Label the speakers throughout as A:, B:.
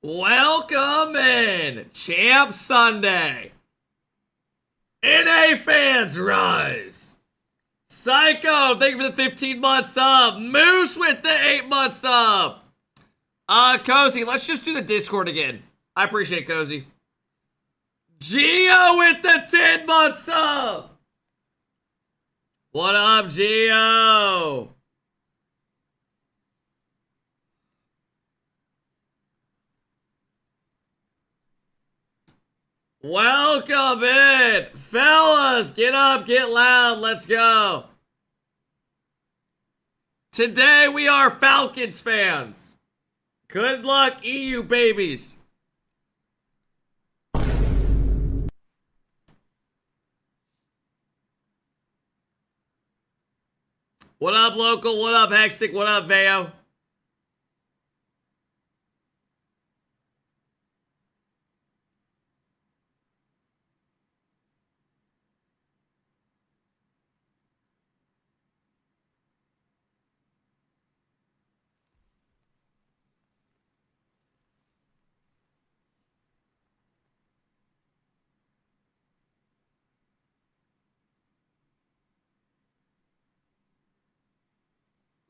A: Welcome in, Champ Sunday. NA fans rise. Psycho, thank you for the 15 months sub. Moose with the 8 months sub. Cozy, let's just do the Discord again. I appreciate it, Cozy. Geo with the 10 months sub. What up, Geo? Welcome in. Fellas, get up, get loud, let's go. Today we are Falcons fans. Good luck, EU babies. What up, local? What up, Hextic? What up, Veo?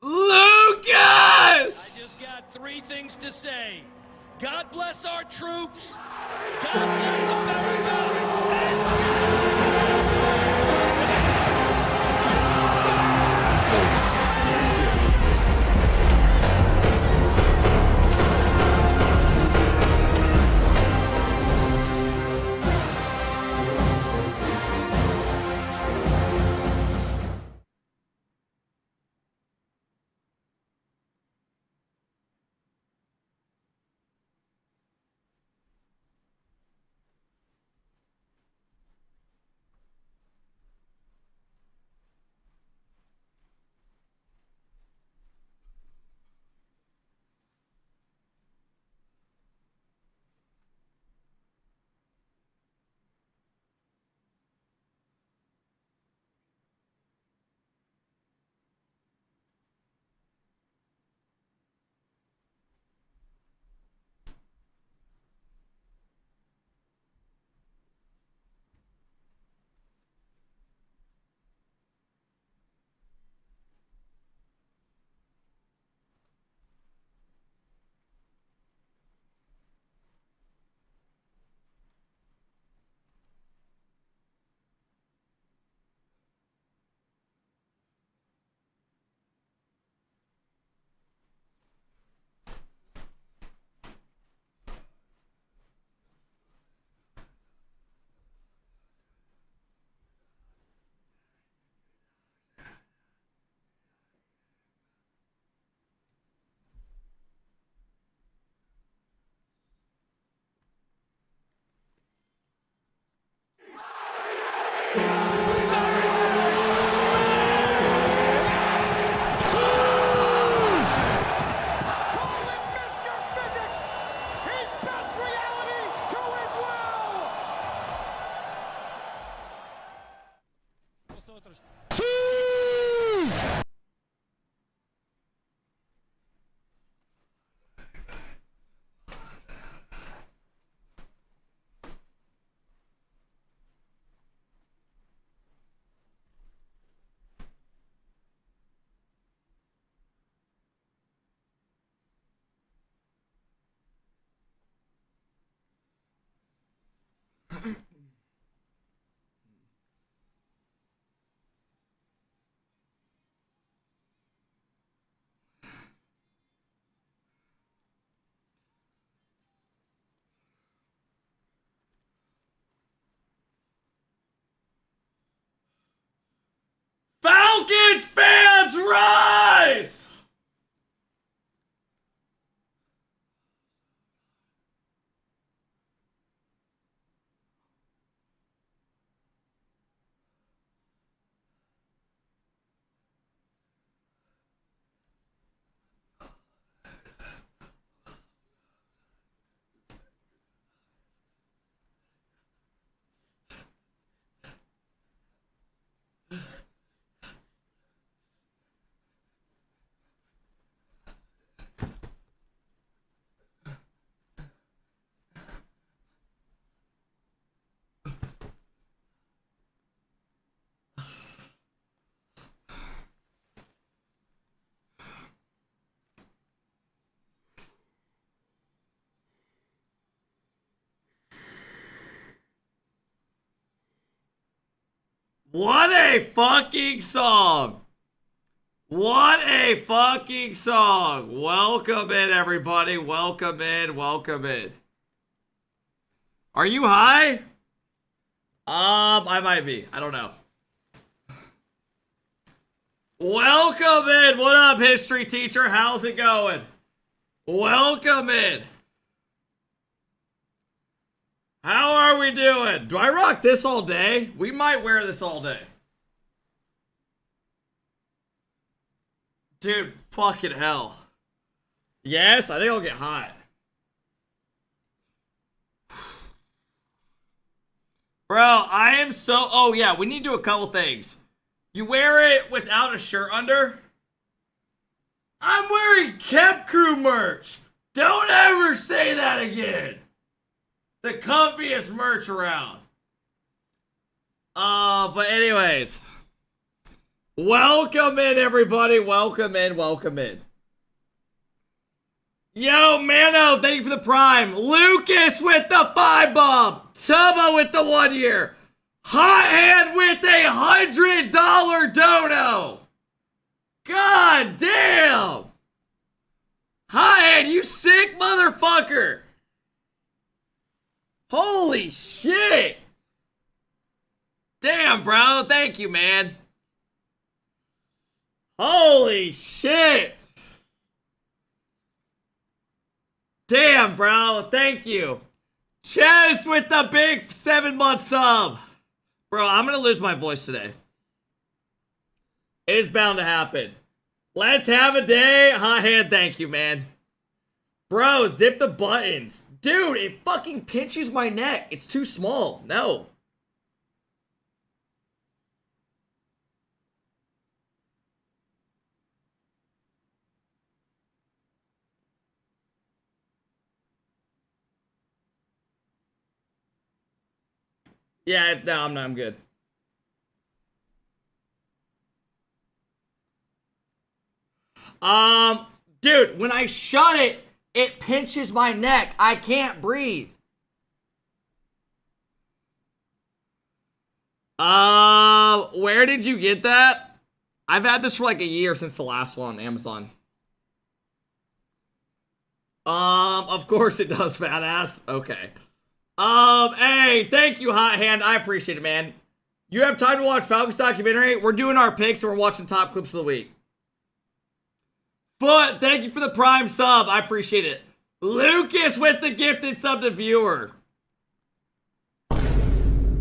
A: Lucas!
B: I just got 3 things to say. God bless our troops. God bless America.
A: What a fucking song. What a fucking song. Welcome in, everybody. Welcome in. Welcome in. Are you high? I might be. I don't know. Welcome in. What up, history teacher? How's it going? Welcome in. How are we doing? Do I rock this all day? We might wear this all day. Dude, fucking hell. Yes, I think I'll get hot. Bro, I am so... Oh, yeah, we need to do a couple things. You wear it without a shirt under? I'm wearing Kep Crew merch. Don't ever say that again. The comfiest merch around. But anyways... Welcome in, everybody. Welcome in. Welcome in. Yo, Mano, thank you for the prime. Lucas with the 5-bomb. Tubba with the 1 year. Hot Hand with a $100 dono. God damn. Hot Hand, you sick motherfucker. Holy shit. Damn, bro. Thank you, man. Holy shit! Damn, bro. Thank you. Chess with the big 7-month sub. Bro, I'm gonna lose my voice today. It is bound to happen. Let's have a day. Hot Hand, thank you, man. Bro, zip the buttons. Dude, it fucking pinches my neck. It's too small. No. Yeah, no, I'm good. Dude, when I shut it, it pinches my neck. I can't breathe. Where did you get that? I've had this for like a year since the last one on Amazon. Of course it does, fat ass. Okay. Hey, thank you, Hot Hand. I appreciate it, man. You have time to watch Falcons documentary? We're doing our picks and we're watching top clips of the week. Foot, thank you for the prime sub. I appreciate it. Lucas with the gifted sub to viewer.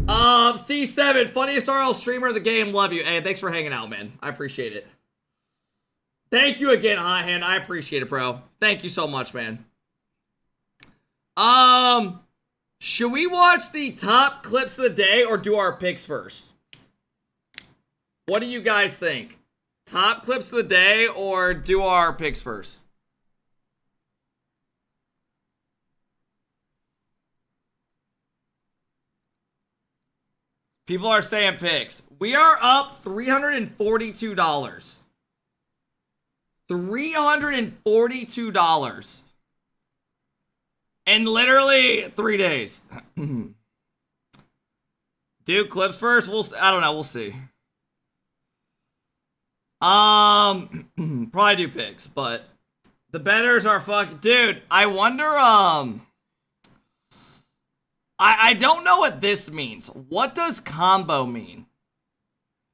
A: C7, funniest RL streamer of the game. Love you. Hey, thanks for hanging out, man. I appreciate it. Thank you again, Hot Hand. I appreciate it, bro. Thank you so much, man. Should we watch the top clips of the day or do our picks first? What do you guys think? Top clips of the day or do our picks first? People are saying picks. We are up $342. $342. In literally 3 days. Do clips first? I don't know. We'll see. Probably do picks, but the betters are fucking... Dude, I wonder, I don't know what this means. What does combo mean?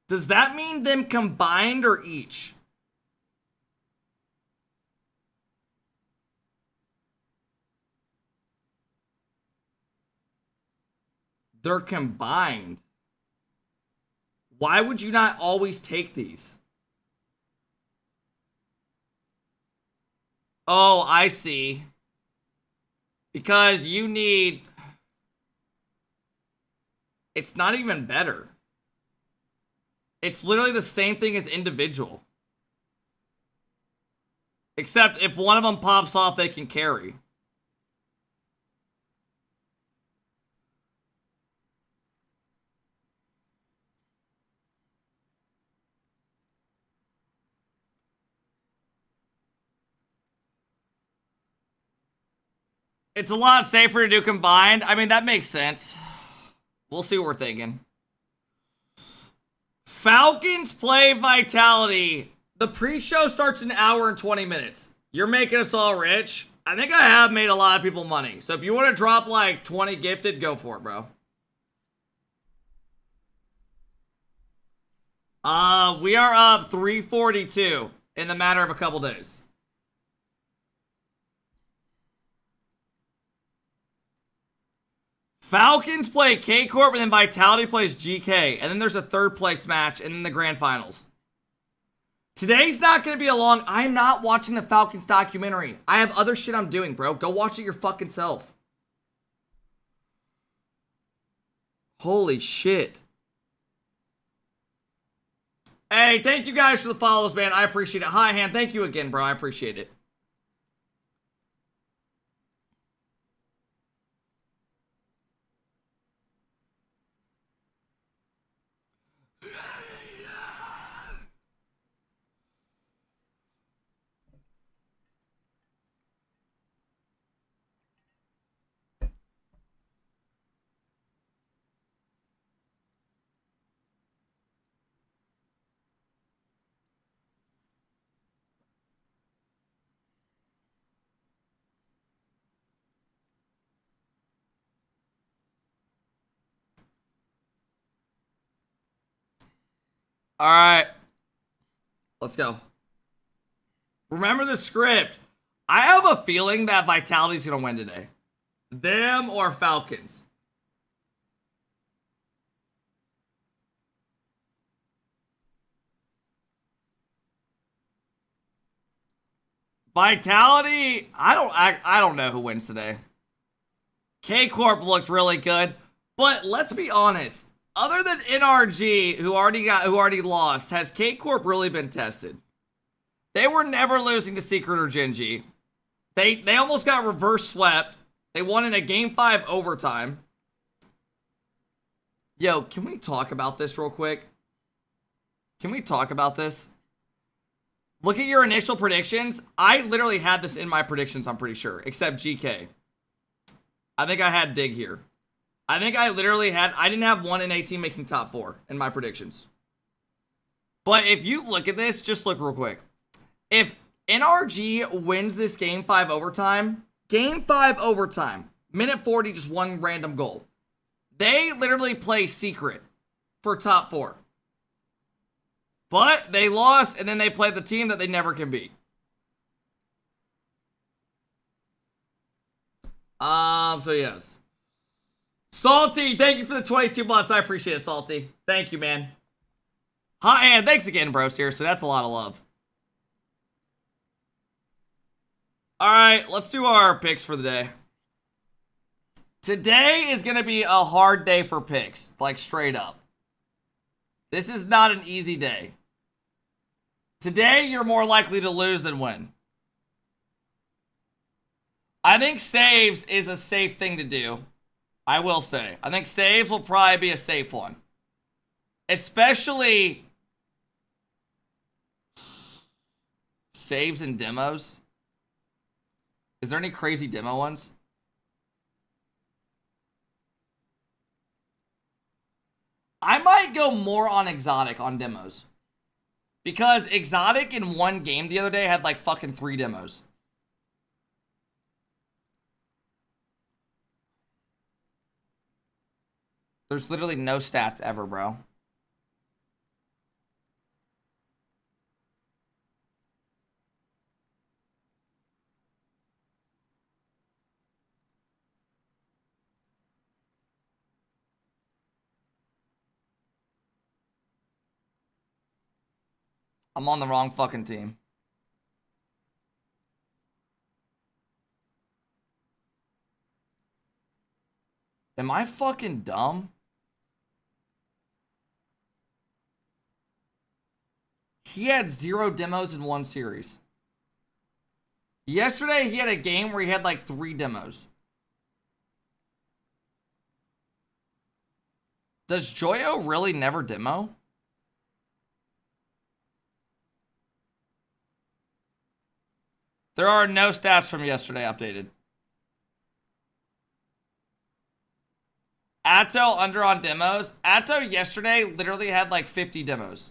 A: Does that mean them combined or each? They're combined. Why would you not always take these? Oh, I see. Because you need... It's not even better. It's literally the same thing as individual. Except if one of them pops off, they can carry. It's a lot safer to do combined. I mean, that makes sense. We'll see what we're thinking. Falcons play Vitality. The pre-show starts an hour and 20 minutes. You're making us all rich. I think I have made a lot of people money. So if you want to drop like 20 gifted, go for it, bro. We are up 342 in the matter of a couple days. Falcons play KCorp, and then Vitality plays GK. And then there's a third place match, and then the grand finals. Today's not going to be a long... I'm not watching the Falcons documentary. I have other shit I'm doing, bro. Go watch it your fucking self. Holy shit. Hey, thank you guys for the follows, man. I appreciate it. Hi, Han. Thank you again, bro. I appreciate it. All right. Let's go. Remember the script. I have a feeling that Vitality's going to win today. Them or Falcons. Vitality, I don't know who wins today. KCorp looked really good, but let's be honest. Other than NRG, who already lost, has KCorp really been tested? They were never losing to Secret or Genji. They almost got reverse swept. They won in a Game 5 overtime. Yo, can we talk about this real quick? Can we talk about this? Look at your initial predictions. I literally had this in my predictions, I'm pretty sure, except GK. I think I had Dig here. I think I literally had... I didn't have one NA team making top 4 in my predictions. But if you look at this, just look real quick. If NRG wins this Game 5 overtime, minute 40, just one random goal. They literally play Secret for top 4. But they lost, and then they played the team that they never can beat. So yes. Salty, thank you for the 22 months. I appreciate it, Salty. Thank you, man. Hi, and thanks again, bro. Seriously, that's a lot of love. Alright, let's do our picks for the day. Today is going to be a hard day for picks. Like, straight up. This is not an easy day. Today, you're more likely to lose than win. I think saves is a safe thing to do. I will say. I think saves will probably be a safe one. Especially saves and demos. Is there any crazy demo ones? I might go more on exotic on demos. Because exotic in one game the other day had like fucking 3 demos. There's literally no stats ever, bro. I'm on the wrong fucking team. Am I fucking dumb? He had 0 demos in 1 series. Yesterday, he had a game where he had like 3 demos. Does Joyo really never demo? There are no stats from yesterday updated. Atto under on demos. Atto yesterday literally had like 50 demos.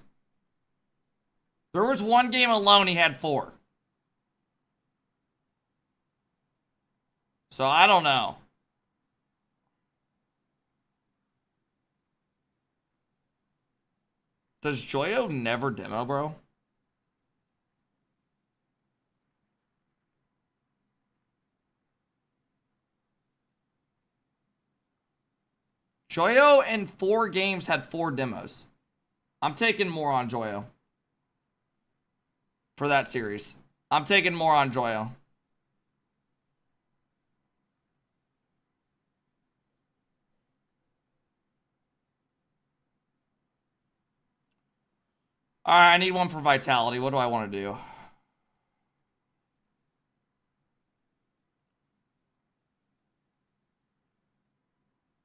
A: There was one game alone he had 4. So I don't know. Does Joyo never demo, bro? Joyo in 4 games had 4 demos. I'm taking more on Joyo for that series. I'm taking more on Joyo. All right, I need one for Vitality. What do I want to do?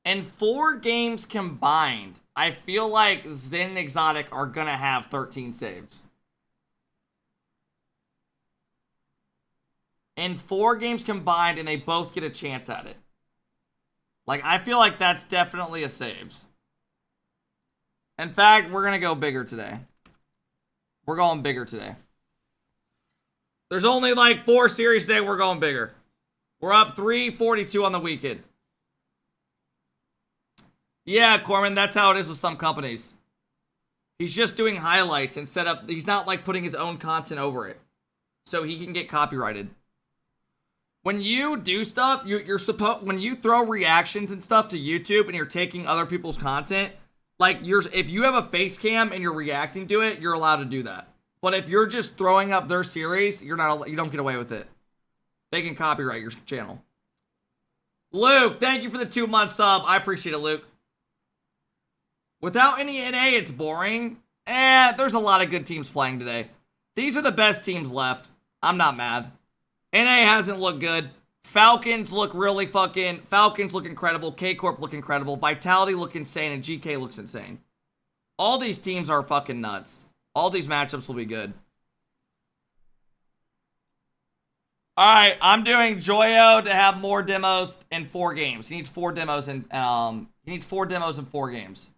A: In 4 games combined, I feel like Zen and Exotic are going to have 13 saves. In 4 games combined, and they both get a chance at it. Like, I feel like that's definitely a saves. In fact, we're going to go bigger today. We're going bigger today. There's only like 4 series today. We're going bigger. We're up 342 on the weekend. Yeah, Corman, that's how it is with some companies. He's just doing highlights instead of, he's not like putting his own content over it. So he can get copyrighted. When you do stuff, you're supposed, when you throw reactions and stuff to YouTube and you're taking other people's content, like if you have a face cam and you're reacting to it, you're allowed to do that. But if you're just throwing up their series, you don't get away with it. They can copyright your channel. Luke, thank you for the 2-month sub. I appreciate it, Luke. Without any NA, it's boring. There's a lot of good teams playing today. These are the best teams left. I'm not mad. NA hasn't looked good. Falcons look really Falcons look incredible. KCorp look incredible. Vitality look insane. And GK looks insane. All these teams are fucking nuts. All these matchups will be good. Alright, I'm doing Joyo to have more demos in 4 games. He needs 4 demos in 4 games.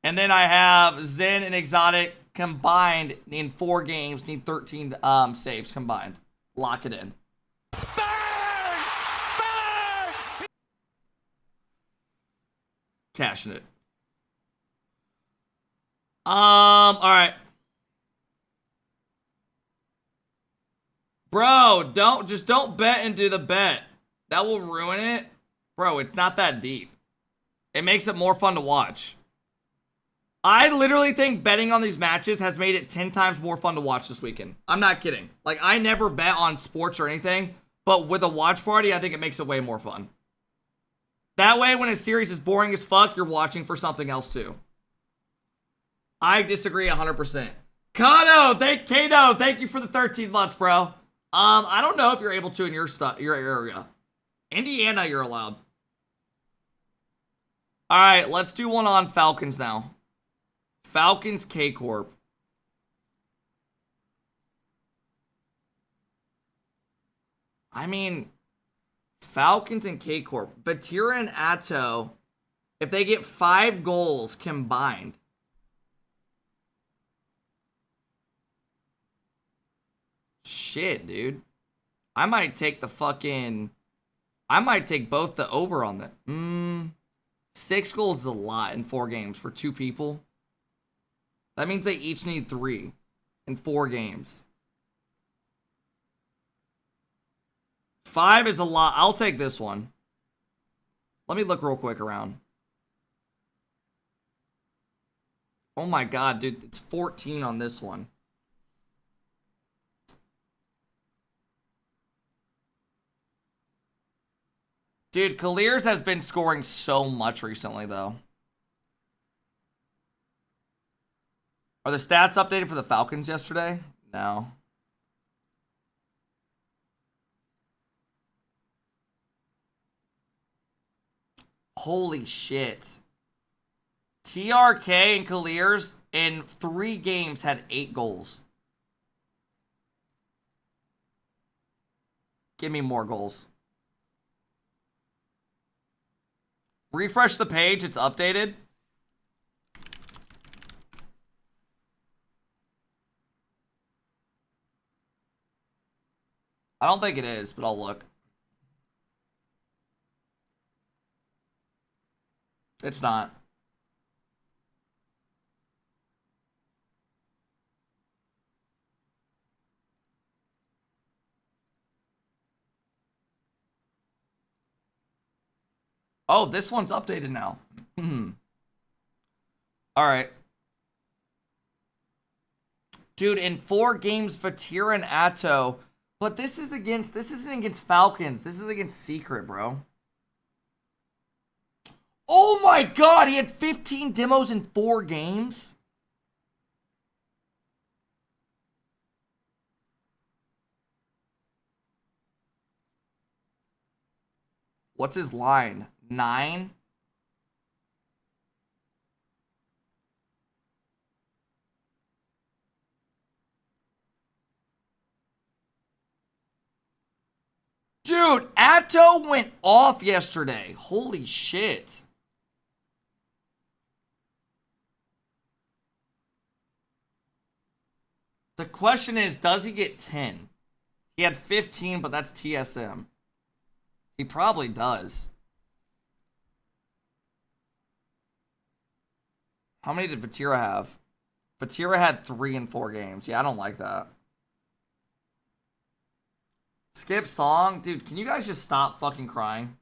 A: And then I have Zen and Exotic combined in 4 games. Need 13 saves combined. Lock it in. Cashing it. Alright. Bro, don't bet into the bet. That will ruin it. Bro, it's not that deep. It makes it more fun to watch. I literally think betting on these matches has made it 10 times more fun to watch this weekend. I'm not kidding. Like, I never bet on sports or anything, but with a watch party, I think it makes it way more fun. That way, when a series is boring as fuck, you're watching for something else too. I disagree 100%. Kato, thank you for the 13 months, bro. I don't know if you're able to in your area. Indiana, you're allowed. All right, let's do one on Falcons now. Falcons KCorp. I mean, Falcons and KCorp. Batira and Atto, if they get 5 goals combined. Shit, dude. I might take the fucking... I might take both the over on that. 6 goals is a lot in 4 games for 2 people. That means they each need 3 in 4 games. 5 is a lot. I'll take this one. Let me look real quick around. Oh my god, dude. It's 14 on this one. Dude, Colliers has been scoring so much recently, though. Are the stats updated for the Falcons yesterday? No. Holy shit. TRK and Colliers in 3 games had 8 goals. Give me more goals. Refresh the page. It's updated. I don't think it is, but I'll look. It's not. Oh, this one's updated now. All right. Dude, in 4 games, Vatira and Atto. But this isn't against Falcons. This is against Secret, bro. Oh my god, he had 15 demos in 4 games? What's his line? 9? Dude, Atto went off yesterday. Holy shit. The question is, does he get 10? He had 15, but that's TSM. He probably does. How many did Vatira have? Vatira had 3 in 4 games. Yeah, I don't like that. Skip song? Dude, can you guys just stop fucking crying?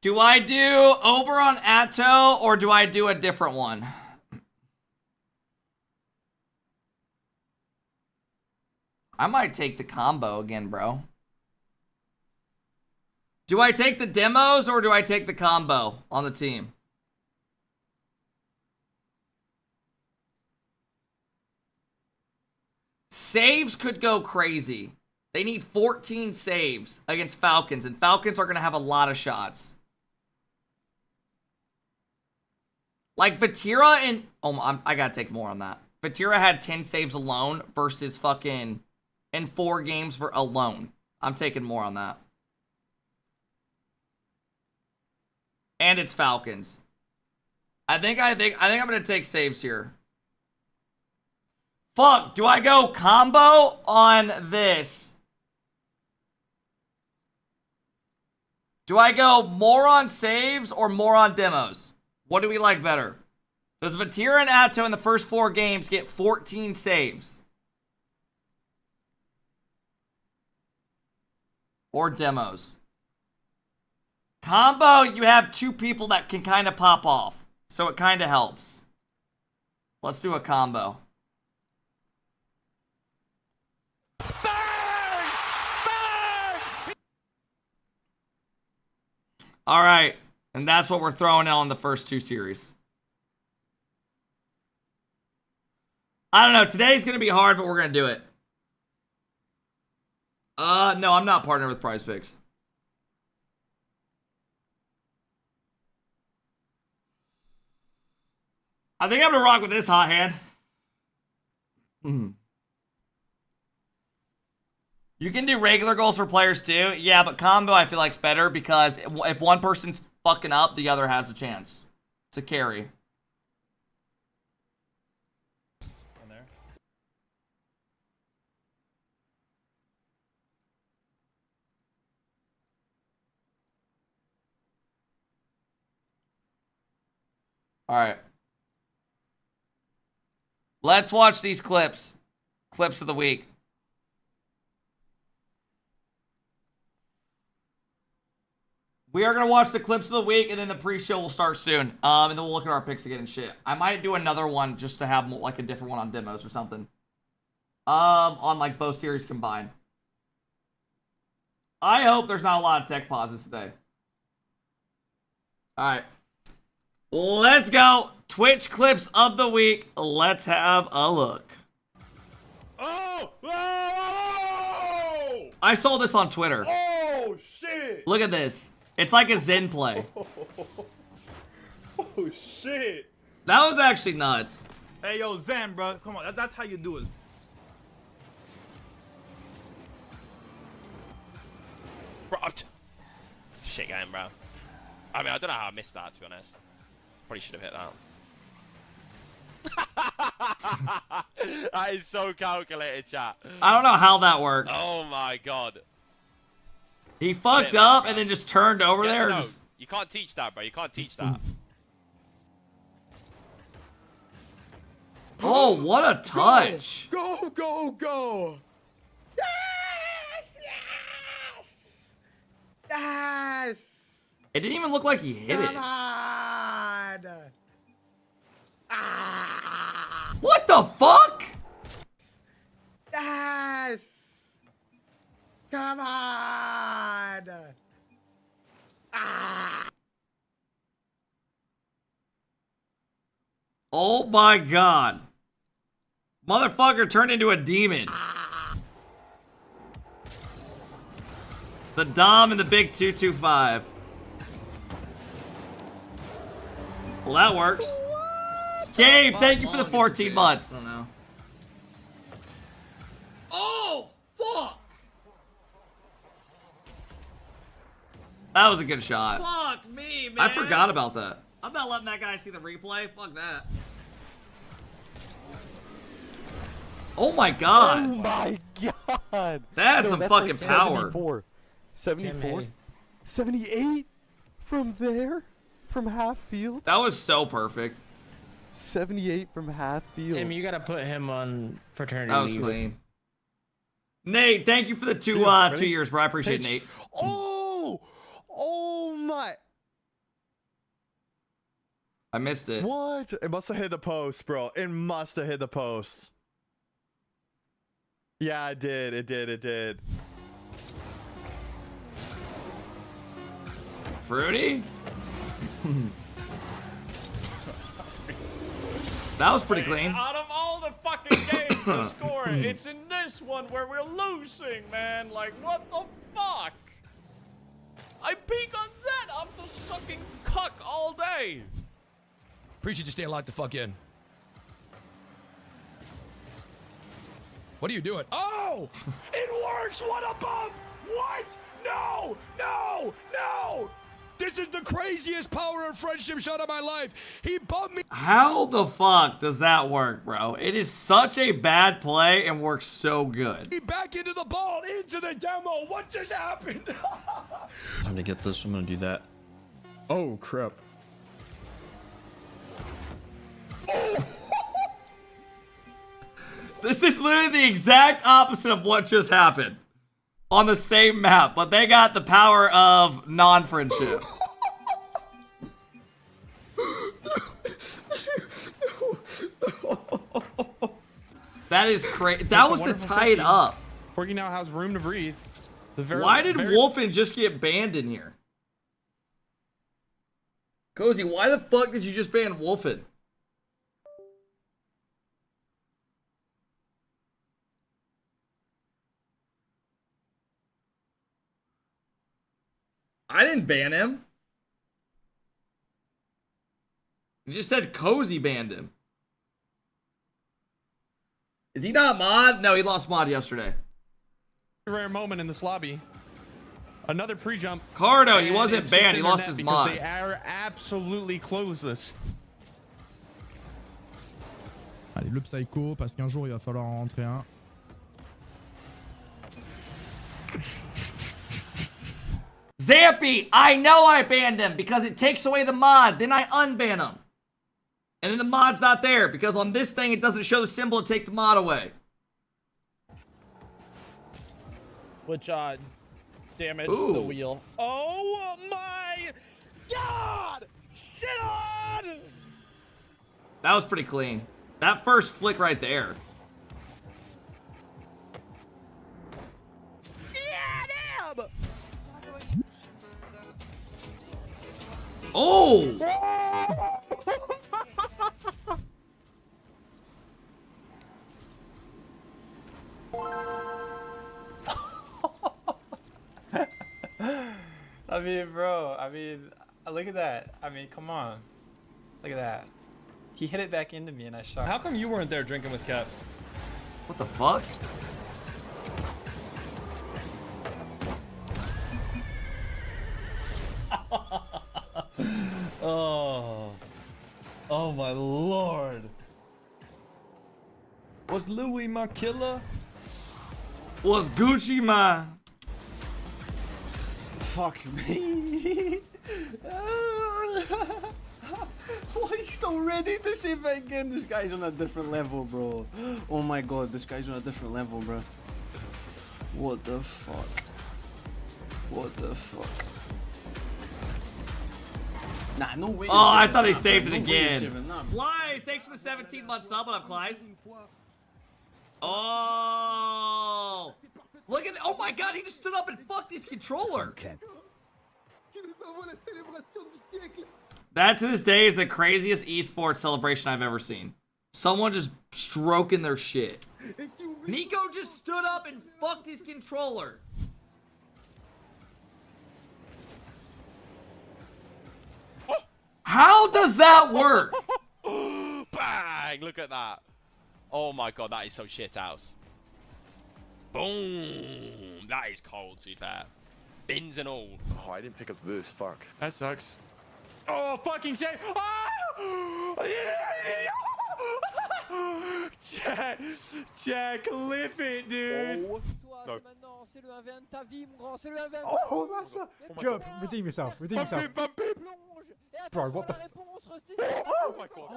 A: Do I do over on Atto or do I do a different one? I might take the combo again, bro. Do I take the demos or do I take the combo on the team? Saves could go crazy. They need 14 saves against Falcons, and Falcons are going to have a lot of shots. Like Vatira and... Oh, I got to take more on that. Vatira had 10 saves alone versus fucking... in 4 games for alone. I'm taking more on that. And it's Falcons. I think I'm gonna take saves here. Fuck, do I go combo on this? Do I go more on saves or more on demos? What do we like better? Does Vatira and Atto in the first 4 games get 14 saves? Or demos? Combo, you have 2 people that can kind of pop off. So it kind of helps. Let's do a combo.
B: Bang! Bang!
A: All right. And that's what we're throwing out on the first 2 series. I don't know. Today's going to be hard, but we're going to do it. No, I'm not partnered with Prize Picks. I think I'm gonna rock with this hot hand. You can do regular goals for players too. Yeah, but combo I feel like's better because if one person's fucking up, the other has a chance to carry. All right. Let's watch these clips. Clips of the week. We are going to watch the clips of the week, and then the pre-show will start soon. And then we'll look at our picks again and shit. I might do another one just to have like a different one on demos or something. On like both series combined. I hope there's not a lot of tech pauses today. All right. Let's go. Twitch clips of the week. Let's have a look.
B: Oh! Oh!
A: I saw this on Twitter.
B: Oh, shit!
A: Look at this. It's like a Zen play.
C: Oh shit.
A: That was actually nuts.
C: Hey yo, Zen, bro. Come on, that's how you do it.
D: Bro, shit game, bro. I mean, I don't know how I missed that, to be honest. Probably should have hit that. That is so calculated, chat.
A: I don't know how that worked.
D: Oh my god.
A: He fucked up and then just turned over there. Just...
D: You can't teach that, bro. You can't teach that.
A: Oh, what a touch.
E: Go, go, go. Yes, yes. Yes.
A: It didn't even look like he hit it.
E: Come on. Ah.
A: What the fuck?
E: Yes. Come on. Ah.
A: Oh my god. Motherfucker turned into a demon. The Dom and the big 225. Well, that works. Gabe, thank you for the 14 months. I don't know. Oh, fuck. That was a good shot.
F: Fuck me, man.
A: I forgot about that.
F: I'm not letting that guy see the replay. Fuck that.
A: Oh my god.
G: Oh my god.
A: That had
G: No,
A: some
G: that's
A: fucking
G: like
A: power.
G: 74. 78 from there? From half field?
A: That was so perfect.
G: 78 from half field.
H: Tim, you gotta put him on fraternity
A: That was
H: leave.
A: clean. Nate, thank you for the 2 years, bro. I appreciate it, Nate.
E: Oh. Oh my.
A: I missed it.
E: What? It must have hit the post, bro. It must have hit the post. Yeah, it did. It did. It did.
A: Fruity? That was pretty clean.
F: Out of all the fucking games to score, it's in this one where we're losing, man. Like, what the fuck? I peek on that after sucking cuck all day.
I: Appreciate you staying locked the fuck in. What are you doing? Oh! It works! What a bump! What? No! No! No! This is the craziest power of friendship shot of my life. He bumped me.
A: How the fuck does that work, bro? It is such a bad play and works so good.
I: Back into the ball, into the demo. What just happened?
J: Time to get this. I'm gonna do that. Oh crap.
A: This is literally the exact opposite of what just happened on the same map, but they got the power of non-friendship. That is crazy. That was to tie it up.
K: Corgi now has room to breathe.
A: Why did Wolfen just get banned in here? Cozy, why the fuck did you just ban Wolfen? I didn't ban him. You just said Cozy banned him. Is he not mod? No, he lost mod yesterday.
K: Rare moment in this lobby. Another pre-jump.
A: Cardo, he wasn't banned. He lost his mod.
K: They are absolutely closeless.
I: Allez, le psycho, parce qu'un jour il va falloir en rentrer un.
A: Zampy, I know I banned him because it takes away the mod. Then I unban him. And then the mod's not there because on this thing it doesn't show the symbol to take the mod away.
F: Which, damaged
A: Ooh.
F: the wheel. Oh my god! Shit on!
A: That was pretty clean. That first flick right there.
F: Yeah, damn!
A: Oh!
C: I mean, bro. I mean, look at that. I mean, come on. Look at that. He hit it back into me and I shot.
K: How come you weren't there drinking with Cap?
A: What the fuck?
K: Oh my lord. Was Louis my killer?
A: Was Gucci my?
L: Fuck me. Why you so ready to say back again? This guy's on a different level, bro. Oh my god, this guy's on a different level, bro. What the fuck? What the fuck? Nah, no way.
A: Oh, I thought he saved it
L: No way
A: again.
L: you're saving that.
A: Clive, thanks for the 17-month sub. What up, Clive? Oh, look at it. Oh my god, he just stood up and fucked his controller. That to this day is the craziest esports celebration I've ever seen. Someone just stroking their shit. Nico just stood up and fucked his controller. How does that work?
D: Bang! Look at that. Oh my god, that is so shithouse. Boom! That is cold, to be fair. Bins and all.
E: Oh, I didn't pick up the boost. Fuck.
K: That sucks. Oh, fucking shit. Jack, clip it, dude.
E: No.
M: Oh, that's a... Jump, redeem yourself, redeem yourself. Bro, what the...
E: Oh my god.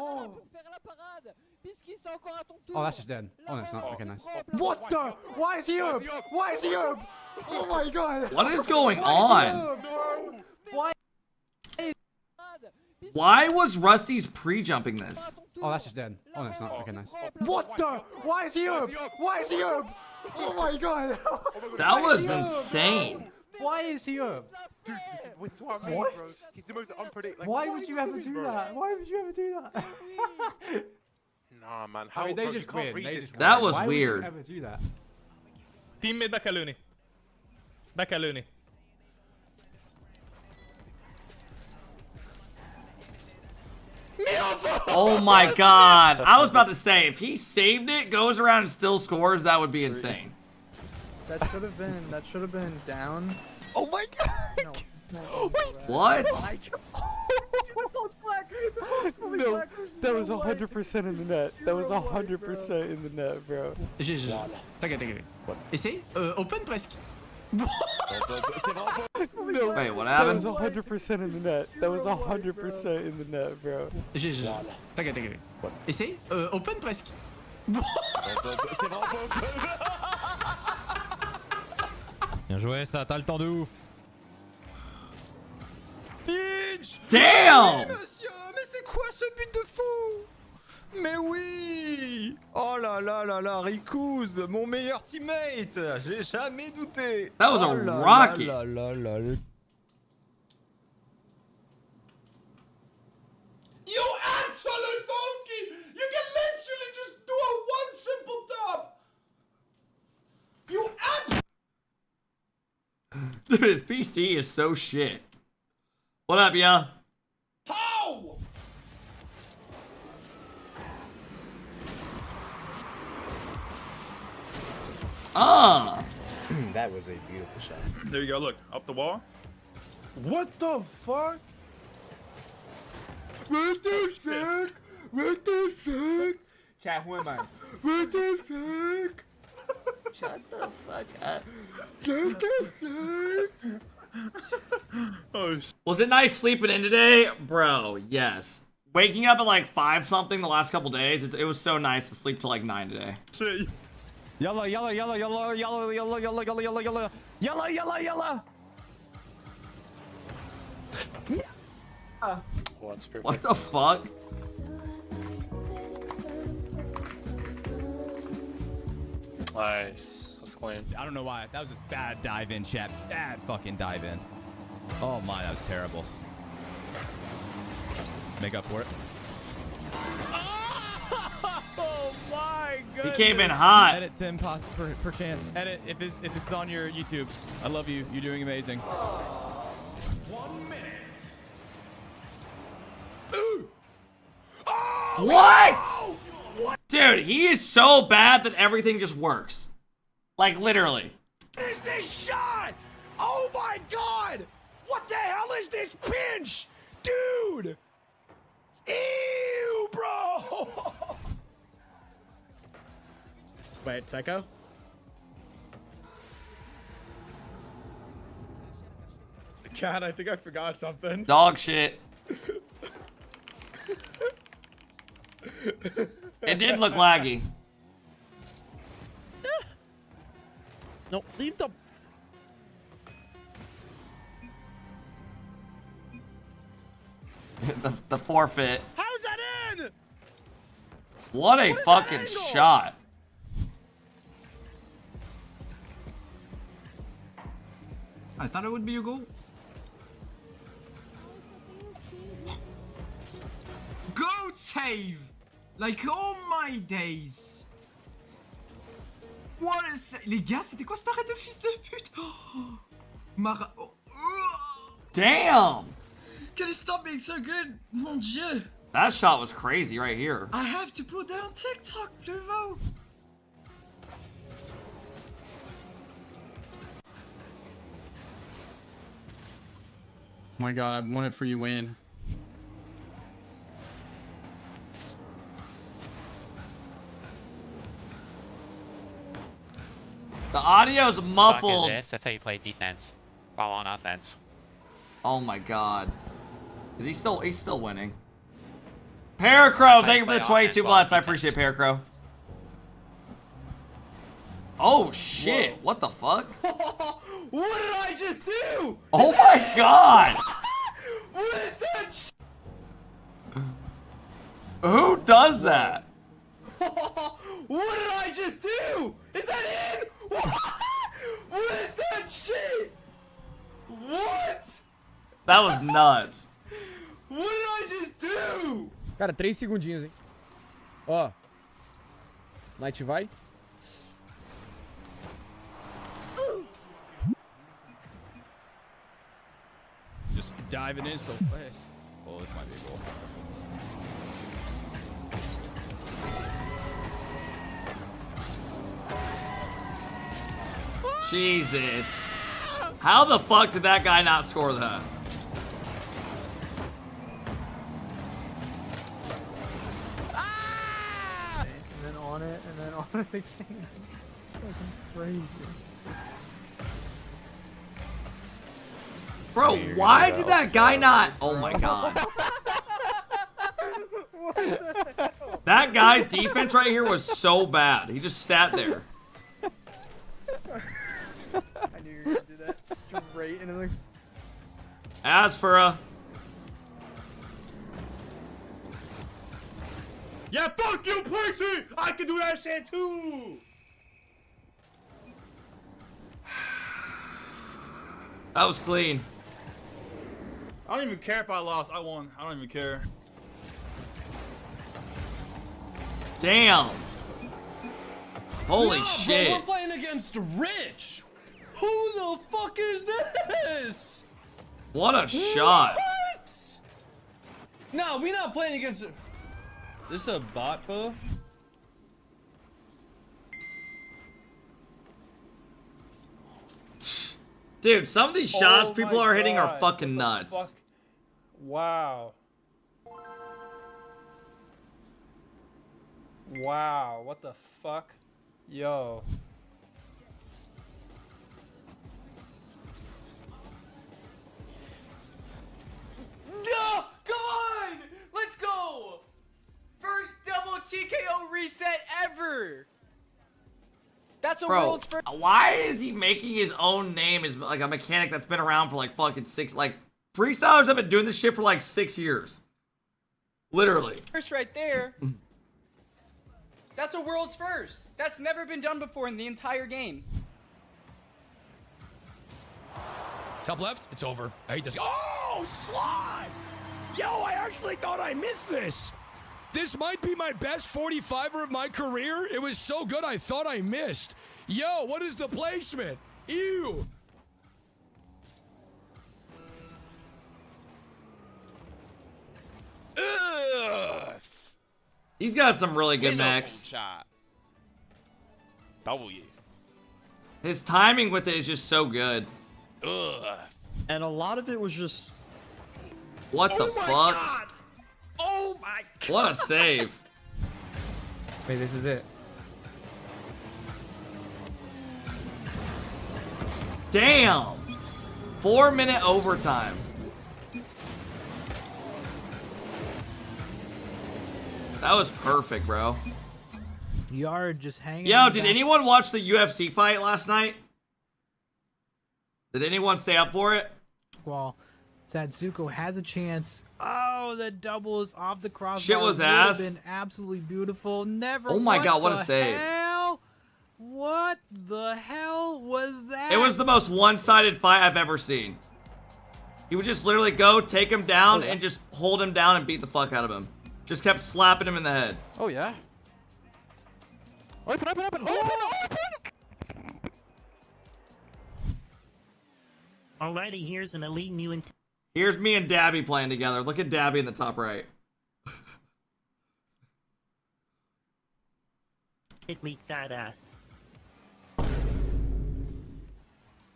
M: Oh, that's just dead. Oh, no, it's not. Okay, nice.
E: What the?
M: Why is he up? Why is he up? Oh my god.
A: What is going on? Why was Rusty's pre-jumping this?
M: Oh, that's just dead. Oh, no, it's not. Okay, nice.
E: What the? Why is he up? Why is he up?
M: Oh my god.
A: That was insane.
M: Why is he up?
E: Dude, with what? Bro. He's the most unpredictable.
M: Why would you ever do that? Why would you ever do that?
E: Nah, man. How?
M: I mean, they
E: bro,
M: just
E: you can't
M: win.
E: read
M: They
E: this
M: just
E: guy.
A: That was
M: Why
A: weird.
M: Would you ever do that?
K: Team mid, Becca Looney. Becca Looney.
A: Oh my god. I was about to say, if he saved it, goes around and still scores, that would be insane.
G: That should have been down.
E: Oh my god.
A: What?
G: No, that was 100% in the net. That was 100% in the net, bro.
I: T'inquiète. Essaye. Open presque.
G: No,
A: Wait, what
G: that was
A: happened?
G: 100% in the net. That was 100% in the net, bro.
I: T'inquiète. Essaye. Open presque.
K: Bien joué, ça, t'as le temps de ouf.
A: Damn!
I: Monsieur, mais c'est quoi ce but de fou? Mais oui! Oh là là là là, Rikuz, mon meilleur teammate! J'ai jamais douté!
A: That was a
I: Oh là
A: rocket.
I: là là là là. You absolute donkey! You can literally just do a one simple tap! You
A: Dude, his PC is so shit. What up, yeah?
I: How?
L: That was a beautiful shot.
C: There you go. Look up the wall. What the fuck?
E: What the fuck? What the fuck?
L: Chat, who am I?
E: What the fuck?
L: Shut the fuck up.
E: What the fuck?
C: Oh
A: Was it nice sleeping in today? Bro, yes. Waking up at like 5 something the last couple days, it was so nice to sleep till like 9 today.
C: shit.
K: Yalla, yalla, yalla, yalla, yalla, yalla, yalla, yalla, yalla, yalla, yalla, yalla, yalla.
L: Oh, that's perfect.
A: What the fuck?
L: Nice. That's clean.
K: I don't know why. That was just bad dive in, chat. Bad fucking dive in. Oh my, that was terrible. Make up for it. Oh my god.
A: He came in hot.
K: Edit Tim, pause per chance. Edit if it's on your YouTube. I love you. You're doing amazing.
I: 1 minute.
A: What? Dude, he is so bad that everything just works. Like, literally.
I: What is this shot? Oh my god! What the hell is this pinch? Dude! Ew, bro!
F: Wait, Psycho? God, I think I forgot something.
A: Dog shit. It did look laggy.
F: No, leave the...
A: the forfeit.
I: How's that in?
A: What a fucking shot.
J: I thought it would be a goal. Goat save! Like, oh my days! What a save! Les gars, c'était quoi cet arrêt de fils de pute? Oh.
A: Damn!
J: Can it stop being so good? Mon Dieu!
A: That shot was crazy right here.
J: I have to put that on TikTok, Duvo!
N: Oh my god, I want it for you, Wayne.
A: The audio's muffled.
O: That's how you play defense while on offense.
A: Oh my god. Is he still? He's still winning. Paracrow, thank you for the 22 months. I appreciate Paracrow. Oh shit! Whoa. What the fuck?
F: What did I just do?
A: Oh my god!
F: What is that?
A: Who does that?
F: What did I just do? Is that in? What is that shit? What?
A: That was nuts.
F: What did I just do? Cara, 3 segundinhos, hein? Ó. Knight vai. Just diving in so fast. Oh, this might be a goal.
A: Jesus. How the fuck did that guy not score that?
M: And then on it, and then on it again. It's fucking crazy.
A: Bro, why did that guy not... Oh my god. That guy's defense right here was so bad. He just sat there.
M: I knew you were gonna do that straight into the...
A: As for
I: Yeah, fuck you, Percy! I can do that shit too!
A: That was clean.
P: I don't even care if I lost. I won. I don't even care.
A: Damn. Holy shit.
F: Bro, we're playing against Rich. Who the fuck is this?
A: What a shot.
F: What? No, we not playing against... This a bot, bro?
A: Dude, some of these shots people are hitting are
C: God,
A: fucking nuts.
C: Fuck? Wow. Wow, what the fuck? Yo.
F: No! Come on! Let's go! First double TKO reset ever! That's a
A: Bro,
F: world's first.
A: why is he making his own name as like a mechanic that's been around for like fucking freestylers have been doing this shit for like 6 years. Literally.
F: First right there. That's a world's first. That's never been done before in the entire game.
I: Top left, it's over. I hate this. Oh, slide! Yo, I actually thought I missed this. This might be my best 45er of my career. It was so good, I thought I missed. Yo, what is the placement? Ew.
D: Ugh.
A: He's got some really good
D: Winnable
A: mechs.
D: chat. W.
A: His timing with it is just so good.
D: Ugh.
E: And a lot of it was just...
A: What the fuck?
P: God. Oh my God.
A: What a save.
M: Wait, this is it.
A: Damn. 4-minute overtime. That was perfect, bro.
Q: Yard just hanging.
A: Yo, did anyone watch the UFC fight last night? Did anyone stay up for it?
Q: Well, Satsuko has a chance. Oh, the doubles off the crossbar.
A: Shit was
Q: would
A: ass.
Q: have been absolutely beautiful. Never.
A: Oh my God, what a
Q: the
A: save.
Q: Hell? What the hell was that?
A: It was the most one-sided fight I've ever seen. He would just literally go, take him down, and just hold him down and beat the fuck out of him. Just kept slapping him in the head.
G: Oh, yeah. Open, open, open, open, open!
R: Alrighty, here's an elite new.
A: Here's me and Dabby playing together. Look at Dabby in the top right.
R: Hit me fat ass.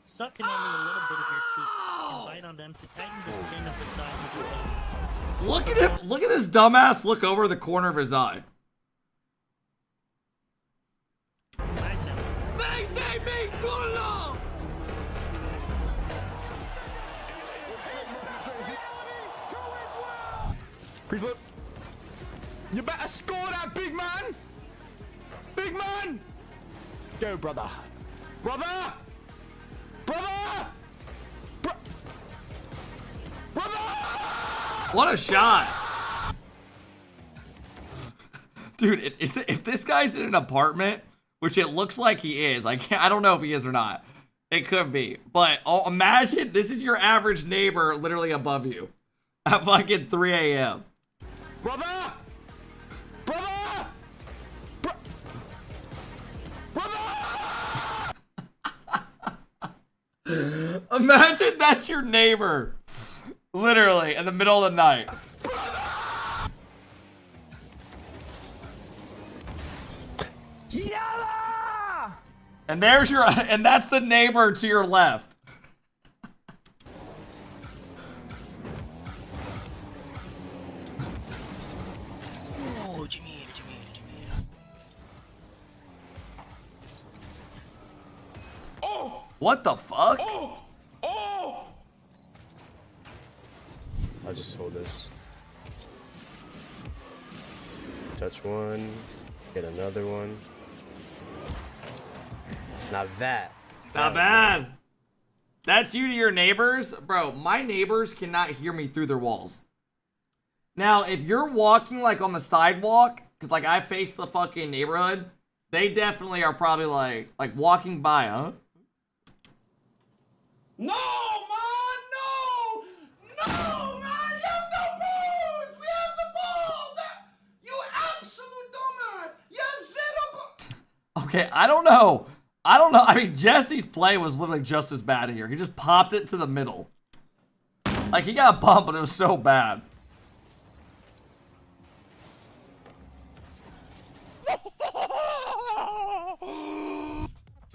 R: Suck in only a little bit of your cheeks and bite on them to tighten the skin of the sides of your face.
A: Look at him. Look at this dumbass look over the corner of his eye.
E: Pre-flip. You better score that, big man! Big man! Go, brother. Brother! Brother! Brother!
A: What a shot. Dude, if this guy's in an apartment, which it looks like he is, I don't know if he is or not. It could be. But imagine this is your average neighbor literally above you at fucking 3 a.m.
E: Brother! Brother! Brother!
A: Imagine that's your neighbor. Literally in the middle of the night.
E: Yalla!
A: And there's your and that's the neighbor to your left.
R: Oh, Jimmy.
P: Oh!
A: What the fuck?
P: Oh! Oh!
S: I'll just hold this. Touch one, get another one. Now that.
A: Not bad. That's you to your neighbors? Bro, my neighbors cannot hear me through their walls. Now, if you're walking like on the sidewalk, because like I face the fucking neighborhood, they definitely are probably like walking by, huh?
P: No, man! No! No, man! You have the balls! We have the ball! You absolute dumbass! You have zero.
A: Okay, I don't know. I mean, Jesse's play was literally just as bad here. He just popped it to the middle. Like, he got bumped, but it was so bad.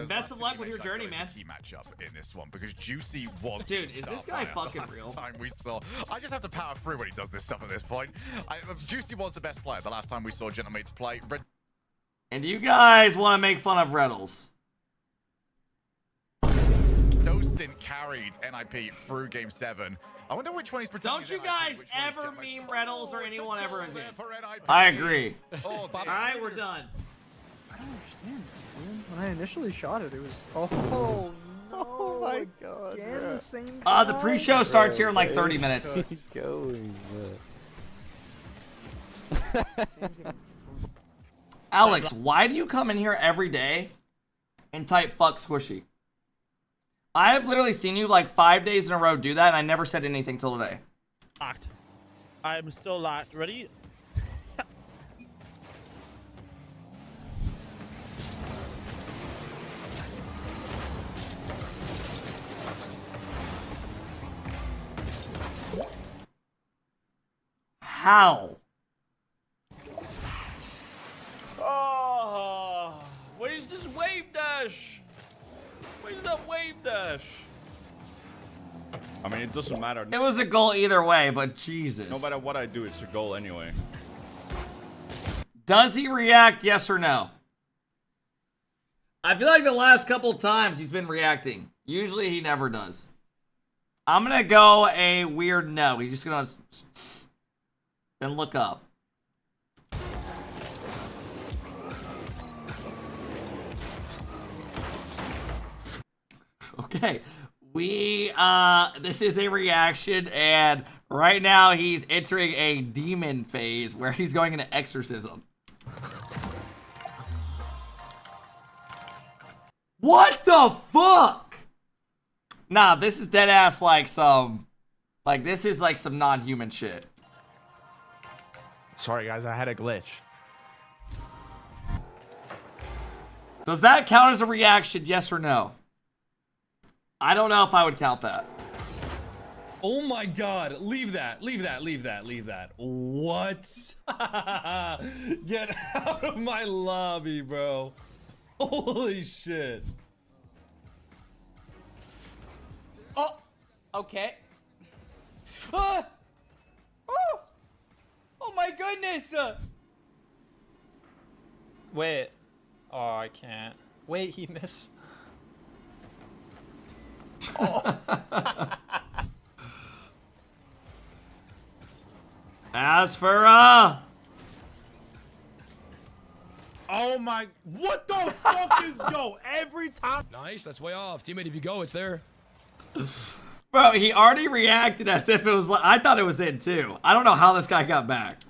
A: Best of luck with your journey, man.
T: Key matchup in this one because Juicy was.
A: Dude, is this guy fucking real?
T: Time we saw. I just have to power through when he does this stuff at this point. Juicy was the best player the last time we saw Gentlemates play.
A: And you guys want to make fun of Rlcs.
T: Dostin carried NIP through Game 7. I wonder which one he's pretending.
A: Don't you guys ever meme Rlcs or anyone ever again? I agree.
T: Oh,
A: all right, we're done.
G: I don't understand that, dude. When I initially shot it, it was... Oh, no.
E: Oh my god,
G: Again,
E: bro.
G: the same
A: The pre-show starts here in like 30 minutes.
G: Keep going,
A: Alex, why do you come in here every day and type fuck squishy? I have literally seen you like 5 days in a row do that, and I never said anything till today.
F: Locked. I'm so locked. Ready?
A: How?
F: Oh, where's this wave dash? Where's that wave dash? I mean, it doesn't matter.
A: It was a goal either way, but Jesus.
F: No matter what I do, it's a goal anyway.
A: Does he react, yes or no? I feel like the last couple times he's been reacting. Usually he never does. I'm going to go a weird no. He's just going to then look up. Okay. This is a reaction, and right now he's entering a demon phase where he's going into exorcism. What the fuck? Nah, this is dead ass like this is like some non-human shit.
T: Sorry guys, I had a glitch.
A: Does that count as a reaction, yes or no? I don't know if I would count that.
I: Oh my god, leave that. What? Get out of my lobby, bro. Holy shit.
C: Oh, okay. Oh, oh my goodness. Wait. Oh, I can't. Wait, he missed. Oh.
A: As for
I: Oh my, what the fuck is, yo, every time. Nice, that's way off. Teammate, if you go, it's there.
A: Bro, he already reacted as if it was like, I thought it was in too. I don't know how this guy got back.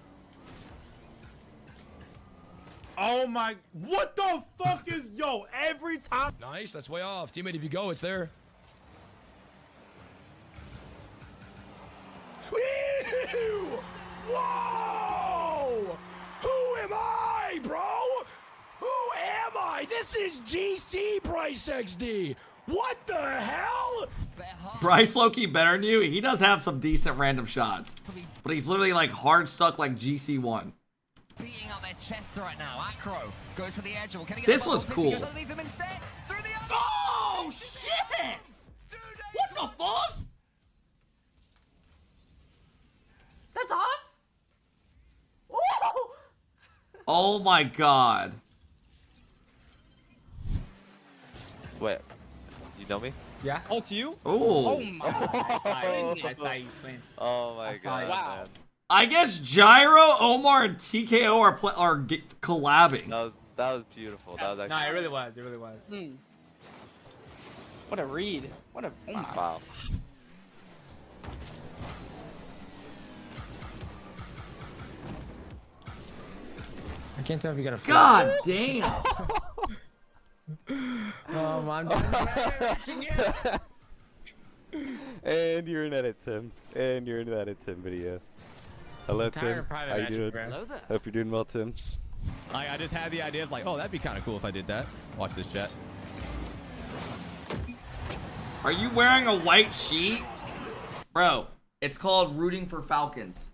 I: Oh my, what the fuck is, yo, every time. Nice, that's way off. Teammate, if you go, it's there. Whoa! Who am I, bro? Who am I? This is GC Bryce XD. What the hell?
A: Bryce low-key better than you. He does have some decent random shots. But he's literally like hard stuck like GC1.
U: Beating up their chest right now. Acro goes for the edge. Can he get
A: This
U: the
A: was
U: bubble?
A: cool.
U: Goes underneath him instead. Through the other.
A: Oh, shit! What the fuck?
U: That's off. Whoa!
A: Oh my god.
V: Wait, you know me?
C: Yeah. Oh, it's you?
A: Oh.
C: Oh my goodness. I saw you, twin.
V: Oh my god.
C: Wow.
V: Man.
A: I guess Gyro, Omar, and TKO are collabing.
V: That was beautiful. That was actually.
C: No, it really was. It really was. What a read. What a. Oh my.
V: Wow.
H: I can't tell if you got a.
A: God damn.
H: I'm
G: And you're in edit, Tim. And you're in edit, Tim video. Hello, Tim. How you doing? Hope you're doing well, Tim.
K: I just had the idea of like, oh, that'd be kind of cool if I did that. Watch this, chat.
A: Are you wearing a white sheet? Bro, it's called rooting for Falcons.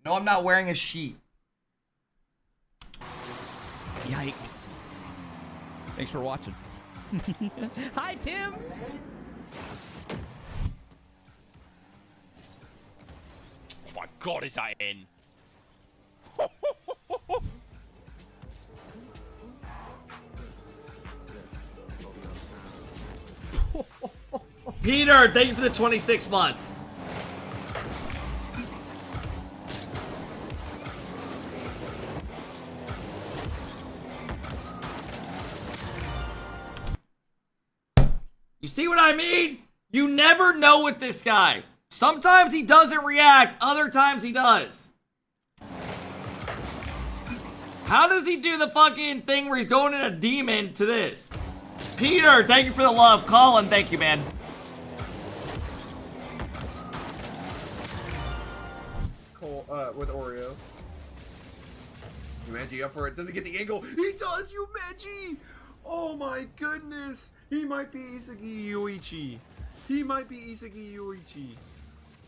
A: No, I'm not wearing a sheet.
K: Yikes. Thanks for watching. Hi, Tim.
D: Oh my god, is that in?
A: Peter, thank you for the 26 months. You see what I mean? You never know with this guy. Sometimes he doesn't react, other times he does. How does he do the fucking thing where he's going in a demon to this? Peter, thank you for the love. Colin, thank you, man.
J: With Oreo. Yumanji up for it. Does he get the angle? He does, Yumanji! Oh my goodness! He might be Isagi Yoichi. He might be Isagi Yoichi.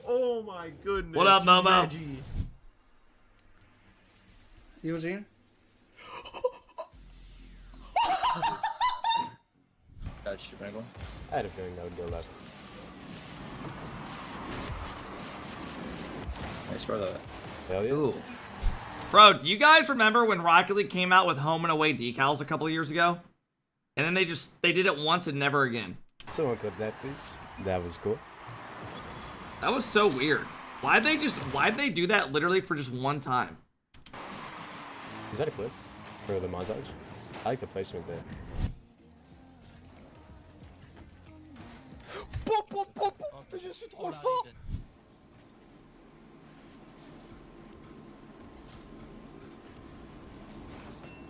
E: Oh my goodness.
A: What up, Momo?
J: He was in.
S: I had a feeling that would go left.
J: Nice brother.
S: Hell yeah.
A: Ooh. Bro, do you guys remember when Rocket League came out with home and away decals a couple years ago? And then they did it once and never again.
S: Someone clip that, please. That was cool.
A: That was so weird. Why'd they do that literally for just one time?
S: Is that a clip? For the montage? I like the placement there.
P: Je suis trop fort.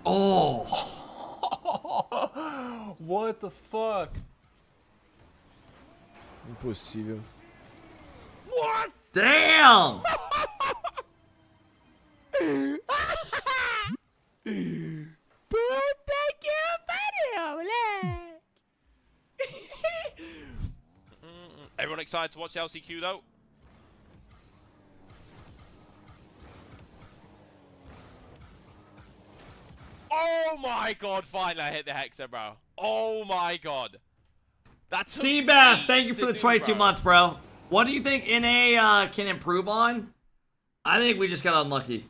A: Oh.
C: What the fuck?
E: Impossível.
P: What?
A: Damn!
P: Puta que pariu, moleque!
D: Everyone excited to watch LCQ though? Oh my god, finally I hit the Hexa, bro. Oh my god. That's
A: Seabass, thank you for the 22 months, bro. What do you think NA can improve on? I think we just got unlucky.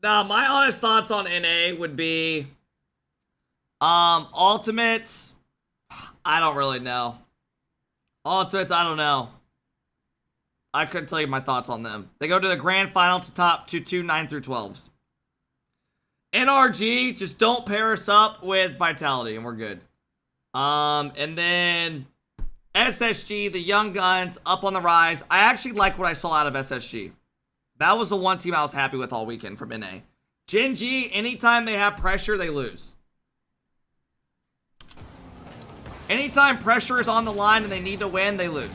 A: Now, my honest thoughts on NA would be Ultimates. I don't really know. Ultimates, I don't know. I couldn't tell you my thoughts on them. They go to the grand final to top 2 9 through 12s. NRG, just don't pair us up with Vitality and we're good. And then SSG, the Young Guns, up on the rise. I actually like what I saw out of SSG. That was the one team I was happy with all weekend from NA. Gen G, anytime they have pressure, they lose. Anytime pressure is on the line and they need to win, they lose.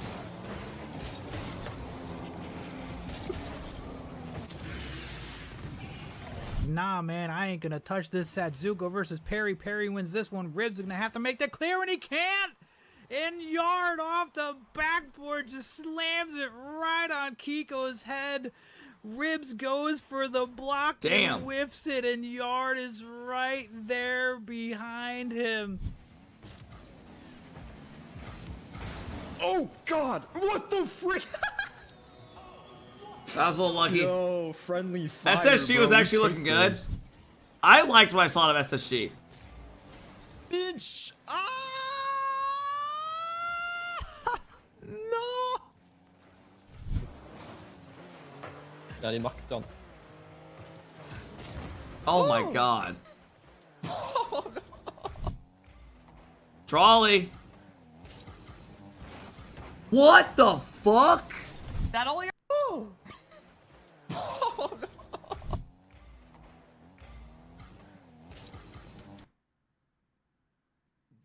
Q: Nah, man, I ain't gonna touch this Satsuko versus Perry. Perry wins this one. Ribs are gonna have to make the clear, and he can't! And Yard off the backboard just slams it right on Kiko's head. Ribs goes for the block and whiffs it, and Yard is right there behind him.
E: Oh god! What the frick?
A: That was a little lucky.
E: Yo, friendly fire,
A: SSG
E: bro.
A: was actually looking good. I liked what I saw out of SSG.
E: Bitch!
J: No!
A: Allez, marque turn. Oh my god. Trolley. What the fuck?
P: That only.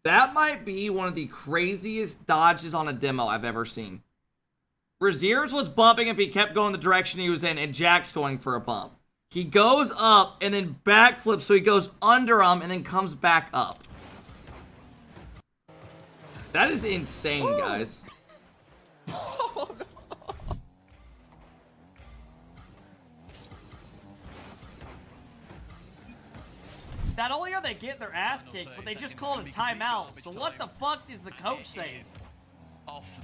A: That might be one of the craziest dodges on a demo I've ever seen. Razier's was bumping if he kept going the direction he was in, and Jack's going for a bump. He goes up and then backflips, so he goes under him and then comes back up. That is insane, guys.
P: Not only are they getting their ass kicked, but they just called a timeout. So what the fuck is the coach saying?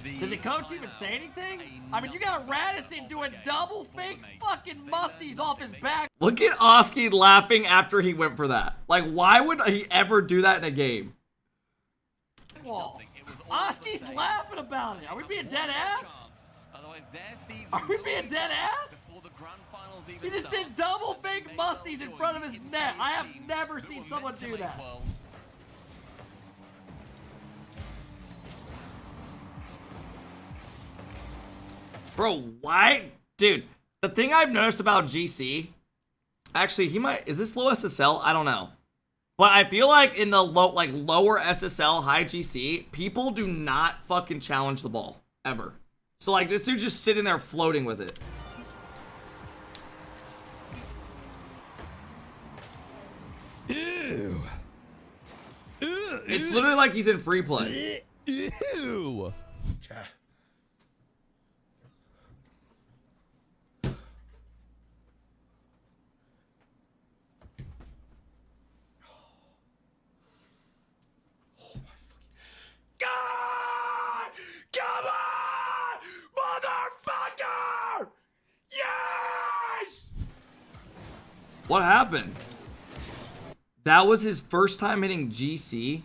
P: Did the coach even say anything? I mean, you got Radisson doing double fake fucking musties off his back.
A: Look at Oski laughing after he went for that. Like, why would he ever do that in a game?
P: Oski's laughing about it. Are we being dead ass? Are we being dead ass? He just did double fake musties in front of his net. I have never seen someone do that.
A: Bro, why? Dude, the thing I've noticed about GC, actually, he might, is this low SSL? I don't know. But I feel like in the lower SSL, high GC, people do not fucking challenge the ball, ever. So like, this dude's just sitting there floating with it.
I: Ew.
A: It's literally like he's in free play.
I: Ew.
A: What happened? That was his first time hitting GC?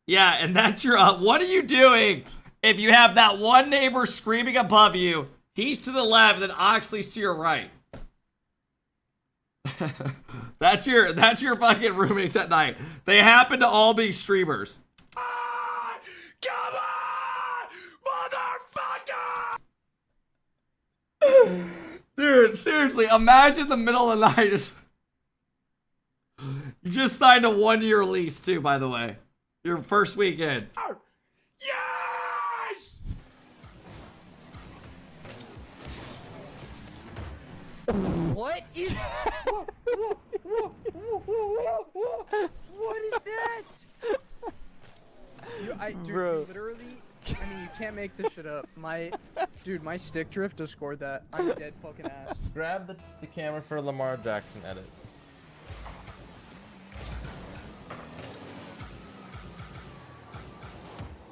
A: Yeah, and that's your... what are you doing if you have that one neighbor screaming above you, he's to the left, and then Oxley's to your right? That's your fucking roommates at night. They happen to all be streamers.
I: Come on, motherfucker!
A: Dude, seriously, imagine the middle of the night just... You just signed a 1-year lease too, by the way. Your first weekend.
I: Yes!
B: What is... What is that? Dude, literally, I mean, you can't make this shit up. My stick drift just scored that. I'm dead fucking ass.
L: Grab the camera for Lamar Jackson edit.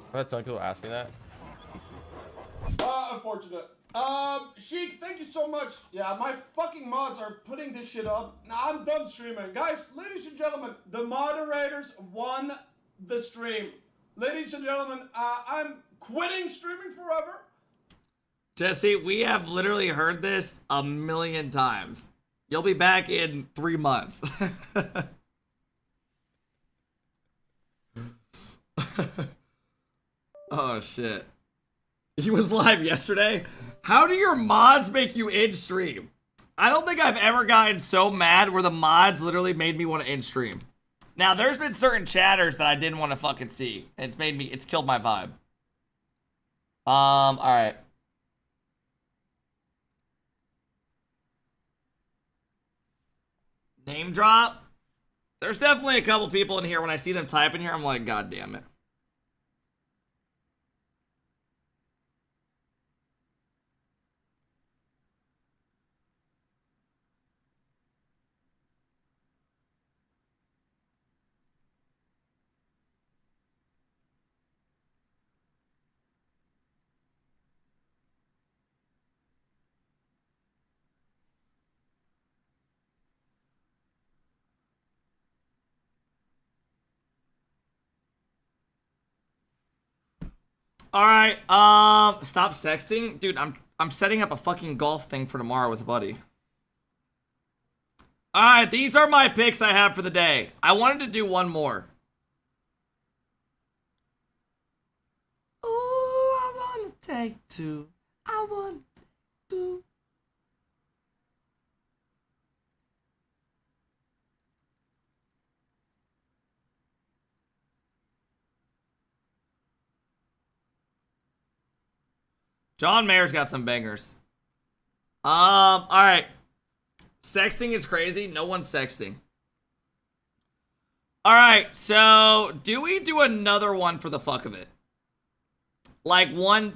L: I've had some people ask me that.
W: Unfortunate. Sheik, thank you so much. Yeah, my fucking mods are putting this shit up. Now I'm done streaming. Guys, ladies and gentlemen, the moderators won the stream. Ladies and gentlemen, I'm quitting streaming forever.
A: Jesse, we have literally heard this a million times. You'll be back in 3 months. Oh, shit. He was live yesterday? How do your mods make you end stream? I don't think I've ever gotten so mad where the mods literally made me want to end stream. Now, there's been certain chatters that I didn't want to fucking see. It's killed my vibe. Alright. Name drop? There's definitely a couple people in here, when I see them type in here, I'm like, God damn it. All right, stop sexting. Dude, I'm setting up a fucking golf thing for tomorrow with a buddy. All right, these are my picks I have for the day. I wanted to do one more. Ooh, I want to take two. I want to take two. John Mayer's got some bangers. All right. Sexting is crazy. No one's sexting. All right. So, do we do another one for the fuck of it? Like one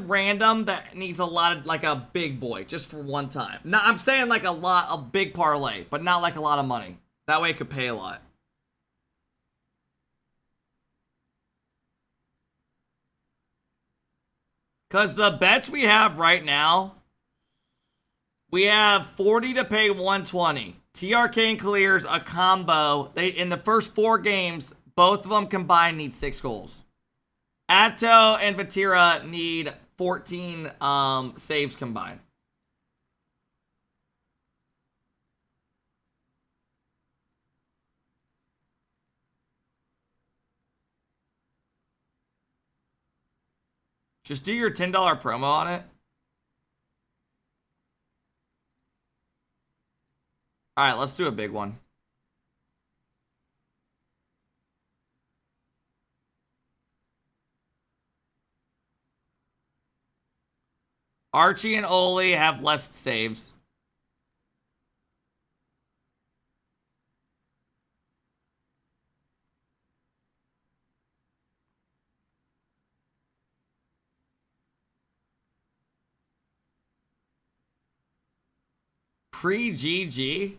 A: random that needs a lot of, like a big boy, just for one time. No, I'm saying like a big parlay, but not like a lot of money. That way it could pay a lot. Because the bets we have right now, we have 40 to pay 120. TRK and Clears, a combo. In the first 4 games, both of them combined need 6 goals. Atto and Vatira need 14 saves combined. Just do your $10 promo on it. All right, let's do a big one. Archie and Oli have less saves. Pre-GG?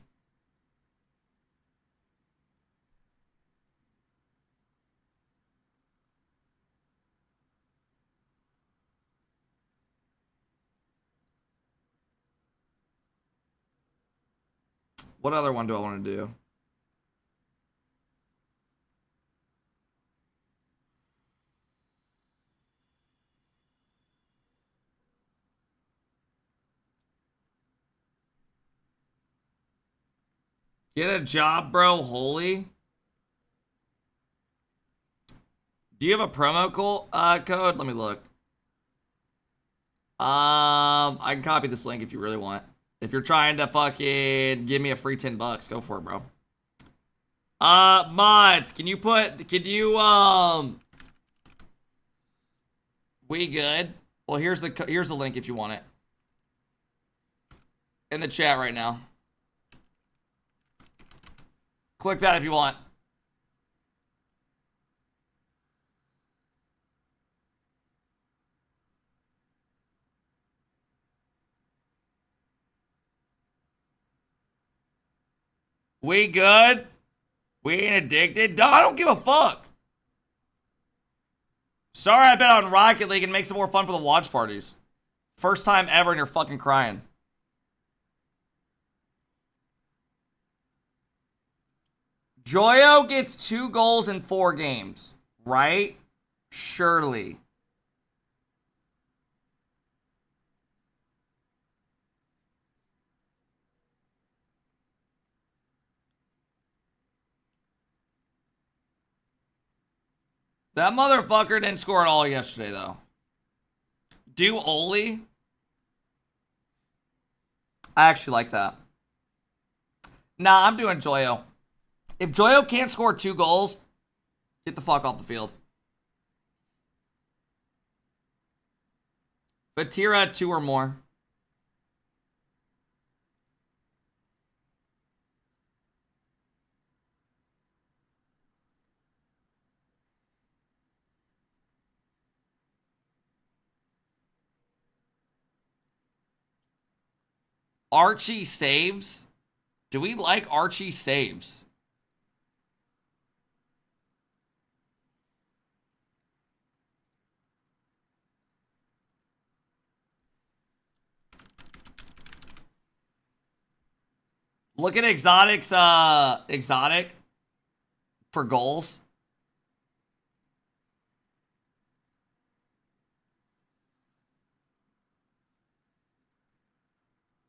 A: What other one do I want to do? Get a job, bro. Holy. Do you have a promo code? Let me look. I can copy this link if you really want. If you're trying to fucking give me a free $10, go for it, bro. Mods, we good? Well, here's the link if you want it. In the chat right now. Click that if you want. We good? We ain't addicted? No, I don't give a fuck. Sorry I bet on Rocket League and makes it more fun for the watch parties. First time ever and you're fucking crying. Joyo gets 2 goals in 4 games, right? Surely. That motherfucker didn't score at all yesterday, though. Do Oli? I actually like that. Nah, I'm doing Joyo. If Joyo can't score 2 goals, get the fuck off the field. But Tira 2 or more. Archie saves? Do we like Archie saves? Look at Exotic's Exotic for goals.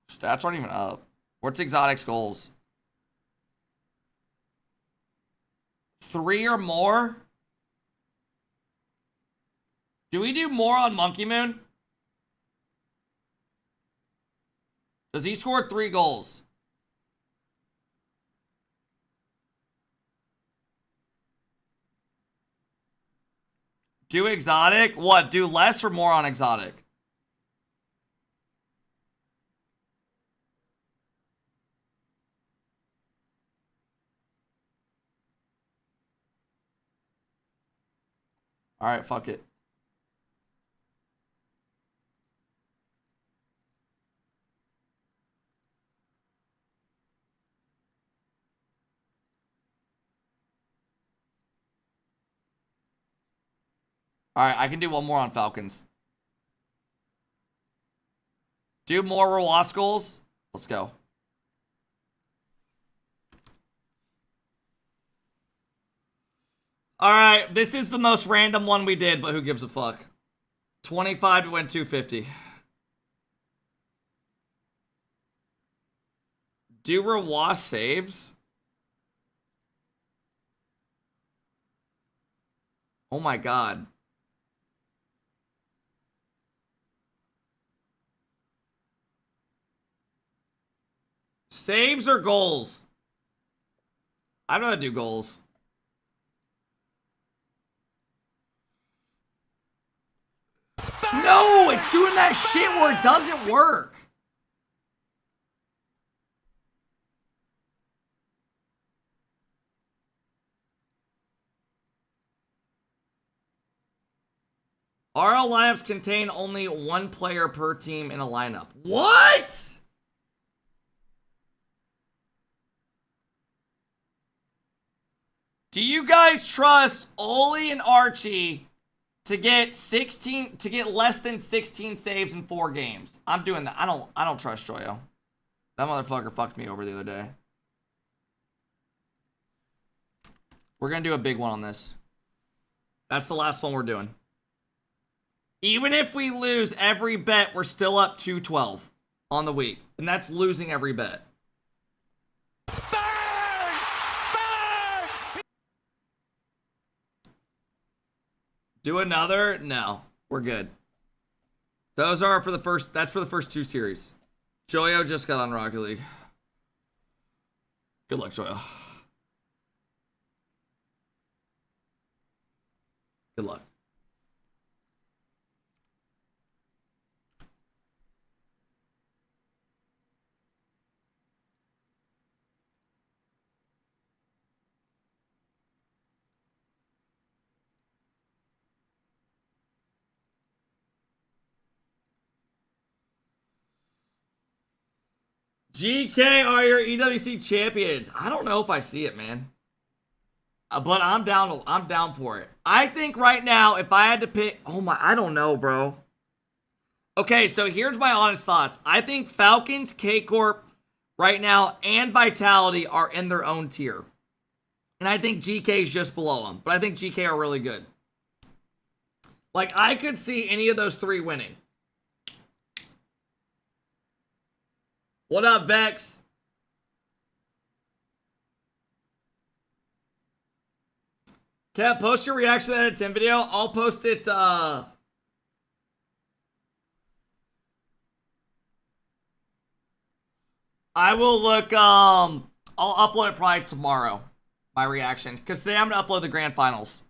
A: Stats aren't even up. What's Exotic's goals? 3 or more? Do we do more on Monkey Moon? Does he score 3 goals? Do Exotic? What? Do less or more on Exotic? All right, fuck it. All right, I can do one more on Falcons. Do more Rlcs goals. Let's go. All right, this is the most random one we did, but who gives a fuck? 25 to win 250. Do Rlcs saves? Oh my god. Saves or goals? I'd rather do goals. No, it's doing that shit where it doesn't work. RL lineups contain only 1 player per team in a lineup. What? Do you guys trust Oli and Archie to get less than 16 saves in 4 games? I'm doing that. I don't trust Joyo. That motherfucker fucked me over the other day. We're going to do a big one on this. That's the last one we're doing. Even if we lose every bet, we're still up 212 on the week. And that's losing every bet. Do another? No. We're good. Those are for the first... That's for the first 2 series. Joyo just got on Rocket League. Good luck, Joyo. Good luck. GK are your EWC champions. I don't know if I see it, man. But I'm down for it. I think right now, if I had to pick... Oh my... I don't know, bro. Okay, so here's my honest thoughts. I think Falcons, KCorp, right now, and Vitality are in their own tier. And I think GK is just below them. But I think GK are really good. Like, I could see any of those 3 winning. What up, Vex? Cat, post your reaction to that 10 video. I'll post it, I will look, I'll upload it probably tomorrow. My reaction. Because today I'm going to upload the grand finals.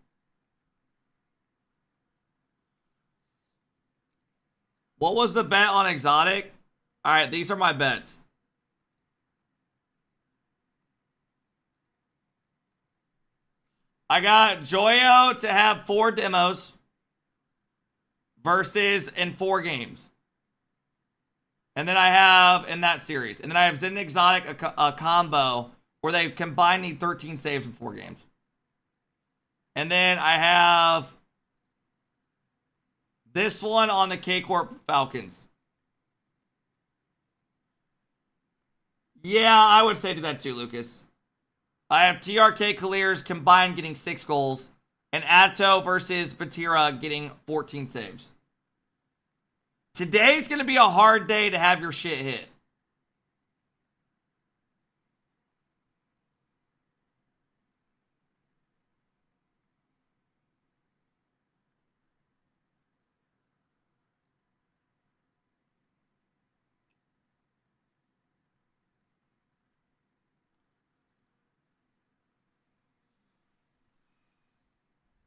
A: What was the bet on Exotic? Alright, these are my bets. I got Joyo to have 4 demos versus in 4 games. And then I have in that series. And then I have Zen and Exotic, a combo where they combined need 13 saves in 4 games. And then I have this one on the KCorp Falcons. Yeah, I would say do that too, Lucas. I have TRK Clears combined getting 6 goals. And Atto versus Vatira getting 14 saves. Today's going to be a hard day to have your shit hit.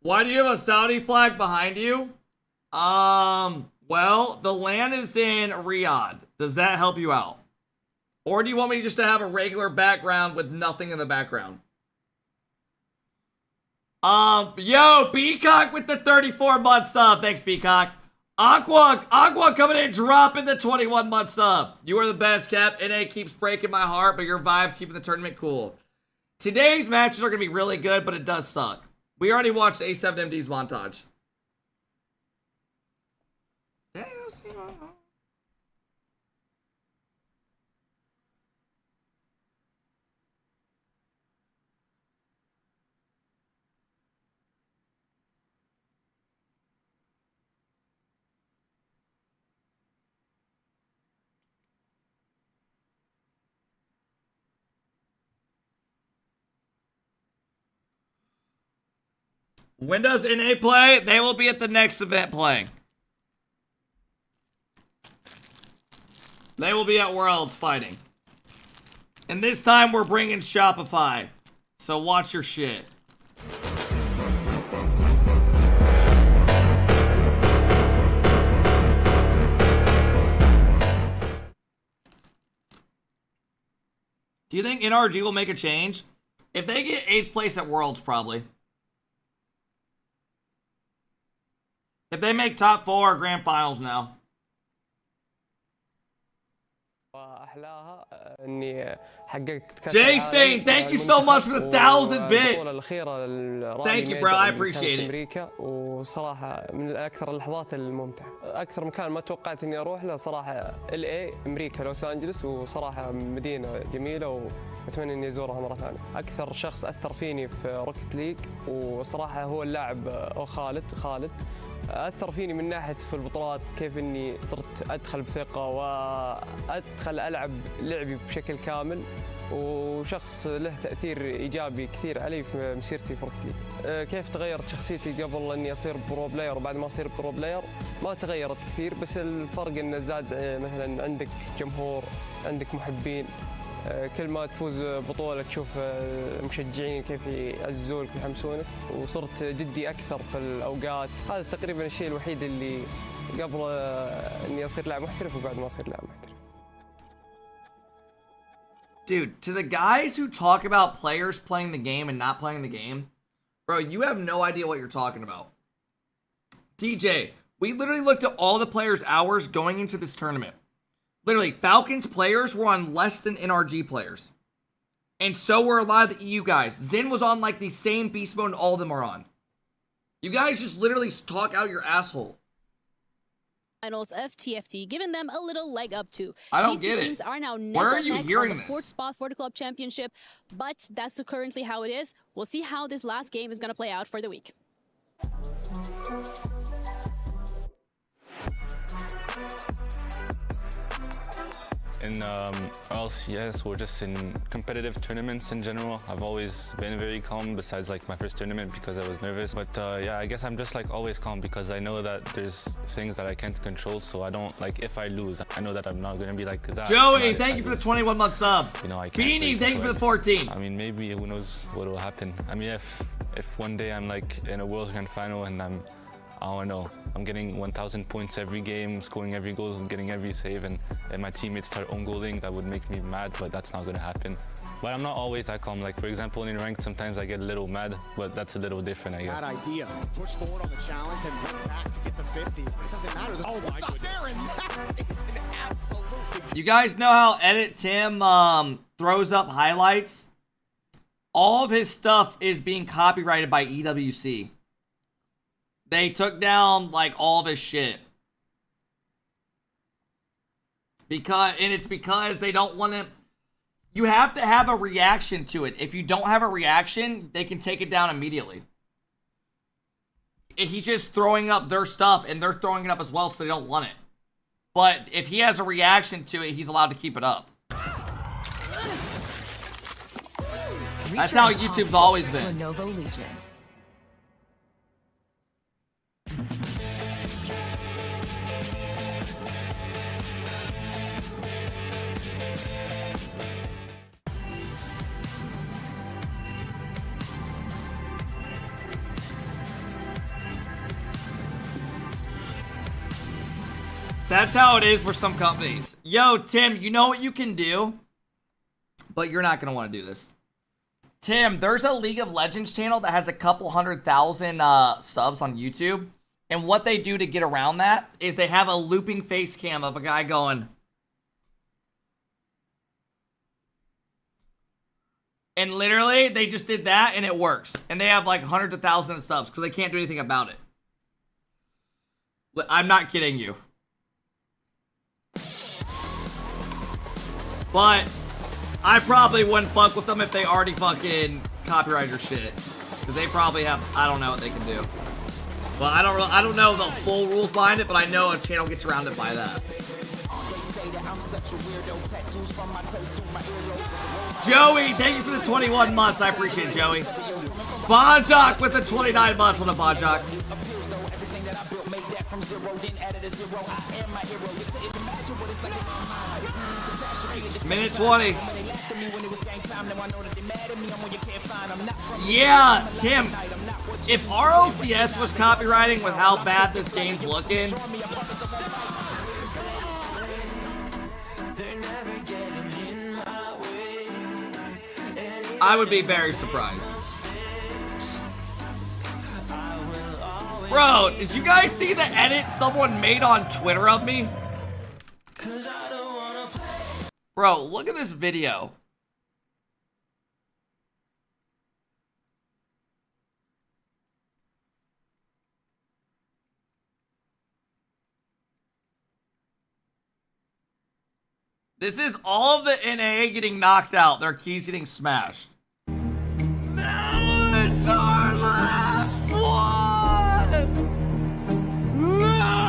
A: Why do you have a Saudi flag behind you? Well, the land is in Riyadh. Does that help you out? Or do you want me just to have a regular background with nothing in the background? Yo, Peacock with the 34-month sub. Thanks, Peacock. Aqua coming in, dropping the 21-month sub. You are the best, Cap. NA keeps breaking my heart, but your vibes keeping the tournament cool. Today's matches are going to be really good, but it does suck. We already watched A7MD's montage. When does NA play? They will be at the next event playing. They will be at Worlds fighting. And this time we're bringing Shopify. So watch your shit. Do you think NRG will make a change? If they get 8th place at Worlds, probably. If they make top 4 grand finals now.
B: Wow.
M: أحلاها إني حققت كأس
A: Jay
M: العالم
A: Stain, thank you so much for the 1,000 bits.
M: والبطولة الأخيرة
A: Thank you, bro. I appreciate it.
M: أمريكا وصراحة من أكثر اللحظات الممتعة. أكثر مكان ما توقعت إني أروح له صراحة LA أمريكا لوس أنجلوس، وصراحة مدينة جميلة وأتمنى إني أزورها مرة ثانية. أكثر شخص أثر فيني في روكيت ليج وصراحة هو اللاعب خالد. أثر فيني من ناحية في البطولات، كيف إني صرت أدخل بثقة وأدخل ألعب لعبي بشكل كامل، وشخص له تأثير إيجابي كثير علي في مسيرتي في روكيت ليج. كيف تغيرت شخصيتي قبل إني أصير برو بلاير وبعد ما أصير برو بلاير؟ ما تغيرت كثير، بس الفرق إنه زاد مثلا عندك جمهور، عندك محبين. كل ما تفوز بطولة تشوف المشجعين كيف يعزونك ويحمسونك، وصرت جدي أكثر في الأوقات. هذا تقريبا الشيء الوحيد اللي قبل إني أصير لاعب محترف وبعد ما أصير لاعب محترف.
A: Dude, to the guys who talk about players playing the game and not playing the game, bro, you have no idea what you're talking about. DJ, we literally looked at all the players' hours going into this tournament. Literally, Falcons players were on less than NRG players. And so were a lot of the EU guys. Zen was on like the same beast mode all of them are on. You guys just literally talk out your asshole.
N: Finals of TFT, giving them a little leg up too.
A: I don't
N: These
A: get
N: two
A: it.
N: teams are now neck
A: Where are
N: and
A: you
N: neck
A: hearing
N: on the
A: this?
N: 4th spot for the club championship, but that's currently how it is. We'll see how this last game is going to play out for the week.
O: In RLCS or just in competitive tournaments in general, I've always been very calm, besides like my first tournament because I was nervous. But yeah, I guess I'm just like always calm because I know that there's things that I can't control, so I don't, like, if I lose, I know that I'm not going to be like that.
A: Joey, thank you for the 21-month sub.
O: You know, I can't
A: Beanie,
O: really
A: thank you for
O: control
A: the 14.
O: anything. I mean, maybe who knows what will happen. I mean, if one day I'm like in a World Grand Final and I don't know, I'm getting 1,000 points every game, scoring every goal and getting every save, and my teammates start own goaling, that would make me mad, but that's not going to happen. But I'm not always that calm. Like, for example, in ranked, sometimes I get a little mad, but that's a little different, I guess.
X: Bad idea. Push forward on the challenge, then run back to get the 50. But it doesn't matter. Oh my goodness. There, and that is an absolutely...
A: You guys know how Edit Tim throws up highlights? All of his stuff is being copyrighted by EWC. They took down like all of his shit. It's because they don't want to. You have to have a reaction to it. If you don't have a reaction, they can take it down immediately. He's just throwing up their stuff and they're throwing it up as well, so they don't want it. But if he has a reaction to it, he's allowed to keep it up. That's how YouTube's always been.
Y: Lenovo Legion.
A: That's how it is for some companies. Yo, Tim, you know what you can do? But you're not going to want to do this. Tim, there's a League of Legends channel that has a couple 100,000 subs on YouTube. And what they do to get around that is they have a looping face cam of a guy going. And literally, they just did that and it works. And they have like hundreds of thousands of subs because they can't do anything about it. I'm not kidding you. But I probably wouldn't fuck with them if they already fucking copyright your shit. Because they probably have, I don't know what they can do. Well, I don't know the full rules behind it, but I know a channel gets around it by that. Joey, thank you for the 21 months. I appreciate it, Joey. Bonjock with the 29 months. What a Bonjock. Minute 20. Yeah, Tim. If RLCS was copywriting with how bad this game's looking, I would be very surprised. Bro, did you guys see the edit someone made on Twitter of me? Bro, look at this video. This is all of the NA getting knocked out. Their keys getting smashed. No, it's our last one. No.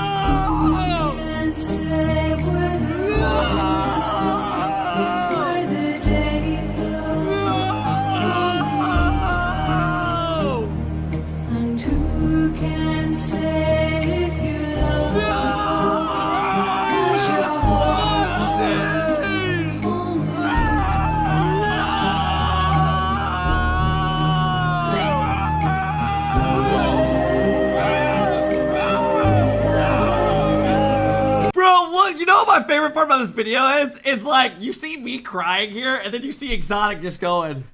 F: And who can say if you
A: You know what my favorite part about this video is? It's like, you see me crying here, and then you see Exotic just going.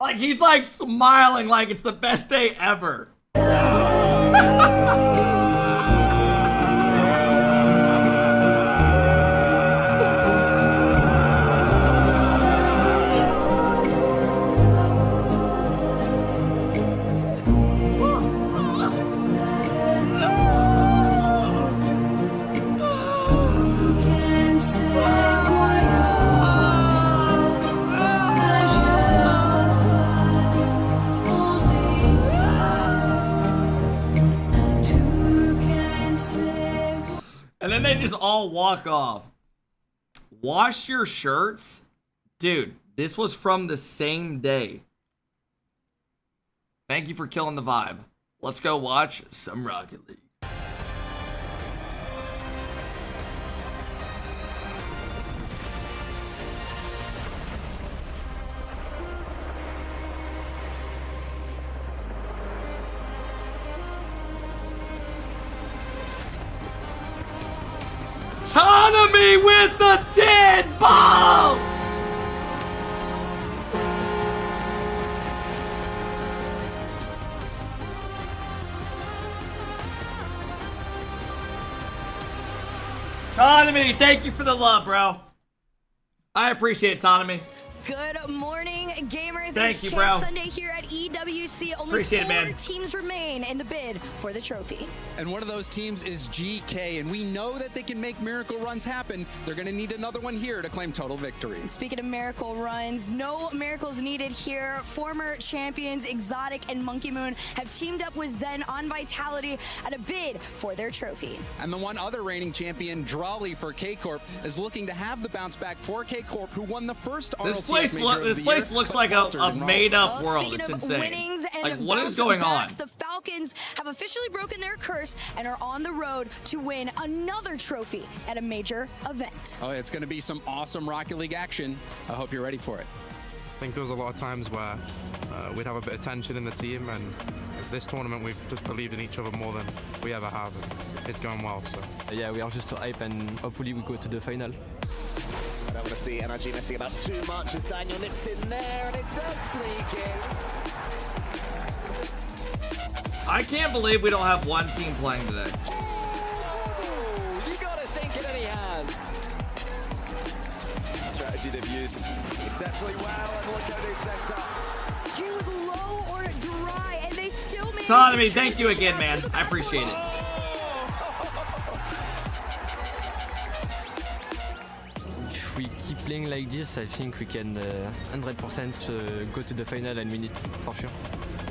A: Like, he's like smiling like it's the best day ever. And then they just all walk off. Wash your shirts? Dude, this was from the same day. Thank you for killing the vibe. Let's go watch some Rocket League. Autonomy with the 10 ball! Autonomy, thank you for the love, bro. I appreciate it, Autonomy.
R: Good morning, gamers.
A: Thank you,
R: Champ
A: bro.
R: Sunday here at EWC. Only
A: Appreciate it,
R: 4
A: man.
R: teams remain in the bid for the trophy.
T: And one of those teams is GK, and we know that they can make miracle runs happen. They're going to need another one here to claim total victory.
R: Speaking of miracle runs, no miracles needed here. Former champions Exotic and Monkey Moon have teamed up with Zen on Vitality at a bid for their trophy.
T: And the one other reigning champion, Drawley for KCorp, is looking to have the bounce back for KCorp, who won the first RLCS major of the
A: This place
R: year,
A: looks
R: but
A: like
R: faltered
A: a
R: in
A: made-up
R: Raleigh.
A: world.
R: Speaking
A: It's
R: of
A: insane.
R: winnings and
A: Like, what is
R: bounce
A: going on?
R: backs, the Falcons have officially broken their curse and are on the road to win another trophy at a major event.
T: Oh, it's going to be some awesome Rocket League action. I hope you're ready for it.
U: I think there was a lot of times where we'd have a bit of tension in the team, and this tournament we've just believed in each other more than we ever have, and it's going well. So
Y: yeah, we are just so hyped, and hopefully we go to the final.
X: I don't want to see NRG messing about too much as Daniel nips in there, and it does sneak in.
A: I can't believe we don't have one team playing today.
X: Oh, you gotta sink it, and he has. Strategy they've used exceptionally well, and look how they set up.
R: G was low or dry, and they still managed
A: Autonomy,
R: to
A: thank you again, man. I appreciate it.
Y: If we keep playing like this, I think we can 100% go to the final and win it, for sure.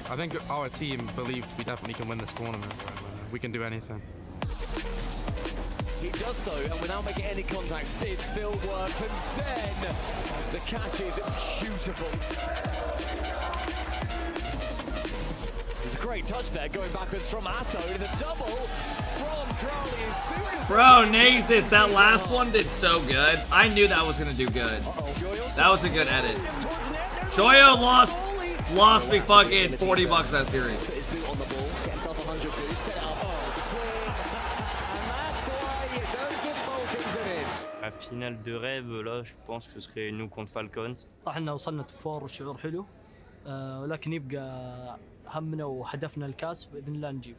U: I think our team believes we definitely can win this tournament. We can do anything.
X: He does so, and without making any contact, it still works. And Zen, the catch is beautiful. There's a great touch there, going backwards from Atto to the double from Drawley as soon as...
A: Bro, Nasus, that last one did so good. I knew that was gonna do good. That was a good edit. Joyo lost me fucking $40 that series.
X: Put his boot on the ball, get himself 100 boost, set it up.
Y: La finale de rêve, là, je pense que ce serait nous contre Falcons.
Z: صح إنه وصلنا توب فور والشعور حلو، ولكن يبقى همنا وهدفنا الكاس بإذن الله نجيبه.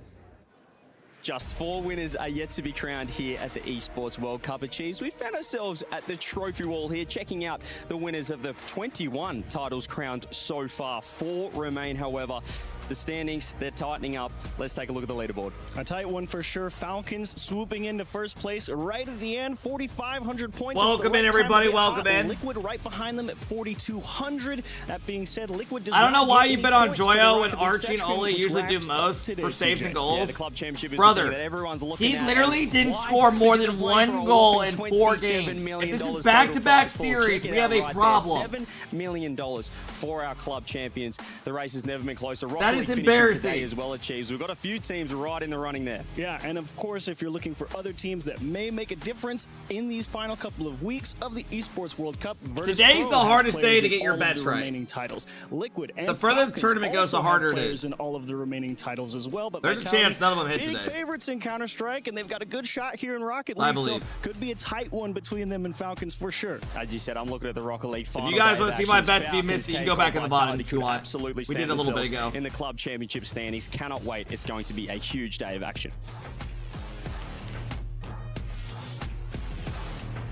C: Just 4 winners are yet to be crowned here at the Esports World Cup Achieves. We found ourselves at the trophy wall here, checking out the winners of the 21 titles crowned so far. 4 remain, however. The standings, they're tightening up. Let's take a look at the leaderboard. A tight one for sure. Falcons swooping into first place right at the end, 4,500 points.
A: Welcome in, everybody. Welcome in.
C: Liquid right behind them at 4,200. That being said, Liquid does
A: I don't know
C: not
A: why
C: get
A: you
C: any
A: bet on
C: points for the
A: Joyo and
C: RocketLeague
A: Archie and
C: section,
A: Ole
C: which
A: usually do
C: wraps
A: most
C: up today,
A: for saves
C: CJ.
A: and goals.
C: Yeah, the club championship is something that
A: Brother,
C: everyone's looking
A: he
C: at.
A: literally
C: And
A: didn't
C: why?
A: score more
C: Because
A: than
C: you're playing
A: 1
C: for a
A: goal
C: whopping
A: in 4
C: $27
A: games.
C: million
A: If this is
C: total
A: back-to-back
C: prize pool.
A: series,
C: Check
A: we
C: it
A: have
C: out
A: a
C: right there.
A: problem.
C: $7 million for our club champions. The race has never been closer.
A: That
C: RocketLeague
A: is
C: finishing
A: embarrassing.
C: today as well achieves. We've got a few teams right in the running there. Yeah, and of course, if you're looking for other teams that may make a difference in these final couple of weeks of the Esports World Cup, Virtus
A: Today's
C: Pro
A: the
C: has
A: hardest day
C: players
A: to
C: in
A: get your
C: all of
A: bets
C: the
A: right.
C: remaining titles. Liquid and
A: The further the
C: Falcons
A: tournament goes, the
C: also have
A: harder it
C: players
A: is.
C: in all of the remaining titles as well. But
A: There's a
C: Vitality,
A: chance none of them hit
C: big
A: today.
C: favorites in Counter-Strike, and they've got a good shot here in Rocket
A: I
C: League. So
A: believe.
C: could be a tight one between them and Falcons for sure. As you said, I'm looking at the Rocket League final.
A: If you guys
C: day
A: want
C: of
A: to see my
C: actions.
A: bets be
C: Falcons,
A: missed, you can
C: KCorp,
A: go back in the bottom
C: Vitality
A: if you
C: could
A: want.
C: absolutely
A: We
C: stand
A: did a little bit
C: themselves
A: ago.
C: in the club championship standings. Cannot wait. It's going to be a huge day of action.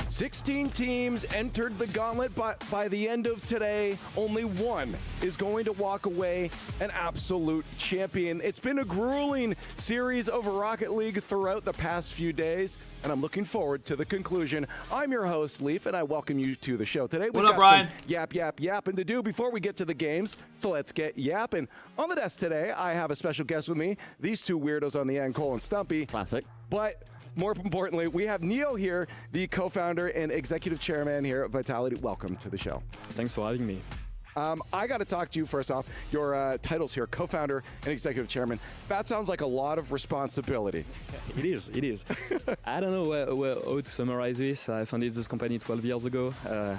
G: 16 teams entered the gauntlet, but by the end of today, only one is going to walk away an absolute champion. It's been a grueling series of Rocket League throughout the past few days, and I'm looking forward to the conclusion. I'm your host, Leaf, and I welcome you to the show. Today, we've
A: What up,
G: got
A: Ryan?
G: some yapping to do before we get to the games, so let's get yapping. On the desk today, I have a special guest with me. These two weirdos on the end, Cole and Stumpy.
H: Classic.
G: But more importantly, we have Neo here, the co-founder and executive chairman here at Vitality. Welcome to the show.
H: Thanks for having me.
G: I got to talk to you first off. Your titles here, co-founder and executive chairman. That sounds like a lot of responsibility.
H: It is. I don't know how to summarize this. I founded this company 12 years ago.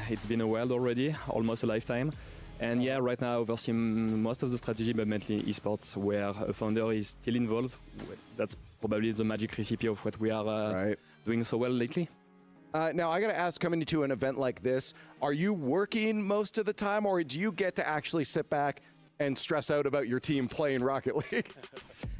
H: It's been a while already, almost a lifetime. And yeah, right now I oversee most of the strategy, but mainly esports, where a founder is still involved. That's probably the magic recipe of what we are doing so well lately.
G: Now, I got to ask, coming to an event like this, are you working most of the time, or do you get to actually sit back and stress out about your team playing Rocket League?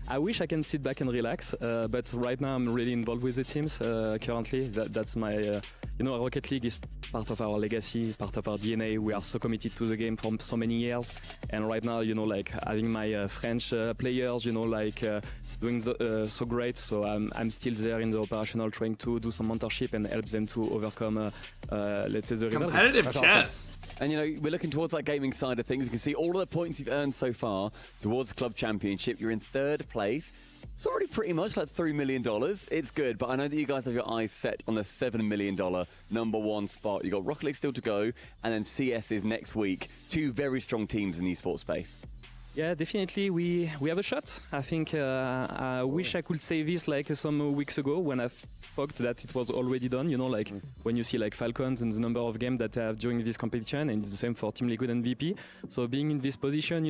H: I wish I can sit back and relax, but right now I'm really involved with the teams currently. That's my, Rocket League is part of our legacy, part of our DNA. We are so committed to the game for so many years. And right now, having my French players, doing so great. So I'm still there in the operational, trying to do some mentorship and help them to overcome, let's say, the
A: competitive
H: rivalry.
A: chess.
H: Awesome.
K: And we're looking towards that gaming side of things. You can see all of the points you've earned so far towards the club championship. You're in 3rd place. It's already pretty much like $3 million. It's good, but I know that you guys have your eyes set on the $7 million #1 spot. You've got Rocket League still to go, and then CS is next week. 2 very strong teams in the esports space.
H: Yeah, definitely. We have a shot. I think I wish I could say this some weeks ago when I thought that it was already done. When you see Falcons and the number of games that they have during this competition, and it's the same for Team Liquid and VP. So being in this position,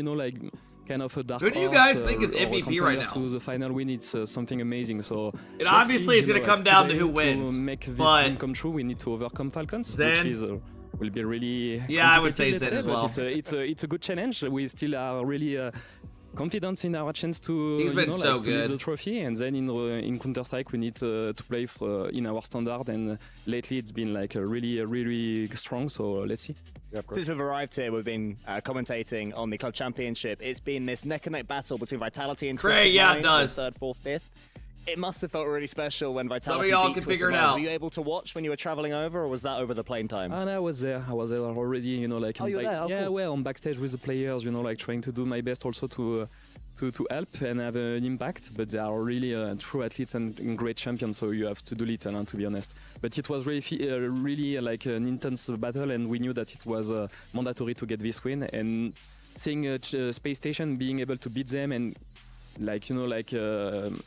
H: kind of a dark
A: Who do you
H: horse,
A: guys think is
H: or a
A: MVP right
H: contender
A: now?
H: To the final win, it's something amazing. So
A: It obviously is going to come down to who wins.
H: To make this
A: but
H: dream come true, we need to overcome Falcons,
A: Zen,
H: which is will be really
A: I would say
H: let's
A: Zen as well.
H: But it's a good challenge. We still are really confident in our chance to
A: He's been so
H: to lift
A: good.
H: the trophy. And then in Counter-Strike we need to play in our standard. And lately it's been really strong. So let's see.
S: Since we've arrived here, we've been commentating on the club championship. It's been this neck and neck battle between Vitality and Twisted
A: Great, it
S: Minds,
A: does.
S: 3rd, 4th, 5th. It must have felt really special when
A: Some
S: Vitality
A: of y'all
S: beat
A: can
S: Twisted
A: figure it
S: Minds.
A: out.
S: Were you able to watch when you were traveling over, or was that over the plane time?
H: And I was there already,
S: Oh, you were there? Oh,
H: yeah,
S: cool.
H: well, on backstage with the players, trying to do my best also to help and have an impact. But they are really true athletes and great champions, so you have to do little, to be honest. But it was really like an intense battle, and we knew that it was mandatory to get this win. And seeing a space station being able to beat them and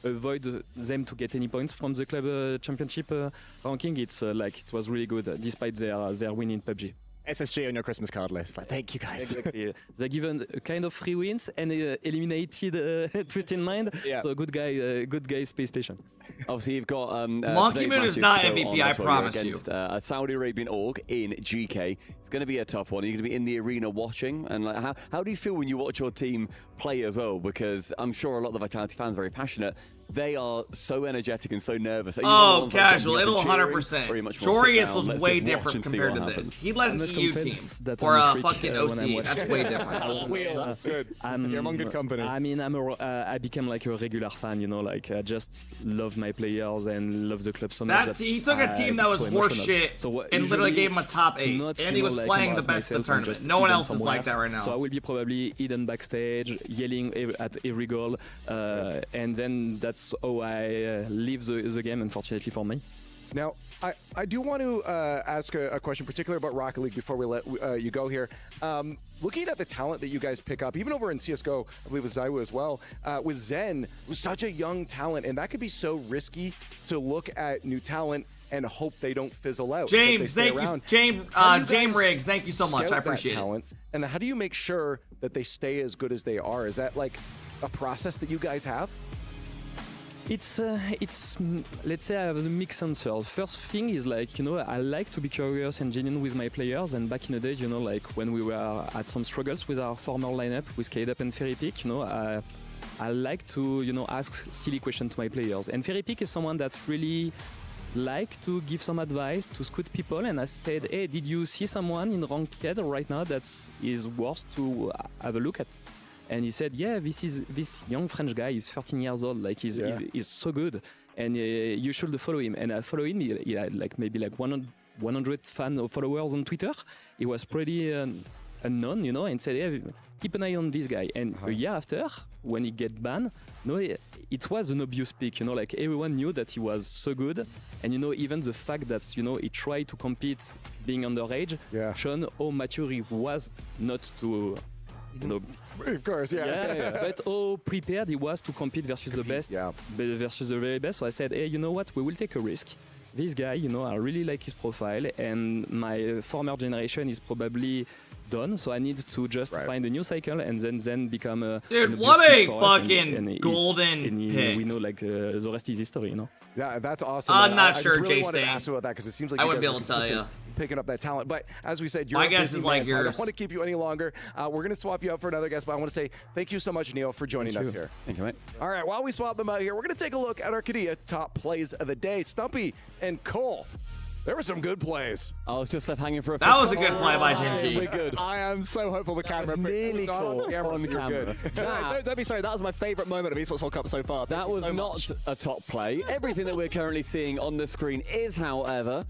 H: avoid them to get any points from the club championship ranking, it was really good despite their win in PUBG.
S: SSG on your Christmas card list. Thank you guys.
H: Exactly. They given a kind of 3 wins and eliminated Twisted Mind.
K: Yeah.
H: So good guy Space Station.
K: Obviously, you've got
A: Monkey Moon is not MVP, I promise you.
K: Against a Saudi Arabian org in GK. It's going to be a tough one. You're going to be in the arena watching. And how do you feel when you watch your team play as well? Because I'm sure a lot of the Vitality fans are very passionate. they are so energetic and so nervous. Are you
A: Oh,
K: ones, like,
A: casual.
K: jumping up
A: It'll
K: and cheering,
A: 100%.
K: or are you much more sit
A: Jorius
K: down,
A: was
K: let's
A: way
K: just watch
A: different
K: and see
A: compared
K: what
A: to
K: happens?
A: this. He led an
H: I'm
A: EU team
H: convinced that
A: or
H: I'm
A: a
H: freak,
A: fucking
H: when I'm
A: OC.
H: watching.
A: That's way different.
G: Good. You're among good company.
H: I mean, I became like a regular fan, you know, like I just love my players and love the club so much.
A: He took a team that was horse shit and literally gave him a top 8, and he was playing the best of the tournament. No one else is like that right now.
H: So I will be probably hidden backstage, yelling at every goal, and then that's how I leave the game, unfortunately for me.
G: Now, I do want to ask a question, particularly about Rocket League, before we let you go here. Looking at the talent that you guys pick up, even over in CSGO, I believe with Zaiwu as well, with Zen, who's such a young talent, and that could be so risky to look at new talent and hope they don't fizzle out.
A: James, thank you. James Riggs, thank you so much. I appreciate it.
G: And how do you make sure that they stay as good as they are? Is that like a process that you guys have?
H: It's let's say I have a mixed answer. First thing is like, you know, I like to be curious and genuine with my players, and back in the days, you know, like when we were at some struggles with our former lineup with KCorp and Ferrypeak, you know, I like to, you know, ask silly questions to my players. And Ferrypeak is someone that really like to give some advice to scout people, and I said, hey, did you see someone in Ranked right now that is worth to have a look at? And he said, yeah, this young French guy is 13 years old, like he's so good, and you should follow him. And I follow him. He had like maybe like 100 fan or followers on Twitter. He was pretty unknown, you know, and said, yeah, keep an eye on this guy. And a year after, when he get banned, no, it was an obvious pick, you know, like everyone knew that he was so good. And, you know, even the fact that, you know, he tried to compete being underage, shown how mature he was not to, you know,
G: of course,
H: but how prepared he was to compete versus the best, versus the very best. So I said, hey, you know what? We will take a risk. This guy, you know, I really like his profile, and my former generation is probably done. So I need to just find a new cycle and then become a
A: dude. What a fucking golden pick.
H: We know like the rest is history, you know.
G: Yeah, that's awesome.
A: I'm not
G: I
A: sure,
G: just really
A: Jay
G: wanted to
A: Stain.
G: ask you about that because it seems like
A: I
G: you
A: wouldn't
G: guys
A: be able
G: are
A: to tell
G: consistent
A: you.
G: picking up that talent. But as we said, you're
A: My
G: a
A: guess
G: busy
A: is like
G: man, so I
A: yours.
G: don't want to keep you any longer. We're going to swap you out for another guest, but I want to say thank you so much, Neil, for joining us here.
K: Thank you, mate.
G: All right, while we swap them out here, we're going to take a look at our Kadia top plays of the day. Stumpy and Cole. There were some good plays.
K: I was just left hanging for a
A: That was a good play by Genji.
K: We're good.
X: I am so hopeful the camera
K: nearly
X: not
K: caught
X: on camera.
K: on
X: So you're
K: camera.
X: good.
K: That-
X: Don't be sorry. That was my favourite moment of Esports World Cup so far. Thank
K: That
X: you
K: was
X: so
K: not
X: much.
K: a top play. Everything that we're currently seeing on the screen is, however,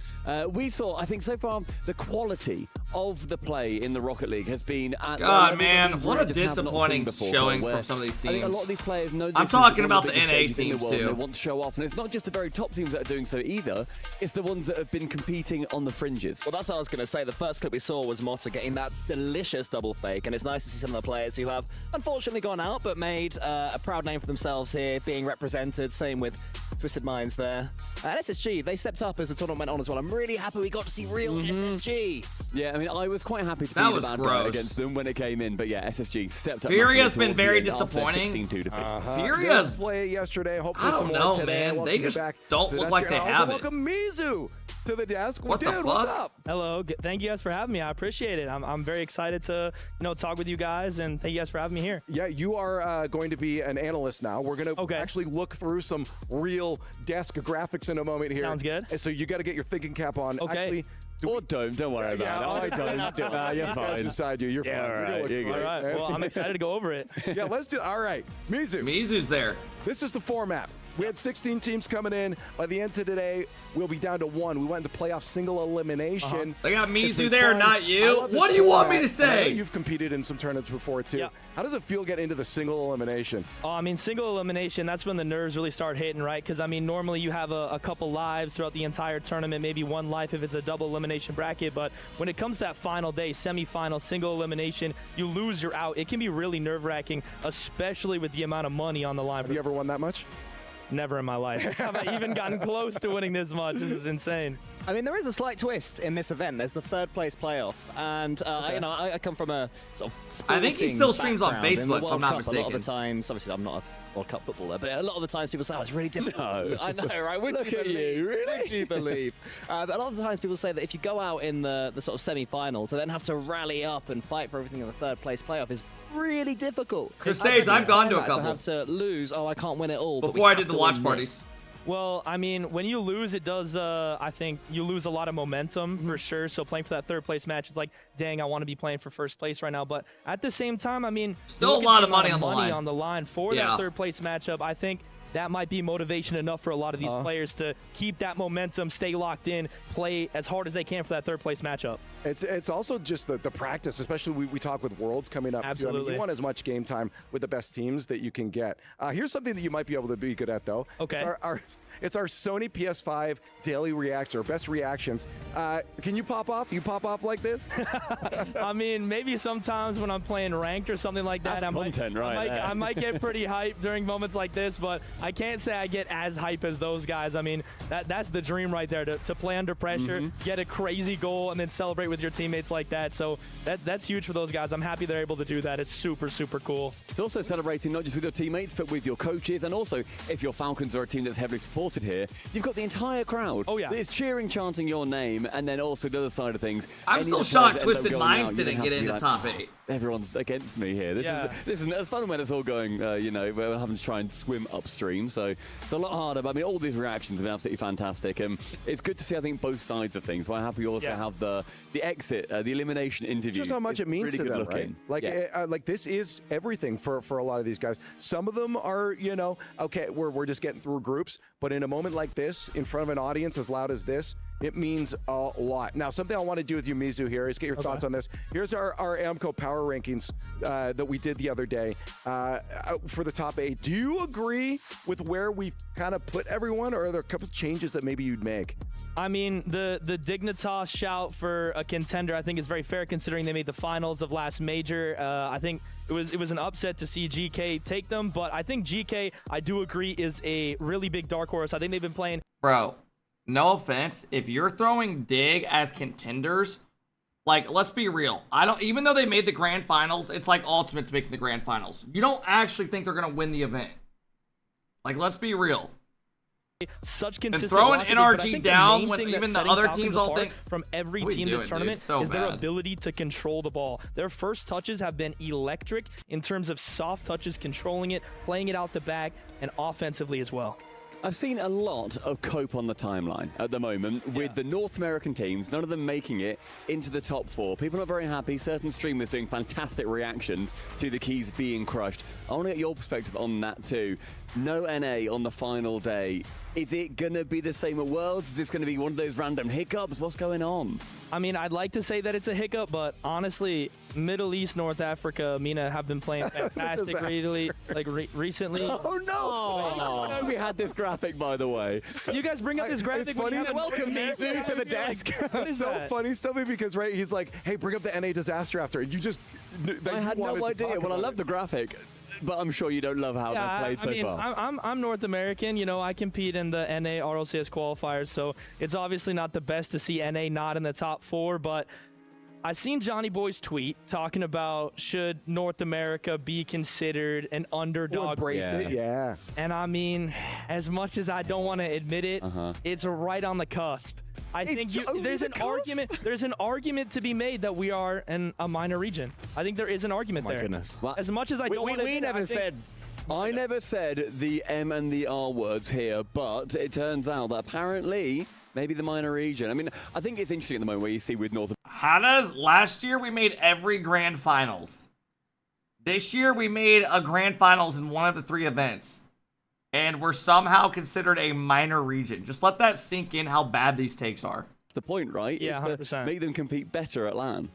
K: we saw, I think so far, the quality of the play in the Rocket League has been at
A: God,
K: the level
A: man,
K: that we
A: what a
K: just have not
A: disappointing
K: seen before,
A: showing
K: where
A: from some of these
K: I think a
A: teams.
K: lot of these players know this
A: I'm
K: is
A: talking
K: one of
A: about
K: the
A: the
K: biggest
A: NA
K: stages in the
A: teams,
K: world, and
A: too.
K: they want to show off, and it's not just the very top teams that are doing so either. It's the ones that have been competing on the fringes.
X: Well, that's what I was going to say. The first clip we saw was Motta getting that delicious double fake, and it's nice to see some of the players who have unfortunately gone out but made a proud name for themselves here, being represented. Same with Twisted Minds there. And SSG, they stepped up as the tournament went on as well. I'm really happy we got to see real SSG.
K: Yeah, I mean, I was quite happy to
A: That
K: be the
A: was
K: bad guy
A: gross.
K: against them when it came in, but yeah, SSG stepped up.
A: Fury has
K: massively
A: been
K: towards the
A: very
K: end after their
A: disappointing.
K: 16-2 defeat.
A: Furious.
G: Good play yesterday. Hopefully
A: I
G: some
A: don't
G: more
A: know,
G: today.
A: man.
G: Welcome
A: They
G: you
A: just
G: back
A: don't
G: to the
A: look
G: desk
A: like
G: here.
A: they
G: And
A: have
G: also
A: it.
G: welcome Mizu to the desk.
A: What the
G: Dude,
A: fuck?
G: what's up?
D: Hello, thank you guys for having me. I appreciate it. I'm very excited to talk with you guys, and thank you guys for having me here.
G: Yeah, you are going to be an analyst now. We're going to actually look through some real desk graphics in a moment here.
D: Sounds good.
G: And so you got to get your thinking cap on.
D: Okay.
G: Actually,
K: Or don't worry about it. I don't. You're
G: These guys
K: fine.
G: beside you. You're
K: Yeah,
G: fine.
K: all
G: You're gonna
K: right,
G: look
K: you're
G: great,
K: good.
D: All right.
G: man.
D: Well, I'm excited to go over it.
G: Yeah, let's do. All right, Mizu.
A: Mizu's there.
G: This is the format. We had 16 teams coming in. By the end of today, we'll be down to 1. We went into playoff single elimination.
A: They got
G: It's
A: Mizu
G: been
A: there,
G: fun.
A: not
G: I
A: you.
G: love this
A: What do you want me
G: format.
A: to
G: I know
A: say?
G: you've competed in some tournaments before, too.
D: Yeah.
G: How does it feel getting into the single elimination?
D: Oh, I mean, single elimination, that's when the nerves really start hitting, right? Because, I mean, normally you have a couple lives throughout the entire tournament, maybe one life if it's a double elimination bracket. But when it comes to that final day, semifinal, single elimination, you lose, you're out. It can be really nerve-wracking, especially with the amount of money on the line.
G: Have you ever won that much?
D: Never in my life. Have I even gotten close to winning this much? This is insane.
X: I mean, there is a slight twist in this event. There's the third place playoff, and I come from a sort of
A: I think he
X: sporting
A: still streams on
X: background. In the
A: Facebook, if
X: World
A: I'm not
X: Cup, A lot of the
A: mistaken.
X: times, obviously, I'm not a World Cup footballer, but a lot of the times people say, "Oh, it's really difficult."
K: No.
X: I know, right? Would
K: Look
X: you
K: at
X: believe?
K: you, really?
X: Would you believe? But a lot of the times people say that if you go out in the sort of semi-final to then have to rally up and fight for everything in the third place playoff is
S: really difficult.
A: Crusades, I've gone to a
S: To
A: couple.
S: have to lose, oh, I can't win it all. but we
A: Before I
S: have
A: did the
S: to
A: watch
S: win
A: parties.
S: this.
D: Well, I mean, when you lose, it does, I think, you lose a lot of momentum for sure. So playing for that third place match, it's like, dang, I want to be playing for first place right now. But at the same time, I mean,
A: Still
D: look
A: a
D: at
A: lot
D: the
A: of money
D: amount
A: on the line.
D: for
A: Yeah.
D: that third place matchup. I think that might be motivation enough for a lot of these players to keep that momentum, stay locked in, play as hard as they can for that third place matchup.
G: It's also just the practice, especially we talk with Worlds coming up. Too. I mean,
D: Absolutely.
G: you want as much game time with the best teams that you can get. Here's something that you might be able to be good at, though.
D: Okay.
G: It's our Sony PS5 daily reaction, or best reactions. Can you pop off? You pop off like this?
D: I mean, maybe sometimes when I'm playing ranked or something like that,
K: That's content right there.
D: I might get pretty hyped during moments like this, but I can't say I get as hype as those guys. I mean, that's the dream right there, to play under pressure, get a crazy goal, and then celebrate with your teammates like that. So that's huge for those guys. I'm happy they're able to do that. It's super, super cool.
K: It's also celebrating not just with your teammates, but with your coaches, and also if your Falcons are a team that's heavily supported here, you've got the entire crowd that is cheering, chanting your name, and then also the other side of things.
A: I'm
K: any
A: still
K: of the players
A: shocked
K: that end up
A: Twisted
K: going
A: Minds
K: out, you
A: didn't
K: don't
A: get
K: have to be
A: into
K: like,
A: top 8.
K: Everyone's against me here. This isn't as fun when it's all going, we're having to try and swim upstream, so it's a lot harder. But I mean, all these reactions have been absolutely fantastic. It's good to see, I think, both sides of things. We're happy we also have the exit, the elimination interview.
G: Just how much it means
K: really
G: to
K: good
G: them,
K: looking.
G: right? Like this is everything for a lot of these guys. Some of them are, okay, we're just getting through groups, but in a moment like this, in front of an audience as loud as this, it means a lot. Now, something I want to do with you, Mizu, here is get your thoughts on this. Here's our Amco power rankings that we did the other day for the top 8. Do you agree with where we kind of put everyone, or are there a couple of changes that maybe you'd make?
D: I mean, the Dignitas shout for a contender, I think, is very fair considering they made the finals of last major. I think it was an upset to see GK take them, but I think GK, I do agree, is a really big dark horse. I think they've been playing.
A: Bro, no offense, if you're throwing Dig as contenders, like, let's be real. Even though they made the grand finals, it's like Ultimate's making the grand finals. You don't actually think they're gonna win the event. Like, let's be real.
D: Such consistent.
A: And throwing
D: Rocket League,
A: NRG down
D: the
A: when
D: main thing
A: even
D: that's
A: the other
D: setting
A: teams
D: Falcons
A: all think
D: apart from every
A: what are you
D: team this
A: doing,
D: tournament
A: dude? So
D: is their
A: bad.
D: ability to control the ball. Their first touches have been electric in terms of soft touches, controlling it, playing it out the back, and offensively as well.
K: I've seen a lot of cope on the timeline at the moment with the North American teams, none of them making it into the top 4. People are very happy. Certain streamers doing fantastic reactions to the keys being crushed. I want to get your perspective on that too. No NA on the final day. Is it going to be the same at Worlds? Is this going to be one of those random hiccups? What's going on?
D: I mean, I'd like to say that it's a hiccup, but honestly, Middle East, North Africa, Mina have been playing fantastic recently.
K: Oh no! I know we had this graphic, by the way.
D: You guys bring up this graphic.
G: It's funny.
K: Welcome, Mizu, to the desk.
D: What is
G: so
D: that?
G: funny, Stubby, because he's like, hey, bring up the NA disaster after, and you just.
K: I had no idea. Well, I love the graphic, but I'm sure you don't love how they've played so far.
D: I'm North American. You know, I compete in the NA RLCS qualifiers, so it's obviously not the best to see NA not in the top 4, but I seen Johnny Boy's tweet talking about should North America be considered an underdog.
G: Embrace it, yeah.
D: And I mean, as much as I don't want to admit it, it's right on the cusp. I think there's an argument to be made that we are a minor region. I think there is an argument there.
S: Goodness.
K: Well,
D: as much as I don't want to admit it,
K: I never said the M and the R words here, but it turns out that apparently maybe the minor region. I mean, I think it's interesting at the moment where you see with North.
A: Last year we made every grand finals. This year we made a grand finals in one of the 3 events. And we're somehow considered a minor region. Just let that sink in how bad these takes are.
K: That's the point, right?
D: Yeah, 100%.
K: Make them compete better at LAN.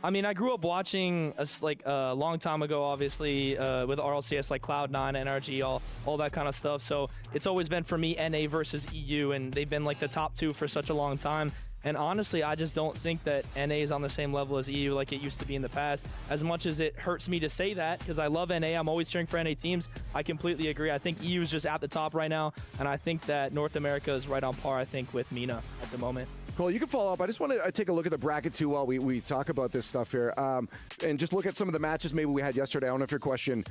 D: I mean, I grew up watching a long time ago, obviously, with RLCS, like Cloud9, NRG, all that kind of stuff. So it's always been, for me, NA versus EU, and they've been like the top 2 for such a long time. And honestly, I just don't think that NA is on the same level as EU like it used to be in the past. As much as it hurts me to say that, because I love NA, I'm always cheering for NA teams, I completely agree. I think EU is just at the top right now, and I think that North America is right on par, I think, with MENA at the moment.
G: Cool, you can follow up. I just want to take a look at the bracket too while we talk about this stuff here, and just look at some of the matches maybe we had yesterday. I don't know if your question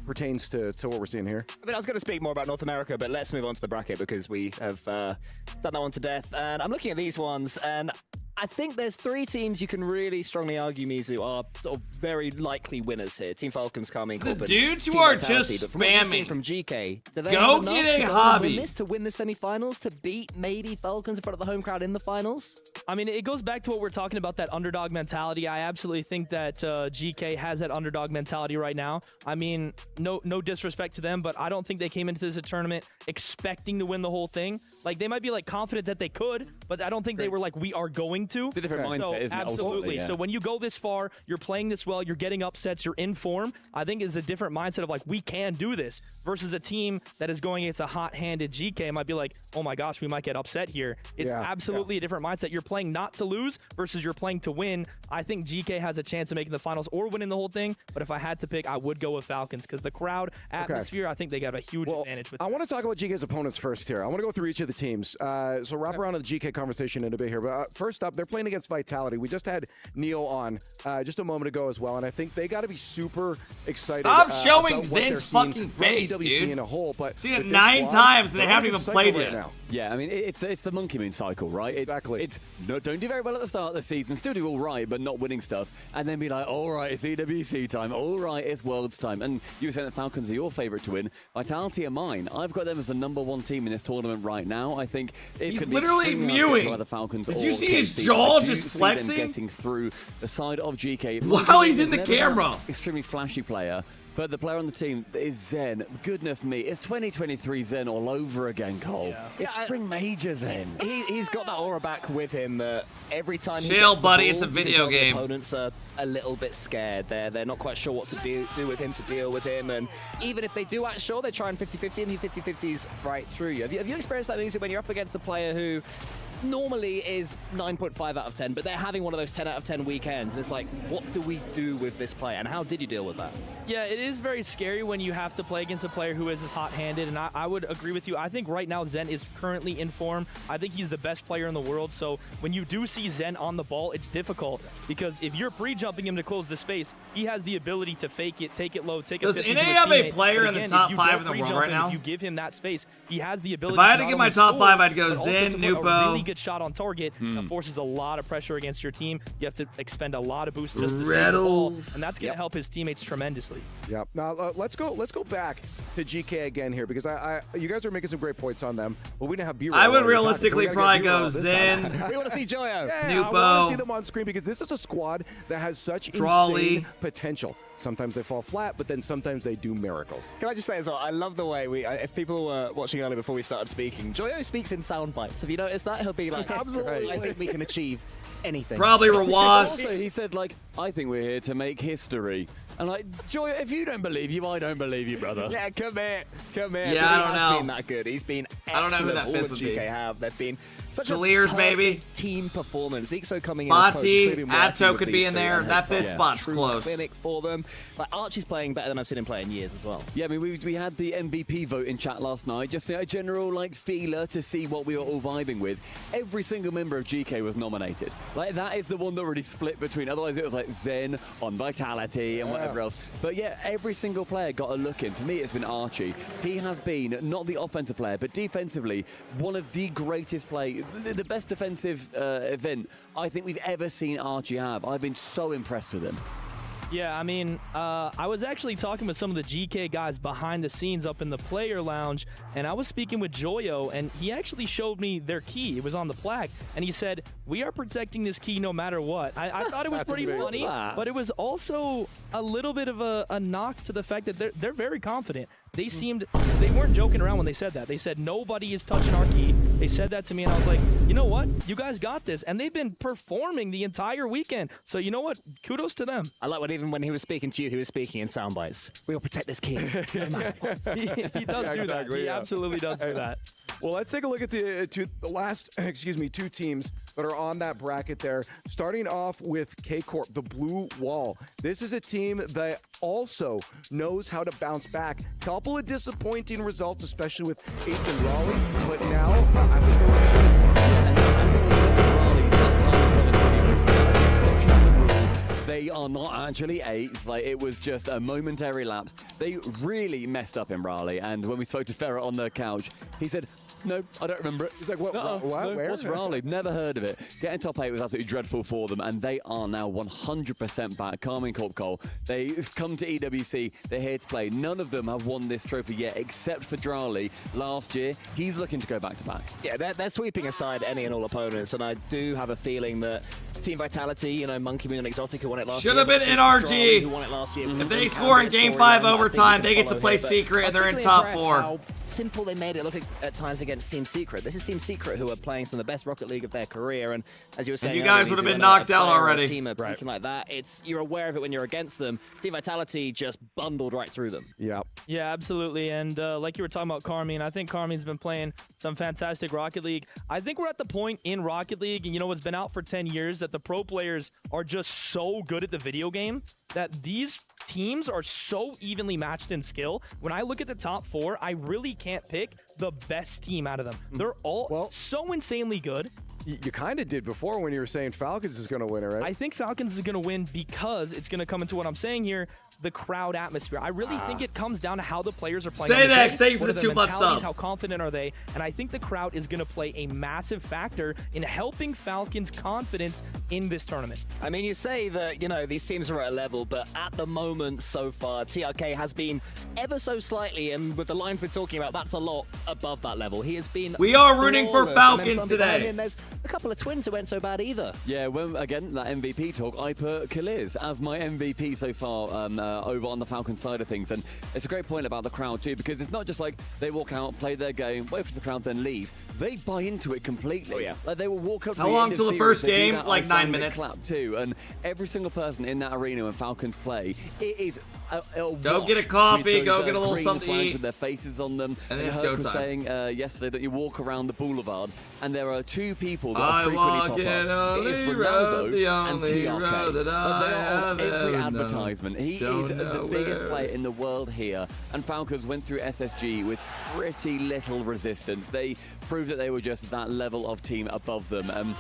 G: pertains to what we're seeing here.
S: I mean, I was going to speak more about North America, but let's move on to the bracket because we have done that one to death. And I'm looking at these ones, and
X: I think there's 3 teams you can really strongly argue, Mizu, are sort of very likely winners here. Team Falcons, KCorp,
A: The dudes who are just
X: But from what we've seen
A: spamming.
X: from GK, do they
A: Go
X: have enough
A: get a
X: to go and
A: hobby.
X: win this, to win the semifinals, to beat maybe Falcons in front of the home crowd in the finals?
D: I mean, it goes back to what we're talking about, that underdog mentality. I absolutely think that GK has that underdog mentality right now. I mean, no disrespect to them, but I don't think they came into this tournament expecting to win the whole thing. Like, they might be like confident that they could, but I don't think they were like, we are going to.
K: It's a different mindset, isn't it?
D: Absolutely.
K: Ultimately, yeah.
D: So when you go this far, you're playing this well, you're getting upsets, you're in form, I think is a different mindset of like, we can do this, versus a team that is going against a hot-handed GK might be like, oh my gosh, we might get upset here. It's absolutely a different mindset. You're playing not to lose versus you're playing to win. I think GK has a chance of making the finals or winning the whole thing, but if I had to pick, I would go with Falcons because the crowd atmosphere, I think they got a huge advantage with
G: I want to talk about GK's opponents first here. I want to go through each of the teams. So wrap around to the GK conversation in a bit here. But first up, they're playing against Vitality. We just had Neil on just a moment ago as well, and I think they got to be super excited.
A: Stop showing
G: about what they're
A: Zen's
G: seeing
A: fucking
G: from
A: face,
G: TWC
A: dude.
G: in a whole, but
A: Seen it
G: with this
A: 9
G: squad,
A: times and they
G: they're
A: haven't
G: on a
A: even
G: good
A: played
G: cycle
A: yet.
G: right now.
K: Yeah, I mean, it's the monkey moon cycle, right?
G: Exactly.
K: It's no, don't do very well at the start of the season, still do all right, but not winning stuff, and then be like, all right, it's EWC time, all right, it's Worlds time. And you were saying that Falcons are your favourite to win. Vitality are mine. I've got them as the #1 team in this tournament right now. I think it's going to be
A: literally
K: extremely hard to get
A: mewing.
K: to either Falcons
A: Did
K: or
A: you see his
K: KC.
A: jaw
K: I do
A: just
K: see
A: flexing?
K: them getting through the side of GK.
A: Wow, he's in
K: Monkey
A: the
K: Moon's never
A: camera.
K: been an extremely flashy player. But the player on the team is Zen. Goodness me, it's 2023 Zen all over again, Cole. It's Spring Major Zen.
X: He's got that aura back with him. Every time he
A: Chill,
X: gets the
A: buddy,
X: ball,
A: it's a
X: you can
A: video
X: tell the
A: game.
X: opponents are a little bit scared. They're not quite sure what to do with him, to deal with him. And even if they do act sure, they're trying 50-50, and he 50-50s right through you. Have you experienced that music when you're up against a player who normally is 9.5 out of 10, but they're having one of those 10 out of 10 weekends, and it's like, what do we do with this player, and how did you deal with that?
D: Yeah, it is very scary when you have to play against a player who is as hot-handed, and I would agree with you. I think right now Zen is currently in form. I think he's the best player in the world, so when you do see Zen on the ball, it's difficult, because if you're pre-jumping him to close the space, he has the ability to fake it, take it low, take it
A: Does
D: 50
A: NA
D: to his
A: have a
D: teammate.
A: player
D: But
A: in the
D: again,
A: top
D: if you
A: 5
D: don't
A: in the world
D: pre-jump
A: right
D: him,
A: now?
D: if you give him that space, he has the ability
A: If I had
D: to
A: to
D: not
A: get my
D: only
A: top
D: score,
A: 5, I'd go
D: but also
A: Zen,
D: to put a
A: Nupo.
D: really good shot on target that forces a lot of pressure against your team. You have to expend a lot of boost just to save the ball, and that's going to help his teammates tremendously.
G: Yep. Now let's go back to GK again here, because you guys are making some great points on them, but we didn't have B-roll.
A: I would
G: while we were talking,
A: realistically
G: so we gotta
A: probably
G: get
A: go
G: B-roll this time.
A: Zen.
X: We want to see Joyo.
G: Yeah, I
A: Nupo.
G: want to see them on screen, because this is a squad that has such
A: Drawley.
G: insane potential. Sometimes they fall flat, but then sometimes they do miracles.
X: Can I just say as well, I love the way if people were watching earlier before we started speaking, Joyo speaks in sound bites. Have you noticed that? He'll be like,
G: Absolutely.
X: I think we can achieve anything.
A: Probably Rawas.
K: Also, he said, like, I think we're here to make history. And like, Joy, if you don't believe you, I don't believe you, brother.
X: Yeah, come here.
A: Yeah,
X: But
A: I
X: he
A: don't
X: has
A: know.
X: been that good. He's been excellent.
A: I don't know who that
X: All
A: fifth
X: of
A: would
X: GK
A: be.
X: have. They've been such
A: Clears,
X: a
A: baby.
X: perfect team performance. Ixo coming in as coach,
A: Monty,
X: clearly been working
A: Atto
X: with
A: could
X: these
A: be in
X: two
A: there.
X: and
A: That
X: has
A: fifth
X: been
A: spot's
X: true
A: close.
X: clinic for them. But Archie's playing better than I've seen him play in years as well.
K: Yeah, I mean, we had the MVP vote in chat last night, just a general, like, feeler to see what we were all vibing with. Every single member of GK was nominated. Like, that is the one that really split between, otherwise it was like Zen on Vitality and whatever else. But yeah, every single player got a look in. For me, it's been Archie. He has been, not the offensive player, but defensively, one of the greatest the best defensive event I think we've ever seen Archie have. I've been so impressed with him.
D: Yeah, I mean, I was actually talking with some of the GK guys behind the scenes up in the player lounge, and I was speaking with Joyo, and he actually showed me their key. It was on the plaque, and he said, we are protecting this key no matter what. I thought it was pretty funny, but it was also a little bit of a knock to the fact that they're very confident. They weren't joking around when they said that. They said, nobody is touching our key. They said that to me, and I was like, you know what? You guys got this. And they've been performing the entire weekend. So you know what? Kudos to them.
X: I like what even when he was speaking to you, he was speaking in sound bites. We'll protect this key. No matter what.
D: He does do that. He absolutely does do that.
G: Well, let's take a look at the last, two teams that are on that bracket there. Starting off with KCorp, the Blue Wall. This is a team that also knows how to bounce back. Couple of disappointing results, especially with 8th and Raleigh, but now I think
K: they are not actually 8th. Like, it was just a momentary lapse. They really messed up in Raleigh, and when we spoke to Ferret on the couch, he said, No, I don't remember it.
G: He's like, what?
K: No,
G: Where?
K: what's Raleigh? Never heard of it. Getting top 8 was absolutely dreadful for them, and they are now 100% back. KCorp Cole, they've come to EWC. They're here to play. None of them have won this trophy yet, except for Drali. Last year, he's looking to go back to back.
X: Yeah, they're sweeping aside any and all opponents, and I do have a feeling that Team Vitality, you know, Monkey Moon and Exotic, who won it last year.
A: Should have been NRG.
X: Who won it last year.
A: If they score in Game 5 overtime, they get to play Secret, and they're in top 4.
X: How simple they made it look at times against Team Secret. This is Team Secret who are playing some of the best Rocket League of their career, and as you were saying,
A: you guys would have been knocked out already.
X: Team like that, you're aware of it when you're against them. Team Vitality just bundled right through them.
G: Yeah.
D: Yeah, absolutely. And like you were talking about Carmine, I think Carmine's been playing some fantastic Rocket League. I think we're at the point in Rocket League, and you know, it's been out for 10 years, that the pro players are just so good at the video game that these teams are so evenly matched in skill. When I look at the top 4, I really can't pick the best team out of them. They're all so insanely good.
G: You kind of did before when you were saying Falcons is going to win it, right?
D: I think Falcons is going to win because it's going to come into what I'm saying here, the crowd atmosphere. I really think it comes down to how the players are playing.
A: Say next. Thank you for the 2 months sub.
D: How confident are they? And I think the crowd is going to play a massive factor in helping Falcons' confidence in this tournament.
X: I mean, you say that, you know, these teams are at a level, but at the moment so far, TRK has been ever so slightly, and with the lines we're talking about, that's a lot above that level. He has been
A: We are rooting for
X: flawless.
A: Falcons today.
X: And there's a couple of twins who went so bad either.
K: Yeah, well, again, that MVP talk, I put Kaliz as my MVP so far over on the Falcon side of things. And it's a great point about the crowd too, because it's not just like they walk out, play their game, wait for the crowd, then leave. They buy into it completely.
X: Oh, yeah.
K: Like they will walk up to
A: How
K: the
A: long
K: end of
A: till the
K: series,
A: first
K: they do
A: game?
K: that
A: Like 9
K: Icelandic
A: minutes.
K: clap too. And every single person in that arena when Falcons play, it is
A: Go get a coffee,
K: with those,
A: go get a little
K: green
A: something to
K: flags
A: eat.
K: with their faces on them.
A: And then
K: I
A: it's
K: heard
A: go
K: was
A: time.
K: saying yesterday that you walk around the boulevard and there are 2 people that
A: I
K: frequently
A: walk
K: pop
A: in
K: up. It is
A: only
K: Ronaldo
A: road, the
K: and
A: only road
K: TRK.
A: that
K: But they
A: I
K: are on
A: have
K: every
A: ever known.
K: advertisement. He
A: Don't
K: is the
A: know
K: biggest
A: where.
K: player in the world here. And Falcons went through SSG with pretty little resistance. They proved that they were just that level of team above them.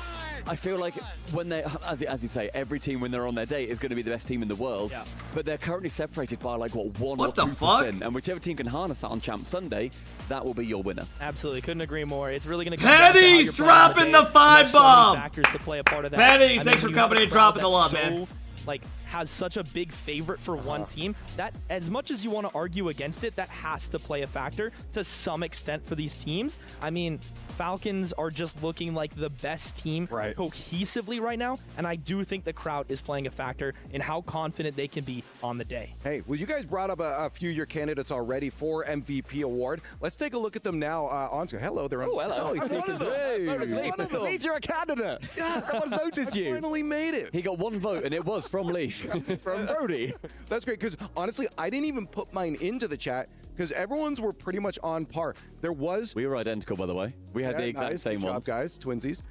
K: I feel like when they, as you say, every team when they're on their day is going to be the best team in the world.
D: Yeah.
K: But they're currently separated by like, what, 1
A: What
K: or
A: the
K: 2%.
A: fuck?
K: And whichever team can harness that on Champ Sunday, that will be your winner.
D: Absolutely, couldn't agree more. It's really going to come down to how
A: Petty's
D: you're playing on
A: dropping
D: day,
A: the 5
D: and there's so many
A: bomb.
D: factors to play a part of that.
A: Petty,
D: I
A: thanks for
D: when you have
A: coming
D: a
A: in,
D: crowd
A: dropping the
D: that's
A: love, man.
D: Like has such a big favorite for one team that as much as you want to argue against it, that has to play a factor to some extent for these teams. I mean, Falcons are just looking like the best team cohesively right now, and I do think the crowd is playing a factor in how confident they can be on the day.
G: Hey, well, you guys brought up a few of your candidates already for MVP award. Let's take a look at them now. On screen. Hello, they're on.
K: Oh, hello.
G: One of them.
K: Leaf, you're a candidate. Someone's noticed you.
G: Finally made it.
K: He got 1 vote, and it was from Leaf. From Brody.
G: That's great, because honestly, I didn't even put mine into the chat, because everyone's were pretty much on par. There was...
K: We were identical, by the way. We had the exact same
G: Good
K: ones.
G: job, guys, twinsies.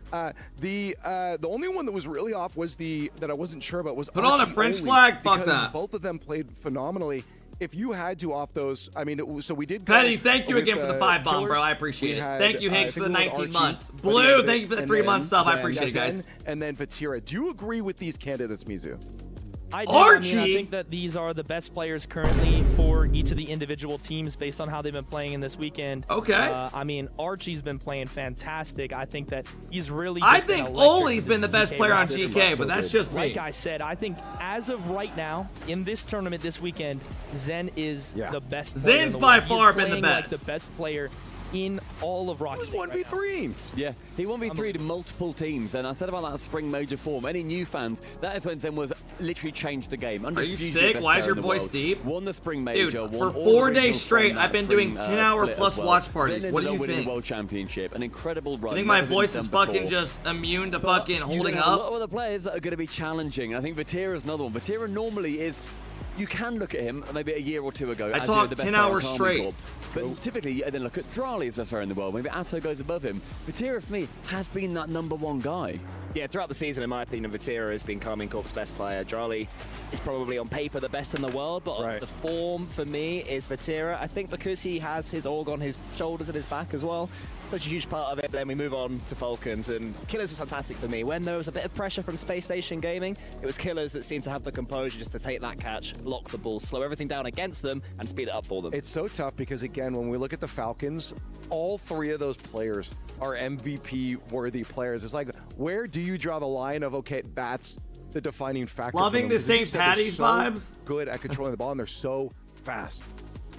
G: The only one that was really off was that I wasn't sure about was
A: Put on a
G: Archie
A: French
G: only,
A: flag, fuck
G: because
A: that.
G: both of them played phenomenally. If you had to off those, I mean, so we did. go
A: Petty, thank you
G: with,
A: again for the 5 bomb, bro.
G: Killers.
A: I appreciate
G: We
A: it.
G: had,
A: Thank you,
G: I
A: Hanks,
G: think
A: for the
G: we went
A: 19
G: Archie,
A: months.
G: but
A: Blue,
G: yeah,
A: thank you for the
G: and
A: 3
G: then
A: months sub. I
G: Zen,
A: appreciate it, guys.
G: Zen, and then Vatira. Do you agree with these candidates, Mizu?
D: I do.
A: Archie!
D: I think that these are the best players currently for each of the individual teams based on how they've been playing in this weekend.
A: Okay.
D: I mean, Archie's been playing fantastic. I think that he's really
A: I
D: just been
A: think
D: electric
A: Oli's
D: with
A: been the
D: this
A: best
D: GK
A: player on
D: roster.
A: GK, but that's just me.
D: Like I said, I think as of right now, in this tournament this weekend, Zen is the best player in
A: Zen's
D: the
A: by
D: world. He is
A: far been the
D: playing like
A: best.
D: the best player in all of Rocket League.
G: 1v3.
K: Yeah, he 1v3'd multiple teams, and I said about that spring major form. Any new fans, that is when Zen was literally changed the game.
A: Are you
K: Undisputed
A: sick?
K: best
A: Why is
K: player
A: your
K: in the
A: voice
K: world.
A: deep?
K: Won the spring major.
A: Dude,
K: won
A: for
K: all
A: 4
K: the
A: days
K: regionals
A: straight,
K: from that
A: I've been doing
K: spring,
A: 10-hour
K: split
A: plus
K: as well.
A: watch parties.
K: Then
A: What do
K: ended
A: you
K: up winning
A: think?
K: the World Championship, an incredible run.
A: I think my
K: never been
A: voice
K: done
A: is fucking
K: before.
A: just immune to
K: But
A: fucking
K: you
A: holding
K: have a lot
A: up.
K: of other players that are going to be challenging, and I think Vatira's another one. Vatira normally is. You can look at him maybe a year or 2 ago.
A: I
K: as
A: talked
K: the best
A: 10
K: player on
A: hours
K: KCorp.
A: straight.
K: But typically, you then look at Drali as best player in the world. Maybe Atto goes above him. Vatira, for me, has been that #1 guy.
X: Yeah, throughout the season, in my opinion, Vatira has been KarmingCorp's best player. Drali is probably on paper the best in the world, but the form for me is Vatira. I think because he has his org on his shoulders and his back as well, such a huge part of it. Then we move on to Falcons, and Killers was fantastic for me. When there was a bit of pressure from Space Station Gaming, it was Killers that seemed to have the composure just to take that catch, lock the ball, slow everything down against them, and speed it up for them.
G: It's so tough because, again, when we look at the Falcons, all three of those players are MVP-worthy players. It's like, where do you draw the line of, okay, that's the defining factor?
A: Loving the St. Patty's vibes.
G: Good at controlling the ball, and they're so fast.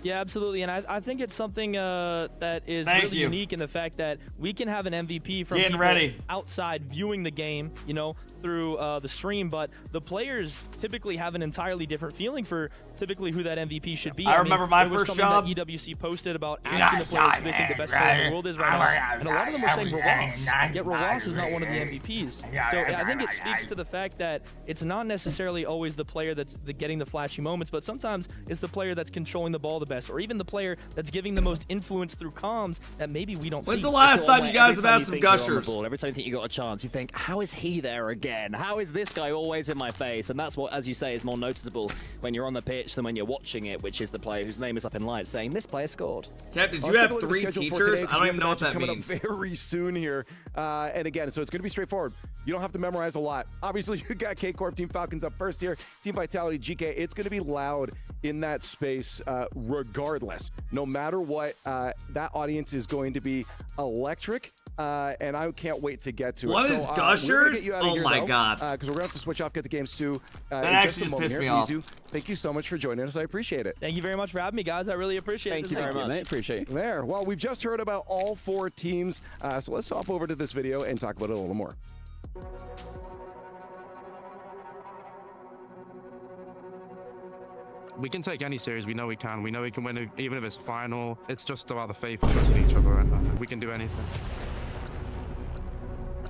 D: Yeah, absolutely, and I think it's something that is really unique in the fact that we can have an MVP from people outside viewing the game, you know, through the stream, but the players typically have an entirely different feeling for typically who that MVP should be.
A: I remember my
D: it was
A: first
D: something
A: job.
D: that EWC posted about asking the players who they think the best player in the world is right now, and a lot of them were saying Rlcs, yet Rlcs is not one of the MVPs. So I think it speaks to the fact that it's not necessarily always the player that's getting the flashy moments, but sometimes it's the player that's controlling the ball the best, or even the player that's giving the most influence through comms that maybe we don't see.
A: When's the last time you guys have had some gushers?
X: Every time you think you got a chance, you think, how is he there again? How is this guy always in my face? And that's what, as you say, is more noticeable when you're on the pitch than when you're watching it, which is the player whose name is up in lights saying, this player scored.
A: Kev, did you have 3 teachers? I don't even know what that
G: coming
A: means.
G: Up very soon here. And again, so it's going to be straightforward. You don't have to memorize a lot. Obviously, you got KCorp, Team Falcons up first here. Team Vitality, GK. It's going to be loud in that space regardless. No matter what, that audience is going to be electric. And I can't wait to get to it.
A: What is gushers? Oh my god.
G: Because we're going to have to switch off, get the games too.
A: That
G: in
A: actually
G: just a
A: just
G: moment
A: pissed
G: here.
A: me off.
G: Mizu, thank you so much for joining us. I appreciate it.
D: Thank you very much for having me, guys. I really appreciate it.
X: Thank you very much.
K: Mate, appreciate it.
G: There. Well, we've just heard about all 4 teams. So let's hop over to this video and talk about it a little more.
U: We can take any series. We know we can. We know we can win, even if it's final. It's just about the faith and trust in each other, and we can do anything.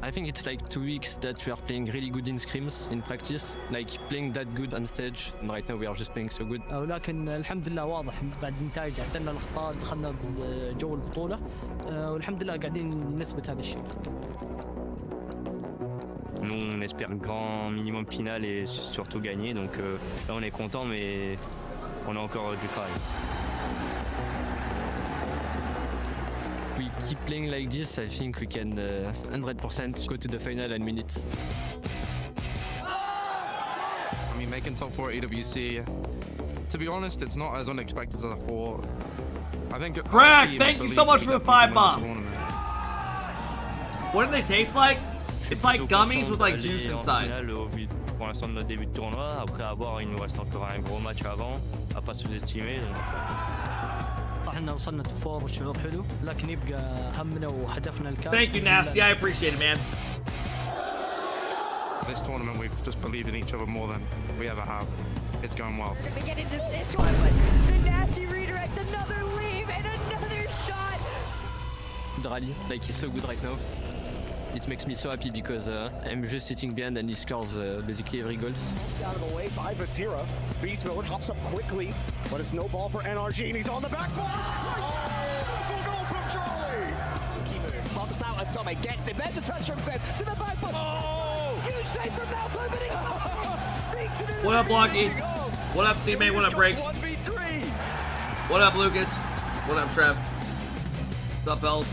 Y: I think it's like 2 weeks that we are playing really good in scrims, in practice, like playing that good on stage, and right now we are just playing so good.
Z: ولكن الحمد لله واضح بعد النتائج عدلنا الاخطاء دخلنا بجو البطوله والحمد لله قاعدين نثبت هذا الشيء.
Y: Nous, on espère le grand minimum final et surtout gagner, donc là on est content, mais on a encore du travail. We keep playing like this, I think we can 100% go to the final and win it.
U: I mean, making top 4 at EWC, to be honest, it's not as unexpected as I thought. I think
A: Crack, thank you so much for the 5 bomb. What do they taste like? It's like gummies with like juice inside.
Y: Pour l'instant de notre début de tournoi, après avoir, il nous reste encore un gros match avant, à pas sous-estimer.
Z: احنا وصلنا توب 4 والشعور حلو لكن يبقى همنا وهدفنا الكاس.
A: Thank you, Nasty. I appreciate it, man.
U: This tournament, we've just believed in each other more than we ever have. It's going well.
R: We're gonna get into this one, but the nasty redirect, another leave and another shot.
Y: Drali, like he's so good right now. It makes me so happy because I'm just sitting behind and he scores basically every goal.
E: Out of the way by Vatira. Beast Miller hops up quickly, but it's no ball for NRG, and he's on the back foot. Beautiful goal from Charlie.
X: Pops out and Tommy gets him. There's a touch from Ted to the back foot. Oh! Huge save from Malcolm, but he sneaks it in.
A: What up, Blocky? What up, C-Mate? What up, Breaks? What up, Lucas? What up, Trev? What's up, Bells?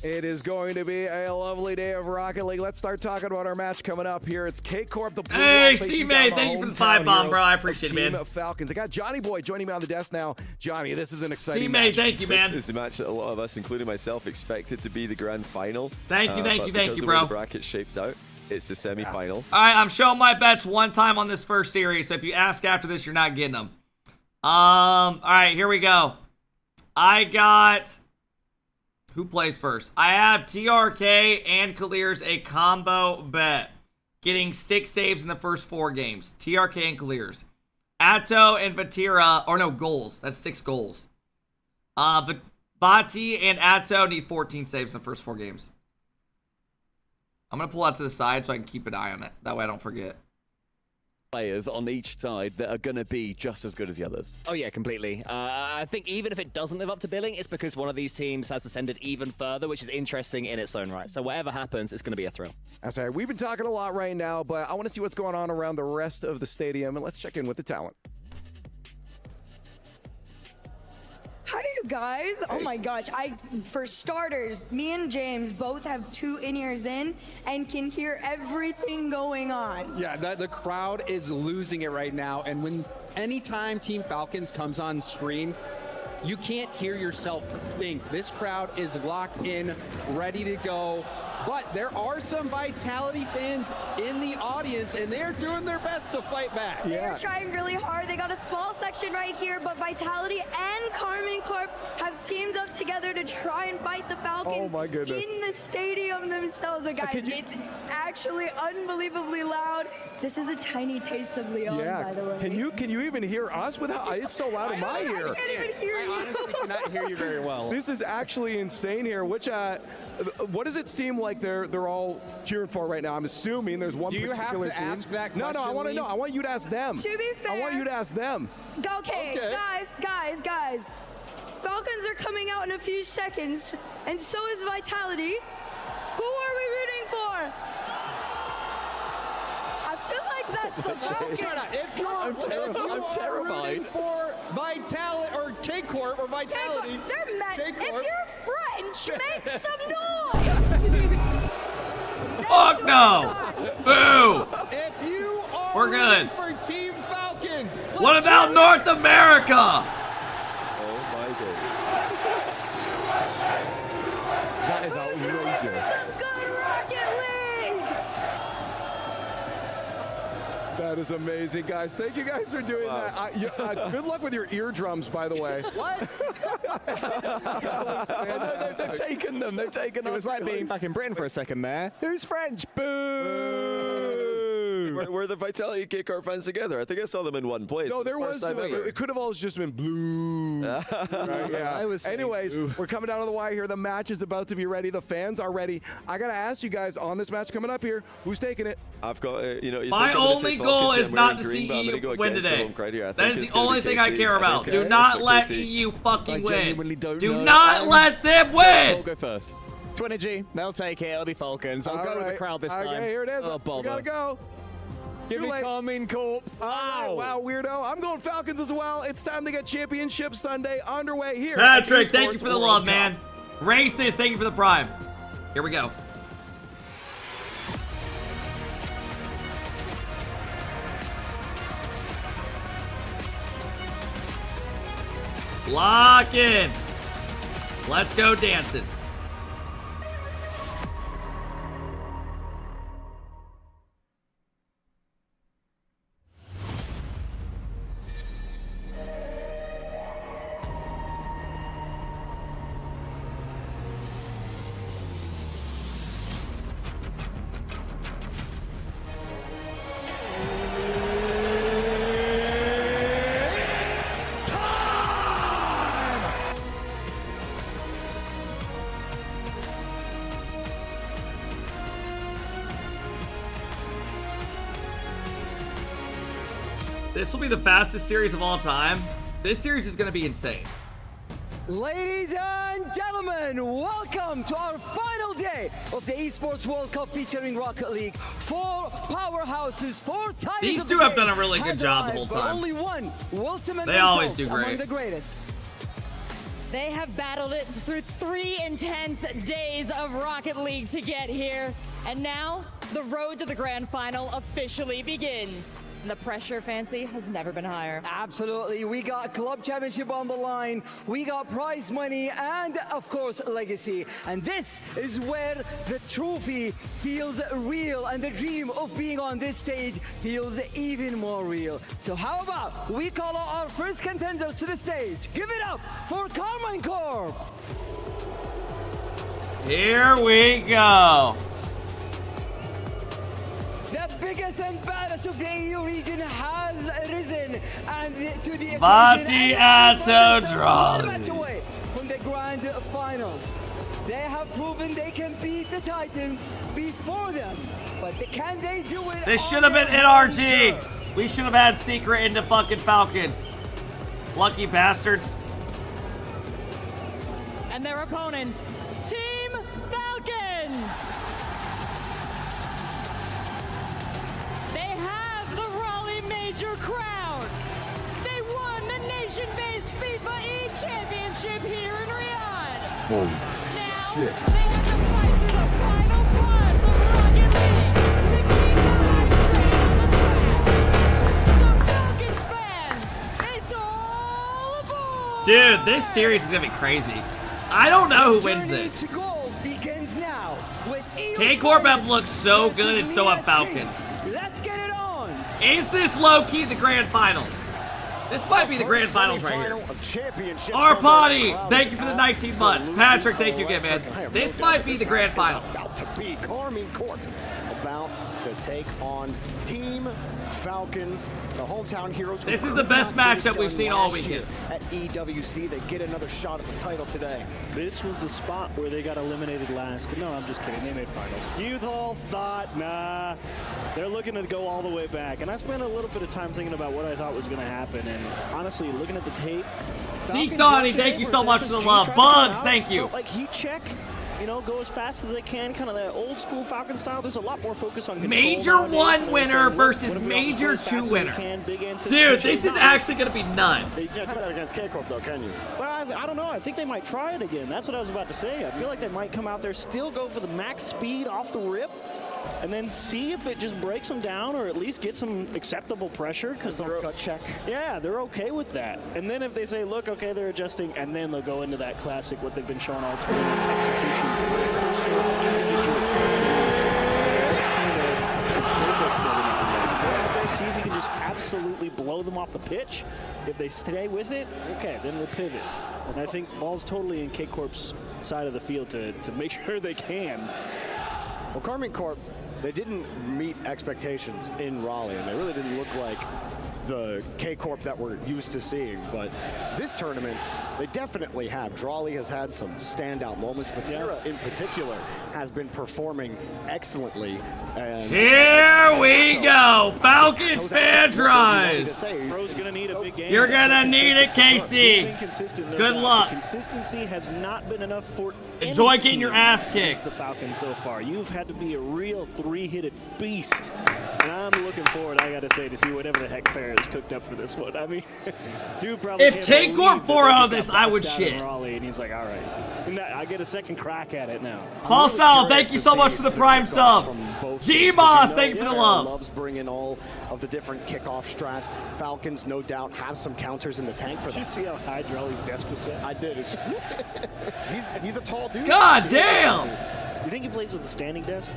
G: It is going to be a lovely day of Rocket League. Let's start talking about our match coming up here. It's KCorp, the Blue
A: Hey,
G: Wall, facing
A: C-Mate,
G: down
A: thank you for the
G: hometown
A: 5 bomb,
G: heroes
A: bro. I appreciate
G: of
A: it, man.
G: Team Falcons. I got Johnny Boy joining me on the desk now. Johnny, this is an exciting
A: C-Mate,
G: match.
A: thank you, man.
I: This is the match that a lot of us, including myself, expected to be the grand final.
A: Thank you, thank you, thank you,
I: Because
A: bro.
I: of the bracket shaped out, it's the semi-final.
A: All right, I'm showing my bets one time on this first series. So if you ask after this, you're not getting them. All right, here we go. I got... Who plays first? I have TRK and Clears a combo bet. Getting 6 saves in the first 4 games. TRK and Clears. Atto and Vatira, or no, goals. That's 6 goals. Vati and Atto need 14 saves in the first 4 games. I'm going to pull out to the side so I can keep an eye on it. That way I don't forget.
K: players on each side that are going to be just as good as the others.
S: Oh yeah, completely. I think even if it doesn't live up to billing, it's because one of these teams has ascended even further, which is interesting in its own right. So whatever happens, it's going to be a thrill.
G: That's right. We've been talking a lot right now, but I want to see what's going on around the rest of the stadium, and let's check in with the talent.
R: Hi, you guys. Oh my gosh. For starters, me and James both have 2 in-ears in and can hear everything going on.
T: Yeah, the crowd is losing it right now. And when anytime Team Falcons comes on screen, you can't hear yourself think. This crowd is locked in, ready to go. But there are some Vitality fans in the audience, and they're doing their best to fight back.
R: They're trying really hard. They got a small section right here, but Vitality and KCorp have teamed up together to try and fight the Falcons in the stadium themselves. But guys, it's actually unbelievably loud. This is a tiny taste of Leon, by the way.
G: Can you even hear us? It's so loud in my ear.
R: I can't even hear you.
T: I honestly cannot hear you very well.
G: This is actually insane here. What does it seem like they're all cheering for right now? I'm assuming there's one particular team.
T: Do you have to ask that question?
G: No, I want to know. I want you to ask them.
R: To be fair,
G: I want you to ask them.
R: Okay, guys. Falcons are coming out in a few seconds, and so is Vitality. Who are we rooting for? I feel like that's the Falcons.
T: If you're rooting for Vitality or KCorp or Vitality,
R: they're mad. If you're French, make some noise.
A: Fuck no! Boo!
T: If you are
A: We're good.
T: for Team Falcons,
A: What about North America?
I: Oh my god.
K: That is outrageous.
R: Some good Rocket League.
G: That is amazing, guys. Thank you guys for doing that. Good luck with your eardrums, by the way.
T: What?
K: They've taken them. They've taken them.
S: It was like being back in Britain for a second there. Who's French? Boo!
I: Were the Vitality KCorp fans together? I think I saw them in one place.
G: No, there was. It could have all just been blue. Right, yeah. Anyways, we're coming down to the wire here. The match is about to be ready. The fans are ready. I gotta ask you guys on this match coming up here, who's taking it?
I: I've got.
A: My only goal is not to see EU win today. That is the only thing I care about. Do not let EU fucking win. Do not let them win.
K: I'll go first.
S: 20G, they'll take it. It'll be Falcons. I'll go with the crowd this time.
G: Okay, here it is.
K: Oh,
G: we gotta go.
K: Give me KCorp.
G: Wow, weirdo. I'm going Falcons as well. It's time to get Championship Sunday underway here.
A: Patrick, thank you for the love, man. Racist, thank you for the prime. Here we go. Lock in. Let's go dancing. This will be the fastest series of all time. This series is going to be insane.
J: Ladies and gentlemen, welcome to our final day of the Esports World Cup featuring Rocket League. 4 powerhouses, 4 titles.
A: These two have done a really good job the whole time.
J: Only one will cement
A: they always
J: themselves
A: do great.
J: among the greatest.
L: They have battled it through 3 intense days of Rocket League to get here. And now, the road to the grand final officially begins. And the pressure, Fancy, has never been higher.
J: Absolutely. We got Club Championship on the line. We got prize money and, of course, legacy. And this is where the trophy feels real and the dream of being on this stage feels even more real. So how about we call out our first contenders to the stage. Give it up for KCorp.
A: Here we go.
J: The biggest and baddest of the EU region has risen, and to the
A: Vatiato Drali
J: away from the grand finals. They have proven they can beat the Titans before them, but can they do it?
A: This should have been NRG. We should have had Secret into fucking Falcons. Lucky bastards.
L: And their opponents, Team Falcons. They have the Raleigh Major crown. They won the nation-based FIFA E-Championship here in Riyadh.
B: Holy shit.
L: They have to fight through the final parts of Rocket League to keep the right train on the tracks. So Falcons fans, it's all aboard!
A: Dude, this series is gonna be crazy. I don't know who wins this. KCorp have looked so good and so have Falcons.
J: Let's get it on.
A: Is this low-key the grand finals? This might be the grand finals right here. Our potty, thank you for the 19 months. Patrick, thank you again, man. This might be the grand finals.
E: About to be KCorp about to take on Team Falcons, the hometown heroes.
A: This is the best matchup we've seen all weekend.
E: At EWC, they get another shot at the title today.
M: This was the spot where they got eliminated last. No, I'm just kidding. They made finals. You all thought, nah, they're looking to go all the way back. And I spent a little bit of time thinking about what I thought was going to happen. And honestly, looking at the tape,
A: Seek Donnie, thank you so much for the love. Bugs, thank you.
M: Like heat check. You know, go as fast as they can, kind of that old school Falcon style. There's a lot more focus on control.
A: Major 1 winner versus Major 2 winner. Dude, this is actually going to be nuts.
E: You can't try that against KCorp though, can you?
M: Well, I don't know. I think they might try it again. That's what I was about to say. I feel like they might come out there, still go for the max speed off the rip, and then see if it just breaks them down or at least get some acceptable pressure. Because they're
E: gut check.
M: Yeah, they're okay with that. And then if they say, look, okay, they're adjusting, and then they'll go into that classic, what they've been showing all tournament execution. Personal individual excellence. That's kind of the playbook for them. See if you can just absolutely blow them off the pitch. If they stay with it, okay, then we'll pivot. And I think ball's totally in KCorp's side of the field to make sure they can.
E: Well, KCorp, they didn't meet expectations in Raleigh, and they really didn't look like the KCorp that we're used to seeing. But this tournament, they definitely have. Drawley has had some standout moments. Vatira, in particular, has been performing excellently. And
A: here we go. Falcons fans rise.
M: Bro's gonna need a big game.
A: You're gonna need it, KC. Good luck.
M: Consistency has not been enough for
A: enjoy getting your ass kicked.
M: The Falcons so far. You've had to be a real three-headed beast. And I'm looking forward, I gotta say, to see whatever the heck Fair is cooked up for this one. I mean, dude probably.
A: If KCorp 4-0 this, I would shit.
M: Raleigh, and he's like, all right, and I get a second crack at it now.
A: Paul Sal, thank you so much for the prime sub. G-Boss, thank you for the love.
E: Loves bringing all of the different kickoff strats. Falcons, no doubt, have some counters in the tank for them.
M: Did you see how high Drawley's desk was set?
E: I did. He's a tall dude.
A: God damn!
M: You think he plays with the standing desk?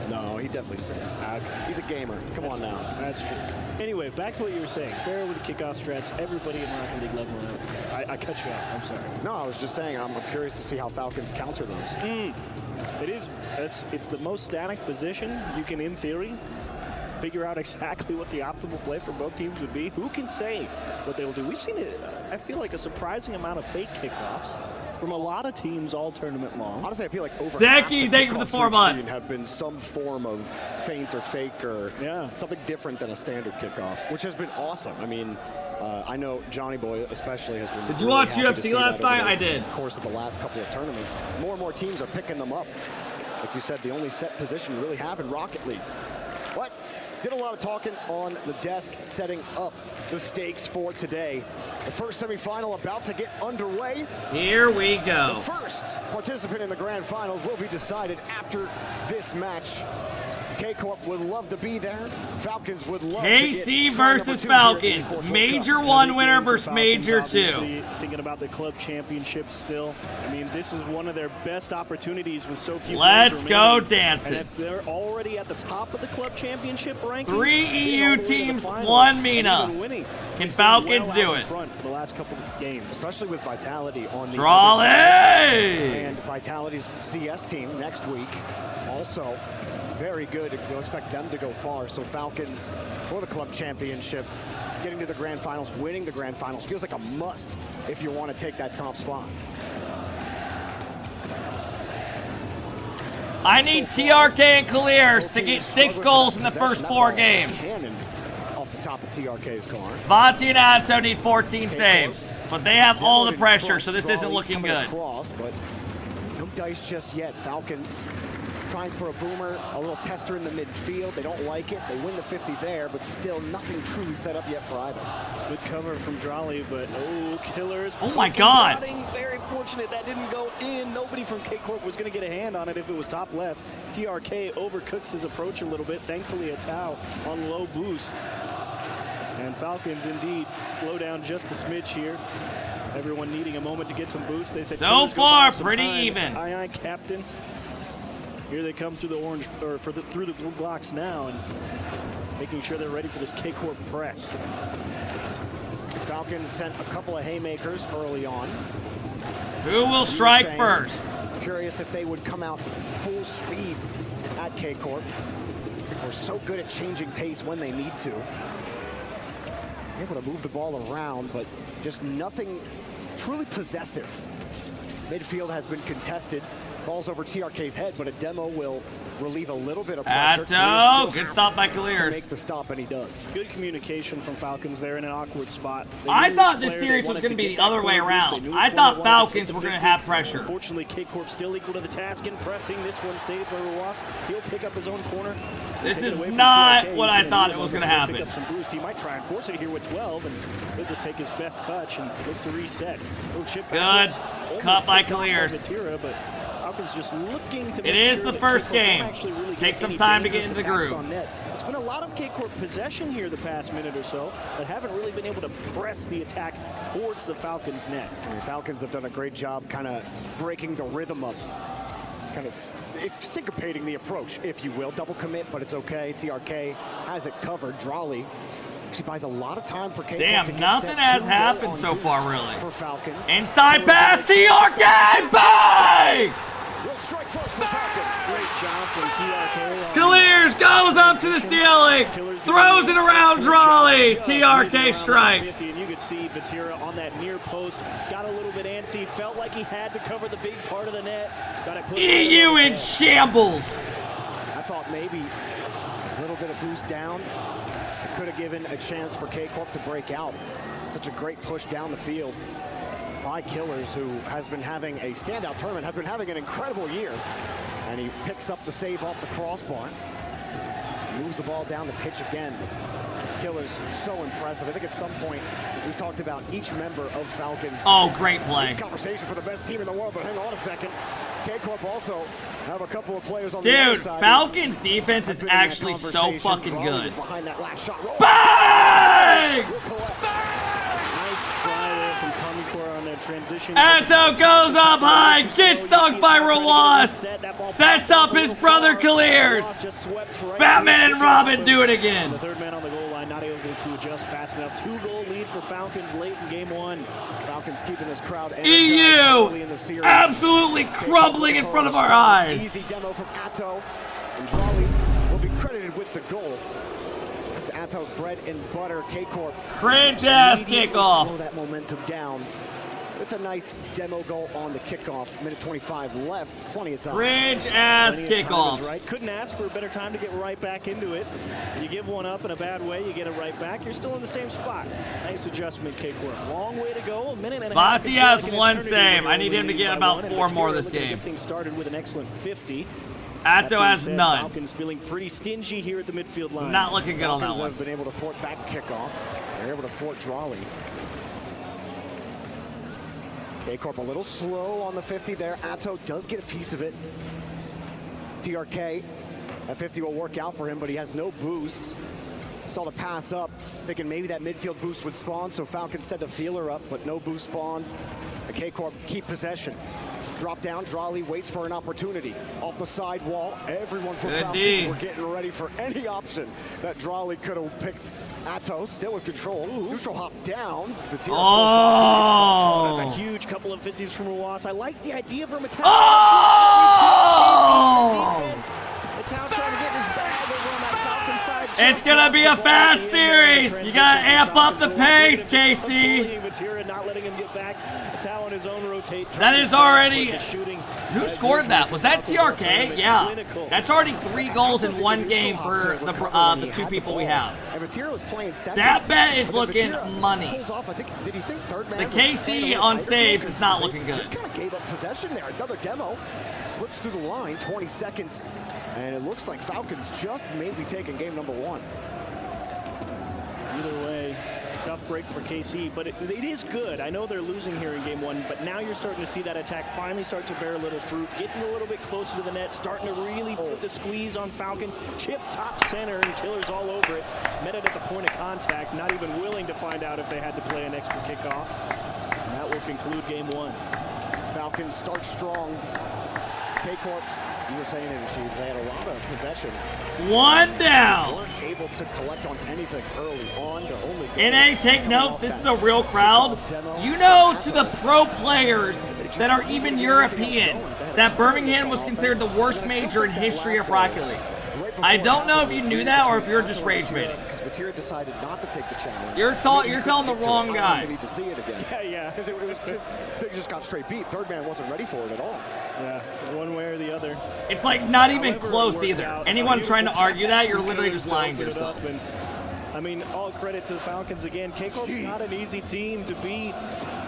E: No, he definitely sits.
M: Okay.
E: He's a gamer. Come on now.
M: That's true. Anyway, back to what you were saying. Fair with the kickoff strats. Everybody in Rocket League leveling up. I cut you off. I'm sorry.
E: No, I was just saying I'm curious to see how Falcons counter those.
M: It is. It's the most static position you can, in theory, figure out exactly what the optimal play for both teams would be. Who can say what they will do? We've seen it. I feel like a surprising amount of fake kickoffs from a lot of teams all tournament long.
E: Honestly, I feel like over
A: thank you for the 4 months.
E: Have been some form of feint or fake or something different than a standard kickoff, which has been awesome. I mean, I know Johnny Boy especially has been.
A: Did you watch UFC last night? I did.
E: Of course, of the last couple of tournaments, more and more teams are picking them up. Like you said, the only set position you really have in Rocket League. What? Did a lot of talking on the desk, setting up the stakes for today. The first semifinal about to get underway.
A: Here we go.
E: The first participant in the grand finals will be decided after this match. KCorp would love to be there. Falcons would love
A: KC versus Falcons. Major 1 winner versus Major 2.
M: Thinking about the club championship still. I mean, this is one of their best opportunities with so few.
A: Let's go dancing.
M: And if they're already at the top of the club championship rankings,
A: 3 EU teams, 1 MENA. Can Falcons do it?
M: For the last couple of games,
E: especially with Vitality on the
A: Raleigh
E: and Vitality's CS team next week. Also very good. We'll expect them to go far. So Falcons for the club championship, getting to the grand finals, winning the grand finals feels like a must if you want to take that top spot.
A: I need TRK and Clears to get 6 goals in the first 4 games.
E: Off the top of TRK's car.
A: Vontae and Atto need 14 saves, but they have all the pressure, so this isn't looking good.
E: Across, but no dice just yet. Falcons trying for a boomer, a little tester in the midfield. They don't like it. They win the 50 there, but still nothing truly set up yet for either.
M: Good cover from Drolly, but Killers.
A: Oh my God.
M: Very fortunate that didn't go in. Nobody from KCorp was going to get a hand on it if it was top left. TRK overcooks his approach a little bit. Thankfully, a Tau on low boost. And Falcons indeed slow down just a smidge here. Everyone needing a moment to get some boost. They said
A: so far pretty even.
M: Aye, Captain. Here they come through the orange, or through the blue blocks now, and making sure they're ready for this KCorp press.
E: Falcons sent a couple of haymakers early on.
A: Who will strike first?
E: Curious if they would come out full speed at KCorp. They're so good at changing pace when they need to. Able to move the ball around, but just nothing truly possessive. Midfield has been contested. Ball's over TRK's head, but a demo will relieve a little bit of pressure.
A: Atto, good stop by Clears.
E: Make the stop, and he does.
M: Good communication from Falcons there in an awkward spot.
A: I thought this series was going to be the other way around. I thought Falcons were going to have pressure.
M: Unfortunately, KCorp still equal to the task in pressing. This one saved by Ross. He'll pick up his own corner.
A: This is not what I thought it was going to happen.
M: Pick up some boost. He might try and force it here with 12, and he'll just take his best touch and look to reset. Chip
A: good. Cut by Clears.
M: But Falcons just looking to
A: it is the first game. Take some time to get into the groove.
M: It's been a lot of KCorp possession here the past minute or so, but haven't really been able to press the attack towards the Falcons' net.
E: And the Falcons have done a great job kind of breaking the rhythm up, kind of syncopating the approach, if you will. Double commit, but it's okay. TRK has it covered. Drolly actually buys a lot of time for KCorp.
A: Damn, nothing has happened so far, really.
E: For Falcons.
A: Inside pass, TRK, bang!
E: Will strike first for Falcons.
M: Great job from TRK.
A: Clears, goes up to the ceiling, throws it around Drolly. TRK strikes.
M: And you could see Batira on that near post, got a little bit antsy, felt like he had to cover the big part of the net.
A: EU in shambles.
E: I thought maybe a little bit of boost down. It could have given a chance for KCorp to break out. Such a great push down the field by Killers, who has been having a standout tournament, has been having an incredible year. And he picks up the save off the crossbar. Moves the ball down the pitch again. Killers, so impressive. I think at some point we talked about each member of Falcons.
A: Oh, great play.
E: Conversation for the best team in the world, but hang on a second. KCorp also have a couple of players on the other
A: Dude,
E: side.
A: Falcons defense is actually so fucking good.
E: Behind that last shot.
A: Bang!
M: Nice try there from KCorp on their transition.
A: Atto goes up high, gets dunked by Rawas, sets up his brother Clears. Batman and Robin do it again.
M: The third man on the goal line not able to adjust fast enough. 2-goal lead for Falcons late in game one.
E: Falcons keeping this crowd
A: EU absolutely crumbling in front of our eyes.
E: Easy demo from Atto, and Drolly will be credited with the goal. That's Atto's bread and butter. KCorp
A: cringe ass kickoff.
E: Slow that momentum down with a nice demo goal on the kickoff. Minute 25 left. Plenty of time.
A: Cringe ass kickoff.
M: Right. Couldn't ask for a better time to get right back into it. You give one up in a bad way, you get it right back. You're still in the same spot. Nice adjustment, KCorp. Long way to go. A minute and a half.
A: Vontae has one save. I need him to get about 4 more this game.
M: Things started with an excellent 50.
A: Atto has none.
M: Falcons feeling pretty stingy here at the midfield line.
A: Not looking good on that one.
E: Falcons have been able to thwart back kickoff. They're able to thwart Drolly. KCorp a little slow on the 50 there. Atto does get a piece of it. TRK, that 50 will work out for him, but he has no boosts. Saw the pass up, thinking maybe that midfield boost would spawn, so Falcons sent a feeler up, but no boost spawns. The KCorp keep possession. Drop down, Drolly waits for an opportunity. Off the side wall, everyone from Falcons were getting ready for any option that Drolly could have picked. Atto still with control. Neutral hop down.
A: Oh!
M: That's a huge couple of 50s from Rowas. I like the idea from Mattel.
A: Oh!
M: Mattel trying to get his bag over on that Falcon side.
A: It's gonna be a fast series. You gotta amp up the pace, KC. That is already. Who scored that? Was that TRK? Yeah. That's already 3 goals in 1 game for the 2 people we have. That bet is looking money. The KC on saves is not looking good.
E: Just kind of gave up possession there. Another demo slips through the line, 20 seconds, and it looks like Falcons just may be taking game number 1.
M: Either way, tough break for KC, but it is good. I know they're losing here in game 1, but now you're starting to see that attack finally start to bear a little fruit, getting a little bit closer to the net, starting to really put the squeeze on Falcons. Chip top center and Killers all over it. Met it at the point of contact, not even willing to find out if they had to play an extra kickoff. And that will conclude game 1.
E: Falcons start strong. KCorp, you were saying it, Chief, they had a lot of possession.
A: 1 down.
E: They weren't able to collect on anything early on. They're only
A: NA, take note, this is a real crowd. You know, to the pro players that are even European, that Birmingham was considered the worst major in history of Rocket League. I don't know if you knew that or if you're just rage baiting.
E: Vatira decided not to take the challenge.
A: You're telling the wrong guy.
E: Need to see it again.
M: Yeah.
E: Because they just got straight beat. Third man wasn't ready for it at all.
M: Yeah, one way or the other.
A: It's like not even close either. Anyone trying to argue that, you're literally just lying to yourself.
M: I mean, all credit to the Falcons again. KCorp is not an easy team to beat.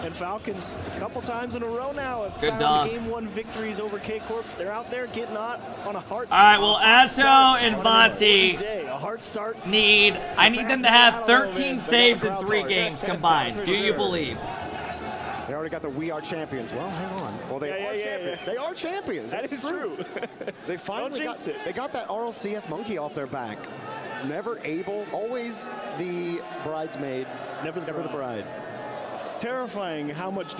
M: And Falcons, a couple times in a row now, have found game 1 victories over KCorp. They're out there getting on a hard start.
A: All right, well, Ato and Monty I need them to have 13 saves in 3 games combined. Do you believe?
E: They already got the "We Are Champions." Well, hang on. Well, they are champions. They are champions.
M: That is true.
E: They finally got that RLCS monkey off their back. Never able, always the bridesmaid, never the bride.
M: Terrifying how much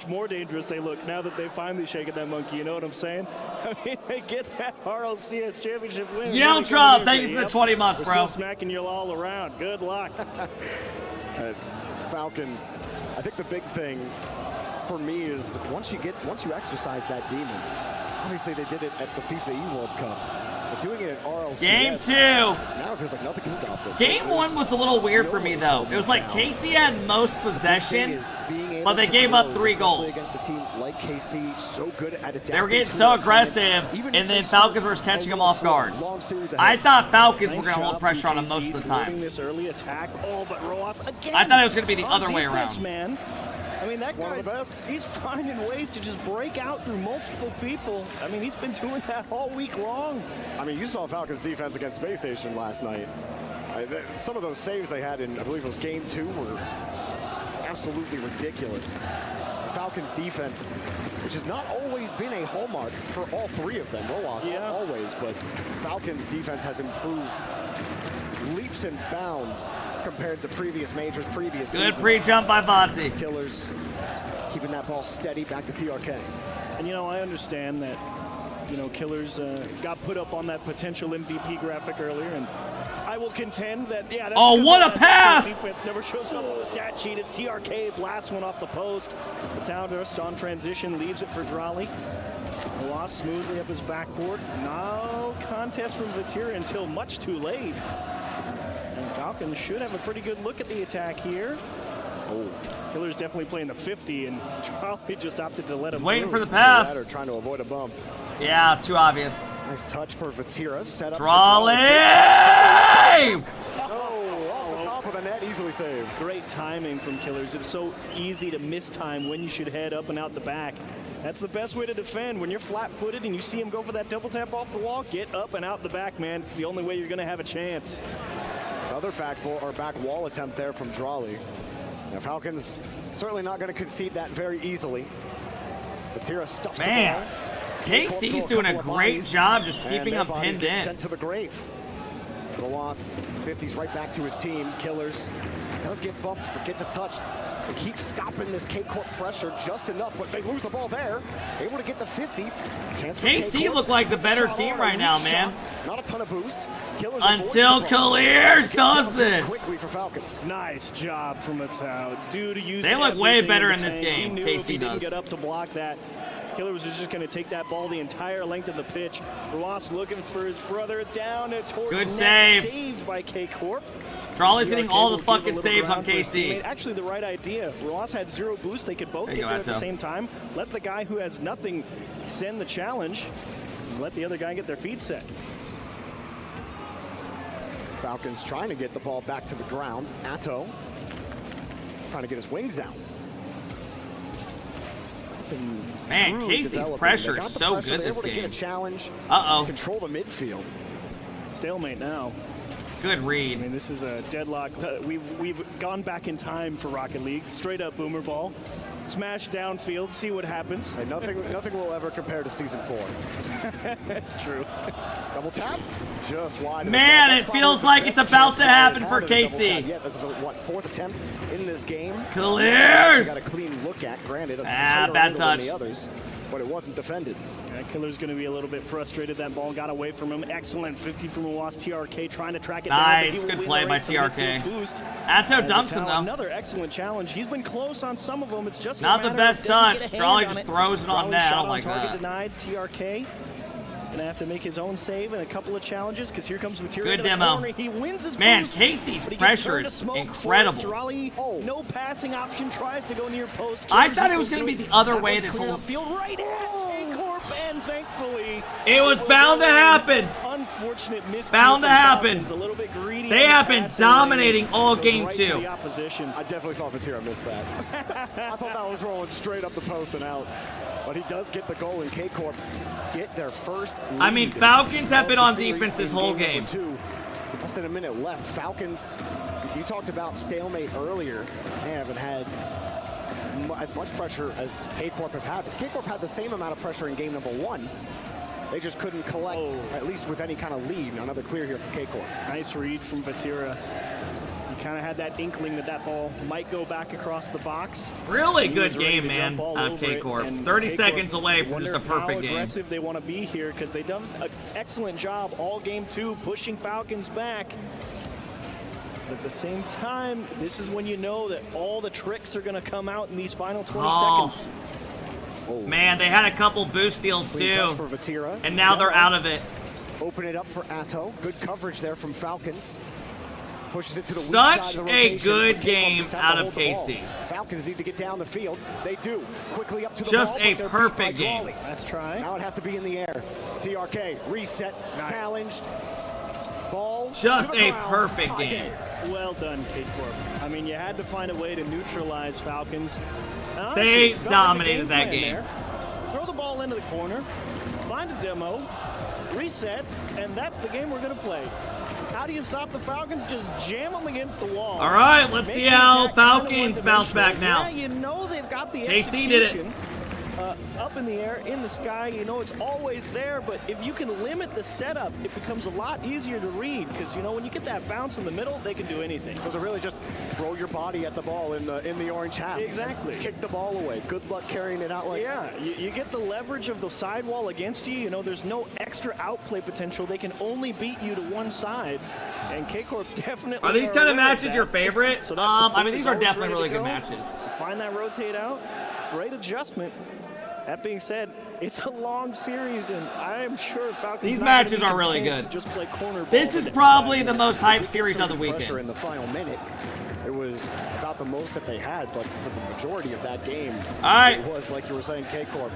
M: more dangerous they look now that they've finally shaken that monkey. You know what I'm saying? I mean, they get that RLCS championship win.
A: Yeltra, thank you for the 20 months, bro.
M: Still smacking you all around. Good luck.
E: Falcons, I think the big thing for me is once you exercise that demon. Obviously, they did it at the FIFA E World Cup. But doing it at RLCS.
A: Game 2.
E: Now it feels like nothing can stop them.
A: Game 1 was a little weird for me, though. It was like KC had most possession, but they gave up 3 goals.
E: Against a team like KC, so good at adapting.
A: They were getting so aggressive, and then Falcons were catching them off guard. I thought Falcons were going to hold pressure on them most of the time.
M: This early attack. Oh, but Roas again.
A: I thought it was going to be the other way around.
M: Man. I mean, that guy's, he's finding ways to just break out through multiple people. I mean, he's been doing that all week long.
E: I mean, you saw Falcons defense against Space Station last night. Some of those saves they had in, I believe it was game 2, were absolutely ridiculous. Falcons defense, which has not always been a hallmark for all 3 of them. Roas, always, but Falcons defense has improved leaps and bounds compared to previous majors, previous seasons.
A: Good pre-jump by Vontae.
E: Killers keeping that ball steady back to TRK.
M: And, you know, I understand that, you know, Killers got put up on that potential MVP graphic earlier, and I will contend that, yeah. That's
A: what a pass!
M: Defense never shows up on the stat sheet. It's TRK, blasts one off the post. The town just on transition, leaves it for Drali. Lost smoothly up his backboard. No contest from Vatira until much too late. And Falcons should have a pretty good look at the attack here. Oh, Killer's definitely playing the 50, and Charlie just opted to let him
A: waiting for the pass.
E: Or trying to avoid a bump.
A: Yeah, too obvious.
E: Nice touch for Vatira. Set up.
A: Trolley!
E: Oh, off the top of the net, easily saved.
M: Great timing from Killers. It's so easy to miss time when you should head up and out the back. That's the best way to defend. When you're flat-footed and you see him go for that double tap off the wall, get up and out the back, man. It's the only way you're going to have a chance.
E: Another back wall attempt there from Drali. Now, Falcons certainly not going to concede that very easily. Vatira stuffs the ball.
A: KC's doing a great job just keeping them pinned in.
E: Sent to the grave. The loss, 50's right back to his team. Killers does get bumped, but gets a touch. They keep stopping this KCorp pressure just enough, but they lose the ball there. Able to get the 50. Chance for
A: KC look like the better team right now, man.
E: Not a ton of boost. Killers
A: until Clears does this.
E: Quickly for Falcons.
M: Nice job from Matau. Dude,
A: they look way better in this game.
M: KC
A: does.
M: Didn't get up to block that. Killers is just going to take that ball the entire length of the pitch. Ross looking for his brother down towards
A: good
M: net.
A: save.
M: Saved by KCorp.
A: Trolley's hitting all the fucking saves on KC.
M: Actually, the right idea. Ross had 0 boost. They could both get there at the same time. Let the guy who has nothing send the challenge. And let the other guy get their feet set.
E: Falcons trying to get the ball back to the ground. Atto trying to get his wings out.
A: Man, Casey's pressure is so good this
E: game. Get a challenge. Control the midfield.
M: Stalemate now.
A: Good read.
M: I mean, this is a deadlock. We've gone back in time for Rocket League. Straight up boomer ball. Smash downfield, see what happens.
E: Hey, nothing will ever compare to season 4.
M: That's true.
E: Double tap, just wide.
A: Man, it feels like it's about to happen for KC.
E: Yeah, this is what, 4th attempt in this game.
A: Clears.
E: Got a clean look at. Granted, a
A: bad touch.
E: than the others, but it wasn't defended.
M: Yeah, Killer's going to be a little bit frustrated. That ball got away from him. Excellent 50 from Awas. TRK trying to track it down.
A: Nice, good play by TRK. Atto dumps him though.
M: Another excellent challenge. He's been close on some of them. It's just
A: not the best touch. Trolley just throws it on net. I don't like that.
M: Denied. TRK gonna have to make his own save in a couple of challenges because here comes Material.
A: Good demo.
M: He wins his
A: man,
M: boost,
A: Casey's pressure is incredible.
M: No passing option, tries to go near post.
A: I thought it was going to be the other way this whole
M: field right at KCorp, and thankfully
A: it was bound to happen.
M: Unfortunate miss.
A: Bound to happen.
M: A little bit greedy.
A: They have been dominating all game 2.
M: I
E: definitely thought Fatira missed that. I thought that was rolling straight up the post and out. But he does get the goal, and KCorp get their first lead.
A: I mean, Falcons have been on defense this whole game.
E: Less than a minute left. Falcons, you talked about stalemate earlier. They haven't had as much pressure as KCorp have had. But KCorp had the same amount of pressure in game number 1. They just couldn't collect, at least with any kind of lead. Another clear here for KCorp.
M: Nice read from Vatira. He kind of had that inkling that that ball might go back across the box.
A: Really good game, man, out of KCorp. 30 seconds away from just a perfect game.
M: How aggressive they want to be here because they've done an excellent job all game 2 pushing Falcons back. But at the same time, this is when you know that all the tricks are going to come out in these final 20 seconds.
A: Man, they had a couple boost steals too, and now they're out of it.
E: Open it up for Atto. Good coverage there from Falcons. Pushes it to the weak
A: Such
E: side of the
A: a
E: rotation.
A: good game out of KC.
E: Falcons need to get down the field. They do. Quickly up to the
A: just
E: ball.
A: Just a perfect game.
M: Let's try.
E: Now it has to be in the air. TRK reset, challenged. Ball.
A: Just a perfect game.
M: Well done, KCorp. I mean, you had to find a way to neutralize Falcons.
A: They dominated that game.
M: There. Throw the ball into the corner, find a demo, reset, and that's the game we're going to play. How do you stop the Falcons? Just jam them against the wall.
A: All right, let's see how Falcons bounce back now.
M: Yeah, you know they've got the
A: KC did it.
M: Up in the air, in the sky, you know it's always there, but if you can limit the setup, it becomes a lot easier to read because, you know, when you get that bounce in the middle, they can do anything.
E: Those are really just throw your body at the ball in the orange half.
M: Exactly.
E: Kick the ball away. Good luck carrying it out like
M: that. Yeah, you get the leverage of the sidewall against you. You know, there's no extra outplay potential. They can only beat you to one side, and KCorp definitely
A: are these kind of matches your favorite?
M: So
A: I mean, these are definitely really good matches.
M: Find that rotate out. Great adjustment. That being said, it's a long series, and I am sure Falcons.
A: These matches are really good.
M: Just play corner
A: this is probably the most hyped series of the weekend.
E: In the final minute, it was about the most that they had, but for the majority of that game, it was like you were saying, KCorp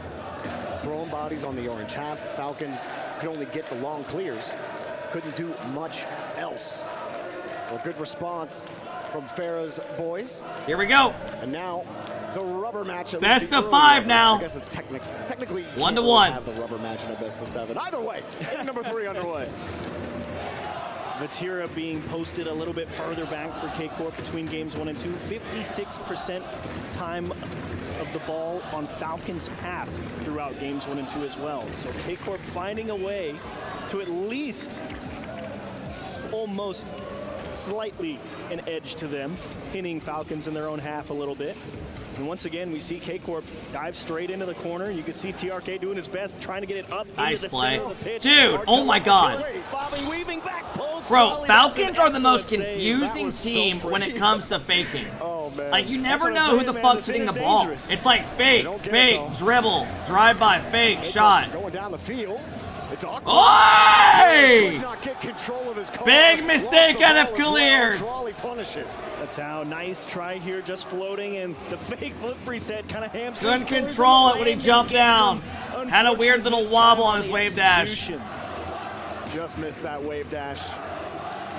E: throwing bodies on the orange half. Falcons could only get the long clears, couldn't do much else. Well, good response from Farah's boys.
A: Here we go.
E: And now. The rubber match.
A: Best of 5 now.
E: I guess it's technically
A: 1-1.
E: Have the rubber match in a best of 7. Either way, number 3 underway.
M: Vatira being posted a little bit further back for KCorp between games 1 and 2. 56% time of the ball on Falcons half throughout games 1 and 2 as well. So KCorp finding a way to at least almost slightly an edge to them, pinning Falcons in their own half a little bit. And once again, we see KCorp dive straight into the corner. You can see TRK doing his best, trying to get it up into the center of the pitch.
A: Dude, oh my God.
M: Bobby weaving back post.
A: Bro, Falcons are the most confusing team when it comes to faking.
E: Oh
M: man.
A: Like, you
M: That's
A: never
M: what I'm
A: know who
M: saying,
A: the
M: man.
A: fuck's
M: This
A: hitting the
M: is
A: ball.
M: dangerous.
A: It's like fake,
E: don't get it,
A: fake,
E: though.
A: dribble, drive-by, fake, shot.
E: Going down the field. It's awkward.
A: Oi!
E: Could not get control of his car.
A: Big mistake
E: Lost the
A: out of
E: ball as well.
A: Clears.
E: Drawley punishes.
M: Atau, nice try here, just floating, and the fake flip reset kind of hamstrings.
A: Couldn't control it when he jumped down. Had a weird little wobble on his wave dash.
E: Just missed that wave dash.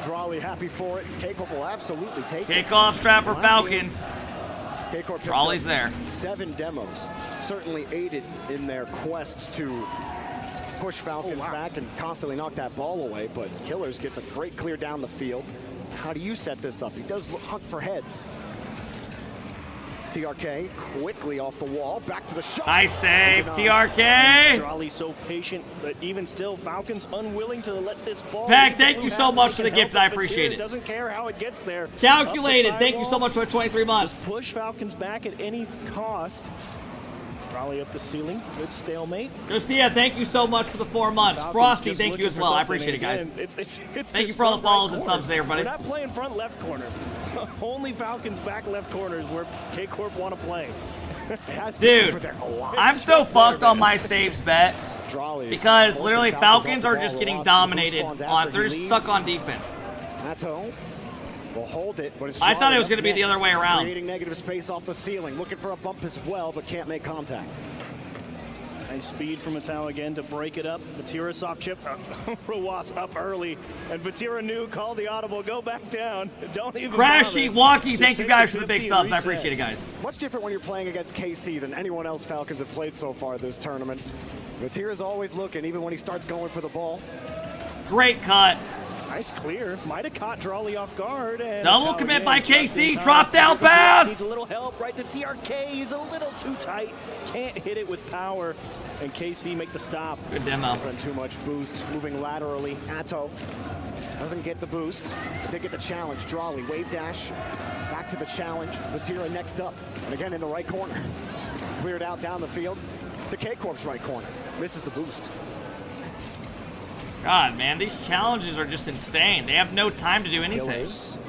E: Drawley happy for it. KCorp will absolutely take it.
A: Kickoff strap for
E: Last
A: Falcons.
E: game, KCorp picked
A: Drawley's
E: up
A: there.
E: 7 demos. Certainly aided in their quest to push Falcons back and constantly knock that ball away, but Killers gets a great clear down the field. How do you set this up? He does hunt for heads. TRK quickly off the wall, back to the shot.
A: Nice save, TRK.
M: Drawley so patient, but even still, Falcons unwilling to let this ball.
A: Peck, thank you so much for the gift. I appreciate it.
M: Doesn't care how it gets there.
A: Calculated. Thank you so much for the 23 months.
M: Just push Falcons back at any cost. Drawley up the ceiling. Good stalemate.
A: Josiah, thank you so much for the 4 months.
M: Falcons
A: Frosty,
M: just
A: thank you
M: looking
A: as
M: for
A: well. I
M: something,
A: appreciate it, guys.
M: again, it's
A: Thank you
M: this
A: for all the
M: front
A: follows
M: right
A: and
M: corner.
A: subs there, buddy.
M: We're not playing front left corner. Only Falcons back left corners where KCorp want to play.
A: Dude, I'm so fucked on my saves bet because literally Falcons are just getting dominated on. They're just stuck on defense.
E: Atto will hold it, but it's
A: I thought it was
E: going
A: going to be the other way around.
E: Creating negative space off the ceiling, looking for a bump as well, but can't make contact.
M: Nice speed from Atau again to break it up. Vatira soft chip. Rawas up early. And Vatira knew, called the audible, go back down. Don't even
A: Crashy,
M: bother.
A: Walkie,
M: Just
A: thank you
M: take
A: guys
M: the
A: for the big
M: 50
A: subs. I
M: reset.
A: appreciate it, guys.
E: Much different when you're playing against KC than anyone else Falcons have played so far this tournament. Vatira's always looking, even when he starts going for the ball.
A: Great cut.
M: Nice clear. Might have caught Drawley off guard. And
A: Double
M: Atau
A: commit
M: again,
A: by
M: just in
A: KC.
M: time.
A: Drop down pass.
M: Needs a little help right to TRK. He's a little too tight. Can't hit it with power. And KC make the stop.
A: Good demo.
E: Too much boost, moving laterally. Atto doesn't get the boost. They get the challenge. Drawley, wave dash, back to the challenge. Vatira next up, and again in the right corner. Cleared out down the field to KCorp's right corner. Misses the boost.
A: God, man, these challenges are just insane. They have no time to do anything.
E: Killers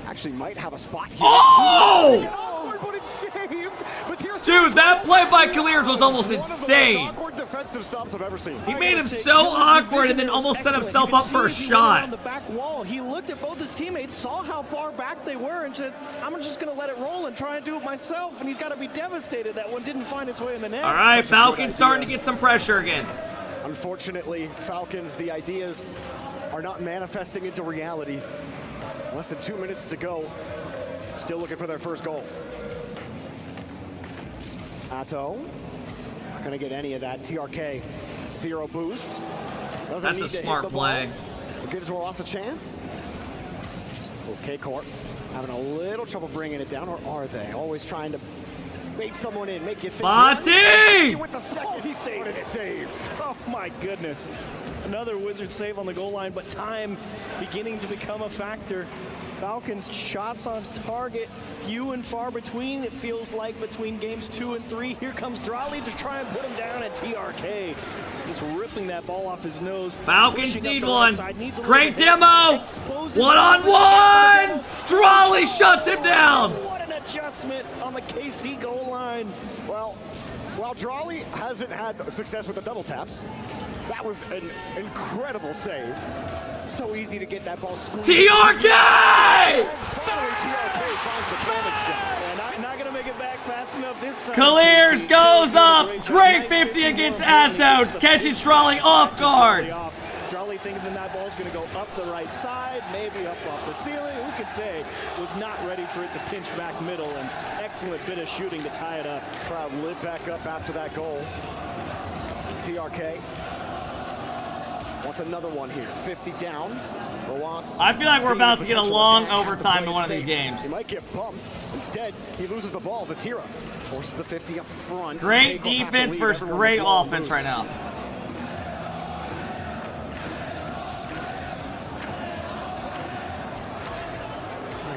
E: actually might have a spot here.
A: Oh!
E: But it's saved.
A: Dude, that play by Clears was almost insane.
E: Awkward defensive stops I've ever seen.
A: He made him so awkward and then almost set himself up for a shot.
M: On the back wall, he looked at both his teammates, saw how far back they were, and said, "I'm just going to let it roll and try and do it myself." And he's got to be devastated that one didn't find its way in the net.
A: All right, Falcons starting to get some pressure again.
E: Unfortunately, Falcons, the ideas are not manifesting into reality. Less than 2 minutes to go. Still looking for their first goal. Atto, not going to get any of that. TRK, 0 boost. Doesn't
A: That's
E: need
A: a
E: to
A: smart
E: hit the
A: play.
E: ball. It gives Ross a chance. Okay, KCorp having a little trouble bringing it down, or are they? Always trying to bait someone in, make you think.
A: Bati!
E: With the second,
M: he saved it.
E: Saved.
M: Oh my goodness. Another Wizard save on the goal line, but time beginning to become a factor. Falcons shots on target, few and far between, it feels like, between games 2 and 3. Here comes Drawley to try and put him down at TRK. Just ripping that ball off his nose.
A: Falcons
M: Pushing up
A: need
M: the
A: one.
M: right side, needs a
A: Great
M: little
A: demo.
M: exposes
A: One-on-one. Drawley shuts him down.
M: What an adjustment on the KC goal line.
E: Well, while Drawley hasn't had success with the double taps, that was an incredible save. So easy to get that ball squeezed.
A: TRK!
E: Finally, TRK finds the cannon shot.
M: Yeah, not going to make it back fast enough this time.
A: Clears goes up. Great 50 against Atto. Catches Drawley off guard.
M: Drawley thinking that ball's going to go up the right side, maybe up off the ceiling. Who could say? Was not ready for it to pinch back middle, and excellent bit of shooting to tie it up.
E: Crowd lit back up after that goal. TRK wants another one here. 50 down. Roas
A: I feel like we're about to get a long overtime in one of these games.
E: He might get bumped. Instead, he loses the ball. Vatira forces the 50 up front.
A: Great defense versus great offense right now.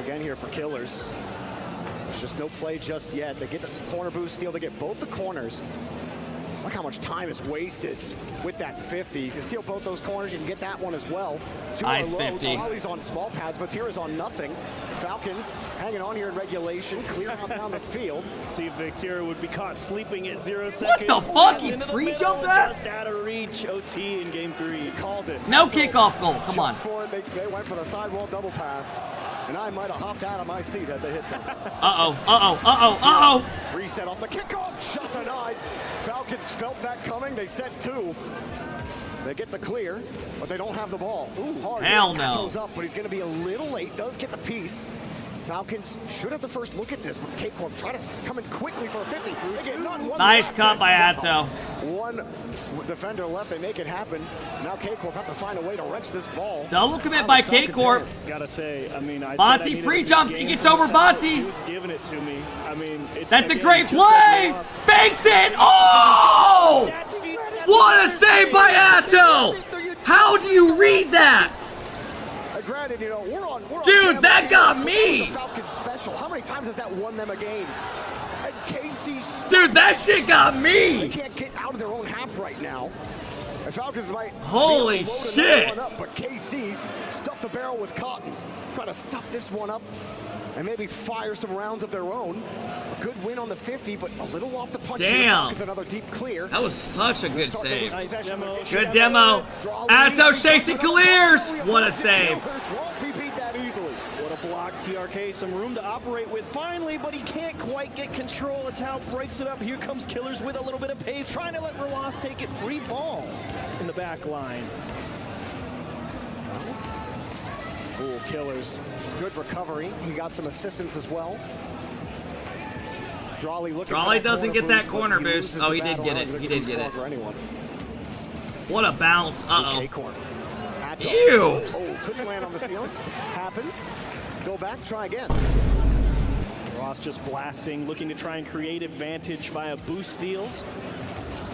E: Again here for Killers. There's just no play just yet. They get the corner boost steal. They get both the corners. Look how much time is wasted with that 50. You can steal both those corners. You can get that one as well. Two are
A: Nice
E: low.
A: 50.
E: Charlie's on small pads. Vatira's on nothing. Falcons hanging on here in regulation. Clear out down the field.
M: See if Vatira would be caught sleeping at 0
A: What
M: seconds.
A: the fuck? He
M: Into the
A: pre-jumped
M: middle,
A: that?
M: Just out of reach. OT in game 3.
E: He called it.
A: No kickoff goal. Come on.
E: Forward, they went for the sidewall double pass. And I might have hopped out of my seat had they hit that.
A: Uh-oh. Uh-oh. Uh-oh. Uh-oh.
E: Reset off the kickoff. Shot denied. Falcons felt that coming. They set 2. They get the clear, but they don't have the ball. Ooh, hard.
A: Hell no.
E: Goes up, but he's going to be a little late. Does get the piece. Falcons should have the first look at this, but KCorp try to come in quickly for a 50. They get not one
A: Nice
E: left.
A: cut by Atto.
E: One defender left. They make it happen. Now KCorp have to find a way to wrench this ball.
A: Double commit by KCorp.
M: Gotta say, I mean,
A: Bonti pre-jumps. He gets over Bonti.
M: Dude's giving it to me. I mean, it's
A: That's a
M: again,
A: great
M: just
A: play.
M: like Ross.
A: Banks it. Oh! What a save by Atto. How do you read that?
E: Granted, you know, we're on
A: Dude,
E: camera
A: that
E: here,
A: got
E: but
A: me.
E: the Falcons special. How many times has that won them a game? And KC's
A: Dude, that shit got
E: They
A: me.
E: can't get out of their own half right now. The Falcons might
A: Holy
E: be able to load
A: shit.
E: another one up, but KC stuffed the barrel with cotton. Try to stuff this one up and maybe fire some rounds of their own. A good win on the 50, but a little off the punch.
A: Damn.
E: It's another deep clear.
A: That was such a good save.
E: Nice demo.
A: Good demo. Atto chasing clears. What a save.
E: Won't be beat that easily.
M: What a block, TRK. Some room to operate with finally, but he can't quite get control. Atau breaks it up. Here comes Killers with a little bit of pace, trying to let Rlcs take it. Free ball in the back line.
E: Ooh, Killers. Good recovery. He got some assistance as well. Drawley looking
A: Drawley
E: for
A: doesn't get that corner
E: but he
A: boost.
E: loses
A: Oh,
E: the
A: he did
E: battle.
A: get
E: I
A: it.
E: don't think
A: He
E: it's
A: did get
E: small
A: it.
E: for anyone.
A: What a bounce. Uh-oh.
E: KCorp. Atto.
A: Ew.
E: Oh, couldn't land on the ceiling. Happens. Go back, try again.
M: Ross just blasting, looking to try and create advantage via boost steals.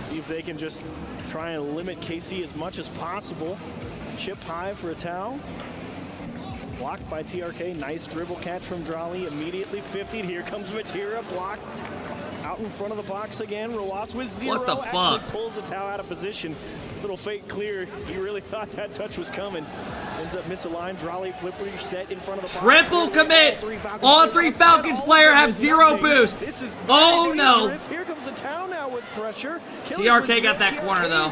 M: See if they can just try and limit KC as much as possible. Chip high for Atau. Blocked by TRK. Nice dribble catch from Drawley. Immediately 50'd. Here comes Vatira. Blocked. Out in front of the box again. Rlcs with 0.
A: What the
M: Actually
A: fuck?
M: pulls Atau out of position. Little fake clear. He really thought that touch was coming. Ends up misaligned. Drawley flipper set in front of the box.
A: Triple commit. All 3 Falcons player have 0 boost.
M: This is
A: Oh no.
M: dangerous. Here comes Atau now with pressure.
A: TRK got that corner though.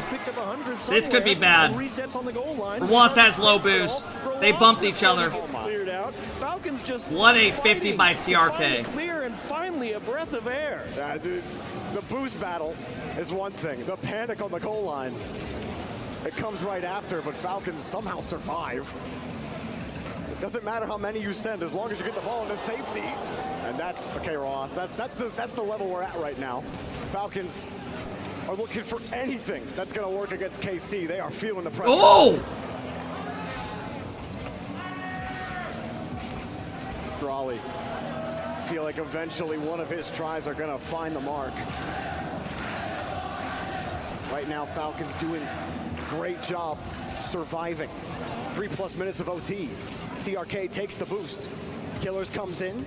A: This could be bad.
M: Resets on the goal line.
A: Rlcs has low boost. They bumped each other.
M: Cleared out. Falcons just
A: What a 50 by TRK.
M: clear and finally a breath of air.
E: The boost battle is one thing. The panic on the goal line, it comes right after, but Falcons somehow survive. It doesn't matter how many you send, as long as you get the ball into safety. And that's, okay, Ross, that's the level we're at right now. Falcons are looking for anything that's going to work against KC. They are feeling the pressure.
A: Oh!
E: Drawley. Feel like eventually one of his tries are going to find the mark. Right now, Falcons doing a great job surviving. 3+ minutes of OT. TRK takes the boost. Killers comes in.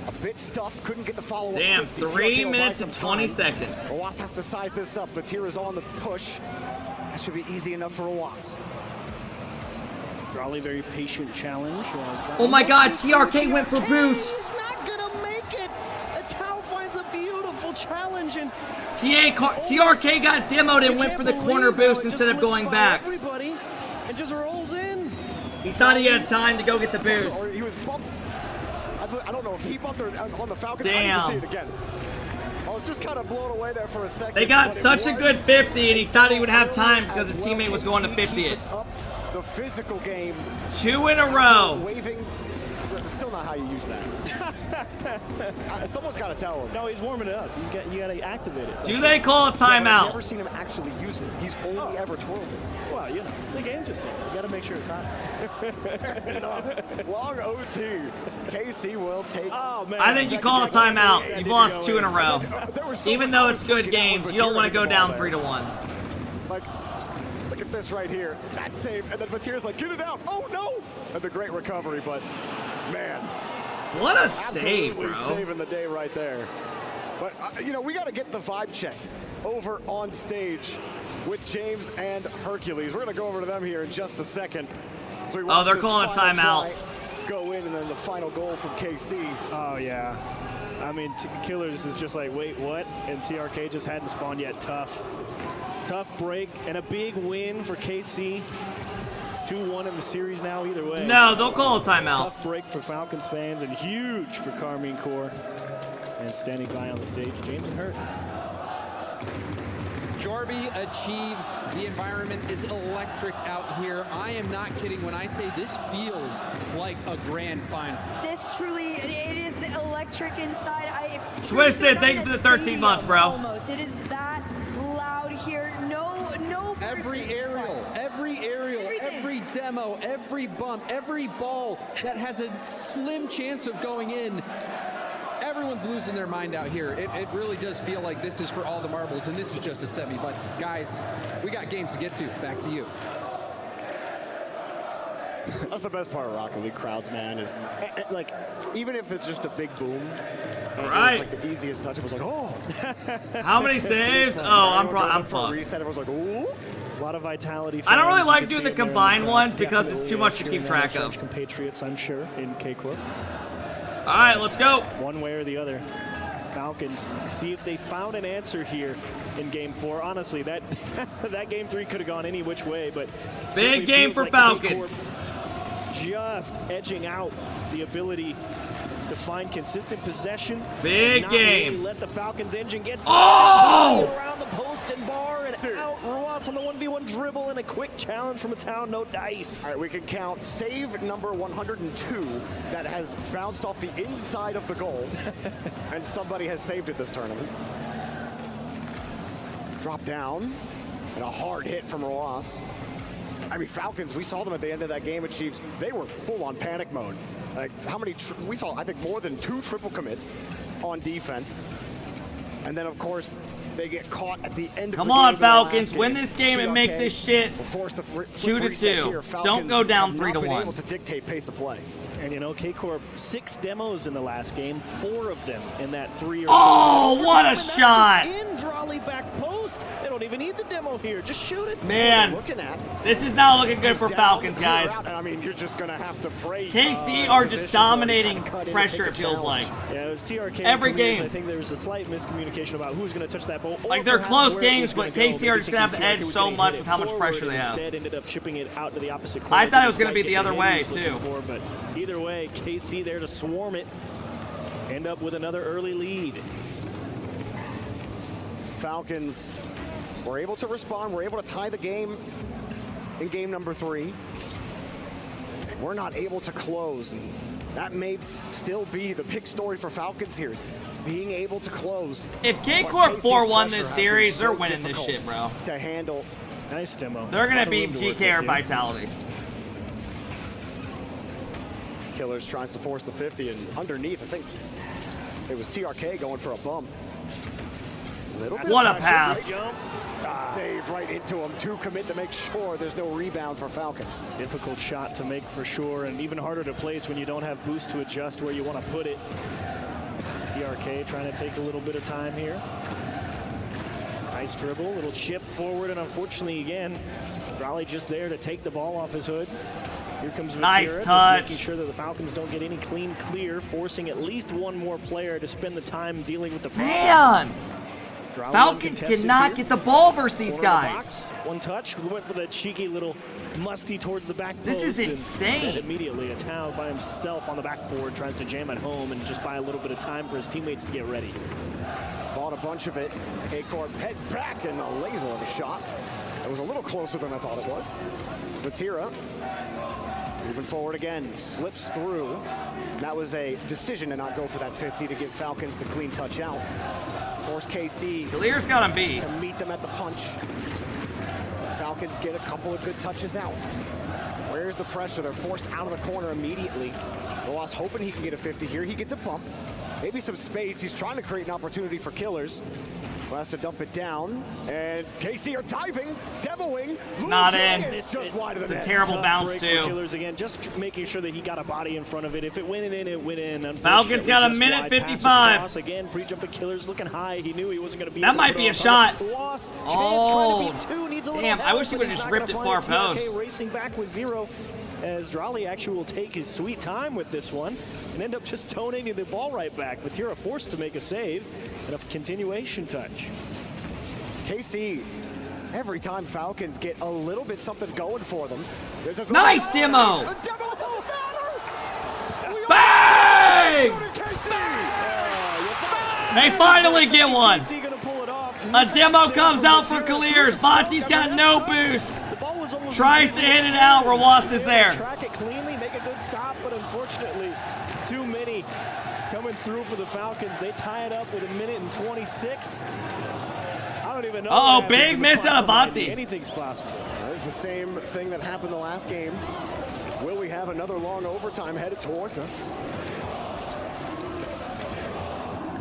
E: A bit stuffed, couldn't get the follow-up.
A: Damn,
E: 50.
A: 3
E: TRK will buy
A: minutes
E: some
A: and 20
E: time.
A: seconds.
E: Rlcs has to size this up. Vatira's on the push. That should be easy enough for Rlcs.
M: Drawley very patient challenge.
A: Oh my god, TRK went for boost.
M: He's not gonna make it. Atau finds a beautiful challenge and
A: TRK got demoed and went for the corner boost instead of going back.
M: Everybody and just rolls in.
A: He thought he had time to go get the boost.
E: Or he was bumped. I don't know if he bumped on the Falcons.
A: Damn.
E: I need to see it again. I was just kind of blown away there for a second.
A: They got
E: but it
A: such a
E: was
A: good 50 and he thought he would have time because his teammate was going to 50 it.
E: Up the physical game.
A: 2 in a row.
E: Waving. Still not how you use that. Someone's got to tell him.
M: No, he's warming it up. You got to activate it.
A: Do they call a
E: I've
A: timeout?
E: never seen him actually use it. He's only ever twirled it.
M: Well, you know, the game's just in. You got to make sure it's hot.
E: Long OT. KC will take.
M: Oh, man.
A: I think you call a timeout. You've lost 2 in a row. Even though it's good games, you don't want to go down 3-1.
E: Like, look at this right here. That save, and then Vatira's like, get it out. Oh no! And the great recovery, but man,
A: What a save,
E: absolutely
A: bro.
E: saving the day right there. But you know, we got to get the vibe check. over on stage with James and Hercules. We're going to go over to them here in just a second. So
A: they're calling a timeout.
E: Go in, and then the final goal from KC.
M: Oh, yeah. I mean, Killers is just like, wait, what? And TRK just hadn't spawned yet. Tough break and a big win for KC. 2-1 in the series now, either way.
A: No, don't call a timeout.
M: Tough break for Falcons fans and huge for KCorp. And standing by on the stage, James and Hurt.
T: Jorby achieves. The environment is electric out here. I am not kidding when I say this feels like a grand final.
R: This truly, it is electric inside.
A: Twisted, thank you for the 13 months, bro.
R: Almost. It is that loud here. No
T: Every aerial, every demo, every bump, every ball that has a slim chance of going in, everyone's losing their mind out here. It really does feel like this is for all the marbles, and this is just a semi. But guys, we got games to get to. Back to you.
E: That's the best part of Rocket League crowds, man, is like, even if it's just a big boom,
A: all right.
E: It was like the easiest touch. It was like, oh.
A: How many saves? Oh, I'm fucked.
E: Reset. It was like, ooh.
M: A lot of vitality.
A: I don't really like doing the combined ones because it's too much to keep track of.
M: Compatriots, I'm sure, in KCorp.
A: All right, let's go.
M: One way or the other. Falcons, see if they found an answer here in Game 4. Honestly, that Game 3 could have gone any which way, but
A: big game for Falcons.
M: Just edging out the ability to find consistent possession.
A: Big game.
M: Really let the Falcons engine get
A: around
M: the post and bar and out. Ross on the 1v1 dribble and a quick challenge from a town, no dice.
E: All right, we can count save number 102 that has bounced off the inside of the goal, and somebody has saved it this tournament. Drop down, and a hard hit from Ross. I mean, Falcons, we saw them at the end of that game at Chiefs. They were full on panic mode. Like, how many, we saw, I think, more than 2 triple commits on defense. And then, of course, they get caught at the end of the game.
A: Come on, Falcons, win this game and make this shit 2-2. Don't go down 3-1.
E: Able to dictate pace of play.
M: And you know, KCorp, 6 demos in the last game, 4 of them in that 3 or
A: oh, so. What a shot!
M: In Raleigh back post. They don't even need the demo here. Just shoot it.
A: Man, this is not looking good for Falcons, guys.
E: I mean, you're just gonna have to pray.
A: KC are just dominating pressure, it feels like.
M: Yeah, it was TRK.
A: Every game.
M: I think there was a slight miscommunication about who's gonna touch that ball.
A: Like, they're close games, but KC are just gonna have to edge so much with how much pressure they have.
M: Instead, ended up chipping it out to the opposite corner.
A: I thought it was gonna be the other way too.
M: But either way, KC there to swarm it. End up with another early lead.
E: Falcons were able to respond. We're able to tie the game in game number 3. We're not able to close, and that may still be the big story for Falcons here, is being able to close.
A: If KCorp 4-1 this series, they're winning this shit, bro.
E: To handle.
M: Nice demo.
A: They're gonna beat GK or Vitality.
E: Killers tries to force the 50, and underneath, I think it was TRK going for a bump.
A: What a pass.
E: Saved right into him. 2 commit to make sure there's no rebound for Falcons.
M: Difficult shot to make for sure, and even harder to place when you don't have boost to adjust where you want to put it. TRK trying to take a little bit of time here. Nice dribble, little chip forward, and unfortunately, again, Raleigh just there to take the ball off his hood. Here comes Vatira,
A: nice touch.
M: Just making sure that the Falcons don't get any clean clear, forcing at least one more player to spend the time dealing with the problem.
A: Man! Falcons cannot get the ball versus these guys.
M: One touch, we went for the cheeky little musty towards the back post.
A: This is insane.
M: Immediately, a Tau by himself on the backboard tries to jam at home and just buy a little bit of time for his teammates to get ready.
E: Bought a bunch of it. KCorp head back and a laser of a shot. It was a little closer than I thought it was. Vatira moving forward again, slips through. That was a decision to not go for that 50 to give Falcons the clean touch out. Force KC.
A: Clear's got him beat.
E: To meet them at the punch. Falcons get a couple of good touches out. Where's the pressure? They're forced out of the corner immediately. Ross hoping he can get a 50 here. He gets a bump. Maybe some space. He's trying to create an opportunity for Killers. Has to dump it down, and KC are diving, demoing,
A: Not in.
E: It's just wide of the net.
A: It's a terrible bounce
M: Break
A: too.
M: for Killers again, just making sure that he got a body in front of it. If it went in, it went in.
A: Falcons got a
M: Just
A: minute
M: wide
A: 55.
M: pass across. Again, pre-jumping Killers looking high. He knew he wasn't going to be
A: That
M: able to
A: might
M: put
A: be
M: it
A: a
M: on
A: shot.
M: target. Loss.
A: Oh,
M: Chance trying to beat two, needs a little
A: damn, I
M: help,
A: wish he
M: but
A: would've
M: he's
A: just
M: not
A: ripped
M: gonna
A: it far
M: find TRK
A: post.
M: racing back with 0, as Raleigh actually will take his sweet time with this one and end up just donating the ball right back. Vatira forced to make a save and a continuation touch.
E: KC, every time Falcons get a little bit something going for them. There's a
A: Nice demo.
E: A demo to
A: Bang! They finally get one. A demo comes out for Clears. Bonte's got no boost. Tries to hit it out. Rawas is there.
M: Track it cleanly, make a good stop, but unfortunately, too many coming through for the Falcons. They tie it up with 1:26. I don't even know.
A: Uh-oh, big miss out of Bonte.
M: Anything's possible.
E: It's the same thing that happened the last game. Will we have another long overtime headed towards us?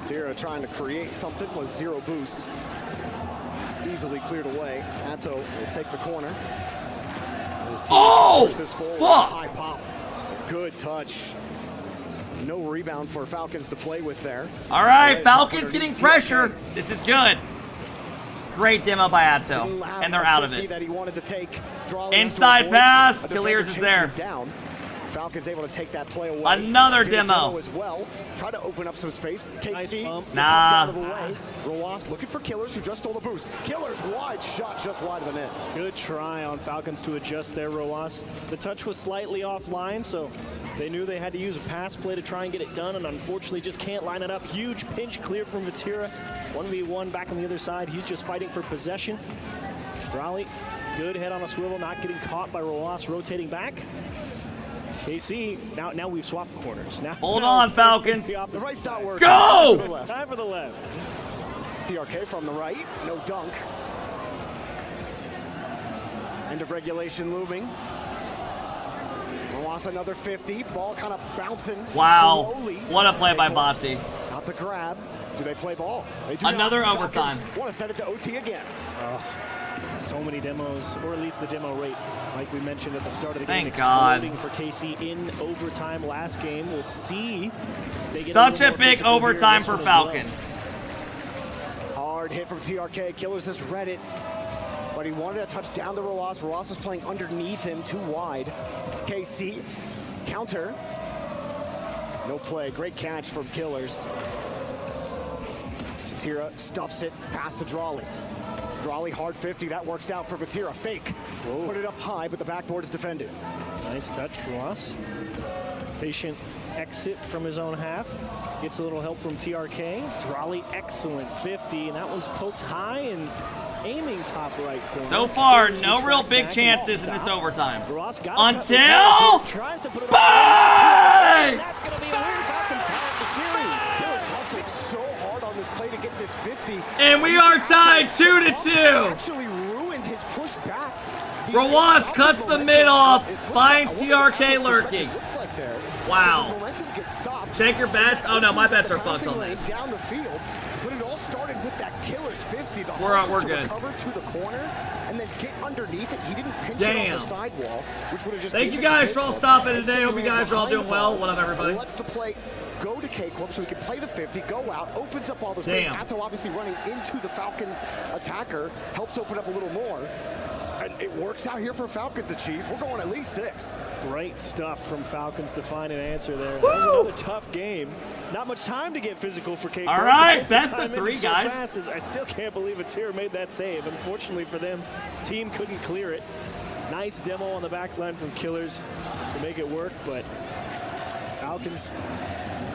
E: Zero trying to create something with 0 boost. It's easily cleared away. Atto will take the corner.
A: Oh,
E: fuck! High pop. Good touch. No rebound for Falcons to play with there.
A: All right, Falcons getting pressure. This is good. Great demo by Atto, and they're out of it.
E: That he wanted to take.
A: Inside pass, Clears is there.
E: Down. Falcons able to take that play away.
A: Another demo.
E: As well. Try to open up some space. KC
A: nah.
E: Out of the way. Rawas looking for Killers, who just stole the boost. Killers wide shot, just wide of the net.
M: Good try on Falcons to adjust there, Rawas. The touch was slightly offline, so they knew they had to use a pass play to try and get it done, and unfortunately just can't line it up. Huge pinch clear from Vatira. 1v1 back on the other side. He's just fighting for possession. Raleigh, good head on a swivel, not getting caught by Rawas, rotating back. KC, now we've swapped corners. Now,
A: hold on, Falcons.
E: The right side works.
A: Go!
M: Time for the left.
E: TRK from the right, no dunk. End of regulation looming. Lost another 50. Ball kind of bouncing.
A: Wow.
E: Slowly.
A: What a play by Bonte.
E: Got the grab. Do they play ball? They do.
A: Another
E: not.
A: overtime.
E: Want to send it to OT again.
M: So many demos, or at least the demo rate, like we mentioned at the start of the game,
A: Thank God.
M: exploding for KC in overtime last game. We'll see. They get
A: Such
M: a
A: a big overtime for Falcons.
E: Hard hit from TRK. Killers has read it, but he wanted a touch down to Rawas. Rawas was playing underneath him, too wide. KC, counter. No play. Great catch from Killers. Vatira stuffs it past to Drawley. Drawley hard 50. That works out for Vatira. Fake. Whoa. Put it up high, but the backboard is defended.
M: Nice touch, Ross. Patient exit from his own half. Gets a little help from TRK. Drawley, excellent 50, and that one's poked high and aiming top right corner.
A: So far, no real big chances in this overtime.
M: Until tries to put it bang! That's going to be a win. Falcons tie up the series.
E: Killers hustled so hard on this play to get this 50.
A: And we are tied 2-2.
E: Actually ruined his push back.
A: Rawas cuts the mid off, finds TRK lurking. Wow. Check your bets. Oh no, my bets are fucked on this.
E: Down the field, but it all started with that Killers 50. The
A: we're good.
E: Recover to the corner and then get underneath it. He didn't pinch it on the sidewall, which would have just.
A: Thank you guys for all stopping today. Hope you guys are all doing well. What up, everybody?
E: Let's the play. Go to KCorp so he can play the 50, go out, opens up all the space. Atto obviously running into the Falcons attacker, helps open up a little more. And it works out here for Falcons to Chief. We're going at least 6.
M: Great stuff from Falcons to find an answer there. That was another tough game. Not much time to get physical for KCorp.
A: All right, best of 3,
M: so
A: guys.
M: Fast I still can't believe Vatira made that save. Unfortunately for them, team couldn't clear it. Nice demo on the back line from Killers to make it work, but Falcons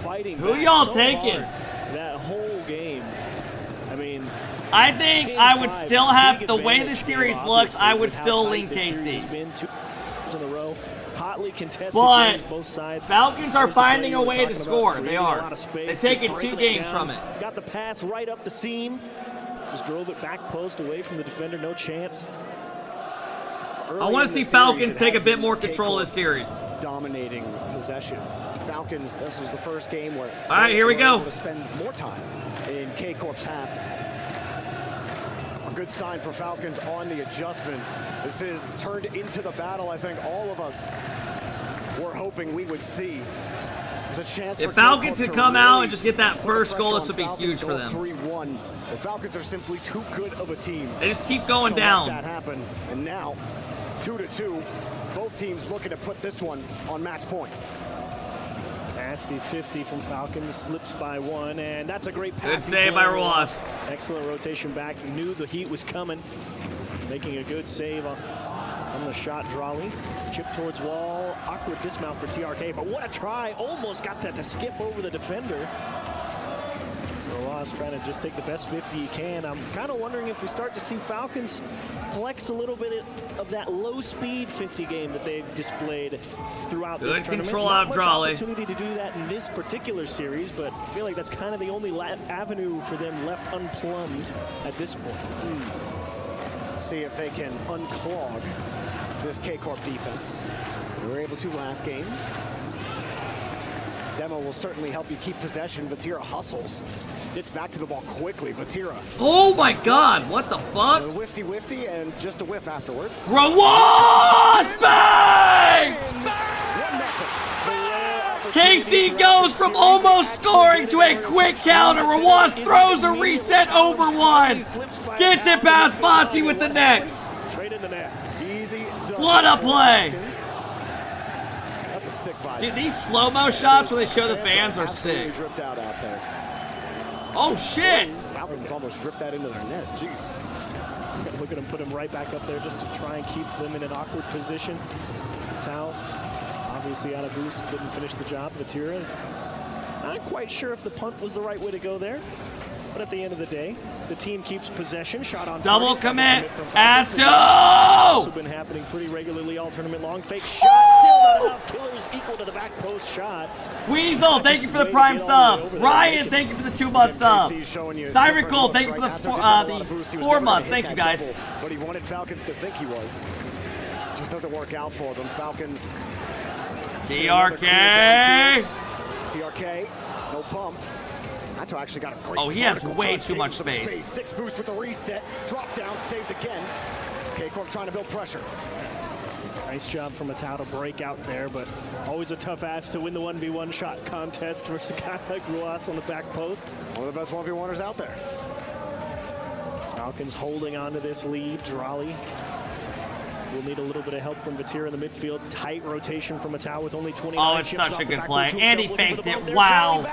M: fighting
A: Who
M: back
A: y'all
M: so
A: taking?
M: hard that whole game. I mean,
A: I think I would still have, the way the series looks, I would still lean KC.
M: In a row. Hotly contested
A: But
M: games, both sides.
A: Falcons are finding a way to score. They
M: Creating a
A: are.
M: lot of space,
A: They've
M: just
A: taken 2
M: breaking
A: games
M: down.
A: from it.
M: Got the pass right up the seam. Just drove it back post away from the defender. No chance.
A: I want to see Falcons take a bit more control of this series.
E: Dominating possession. Falcons, this was the first game where
A: all right, here we go.
E: Able to spend more time in KCorp's half. good sign for Falcons on the adjustment. This is turned into the battle I think all of us were hoping we would see. There's a chance
A: if Falcons could come out and just get that first goal, this would be huge for them.
E: 3-1. The Falcons are simply too good of a team.
A: They just keep going down.
E: Let that happen. And now, 2-2. Both teams looking to put this one on match point.
M: Nasty 50 from Falcons, slips by one, and that's a great pass.
A: Good save by Ross.
M: Excellent rotation back, knew the heat was coming, making a good save on the shot. Drawley, chip towards wall, awkward dismount for TRK, but what a try, almost got that to skip over the defender. Ross trying to just take the best 50 he can. I'm kind of wondering if we start to see Falcons flex a little bit of that low-speed 50 game that they've displayed throughout this tournament.
A: Good control out of Drawley.
M: Opportunity to do that in this particular series, but I feel like that's kind of the only avenue for them left unplumbed at this point.
E: See if they can unclog this KCorp defense. They were able to last game. Demo will certainly help you keep possession. Vatira hustles. Gets back to the ball quickly. Vatira.
A: Oh my God, what the fuck?
E: Whiffy and just a whiff afterwards.
A: Rawas bang! KC goes from almost scoring to a quick counter. Rawas throws a reset over one. Gets it past Fonte with the next.
M: Straight in the net.
E: Easy.
A: What a play.
E: That's a sick vibe.
A: Dude, these slow-mo shots where they show the fans are sick.
E: Dripped out there.
A: Oh shit!
E: Falcons almost dripped that into their net. Jeez.
M: Look at him, put him right back up there just to try and keep them in an awkward position. Tau, obviously out of boost, couldn't finish the job. Vatira, not quite sure if the punt was the right way to go there, but at the end of the day, the team keeps possession. Shot on
A: double
M: target.
A: commit. Atto!
M: Also been happening pretty regularly all tournament long. Fake shot, still not enough. Killers equal to the back post shot.
A: Weasel, thank you for the prime sub. Ryan, thank you for the 2-month sub. Cyrical, thank you for the 4 months. Thank you guys.
E: But he wanted Falcons to think he was. Just doesn't work out for them. Falcons.
A: TRK.
E: TRK, no pump. Atto actually got a great.
A: Oh, he has way too much space.
E: 6 boost with the reset. Drop down, saved again. KCorp trying to build pressure.
M: Nice job from Atto to break out there, but always a tough ask to win the 1v1 shot contest versus a guy like Ruas on the back post.
E: One of the best 1v1ers out there.
M: Falcons holding on to this lead. Drawley will need a little bit of help from Vatira in the midfield. Tight rotation from Atto with only 29.
A: Oh, it's such a good play. And he faked it. Wow.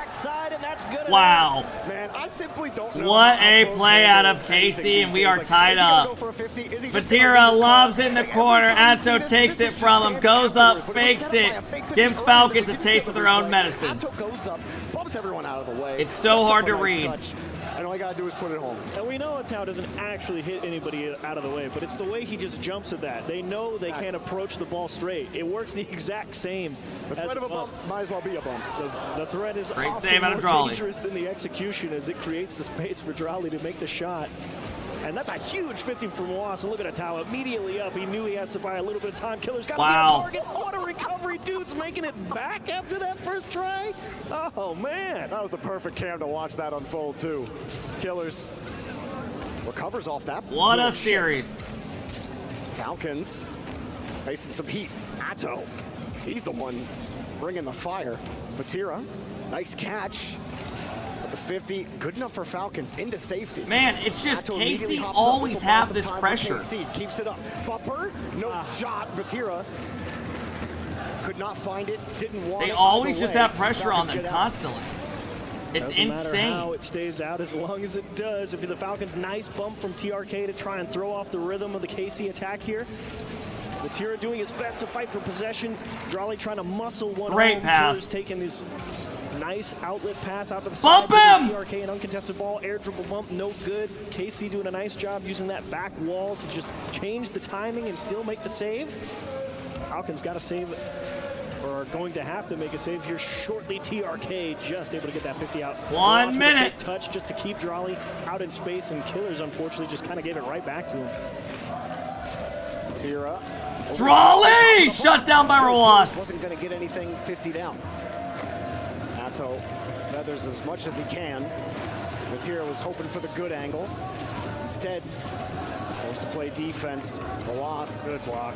A: Wow.
E: Man, I simply don't know.
A: What a play out of Casey, and we are tied up. Vatira lobs in the corner. Atto takes it from him, goes up, fakes it, gives Falcons a taste of their own medicine.
E: Atto goes up, bumps everyone out of the way.
A: It's so hard to read.
E: And all you gotta do is put it home.
M: And we know Atto doesn't actually hit anybody out of the way, but it's the way he just jumps at that. They know they can't approach the ball straight. It works the exact same.
E: The threat of a bump might as well be a bump.
M: The threat is
A: great
M: often
A: save out of
M: more
A: Drawley.
M: dangerous than the execution as it creates the space for Drawley to make the shot. And that's a huge 50 from Ross. Look at Atto immediately up. He knew he has to buy a little bit of time. Killer's got to be a target. What a recovery. Dude's making it back after that first try. Oh, man.
E: That was the perfect cam to watch that unfold, too. Killers recovers off that.
A: What a series.
E: Falcons facing some heat. Atto, he's the one bringing the fire. Vatira, nice catch. But the 50, good enough for Falcons into safety.
A: Man, it's just
E: Atto
A: Casey always have this pressure.
E: Keeps it up. Bumper, no shot. Vatira could not find it, didn't want it.
A: They always just have pressure on them constantly. It's
M: Doesn't
A: insane.
M: matter how it stays out as long as it does. If you're the Falcons, nice bump from TRK to try and throw off the rhythm of the KC attack here. Vatira doing his best to fight for possession. Drawley trying to muscle one.
A: Great pass.
M: Killer's taking his nice outlet pass out to the
A: bump
M: side.
A: Him!
M: TRK an uncontested ball, air dribble bump, no good. KC doing a nice job using that back wall to just change the timing and still make the save. Falcons got to save, or are going to have to make a save here shortly. TRK just able to get that 50 out.
A: 1 minute.
M: Touch just to keep Drawley out in space, and Killers unfortunately just kind of gave it right back to him.
E: Vatira.
A: Drawley! Shut down by Ross.
E: Wasn't going to get anything 50 down. Atto feathers as much as he can. Vatira was hoping for the good angle. Instead, likes to play defense. The loss.
M: Good block.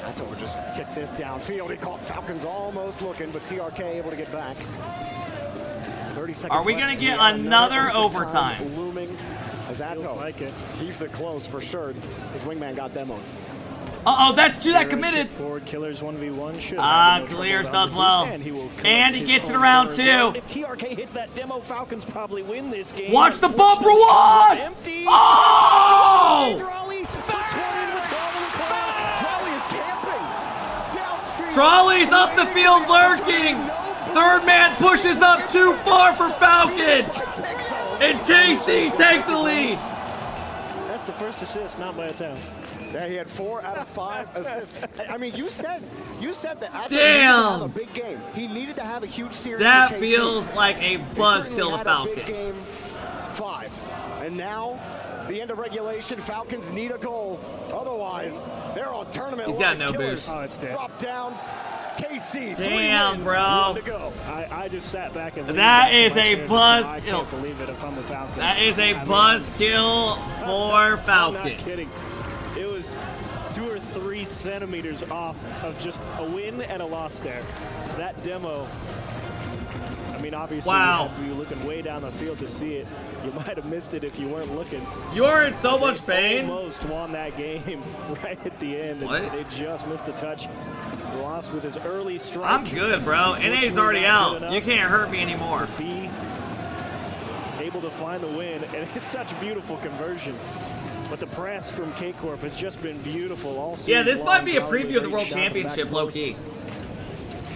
E: That's over. Just kick this downfield. He caught Falcons almost looking, but TRK able to get back. 30 seconds.
A: Are we gonna get another overtime?
E: Looming as Atto
M: like it.
E: keeps it close for sure. His wingman got demoed.
A: Uh-oh, that's two that committed.
M: Forward Killers 1v1 should.
A: Clears does well. And he gets it around two.
M: If TRK hits that demo, Falcons probably win this game.
A: Watch the bumper was! Oh! Trolley's up the field lurking. Third man pushes up too far for Falcons. And KC take the lead.
M: That's the first assist, not by a town.
E: Yeah, he had 4 out of 5 assists. I mean, you said that Atto
A: Damn.
E: needed to have a big game. He needed to have a huge series.
A: That
E: for KC.
A: feels like a buzzkill to Falcons.
E: Big game 5. And now, the end of regulation, Falcons need a goal. Otherwise, they're on tournament.
A: He's got no
E: Killers
A: boost.
M: Oh, it's dead.
E: Drop down. KC.
A: Damn,
E: 3 wins,
A: bro.
E: 1 to go.
M: I just sat back and
A: That is a
M: I
A: buzzkill.
M: can't believe it if I'm the Falcons.
A: That is a
M: I mean,
A: buzzkill for
M: I'm
A: Falcons.
M: not kidding. It was 2 or 3 centimeters off of just a win and a loss there. That demo, I mean, obviously,
A: Wow.
M: you had to be looking way down the field to see it. You might have missed it if you weren't looking.
A: You're in so much pain.
M: Almost won that game right at the end. And
A: What?
M: they just missed the touch. Lost with his early strike.
A: I'm good, bro. NA's already out. You can't hurt me anymore.
M: To be able to find the win, and it's such a beautiful conversion. But the press from KCorp has just been beautiful all season.
A: Yeah, this
M: long.
A: might be a
M: Jolly
A: preview of the
M: great
A: World
M: shot from
A: Championship,
M: back
A: low
M: post.
A: key.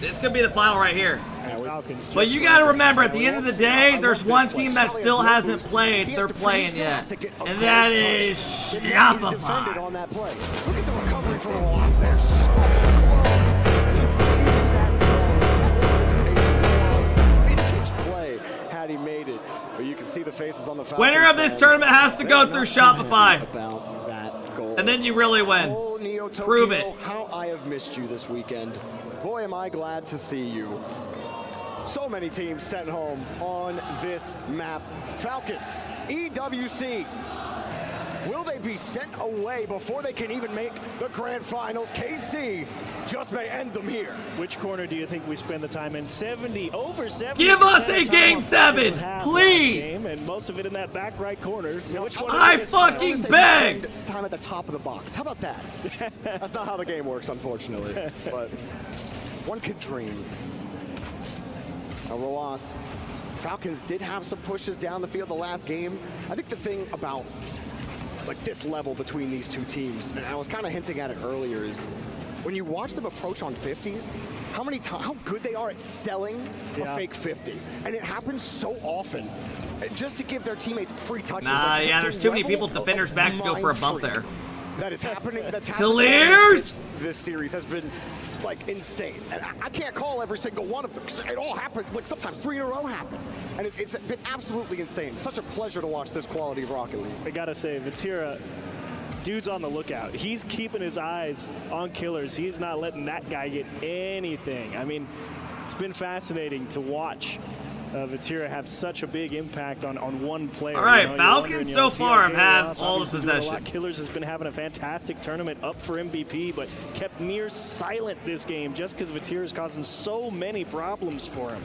A: This could be the final right here.
M: Falcons
A: But
M: just
A: you got to
M: right.
A: remember, at the end of the day, there's one team that still hasn't played. They're playing yet. And that is
E: He's defended
A: Shopify.
E: on that play. Look at the recovery from the loss there. So close to seeing that ball. That would have been a lost vintage play had he made it. But you can see the faces on the Falcons.
A: Winner of this
E: fans.
A: tournament has to go
E: They're
A: through
E: not too happy
A: Shopify.
E: About that goal.
A: And then you really win.
E: Oh, Neo Tokyo,
A: Prove it.
E: how I have missed you this weekend. Boy, am I glad to see you. So many teams sent home on this map. Falcons, EWC. Will they be sent away before they can even make the grand finals? KC just may end them here.
M: Which corner do you think we spend the time in? Over 70.
A: Give us a game 7, please.
M: Game, and most of it in that back right corner. So which one
A: I
M: is it this time?
A: fucking beg.
E: It's time at the top of the box. How about that? That's not how the game works, unfortunately. But one could dream. A loss. Falcons did have some pushes down the field the last game. I think the thing about like this level between these two teams, and I was kind of hinting at it earlier, is when you watch them approach on 50s, how good they are at selling a fake 50. And it happens so often. Just to give their teammates free touches.
A: Nah,
E: like,
A: yeah,
E: it's a
A: there's too many
E: level
A: people defenders back to go for a bump
E: mind
A: there.
E: freak that is happening. That's happening.
A: Clears?
E: This series has been like insane, and I can't call every single one of them because it all happens. Like sometimes 3 in a row happen, and it's been absolutely insane. Such a pleasure to watch this quality of Rocket League.
M: I gotta say, Vatira, dude's on the lookout. He's keeping his eyes on Killers. He's not letting that guy get anything. I mean, it's been fascinating to watch Vatira have such a big impact on one player.
A: All right,
M: you're
A: Falcons so far have had
M: lost,
A: all the
M: obviously doing a
A: possession.
M: lot. Killers has been having a fantastic tournament, up for MVP, but kept near silent this game just because Vatira is causing so many problems for him.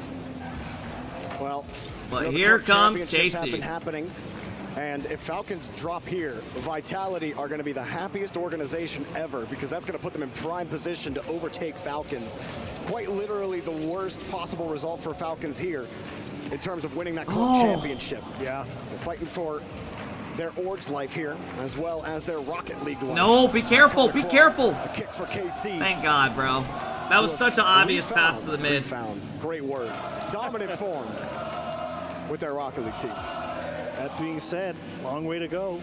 E: Well,
A: but
E: the
A: here
E: club
A: comes
E: championships have
A: KC.
E: been happening, and if Falcons drop here, Vitality are going to be the happiest organization ever because that's going to put them in prime position to overtake Falcons. Quite literally the worst possible result for Falcons here in terms of winning that club championship.
M: Yeah.
E: They're fighting for their org's life here, as well as their Rocket League life.
A: No, be careful, be careful.
E: A kick for KC.
A: Thank God, bro. That was such an obvious pass to the mid.
E: Refounds. Great word. Dominant form with their Rocket League team.
M: That being said, long way to go.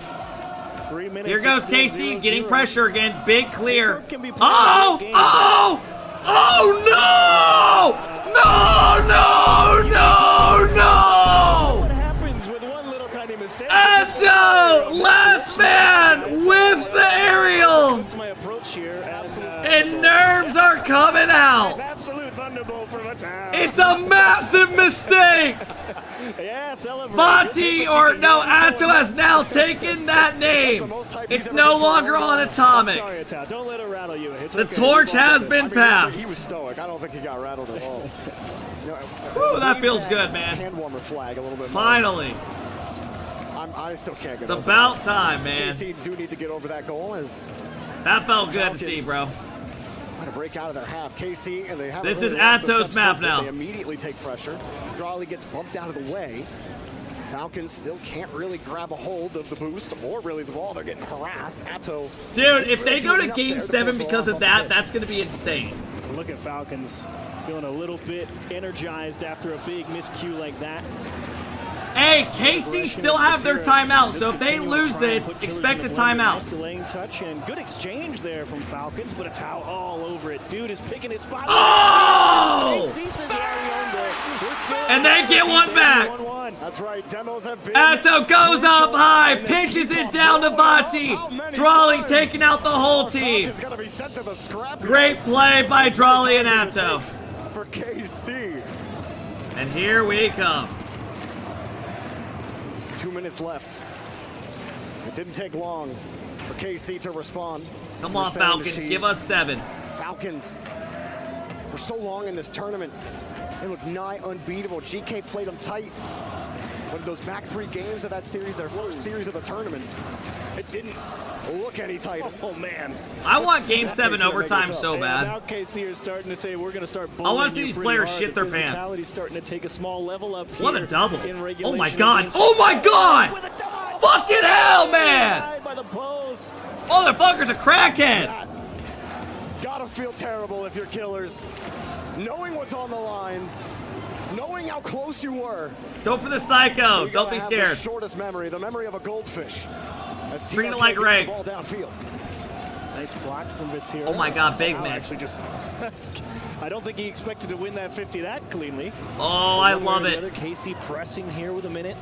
M: 3 minutes.
A: Here goes
M: it's still
A: KC
M: 0-0.
A: getting pressure again. Big clear.
M: Can be playing
A: Oh!
M: a good game.
A: Oh! Oh no! No! No! No! No!
M: What happens with one little tiny mistake?
A: Atto! Last man whiffs the aerial!
M: That's my approach here.
A: And nerves are coming out!
M: Absolute thunder
E: Unforgettable for the town.
A: It's a massive mistake.
E: Yeah, celebrate.
A: Vati, or no, Atto has now taken that name. It's no longer on Atomic.
M: Sorry, Atto. Don't let it rattle you. It's
A: The
M: okay.
A: torch has been passed.
E: He was stoic. I don't think he got rattled at all.
A: Whew, that feels good, man.
E: Hand warmer flag a little bit more.
A: Finally.
E: I still can't get
A: It's
E: over
A: about
E: that.
A: time, man.
E: JC do need to get over that goal as
A: That felt good to see, bro.
E: trying to break out of their half. KC, and they have
A: This is Atto's map now.
E: They immediately take pressure. Raleigh gets bumped out of the way. Falcons still can't really grab a hold of the boost or really the ball. They're getting harassed. Atto.
A: Dude, if they go to Game 7 because of that, that's going to be insane.
M: Look at Falcons feeling a little bit energized after a big miscue like that.
A: Hey, KC still have their timeout, so if they lose this, expect a timeout.
M: Delaying touch and good exchange there from Falcons, but a towel all over it. Dude is picking his spot.
A: Oh! And they get one back.
E: That's right. Demos have been.
A: Atto goes up high, pinches it down to Vati. Drawley taking out the whole team. Great play by Drawley and Atto.
E: For KC.
A: And here we come.
E: 2 minutes left. It didn't take long for KC to respond.
A: Come on, Falcons, give us 7.
E: Falcons, for so long in this tournament, they look nigh unbeatable. GK played them tight. One of those back 3 games of that series, their first series of the tournament, it didn't look any tighter.
M: Oh, man.
A: I want Game 7 overtime so bad.
M: Now KC are starting to say we're going to start
A: I want to see these players shit their pants.
M: Physicality's starting to take a small level up here.
A: What a double. Oh my
M: in
A: god.
M: Game
A: Oh my
M: 6.
A: god! Fucking hell, man!
M: By the post.
A: Motherfucker's a crackhead.
E: Gotta feel terrible if you're Killers. Knowing what's on the line, knowing how close you were.
A: Go for the psycho. Don't be
E: The
A: scared.
E: shortest memory, the memory of a goldfish. As
A: Treat it
E: TRK
A: like
E: gets
A: Ray.
E: the ball downfield.
M: Nice block from Vitira.
A: Oh my god, big
M: Wow,
A: miss.
M: actually just I don't think he expected to win that 50 that cleanly.
A: Oh, I love it.
M: Another KC pressing here with a minute.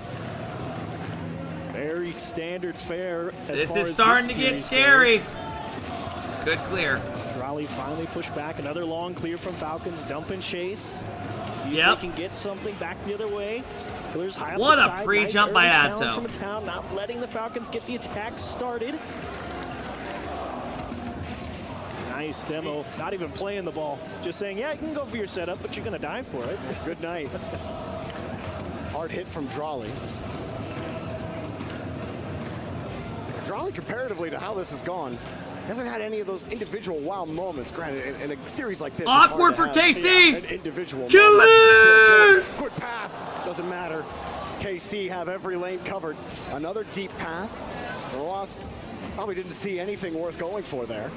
M: Very standard fare. As
A: This
M: far
A: is
M: as
A: starting
M: this
A: to get
M: series
A: scary.
M: goes.
A: Good clear.
M: Raleigh finally pushed back. Another long clear from Falcons. Dump and chase. See
A: Yep.
M: if they can get something back the other way. Killers high
A: What
M: up
A: a
M: the side.
A: pre-jump
M: Nice
A: by
M: early challenge
A: Atto.
M: from a town, not letting the Falcons get the attack started. Nice demo. Not even playing the ball. Just saying, yeah, you can go for your setup, but you're going to die for it.
E: Good night. Hard hit from Drawley. Drawley, comparatively to how this has gone, hasn't had any of those individual wow moments. Granted, in a series like this, it's
A: Awkward
E: hard
A: for
E: to have,
A: KC.
E: an individual
A: Killers!
E: moment. Quick pass, doesn't matter. KC have every lane covered. Another deep pass. Ross probably didn't see anything worth going for there.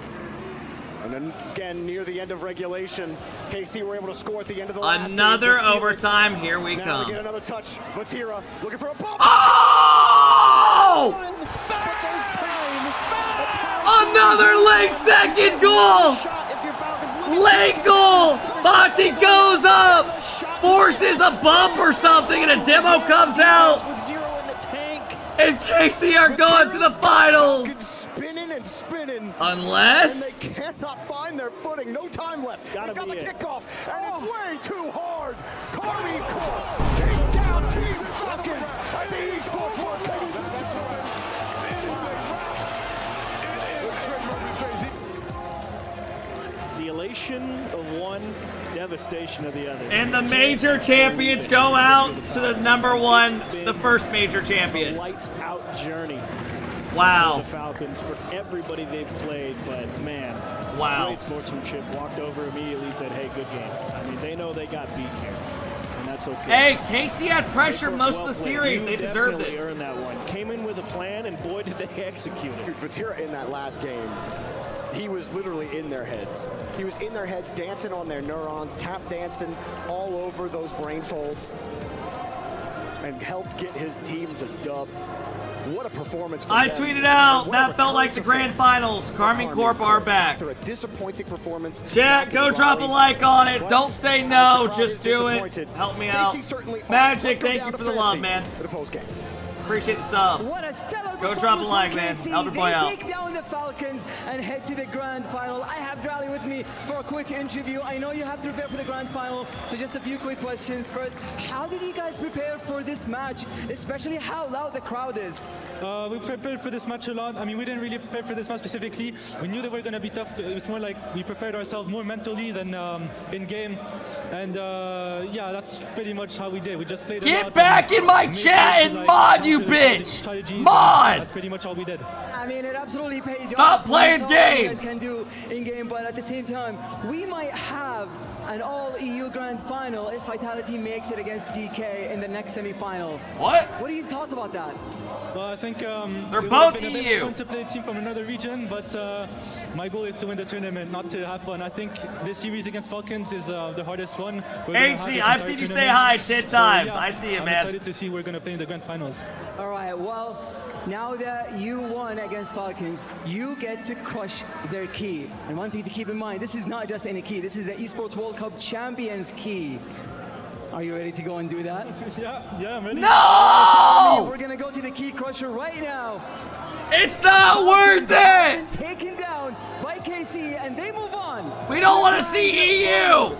E: And then again, near the end of regulation, KC were able to score at the end of the last game.
A: Another overtime. Here we
E: now
A: come.
E: we get another touch. Vatira looking for a bump.
A: Oh! Another late second goal! Late goal! Vati goes up! Forces a bump or something and a demo comes out! And KC are going to the finals!
E: Spinning and spinning.
A: Unless?
E: And they cannot find their footing. No time left. They got the kickoff, and it's way too hard. KCorp take down Team Falcons at the Esports World Cup.
M: The elation of one, devastation of the other.
A: And the major champions go out to the number 1, the first major champions.
M: Lights out journey.
A: Wow.
M: For the Falcons, for everybody they've played, but man,
A: wow.
M: Great sportsmanship. Walked over immediately, said, "Hey, good game." I mean, they know they got beat here, and that's okay.
A: Hey, KC had pressure most of the series. They deserved it.
M: Definitely earned that one. Came in with a plan, and boy, did they execute it.
E: Dude, Vatira in that last game, he was literally in their heads. He was in their heads, dancing on their neurons, tap dancing all over those brain folds, and helped get his team the dub. What a performance from
A: I
E: them.
A: tweeted out,
E: What a
A: that felt
E: return
A: like the
E: to
A: grand
E: form.
A: finals. KarmingCorp are back.
E: After a disappointing performance.
A: Chat, go drop a like on it. Don't say no, just do it. Help me out. Magic, thank you for the love, man.
E: For the post game.
A: Appreciate the sub.
J: What a stellar
A: Go drop a like, man. Elder
J: They
A: Boy out.
J: take down the Falcons and head to the grand final. I have Drally with me for a quick interview. I know you have to prepare for the grand final, so just a few quick questions. First, how did you guys prepare for this match, especially how loud the crowd is?
N: We prepared for this match a lot. I mean, we didn't really prepare for this match specifically. We knew that we were going to be tough. It's more like we prepared ourselves more mentally than in game. And yeah, that's pretty much how we did. We just played.
A: Get back in my chat and mod, you bitch! Mod!
N: That's pretty much all we did.
J: I mean, it absolutely paid off.
A: Stop playing
J: That's all you
A: games!
J: guys can do in game, but at the same time, we might have an all-EU grand final if Vitality makes it against DK in the next semi-final.
A: What?
J: What are your thoughts about that?
N: Well, I think
A: they're
N: both
A: both
N: a bit
A: EU.
N: fun to play a team from another region, but my goal is to win the tournament, not to have fun. I think this series against Falcons is the hardest one.
A: HG, I've seen you say hi 10 times. I see it,
N: I'm
A: man.
N: excited to see who we're going to play in the grand finals.
J: All right, well, now that you won against Falcons, you get to crush their key. And one thing to keep in mind, this is not just any key, this is the Esports World Cup Champions key. Are you ready to go and do that?
N: Yeah, I'm ready.
A: No!
J: We're gonna go to the key crusher right now.
A: It's not worth it!
J: Taken down by KC, and they move on.
A: We don't want to see EU!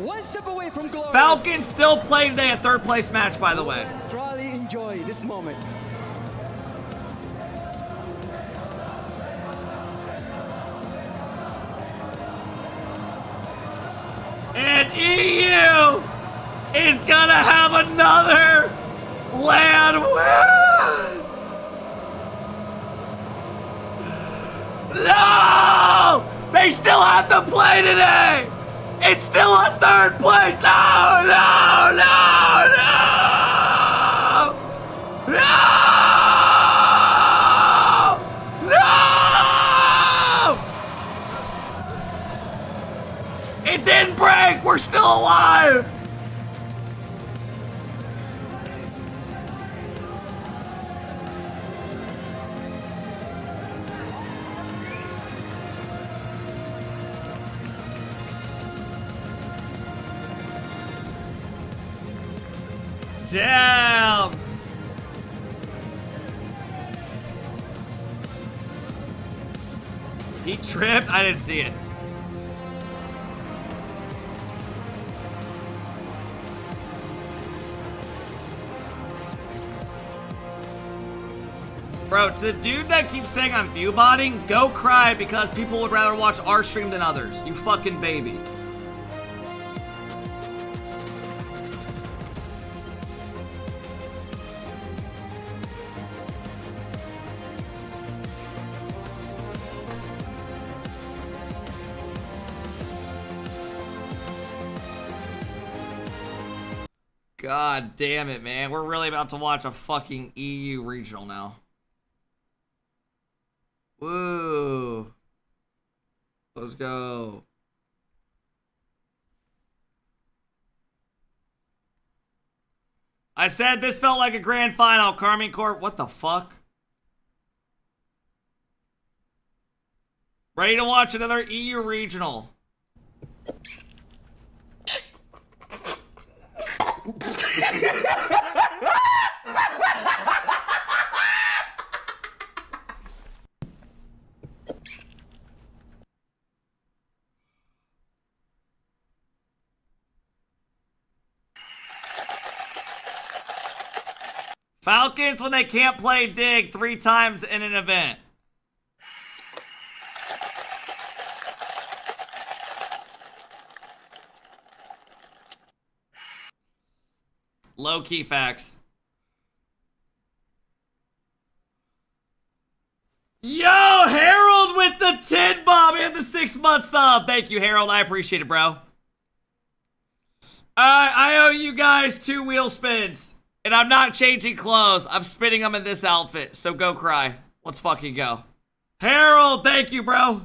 J: One step away from glory.
A: Falcons still playing today a third place match, by the way.
J: Really enjoy this moment.
A: And EU is gonna have another land win! No! They still have to play today! It's still a third place! No! No! No! No! No! No! It didn't break! We're still alive! Damn! He tripped? I didn't see it. Bro, to the dude that keeps saying I'm viewbotting, go cry because people would rather watch our stream than others. You fucking baby. God damn it, man. We're really about to watch a fucking EU regional now. Woo. Let's go. I said this felt like a grand final. KCorp, what the fuck? Ready to watch another EU regional. Falcons when they can't play dig 3 times in an event. Low-key facts. Yo, Harold with the 10 bomb and the 6-month sub. Thank you, Harold. I appreciate it, bro. I owe you guys 2 wheel spins. And I'm not changing clothes. I'm spinning them in this outfit. So go cry. Let's fucking go. Harold, thank you, bro.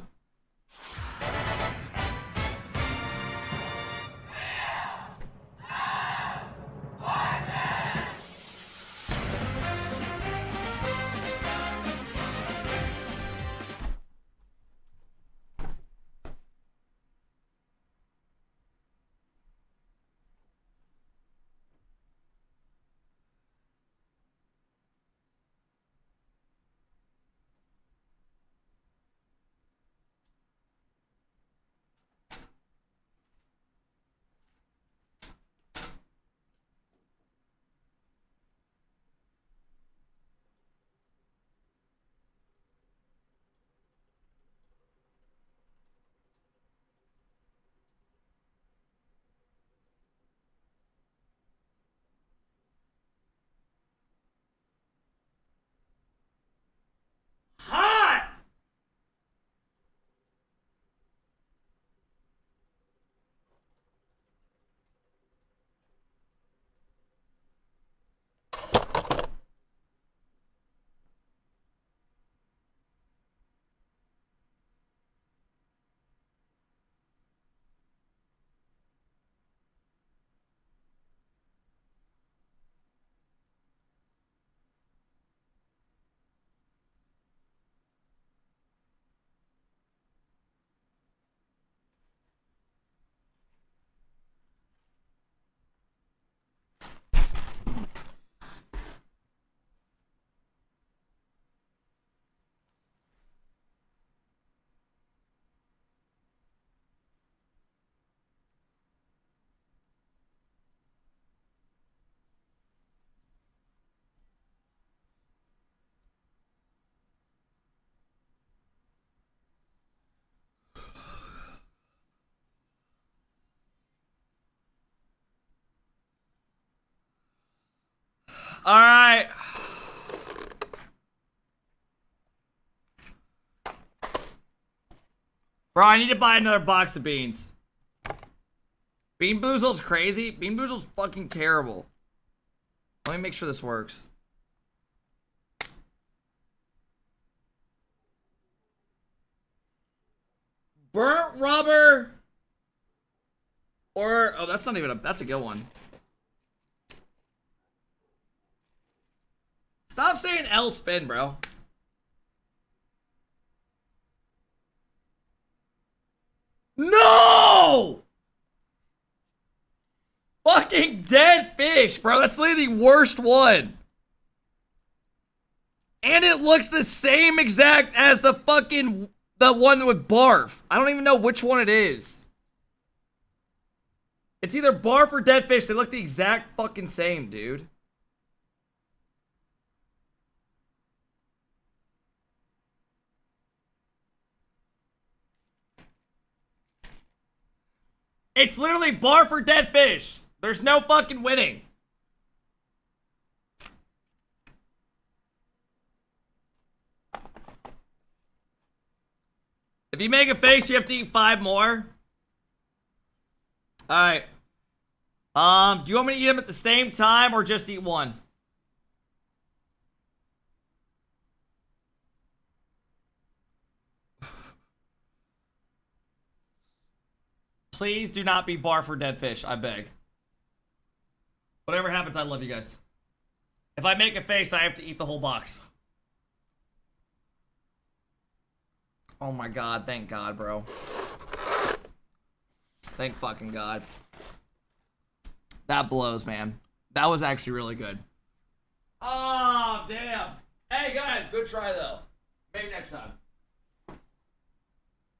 A: All right. Bro, I need to buy another box of beans. Bean Boozled's crazy. Bean Boozled's fucking terrible. Let me make sure this works. Burnt rubber. Or, oh, that's not even that's a good one. Stop saying L spin, bro. No! Fucking dead fish, bro. That's literally the worst one. And it looks the same exact as the fucking, the one with barf. I don't even know which one it is. It's either barf or dead fish. They look the exact fucking same, dude. It's literally barf or dead fish. There's no fucking winning. If you make a face, you have to eat 5 more. Alright. Do you want me to eat them at the same time or just eat one? Please do not be barf or dead fish, I beg. Whatever happens, I love you guys. If I make a face, I have to eat the whole box. Oh my god, thank God, bro. Thank fucking God. That blows, man. That was actually really good. Oh, damn. Hey, guys, good try, though. Maybe next time.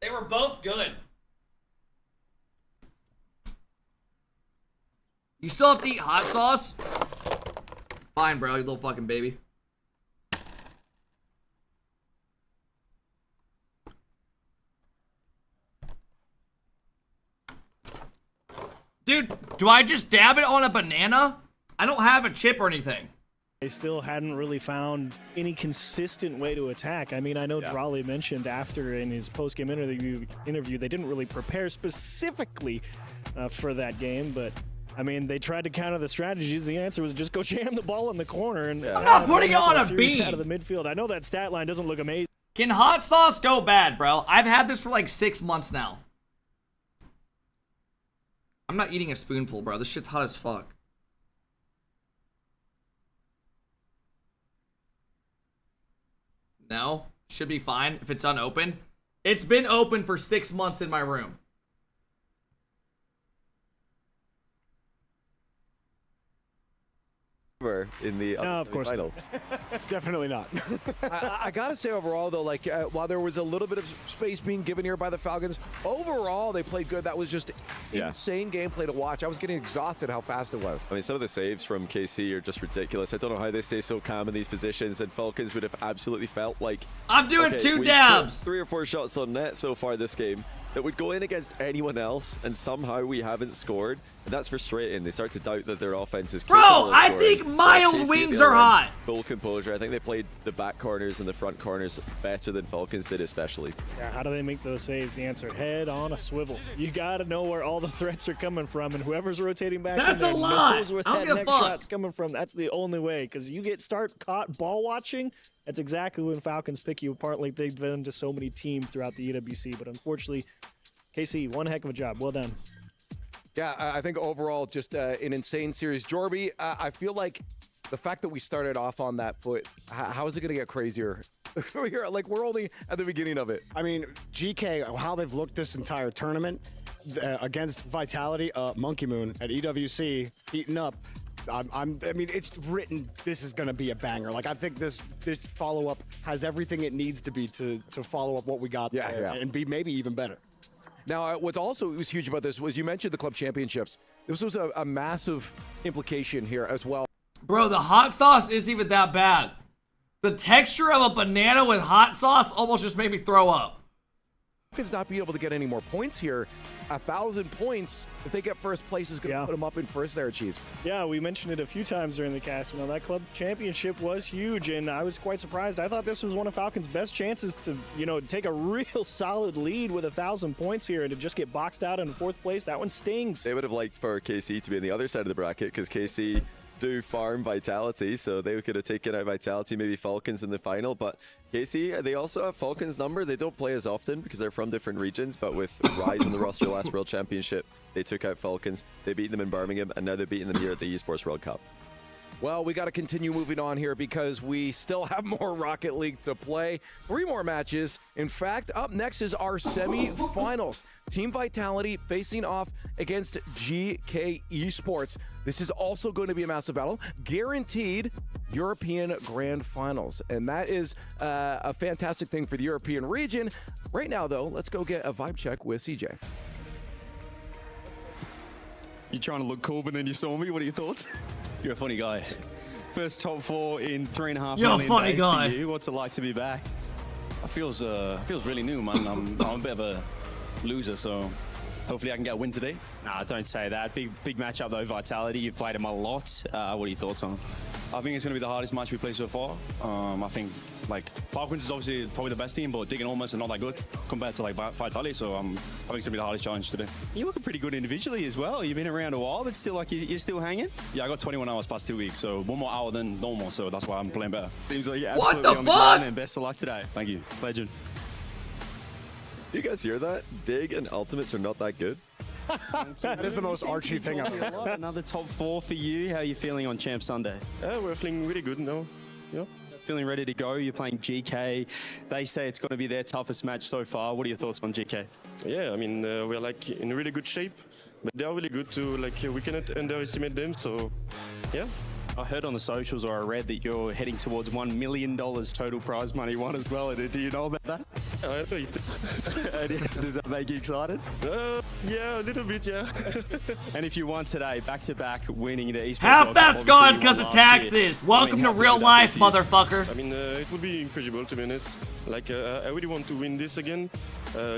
A: They were both good. You still have to eat hot sauce? Fine, bro, you little fucking baby. Dude, do I just dab it on a banana? I don't have a chip or anything.
M: They still hadn't really found any consistent way to attack. I mean, I know Raleigh mentioned after in his post-game interview they didn't really prepare specifically for that game, but I mean, they tried to counter the strategies. The answer was just go jam the ball in the corner. And
A: I'm not putting it on a bean.
M: Out of the midfield. I know that stat line doesn't look amazing.
A: Can hot sauce go bad, bro? I've had this for like 6 months now. I'm not eating a spoonful, bro. This shit's hot as fuck. No? Should be fine if it's unopened. It's been open for 6 months in my room.
I: In the
M: no, of course
I: final.
E: Definitely not.
G: I gotta say overall though, like while there was a little bit of space being given here by the Falcons, overall they played good. That was just insane gameplay to watch. I was getting exhausted how fast it was.
I: I mean, some of the saves from KC are just ridiculous. I don't know how they stay so calm in these positions, and Falcons would have absolutely felt like
A: I'm doing 2 dabs.
I: 3 or 4 shots on net so far this game that would go in against anyone else, and somehow we haven't scored. And that's frustrating. They start to doubt that their offense is capable
A: Bro,
I: of
A: I
I: scoring.
A: think mild wings are hot.
I: Full composure. I think they played the back corners and the front corners better than Falcons did, especially.
M: Yeah, how do they make those saves? The answer, head on a swivel. You got to know where all the threats are coming from, and whoever's rotating back
A: that's
M: in there
A: a lot.
M: knows where that next shot's coming from. That's the only way, because you start caught ball watching, that's exactly when Falcons pick you apart like they've done to so many teams throughout the EWC. But unfortunately, KC, one heck of a job. Well done.
G: Yeah, I think overall just an insane series. Jorby, I feel like the fact that we started off on that foot, how is it going to get crazier? Like, we're only at the beginning of it.
E: I mean, GK, how they've looked this entire tournament against Vitality, Monkey Moon at EWC, heating up. I mean, it's written. This is going to be a banger. Like, I think this follow-up has everything it needs to be to follow up what we got there and be maybe even better.
G: Now, what's also was huge about this was you mentioned the club championships. This was a massive implication here as well.
A: Bro, the hot sauce isn't even that bad. The texture of a banana with hot sauce almost just made me throw up.
G: Falcons not be able to get any more points here. 1,000 points, if they get first place, is going to put them up in first there, Chiefs.
M: Yeah, we mentioned it a few times during the cast. You know, that club championship was huge, and I was quite surprised. I thought this was one of Falcons' best chances to, you know, take a real solid lead with 1,000 points here, and to just get boxed out in fourth place, that one stings.
I: They would have liked for KC to be on the other side of the bracket because KC do farm Vitality, so they could have taken out Vitality, maybe Falcons in the final. But KC, they also have Falcons' number. They don't play as often because they're from different regions, but with Rise on the roster last World Championship, they took out Falcons. They beat them in Birmingham, and now they're beating them here at the Esports World Cup.
G: Well, we got to continue moving on here because we still have more Rocket League to play. 3 more matches. In fact, up next is our semi-finals. Team Vitality facing off against GK Esports. This is also going to be a massive battle. Guaranteed European Grand Finals. And that is a fantastic thing for the European region. Right now, though, let's go get a vibe check with CJ.
C: You're trying to look cool, but then you saw me. What are your thoughts?
F: You're a funny guy.
C: First top 4 in 3.5
F: You're a
C: million
F: funny
C: days
F: guy.
C: for you. What's it like to be back?
F: It feels really new, man. I'm a bit of a loser, so hopefully I can get a win today.
C: Nah, don't say that. Big matchup though, Vitality. You've played them a lot. What are your thoughts on it?
F: I think it's going to be the hardest match we played so far. I think like Falcons is obviously probably the best team, but Dig and Almost are not that good compared to like Vitality. So I think it's going to be the hardest challenge today.
C: You're looking pretty good individually as well. You've been around a while, but still like you're still hanging.
F: Yeah, I got 21 hours past 2 weeks, so 1 more hour than normal. So that's why I'm playing better.
C: Seems like you're absolutely on the grind, and best of luck today.
F: Thank you.
C: Legend.
I: Do you guys hear that? Dig and Ultimates are not that good.
E: That is the most Archie thing I've ever heard.
C: Another top 4 for you. How are you feeling on Champ Sunday?
F: We're feeling really good now. Yeah.
C: Feeling ready to go. You're playing GK. They say it's going to be their toughest match so far. What are your thoughts on GK?
F: Yeah, I mean, we're like in really good shape, but they are really good too. Like we cannot underestimate them. So, yeah.
C: I heard on the socials, or I read that you're heading towards $1 million total prize money won as well. Do you know about that?
F: I know it.
C: Does that make you excited?
F: Yeah, a little bit, yeah.
C: And if you won today, back-to-back winning the esports
A: Half
C: World Cup,
A: that's gone
C: obviously you
A: because
C: won
A: of
C: last year.
A: taxes. Welcome to
F: how
A: real
F: good
A: life,
F: that would be.
A: motherfucker.
F: I mean, it would be incredible, to be honest. Like, I really want to win this again,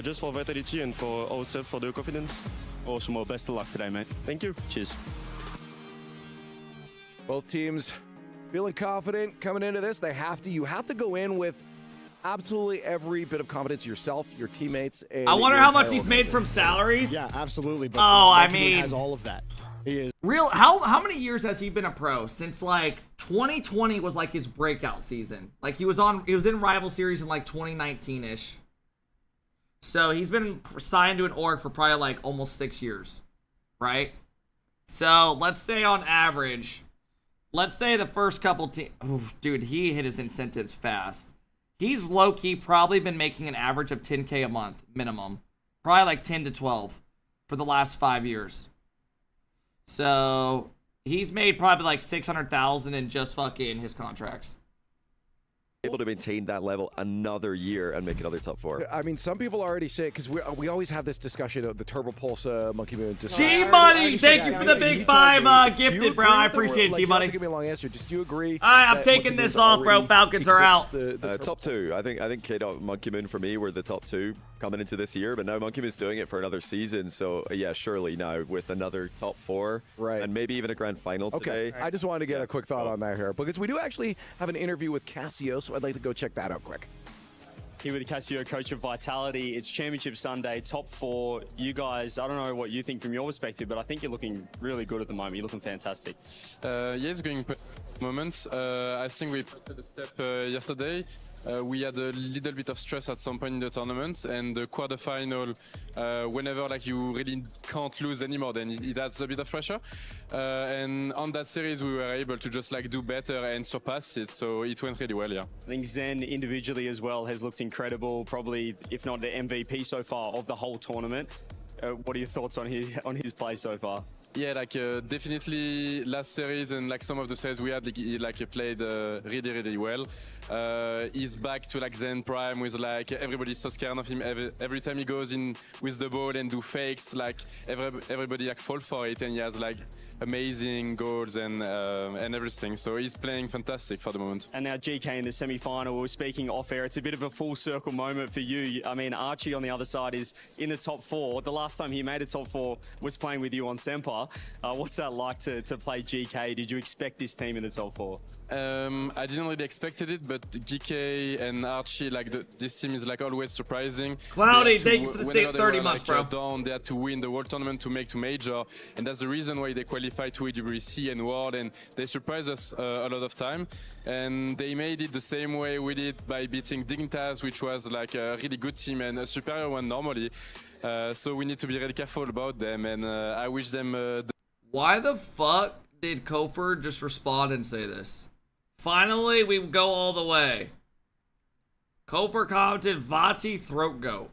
F: just for Vitality and for ourselves, for the confidence.
C: Awesome. Well, best of luck today, mate.
F: Thank you.
C: Cheers.
G: Both teams feeling confident coming into this. You have to go in with absolutely every bit of confidence yourself, your teammates. And
A: I wonder
G: your
A: how much
G: entire
A: he's made from salaries.
E: Yeah, absolutely. But
A: Oh, I
E: Monkey
A: mean,
E: has all of that. He is
A: real. How many years has he been a pro? Since like 2020 was like his breakout season. Like he was in Rival Series in like 2019-ish. So he's been signed to an org for probably like almost 6 years, right? So let's say on average, let's say the first couple dude, he hit his incentives fast. He's low-key probably been making an average of 10K a month minimum. Probably like 10 to 12 for the last 5 years. So he's made probably like 600,000 in just fucking his contracts.
I: Able to maintain that level another year and make another top 4.
G: I mean, some people already say, because we always have this discussion of the Turbo Pulse Monkey Moon.
A: G-Money, thank you for the big 5 gifted, bro. I appreciate it, G-Money.
G: Give me a long answer. Just do you agree?
A: All right, I'm taking this off, bro. Falcons are out.
I: Top 2. I think K-Dot Monkey Moon for me were the top 2 coming into this year, but now Monkey Moon's doing it for another season. So yeah, surely now with another top 4, right, and maybe even a grand final today.
G: Okay, I just wanted to get a quick thought on that here because we do actually have an interview with Cassio, so I'd like to go check that out quick.
C: Here with Cassio, coach of Vitality. It's Championship Sunday, top 4. You guys, I don't know what you think from your perspective, but I think you're looking really good at the moment. You're looking fantastic.
O: Yeah, it's going moment. I think we put a step yesterday. We had a little bit of stress at some point in the tournament, and the quarterfinal, whenever like you really can't lose anymore, then it adds a bit of pressure. And on that series, we were able to just like do better and surpass it. So it went really well, yeah.
C: I think Zen individually as well has looked incredible. Probably, if not the MVP so far of the whole tournament. What are your thoughts on his play so far?
O: Yeah, like definitely last series and like some of the series we had, like, he like played really, really well. He's back to like Zen Prime with like everybody's so scared of him. Every time he goes in with the ball and do fakes, like everybody like fall for it, and he has like amazing goals and everything. So he's playing fantastic for the moment.
C: And now GK in the semi-final. We were speaking off air. It's a bit of a full circle moment for you. I mean, Archie on the other side is in the top 4. The last time he made a top 4 was playing with you on Semper. What's that like to play GK? Did you expect this team in the top 4?
O: I didn't really expected it, but GK and Archie, like this team is like always surprising.
A: Cloudy, thank you for the same 30 months, bro.
O: Down, they had to win the World Tournament to make to Major, and that's the reason why they qualified to EWC and World, and they surprised us a lot of time. And they made it the same way we did by beating Dignitas, which was like a really good team and a superior one normally. So we need to be really careful about them, and I wish them.
A: Why the fuck did Kofor just respond and say this? Finally, we go all the way. Kofor commented, Vati throat goat.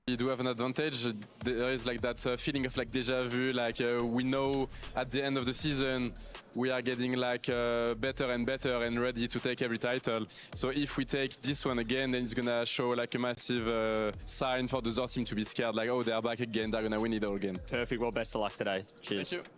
O: You do have an advantage. There is like that feeling of like deja vu. Like we know at the end of the season we are getting like better and better and ready to take every title. So if we take this one again, then it's gonna show like a massive sign for the other team to be scared. Like, oh, they are back again. They're gonna win it all again.
C: Perfect. Well, best of luck today. Cheers.
O: Thank you.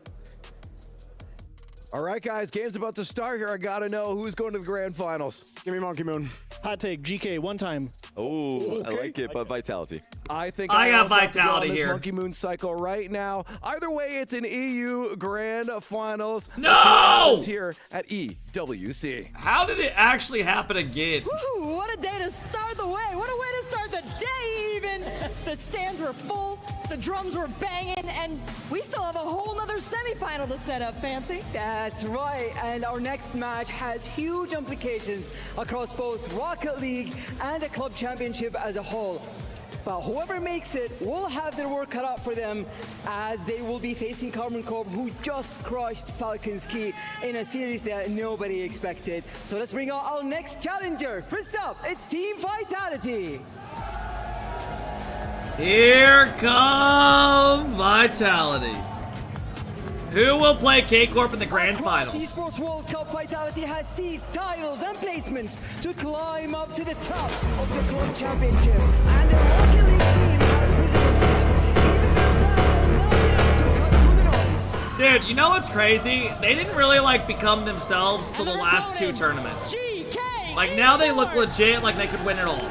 G: All right, guys, game's about to start here. I gotta know who's going to the grand finals.
E: Give me Monkey Moon.
M: Hot take, GK, one time.
I: Oh, I like it, but Vitality.
G: I think
A: I got
G: also have to go on
A: Vitality
G: this
A: here.
G: Monkey Moon cycle right now. Either way, it's an EU Grand Finals.
A: No!
G: Let's see what happens here at EWC.
A: How did it actually happen again?
L: Woo, what a day to start the way. What a way to start the day even. The stands were full, the drums were banging, and we still have a whole nother semifinal to set up, Fancy.
J: That's right, and our next match has huge implications across both Rocket League and the club championship as a whole. But whoever makes it will have their work cut out for them, as they will be facing KCorp, who just crushed Falcons Key in a series that nobody expected. So let's bring out our next challenger. First up, it's Team Vitality.
A: Here come Vitality. Who will play KCorp in the grand finals?
J: Esports World Cup, Vitality has seized titles and placements to climb up to the top of the club championship. And the Rocket League team has risen in step. Even their fans are loud enough to cut through the noise.
A: Dude, you know what's crazy? They didn't really like become themselves till the last 2 tournaments. Like now they look legit, like they could win it all.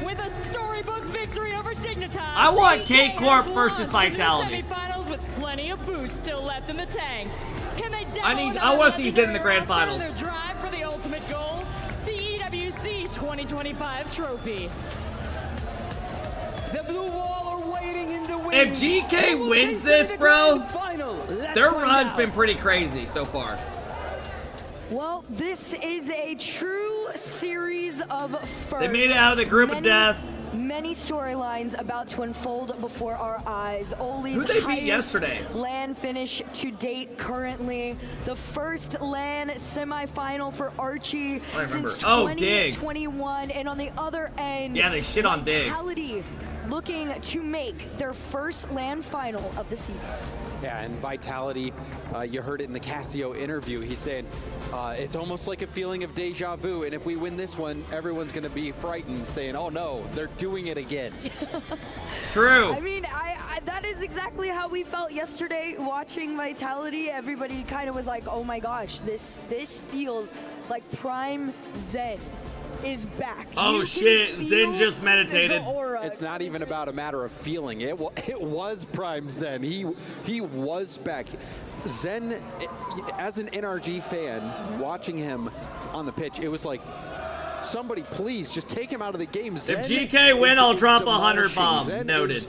L: With a storybook victory over Dignitas.
A: I want KCorp versus Vitality.
L: Semifinals with plenty of boost still left in the tank. Can they
A: I want to see Zen in the grand finals.
L: their drive for the ultimate goal, the EWC 2025 trophy.
J: The blue wall are waiting in the wings.
A: If GK wins this, bro, their run's been pretty crazy so far.
R: Well, this is a true series of firsts.
A: They made it out of the group of death.
R: Many storylines about to unfold before our eyes. Oli's
A: Who'd they beat
R: highest
A: yesterday?
R: LAN finish to date currently. The first LAN semifinal for Archie since
A: Dig.
R: 2021. And on the other end,
A: Yeah, they shit on Dig.
R: Vitality looking to make their first LAN final of the season.
T: Yeah, and Vitality, you heard it in the Casio interview. He's saying it's almost like a feeling of deja vu, and if we win this one, everyone's going to be frightened, saying, oh no, they're doing it again.
A: True.
R: I mean, that is exactly how we felt yesterday watching Vitality. Everybody kind of was like, oh my gosh, this feels like Prime Zen is back.
A: Oh
R: You
A: shit,
R: can
A: Zen
R: feel
A: just meditated.
R: the aura.
T: It's not even about a matter of feeling. It was Prime Zen. He was back. Zen, as an NRG fan, watching him on the pitch, it was like, somebody please just take him out of the game. Zen
A: If GK win, I'll drop 100
T: demolishing.
A: bomb.
T: Zen
A: Noted.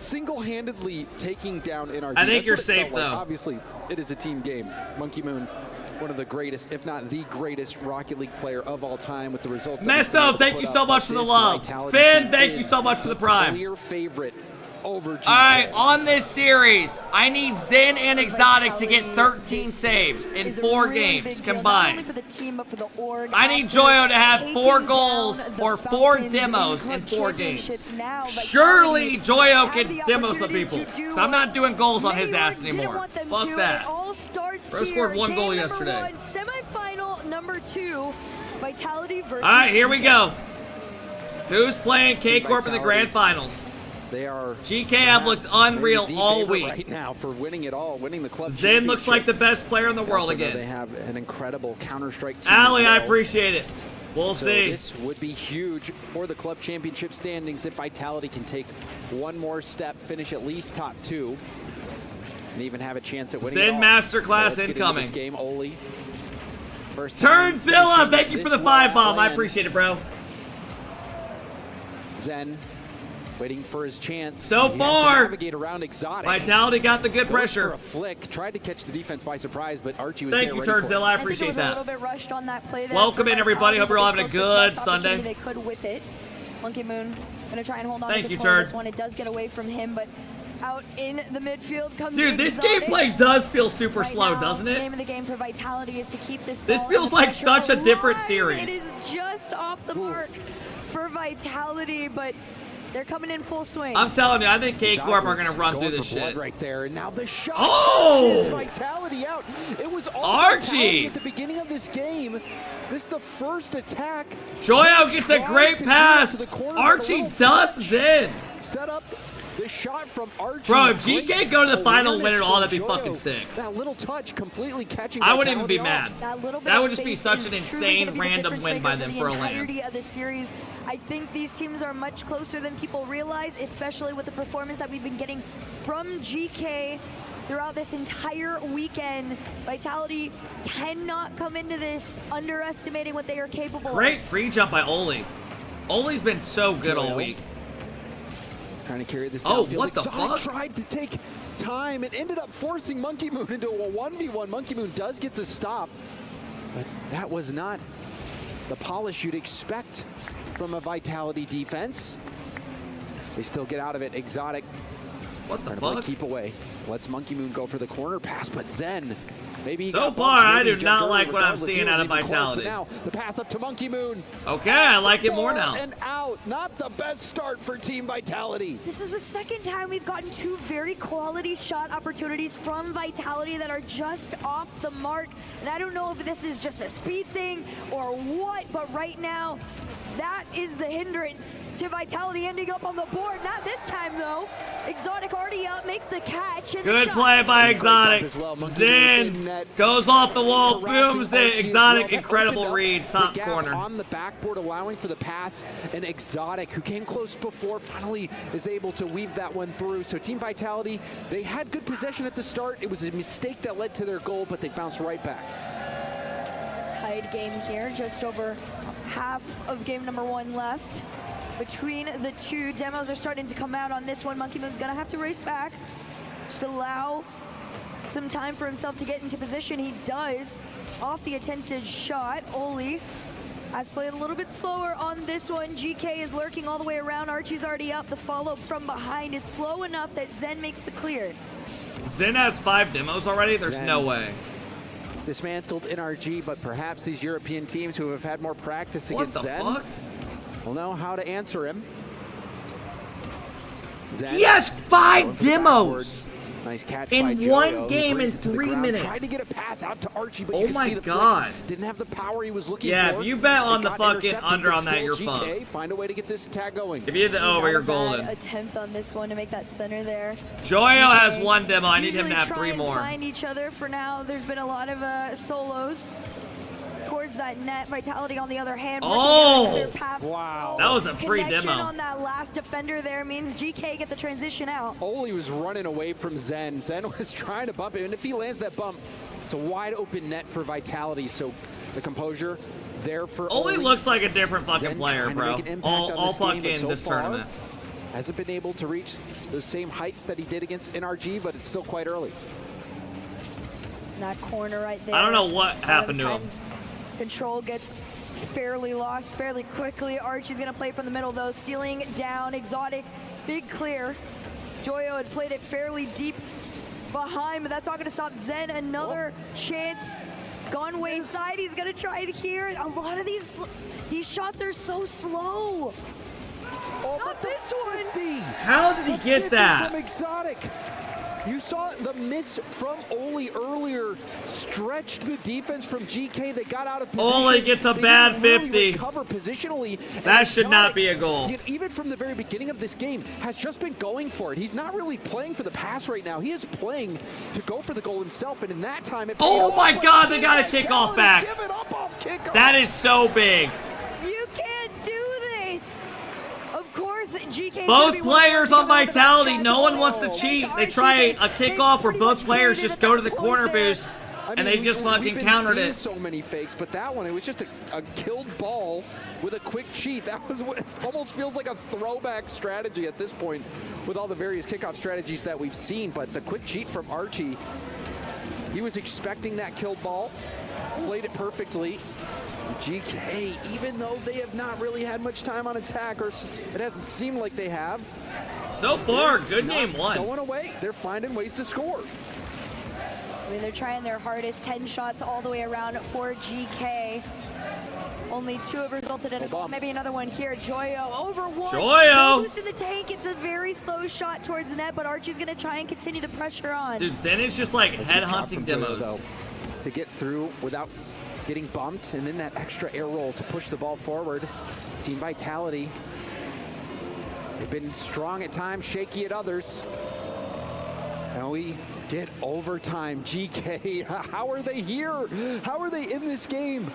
T: Single-handedly taking down NRG.
A: I think
T: That's
A: you're
T: what it
A: safe,
T: felt like.
A: though.
T: Obviously, it is a team game. Monkey Moon, one of the greatest, if not the greatest, Rocket League player of all time with the results.
A: Meso, thank you so much for the love. Finn, thank you so much for the prime.
T: Clear favorite over GK.
A: All right, on this series, I need Zen and Exotic to get 13 saves in 4 games combined. I need Joyo to have 4 goals or 4 demos in 4 games. Surely Joyo can demo some people. So I'm not doing goals on his ass anymore. Fuck that. Bro scored 1 goal yesterday.
R: Semifinal number 2, Vitality versus.
A: All right, here we go. Who's playing KCorp in the grand finals?
T: They are.
A: GK have looked unreal all week.
T: Right now for winning it all, winning the club.
A: Zen looks like the best player in the world again.
T: They have an incredible Counter-Strike team.
A: Ali, I appreciate it. We'll see.
T: This would be huge for the club championship standings if Vitality can take one more step, finish at least top 2, and even have a chance at winning.
A: Zen Masterclass incoming.
T: This game, Oli.
A: Turnzilla, thank you for the 5 bomb. I appreciate it, bro.
T: Zen waiting for his chance.
A: So
T: he
A: far,
T: has to navigate around Exotic.
A: Vitality got the good pressure.
T: For a flick, tried to catch the defense by surprise, but Archie was
A: Thank
T: there
A: you,
T: ready for it.
A: Turnzilla. I appreciate that.
R: A little bit rushed on that play there.
A: Welcome in, everybody. Hope you're all having a good Sunday.
R: They could with it. Monkey Moon gonna try and hold on
A: Thank
R: to
A: you,
R: control of this
A: Turd.
R: one. It does get away from him, but out in the midfield comes
A: Dude, this
R: Exotic.
A: gameplay does feel super
R: Right
A: slow,
R: now,
A: doesn't
R: The
A: it?
R: name of the game for Vitality is to keep this
A: This
R: ball
A: feels
R: under
A: like
R: pressure
A: such a different
R: alive.
A: series.
R: It is just off the mark for Vitality, but they're coming in full swing.
A: I'm telling you, I think KCorp are going to run through this shit.
T: Right there, and now the shot
A: Oh!
T: Vitality out. It was all
A: Archie
T: Vitality at the beginning of this game. This is the first attack.
A: Joyo gets a great pass. Archie dusts in.
T: Set up the shot from Archie.
A: Bro, if GK go to the final and win it all, that'd be fucking sick.
T: That little touch completely catching.
A: I wouldn't even be
T: Vitality
A: mad.
T: off.
A: That would just be such an insane random win by them for a land.
R: entirety of the series. I think these teams are much closer than people realize, especially with the performance that we've been getting from GK throughout this entire weekend. Vitality cannot come into this underestimating what they are capable
A: Great
R: of.
A: free jump by Oli. Oli's been so good all week.
T: Trying to carry this
A: Oh,
T: downfield.
A: what the
T: Exotic
A: fuck?
T: tried to take time and ended up forcing Monkey Moon into a 1v1. Monkey Moon does get the stop, but that was not the polish you'd expect from a Vitality defense. They still get out of it. Exotic.
A: What the
T: fuck? Keep away. Lets Monkey Moon go for the corner pass, but Zen. Maybe he
A: So
T: got
A: far,
T: bumped,
A: I
T: maybe
A: do
T: he
A: not
T: jumped
A: like
T: early.
A: what I'm
T: Regardless,
A: seeing
T: he
A: out
T: was
A: of
T: even close,
A: Vitality.
T: but now the pass up to Monkey Moon.
A: Okay, I like it more now.
T: And out. Not the best start for Team Vitality.
R: This is the second time we've gotten 2 very quality shot opportunities from Vitality that are just off the mark. And I don't know if this is just a speed thing or what, but right now, that is the hindrance to Vitality ending up on the board. Not this time, though. Exotic already up, makes the catch. And
A: Good
R: shot.
A: play by Exotic. Zen goes off the wall, booms it. Exotic, incredible read, top
T: the gap
A: corner.
T: on the backboard, allowing for the pass. And Exotic, who came close before, finally is able to weave that one through. So Team Vitality, they had good possession at the start. It was a mistake that led to their goal, but they bounced right back.
R: Tied game here, just over half of game number 1 left. Between the 2, demos are starting to come out on this one. Monkey Moon's gonna have to race back. Just allow some time for himself to get into position. He does off the attempted shot. Oli has played a little bit slower on this one. GK is lurking all the way around. Archie's already up. The follow from behind is slow enough that Zen makes the clear.
A: Zen has 5 demos already? There's
T: Zen
A: no way.
T: Dismantled NRG, but perhaps these European teams who have had more practice against Zen will know how to answer him. Zen.
A: He has 5 demos!
T: Nice catch
A: in
T: by Joyo,
A: one
T: who
A: game in
T: brings it to the
A: 3
T: ground.
A: minutes.
T: Tried to get a pass out to Archie, but
A: Oh
T: you could
A: my
T: see the
A: God.
T: flick didn't have the power he was looking
A: Yeah,
T: for.
A: if you bet on
T: It
A: the
T: got
A: fucking
T: intercepted,
A: under
T: but
A: on that,
T: still
A: you're
T: GK
A: fucked.
T: find a way to get this tag going.
A: If you hit the over, you're golden.
R: Attempt on this one to make that center there.
A: Joyo has 1 demo. I need him to
R: Usually
A: have
R: try
A: 3
R: and
A: more.
R: Find each other for now. There's been a lot of solos towards that net. Vitality, on the other hand,
A: Oh!
R: clear path.
T: Wow.
A: That was a free
R: Connection
A: demo.
R: on that last defender there means GK get the transition out.
T: Oli was running away from Zen. Zen was trying to bump it, and if he lands that bump, it's a wide open net for Vitality. So the composure there for
A: Oli looks like a different fucking
T: Zen
A: player,
T: trying to
A: bro.
T: make an impact
A: All
T: on this game, but
A: fucking
T: so
A: this
T: far,
A: tournament.
T: Hasn't been able to reach those same heights that he did against NRG, but it's still quite early.
R: That corner right there.
A: I don't know what
R: A lot of
A: happened to him.
R: times Control gets fairly lost fairly quickly. Archie's gonna play from the middle though, stealing down. Exotic, big clear. Joyo had played it fairly deep behind, but that's not going to stop Zen. Another chance gone wayside. He's going to try it here. A lot of these shots are so slow.
G: Oh,
R: not this one.
A: How did he get that?
G: From Exotic. You saw the miss from Oli earlier, stretched the defense from GK. They got out of position.
A: Oli gets a bad 50.
G: Recover positionally.
A: That should not be a goal.
G: Even from the very beginning of this game, has just been going for it. He's not really playing for the pass right now. He is playing to go for the goal himself, and in that time,
A: oh my God, they got a kickoff back.
G: Give it up off kickoff.
A: That is so big.
R: You can't do this. Of course, GK.
A: Both players on Vitality, no one wants to cheat. They try a kickoff where both players just go to the corner boost, and they just fucking countered it.
G: So many fakes, but that one, it was just a killed ball with a quick cheat. That was what almost feels like a throwback strategy at this point with all the various kickoff strategies that we've seen. But the quick cheat from Archie, he was expecting that killed ball, played it perfectly. GK, even though they have not really had much time on attack, or it hasn't seemed like they have.
A: So far, good game one.
G: Going away, they're finding ways to score.
R: I mean, they're trying their hardest. 10 shots all the way around for GK. Only 2 have resulted in a goal. Maybe another one here. Joyo over 1.
A: Joyo!
R: Boost in the tank. It's a very slow shot towards net, but Archie's going to try and continue the pressure on.
A: Dude, Zen is just like headhunting demos.
G: Joyo, to get through without getting bumped, and then that extra air roll to push the ball forward. Team Vitality, they've been strong at times, shaky at others. And we get overtime. GK, how are they here? How are they in this game?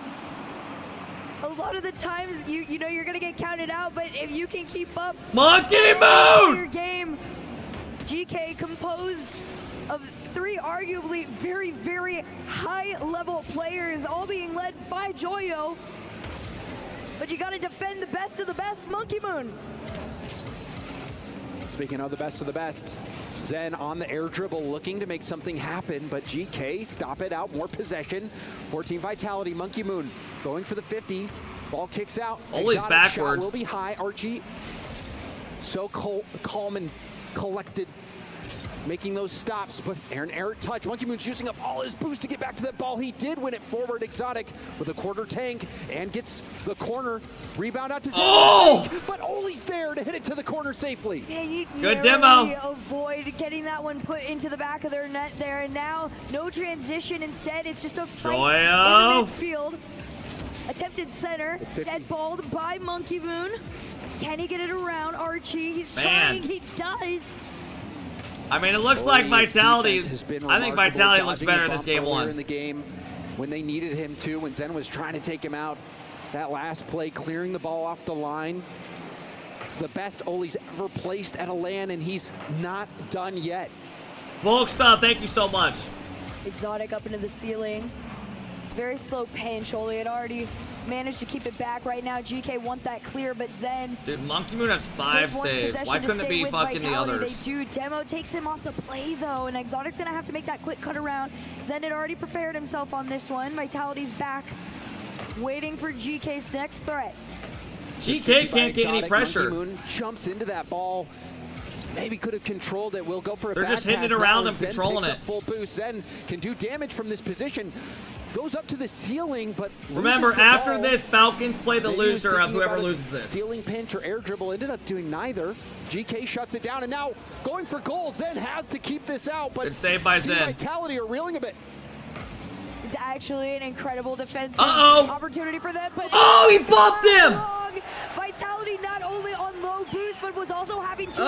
R: A lot of the times, you know you're going to get counted out, but if you can keep up
A: Monkey Moon!
R: Your game, GK composed of 3 arguably very, very high-level players, all being led by Joyo. But you got to defend the best of the best, Monkey Moon.
G: Speaking of the best of the best, Zen on the air dribble looking to make something happen, but GK stop it out, more possession for Team Vitality. Monkey Moon going for the 50, ball kicks out.
A: Always backwards.
G: Shot will be high. Archie so calm and collected, making those stops, but Eric touch. Monkey Moon's using up all his boost to get back to that ball. He did win it forward. Exotic with a quarter tank and gets the corner. Rebound out to Zen.
A: Oh!
G: But Oli's there to hit it to the corner safely.
R: Man, you
A: good demo.
R: Avoid getting that one put into the back of their net there, and now no transition. Instead, it's just a fight
A: Joyo.
R: in the midfield. Attempted center, dead balled by Monkey Moon. Can he get it around Archie? He's trying. He does.
A: I mean, it looks like Vitality. I think Vitality looks better in this game one.
G: In the game, when they needed him to, when Zen was trying to take him out, that last play, clearing the ball off the line. It's the best Oli's ever placed at a LAN, and he's not done yet.
A: Volkstop, thank you so much.
R: Exotic up into the ceiling. Very slow pinch. Oli had already managed to keep it back. Right now, GK want that clear, but Zen.
A: Dude, Monkey Moon has 5 saves. Why couldn't it be fucking the others?
R: They do. Demo takes him off the play, though, and Exotic's going to have to make that quick cut around. Zen had already prepared himself on this one. Vitality's back, waiting for GK's next threat.
A: GK can't get any pressure.
G: Monkey Moon jumps into that ball. Maybe could have controlled it. We'll go for a back
A: They're just hitting
G: pass
A: it around
G: now,
A: him, controlling it.
G: Full boost. Zen can do damage from this position. Goes up to the ceiling, but
A: remember, after this, Falcons play the loser of whoever loses this.
G: Ceiling pinch or air dribble, ended up doing neither. GK shuts it down, and now going for goal. Zen has to keep this out, but
A: it's saved by
G: Team
A: Zen.
G: Vitality are reeling a bit.
R: It's actually an incredible defensive opportunity for them. But
A: he bumped him!
R: Vitality not only on low boost, but was also having to.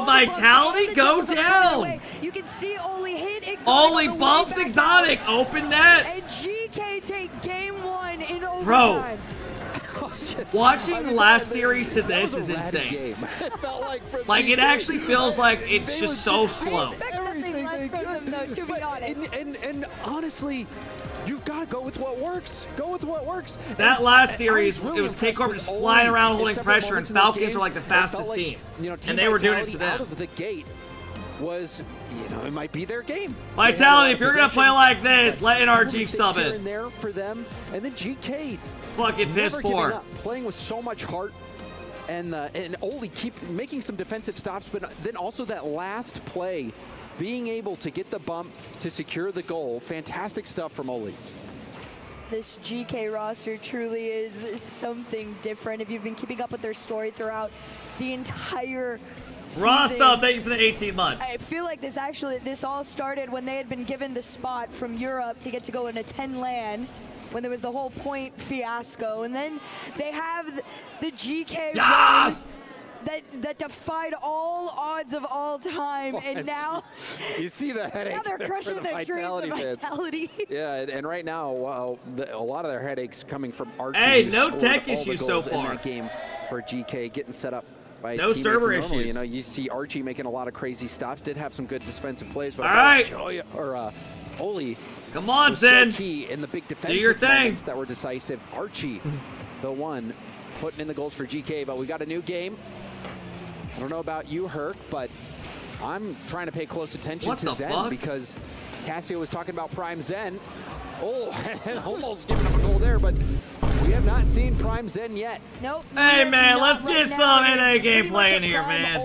A: Vitality go down.
R: You can see Oli hit Exotic.
A: Oli bumps Exotic. Open net.
R: And GK take game 1 in overtime.
A: Bro. Watching last series to this is insane.
G: It felt
A: like it actually feels like it's just so slow.
R: Nothing less from them, though, to be honest.
G: And honestly, you've got to go with what works. Go with what works.
A: That last series, it was KCorp just flying around holding pressure, and Falcons are like the fastest team. And they were doing it to them.
G: Out of the gate was, it might be their game.
A: Vitality, if you're going to play like this, let NRG sub
G: here
A: it.
G: and there for them. And then GK
A: fucking piss
G: never
A: poor.
G: giving up, playing with so much heart
T: and Oli keep making some defensive stops, but then also that last play, being able to get the bump to secure the goal. Fantastic stuff from Oli.
R: This GK roster truly is something different. If you've been keeping up with their story throughout the entire season,
A: Rostov, thank you for the 18 months.
R: I feel like this all started when they had been given the spot from Europe to get to go in a 10 LAN, when there was the whole point fiasco, and then they have the GK run that defied all odds of all time, and now
T: you see the headache.
R: Now they're crushing
T: the
R: their dreams of Vitality.
T: Yeah, and right now, a lot of their headaches coming from Archie.
A: Hey, no tech issues so far
T: in that game for GK, getting set up by his
A: no
T: teammates.
A: server
T: Normally,
A: issues.
T: You know, you see Archie making a lot of crazy stops. Did have some good defensive plays, but
A: all right,
T: Oli.
A: Come on,
T: was
A: Zen.
T: so key in the big
A: Do your
T: defensive
A: thing.
T: moments that were decisive. Archie, the one, putting in the goals for GK, but we got a new game. I don't know about you, Herc, but I'm trying to pay close attention to Zen because Cassio was talking about Prime Zen. Oh, almost giving up a goal there, but we have not seen Prime Zen yet.
R: Nope.
A: Hey, man, let's get some NA gameplay in here, man.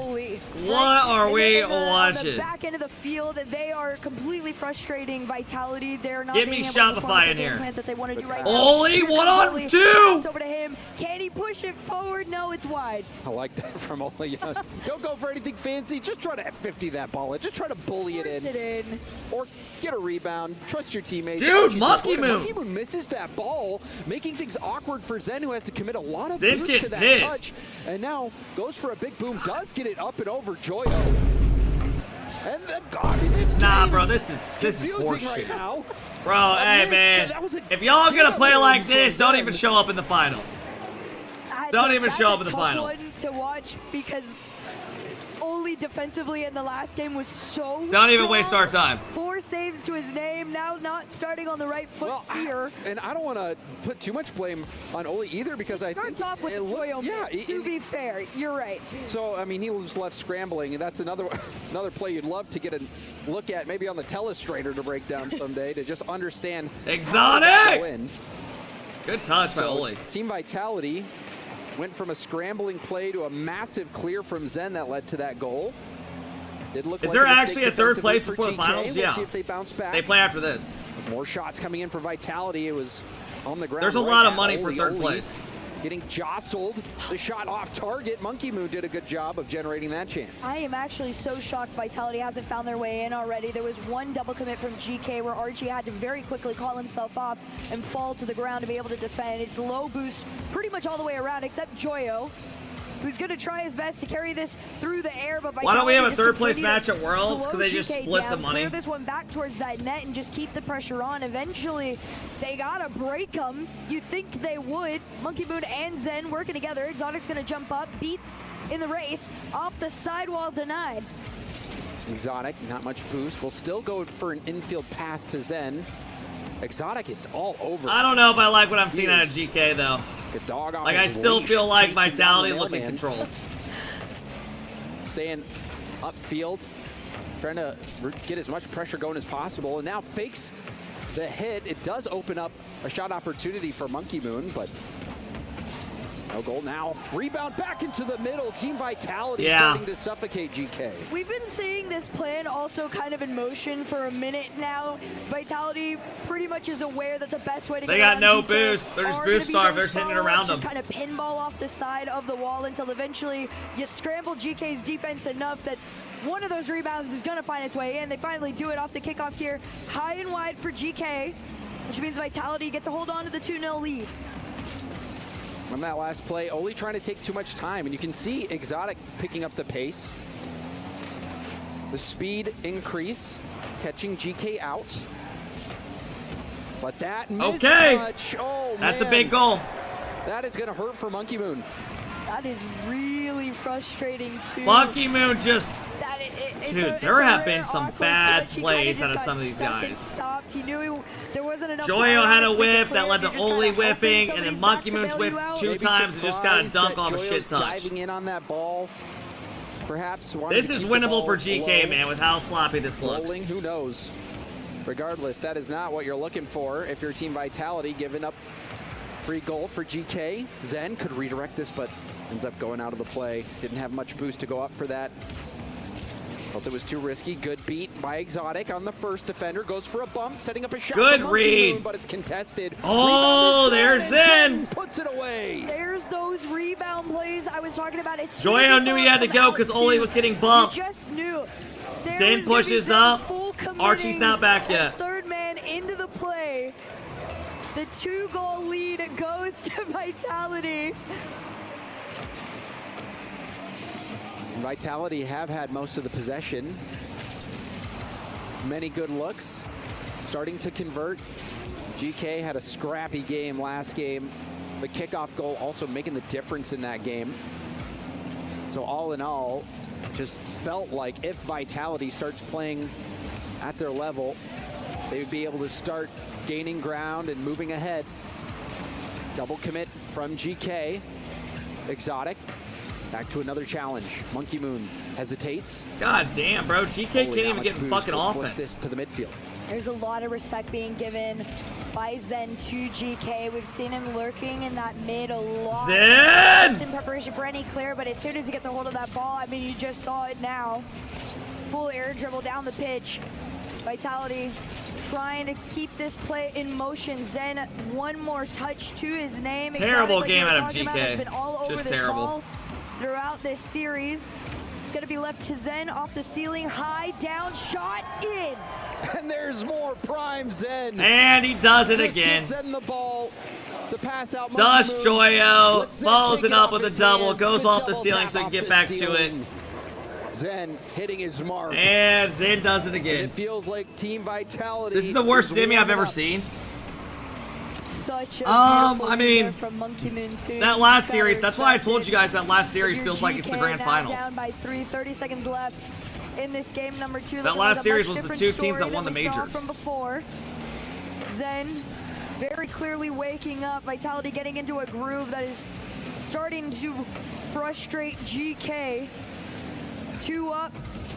A: What are we watching?
R: On the back end of the field, they are completely frustrating Vitality. They're not
A: Get me
R: being able to
A: Shopify
R: perform
A: in
R: the game
A: here.
R: plan that they want to do right now.
A: Oli,
R: Here
A: one
R: comes
A: on
R: Oli.
A: two.
R: Pass over to him. Can he push it forward? No, it's wide.
T: I like that from Oli. Don't go for anything fancy. Just try to F50 that ball. Just try to bully it in. Or get a rebound. Trust your teammates.
A: Dude, Monkey Moon.
T: Monkey Moon misses that ball, making things awkward for Zen, who has to commit a lot of
A: Zen's
T: boost to
A: getting
T: that
A: pissed.
T: touch. And now goes for a big boom. Does get it up and over Joyo. And then, God, this
A: Nah,
T: game
A: bro,
T: is
A: this is
T: confusing
A: horseshit.
T: right now.
A: Bro, hey, man. If y'all gonna play like this, don't even show up in the final. Don't even show up in the final.
R: That's a tough one to watch because Oli defensively in the last game was so
A: Don't even
R: strong.
A: waste our time.
R: 4 saves to his name, now not starting on the right foot here.
T: And I don't want to put too much blame on Oli either because I think
R: Starts off with the Joyo miss, to be fair, you're right.
T: So, I mean, he was left scrambling, and that's another play you'd love to get a look at, maybe on the telestrator to break down someday, to just understand how that go in.
A: Good touch by Oli.
T: Team Vitality went from a scrambling play to a massive clear from Zen that led to that goal. Did look
A: Is
T: like
A: there
T: a mistake
A: actually a third
T: defensively
A: place
T: for
A: before the
T: GK.
A: finals?
T: We'll
A: Yeah.
T: see if they bounce back.
A: They play after this.
T: More shots coming in for Vitality. It was on the ground.
A: There's a
T: right
A: lot of
T: at
A: money for
T: Oli.
A: third
T: Oli
A: place.
T: Getting jostled. The shot off target. Monkey Moon did a good job of generating that chance.
R: I am actually so shocked Vitality hasn't found their way in already. There was one double commit from GK where Archie had to very quickly call himself off and fall to the ground to be able to defend. It's low boost pretty much all the way around except Joyo, who's going to try his best to carry this through the air, but
A: Why don't we have a
R: just
A: third place
R: continue
A: match
R: to
A: at Worlds?
R: slow
A: Because they just
R: GK
A: split
R: down,
A: the money.
R: clear this one back towards that net and just keep the pressure on. Eventually, they got to break them. You think they would. Monkey Moon and Zen working together. Exotic's going to jump up. Beats in the race. Off the sidewall, denied.
T: Exotic, not much boost. Will still go for an infield pass to Zen. Exotic is all over.
A: I don't know if I like what I'm
T: He
A: seeing out of
T: is
A: GK, though.
T: a dog off
A: Like, I
T: his
A: still
T: leash,
A: feel like
T: chasing down
A: Vitality
T: the
A: looking
T: mailman.
A: control.
T: Staying upfield, trying to get as much pressure going as possible, and now fakes the hit. It does open up a shot opportunity for Monkey Moon, but no goal now. Rebound back into the middle. Team Vitality starting to suffocate GK.
R: We've been seeing this plan also kind of in motion for a minute now. Vitality pretty much is aware that the best way to
A: They
R: get
A: got
R: around
A: no
R: GK
A: boost. They're just
R: are
A: boost
R: gonna be
A: starved.
R: those
A: They're hitting it
R: follow-ups,
A: around
R: just
A: them.
R: kind of pinball off the side of the wall until eventually you scramble GK's defense enough that one of those rebounds is going to find its way in. They finally do it off the kickoff here. High and wide for GK, which means Vitality gets to hold on to the 2-0 lead.
T: On that last play, Oli trying to take too much time, and you can see Exotic picking up the pace. The speed increase, catching GK out. But that mistouch, oh
A: That's
T: man.
A: a big goal.
T: That is going to hurt for Monkey Moon.
R: That is really frustrating too.
A: Monkey Moon just...
R: It's
A: Dude,
R: a
A: there have
R: rare,
A: been some
R: awkward
A: bad
R: touch. He
A: plays
R: kinda
A: out of
R: just
A: some of
R: got
A: these
R: stuck and
A: guys.
R: Stopped. He knew there wasn't enough.
A: Joyo had a
R: to make it
A: whip
R: clear.
A: that led
R: You're
A: to
R: just kinda
A: Oli
R: hoping
A: whipping, and
R: somebody's
A: then Monkey
R: back to
A: Moon's
R: bail
A: whipped
R: you out.
A: 2
T: Maybe
A: times and just got a
T: surprised
A: dunk
T: that
A: off a shit
T: Joyo's
A: touch.
T: diving in on that ball. Perhaps wanting
A: This
T: to
A: is
T: keep the
A: winnable
T: ball
A: for GK,
T: low.
A: man, with how sloppy this looks.
T: Rolling, who knows? Regardless, that is not what you're looking for if you're Team Vitality giving up free goal for GK. Zen could redirect this, but Ends up going out of the play. Didn't have much boost to go up for that. Felt it was too risky. Good beat by Exotic on the first defender. Goes for a bump, setting up a shot.
A: Good
T: for
A: read.
T: Moon, but it's contested.
A: Oh, there's Zen.
T: Puts it away.
R: There's those rebound plays I was talking about.
A: Joyo knew he had to go because Oli was getting bumped.
R: You just knew. There
A: Zen
R: was gonna be
A: pushes
R: Zen
A: up.
R: full
A: Archie's not back
R: committing
A: yet.
R: as third man into the play. The 2-goal lead goes to Vitality.
T: Vitality have had most of the possession. Many good looks. Starting to convert. GK had a scrappy game last game. The kickoff goal also making the difference in that game. So all in all, just felt like if Vitality starts playing at their level, they would be able to start gaining ground and moving ahead. Double commit from GK. Exotic. Back to another challenge. Monkey Moon hesitates.
A: God damn, bro. GK can't even get fucking offense.
T: This to the midfield.
R: There's a lot of respect being given by Zen to GK. We've seen him lurking in that mid a lot.
A: Zen!
R: Just in preparation for any clear, but as soon as he gets a hold of that ball, I mean, you just saw it now. Full air dribble down the pitch. Vitality trying to keep this play in motion. Zen, one more touch to his name.
A: Terrible
R: Exotic,
A: game
R: like
A: out of GK.
R: Has been all over
A: Just
R: this
A: terrible.
R: ball throughout this series. It's going to be left to Zen off the ceiling. High down shot in.
T: And there's more prime Zen.
A: And he does it
T: Just
A: again.
T: gives Zen the ball to pass out.
A: Does
T: Monkey Moon.
A: Joyo.
T: Let Zen
A: Follows
T: take
A: it up
T: off
A: with a
T: his
A: double.
T: hands.
A: Goes
T: The
A: off the
T: double
A: ceiling
T: tap
A: so he
T: off
A: can get
T: the
A: back to it.
T: ceiling. Zen hitting his mark.
A: And Zen does it
T: And
A: again.
T: it feels like Team Vitality.
A: This is the worst
T: is
A: semi I've
T: warming
A: ever
T: up.
A: seen.
R: Such a
A: I mean,
R: from Monkey Moon too.
A: that last series, that's why I told you guys that last series feels like it's the grand
R: now
A: final.
R: Down by 30 seconds left in this game number 2.
A: That last series was the two teams that won the major.
R: From before. Zen very clearly waking up. Vitality getting into a groove that is starting to frustrate GK. 2 up.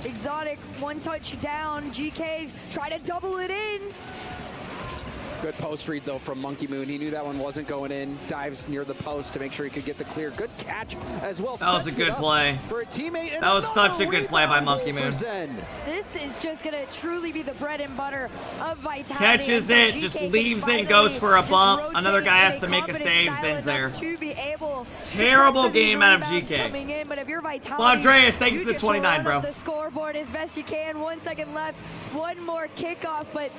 R: Exotic, 1 touch down. GK try to double it in.
T: Good post read though from Monkey Moon. He knew that one wasn't going in. Dives near the post to make sure he could get the clear. Good catch as well.
A: That was a good play.
T: For a teammate. And
A: That was such a good play by Monkey
T: for
A: Moon.
T: Zen.
R: This is just going to truly be the bread and butter of Vitality.
A: Catches
R: And
A: it,
R: GK
A: just
R: can
A: leaves it,
R: finally
A: goes for a
R: just
A: bump.
R: rotate
A: Another guy
R: in
A: has to make a
R: confident
A: save.
R: style
A: Zen's there.
R: enough to be able to
A: Terrible
R: cut for these
A: game out of
R: rebounds
A: GK.
R: coming in, but if you're Vitality,
A: Well, Andreas, thank you for the
R: just
A: 29,
R: run
A: bro.
R: up the scoreboard as best you can. 1 second left. One more kickoff, but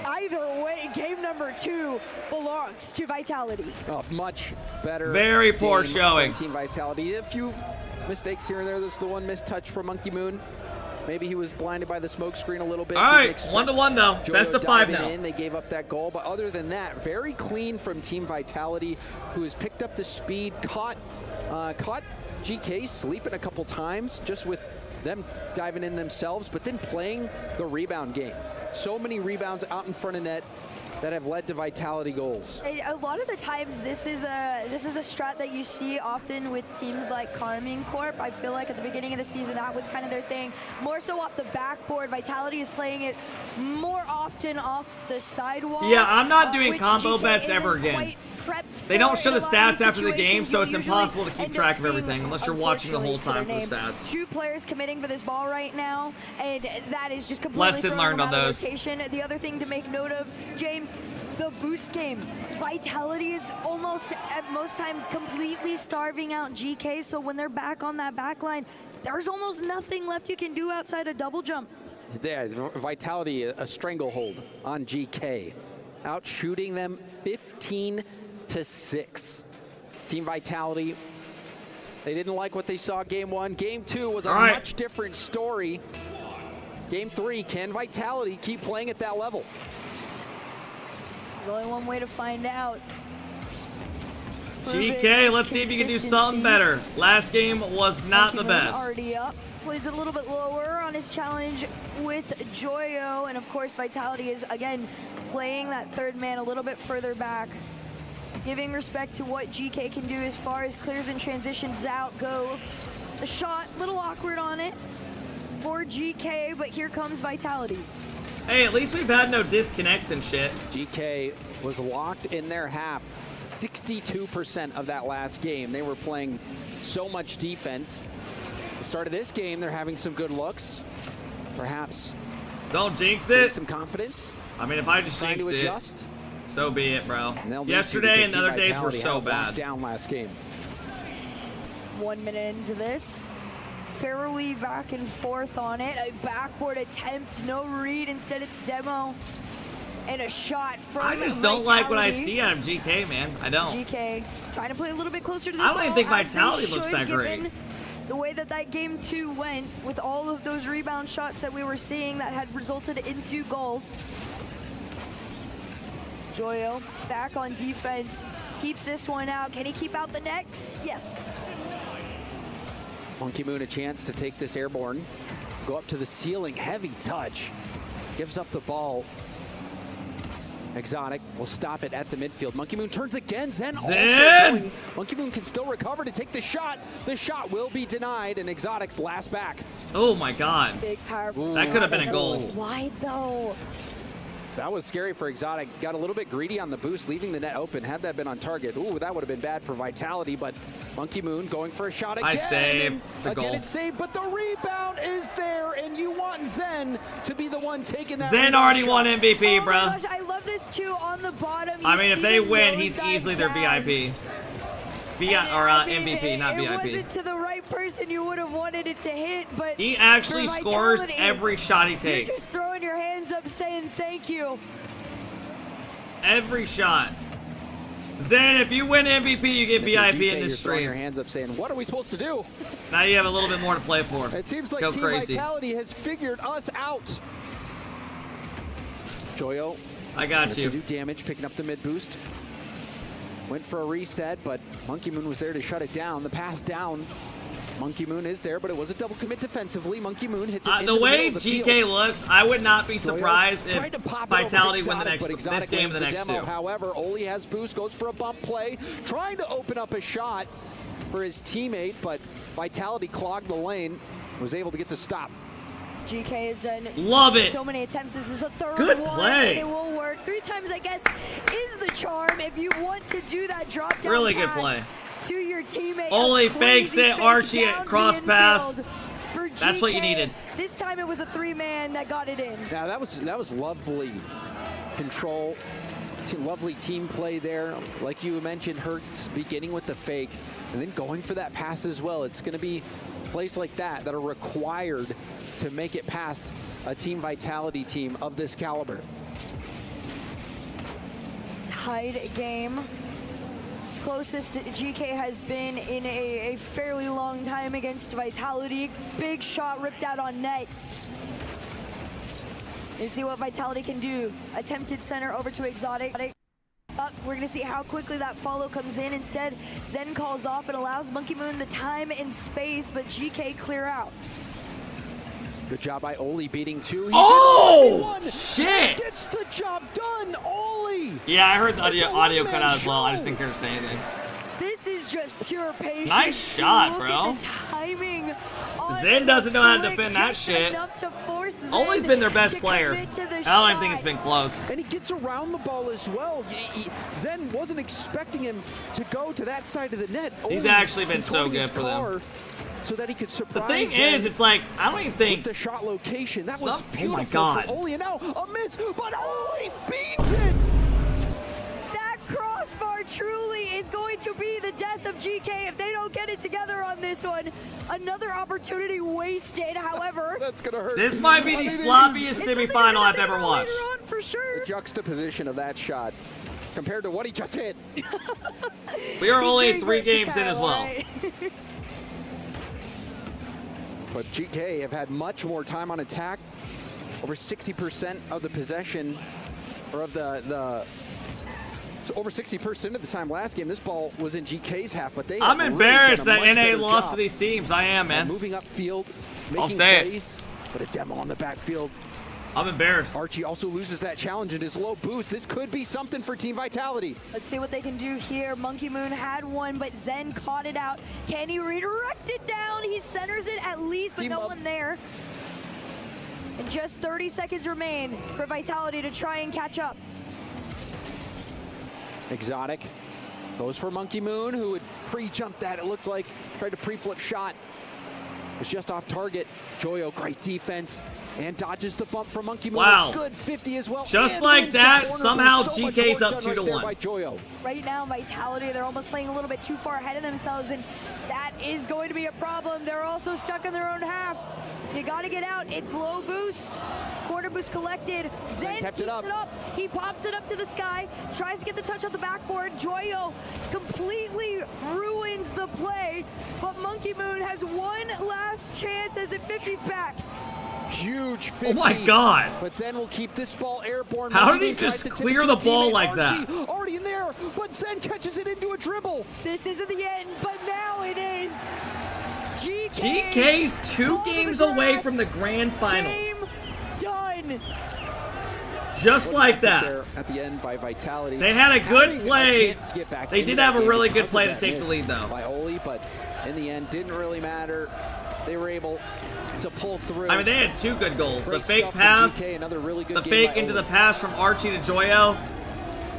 R: either way, game number 2 belongs to Vitality.
T: Oh, much better.
A: Very poor
T: game
A: showing.
T: from Team Vitality. A few mistakes here and there. There's the one missed touch from Monkey Moon. Maybe he was blinded by the smoke screen a little bit.
A: All right, 1-1 though.
T: Joyo
A: Best of 5
T: diving
A: now.
T: in. They gave up that goal, but other than that, very clean from Team Vitality, who has picked up the speed, caught GK sleeping a couple times, just with them diving in themselves, but then playing the rebound game. So many rebounds out in front of net that have led to Vitality goals.
R: A lot of the times, this is a strat that you see often with teams like KCorp. I feel like at the beginning of the season, that was kind of their thing. More so off the backboard. Vitality is playing it more often off the sidewalk.
A: Yeah, I'm not doing
R: which
A: combo
R: GK
A: bets
R: isn't
A: ever again.
R: quite prepped
A: They don't
R: for
A: show
R: in
A: the
R: a lot of
A: stats
R: these
A: after the game,
R: situations.
A: so it's
R: You'll
A: impossible to
R: usually
A: keep
R: end
A: track
R: up
A: of everything
R: seeing,
A: unless you're watching the whole time for the
R: unfortunately,
A: stats.
R: 2 players committing for this ball right now, and that is just completely
A: Lesson
R: throwing
A: learned
R: them
A: on
R: out of
A: those.
R: rotation. The other thing to make note of, James, the boost game. Vitality is almost, at most times, completely starving out GK, so when they're back on that back line, there's almost nothing left you can do outside a double jump.
T: There, Vitality, a stranglehold on GK. Out shooting them 15-6. Team Vitality, they didn't like what they saw game 1. Game 2 was a much different story. Game 3, can Vitality keep playing at that level?
R: There's only one way to find out.
A: GK, let's see if you can do something better. Last game was not the best.
R: Already up. Plays a little bit lower on his challenge with Joyo, and of course Vitality is again playing that third man a little bit further back, giving respect to what GK can do as far as clears and transitions out go. The shot, little awkward on it for GK, but here comes Vitality.
A: Hey, at least we've had no disconnects and shit.
T: GK was locked in their half 62% of that last game. They were playing so much defense. The start of this game, they're having some good looks. Perhaps.
A: Don't jinx it.
T: Some confidence.
A: I mean, if I just jinxed it,
T: adjust.
A: so be it, bro. Yesterday and the other days were so bad.
T: Down last game.
R: 1 minute into this. Fairly back and forth on it. A backboard attempt, no read. Instead, it's Demo. And a shot from
A: I just don't like what I see out of GK, man. I don't.
R: GK trying to play a little bit closer to this
A: I don't even
R: ball,
A: think
R: as they
A: Vitality looks
R: should,
A: that great.
R: given the way that game 2 went with all of those rebound shots that we were seeing that had resulted into goals. Joyo back on defense, keeps this one out. Can he keep out the next? Yes.
T: Monkey Moon a chance to take this airborne, go up to the ceiling, heavy touch, gives up the ball. Exotic will stop it at the midfield. Monkey Moon turns again. Zen also going. Monkey Moon can still recover to take the shot. The shot will be denied, and Exotic's last back.
A: Oh my God.
R: Big powerful.
A: That could have been a goal.
R: Wide though.
T: That was scary for Exotic. Got a little bit greedy on the boost, leaving the net open. Had that been on target, ooh, that would have been bad for Vitality, but Monkey Moon going for a shot again.
A: I saved the goal.
T: Again, it's saved, but the rebound is there, and you want Zen to be the one taking that.
A: Zen already won MVP,
R: oh
A: bro.
R: My gosh, I love this too on the bottom.
A: I mean, if they win, he's easily their VIP. MVP, not
R: it
A: VIP.
R: wasn't to the right person you would have wanted it to hit, but
A: he actually
R: for
A: scores
R: Vitality,
A: every shot he
R: you're
A: takes.
R: just throwing your hands up saying thank you.
A: Every shot. Zen, if you win MVP, you get VIP in this stream.
T: Your hands up saying, what are we supposed to do?
A: Now you have a little bit more to play for.
T: It seems like
A: Go
T: Team
A: crazy.
T: Vitality has figured us out. Joyo.
A: I got you.
T: To do damage, picking up the mid boost. Went for a reset, but Monkey Moon was there to shut it down. The pass down. Monkey Moon is there, but it was a double commit defensively. Monkey Moon hits it
A: the way GK looks, I would not be surprised if Vitality win the next this game the next two.
T: However, Oli has boost, goes for a bump play, trying to open up a shot for his teammate, but Vitality clogged the lane, was able to get the stop.
R: GK has done so many attempts. This is the third
A: Good
R: one,
A: play.
R: and it will work. 3 times, I guess, is the charm if you want to do that drop down
A: really
R: pass
A: good play.
R: To your teammate.
A: Only fakes it, Archie at cross pass. That's what you needed.
R: This time it was a 3-man that got it in.
T: Yeah, that was lovely control. Lovely team play there. Like you mentioned, Hurts beginning with the fake and then going for that pass as well. It's going to be plays like that are required to make it past a Team Vitality team of this caliber.
R: Tied game. Closest GK has been in a fairly long time against Vitality. Big shot ripped out on net. Let's see what Vitality can do. Attempted center over to Exotic. Up. We're going to see how quickly that follow comes in. Instead, Zen calls off and allows Monkey Moon the time and space, but GK clear out.
T: Good job by Oli beating 2.
A: Oh, shit!
T: Gets the job done, Oli!
A: Yeah, I heard the audio cut out as well. I just didn't care to say anything.
R: This is just pure patience.
A: Nice shot,
R: Look
A: bro.
R: at the timing.
A: Zen doesn't know how to defend that shit. Oli's been their best player. I don't even think it's been close.
G: And he gets around the ball as well. Zen wasn't expecting him to go to that side of the net.
A: He's actually been so good for them.
G: So that he could surprise.
A: The thing is, it's like, I don't even think
G: the shot location. That was beautiful.
A: Oh my God.
G: For Oli, and now a miss, but Oli beats it.
R: That crossbar truly is going to be the death of GK if they don't get it together on this one. Another opportunity wasted, however.
G: That's gonna hurt.
A: This might be the sloppiest semifinal I've ever watched.
R: For sure.
T: The juxtaposition of that shot compared to what he just hit.
A: We are only 3 games in as well.
R: Right?
T: But GK have had much more time on attack. Over 60% of the possession, or of so over 60% of the time last game, this ball was in GK's half, but
A: I'm embarrassed that NA lost to these teams. I am, man.
T: Moving upfield, making
A: I'll say
T: plays, but a demo on the backfield.
A: I'm embarrassed.
T: Archie also loses that challenge in his low boost. This could be something for Team Vitality.
R: Let's see what they can do here. Monkey Moon had one, but Zen caught it out. Can he redirect it down? He centers it at least, but no one there. And just 30 seconds remain for Vitality to try and catch up.
T: Exotic Goes for Monkey Moon, who would pre-jump that, it looked like. Tried to pre-flip shot. Was just off target. Joyo, great defense. And dodges the bump from Monkey Moon.
A: Wow.
T: Good 50 as well.
A: Just
T: and
A: like that,
T: corner.
A: somehow
T: So much
A: GK's
T: work
A: up
T: done
A: 2-1.
T: there by Joyo.
R: Right now, Vitality, they're almost playing a little bit too far ahead of themselves, and that is going to be a problem. They're also stuck in their own half. You got to get out. It's low boost. Quarter boost collected. Zen
T: kept
R: keeps
T: it up.
R: He pops it up to the sky, tries to get the touch on the backboard. Joyo completely ruins the play, but Monkey Moon has one last chance as it 50's back.
T: Huge 50.
A: Oh my God.
T: But Zen will keep this ball airborne.
A: How
T: Monkey
A: did he
T: Moon tries
A: just
T: to tip
A: clear
T: it to
A: the
T: a
A: ball
T: teammate,
A: like that?
T: Archie already in there, but Zen catches it into a dribble.
R: This isn't the end, but now it is.
A: GK's 2 games away from the grand finals.
R: Game done.
A: Just like that.
T: There at the end by Vitality.
A: They had a good
T: Having
A: play.
T: chance to get back
A: They
T: into
A: did
T: that
A: have a
T: game
A: really good
T: because
A: play
T: of
A: to
T: that
A: take the
T: miss
A: lead, though.
T: By Oli, but in the end, didn't really matter. They were able to pull through.
A: I mean, they had 2 good goals.
T: Great
A: The fake
T: stuff from
A: pass,
T: GK, another really good
A: the
T: game
A: fake
T: by
A: into
T: Oli.
A: the pass from Archie to Joyo,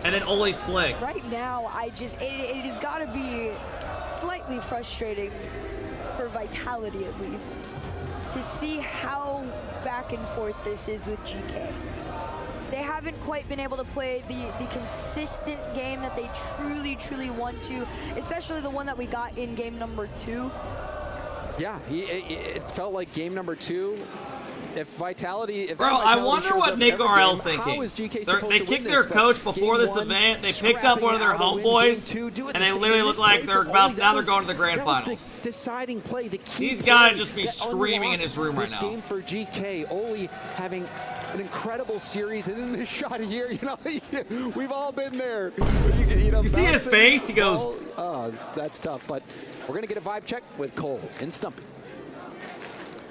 A: and then Oli's flick.
R: Right now, it has got to be slightly frustrating for Vitality, at least, to see how back and forth this is with GK. They haven't quite been able to play the consistent game that they truly want to, especially the one that we got in game number 2.
T: Yeah, it felt like game number 2. If Vitality,
A: Bro, I wonder what Nick RL's thinking. They kicked their coach before this event. They picked up one of their homeboys, and they literally look like they're now they're going to the grand finals.
T: Deciding play, the key.
A: He's got to just be screaming in his room right now.
T: This game for GK, Oli having an incredible series, and then this shot here, you know, we've all been there.
A: You see his face? He goes,
T: "Oh, that's tough." But we're gonna get a vibe check with Cole and Stumpy.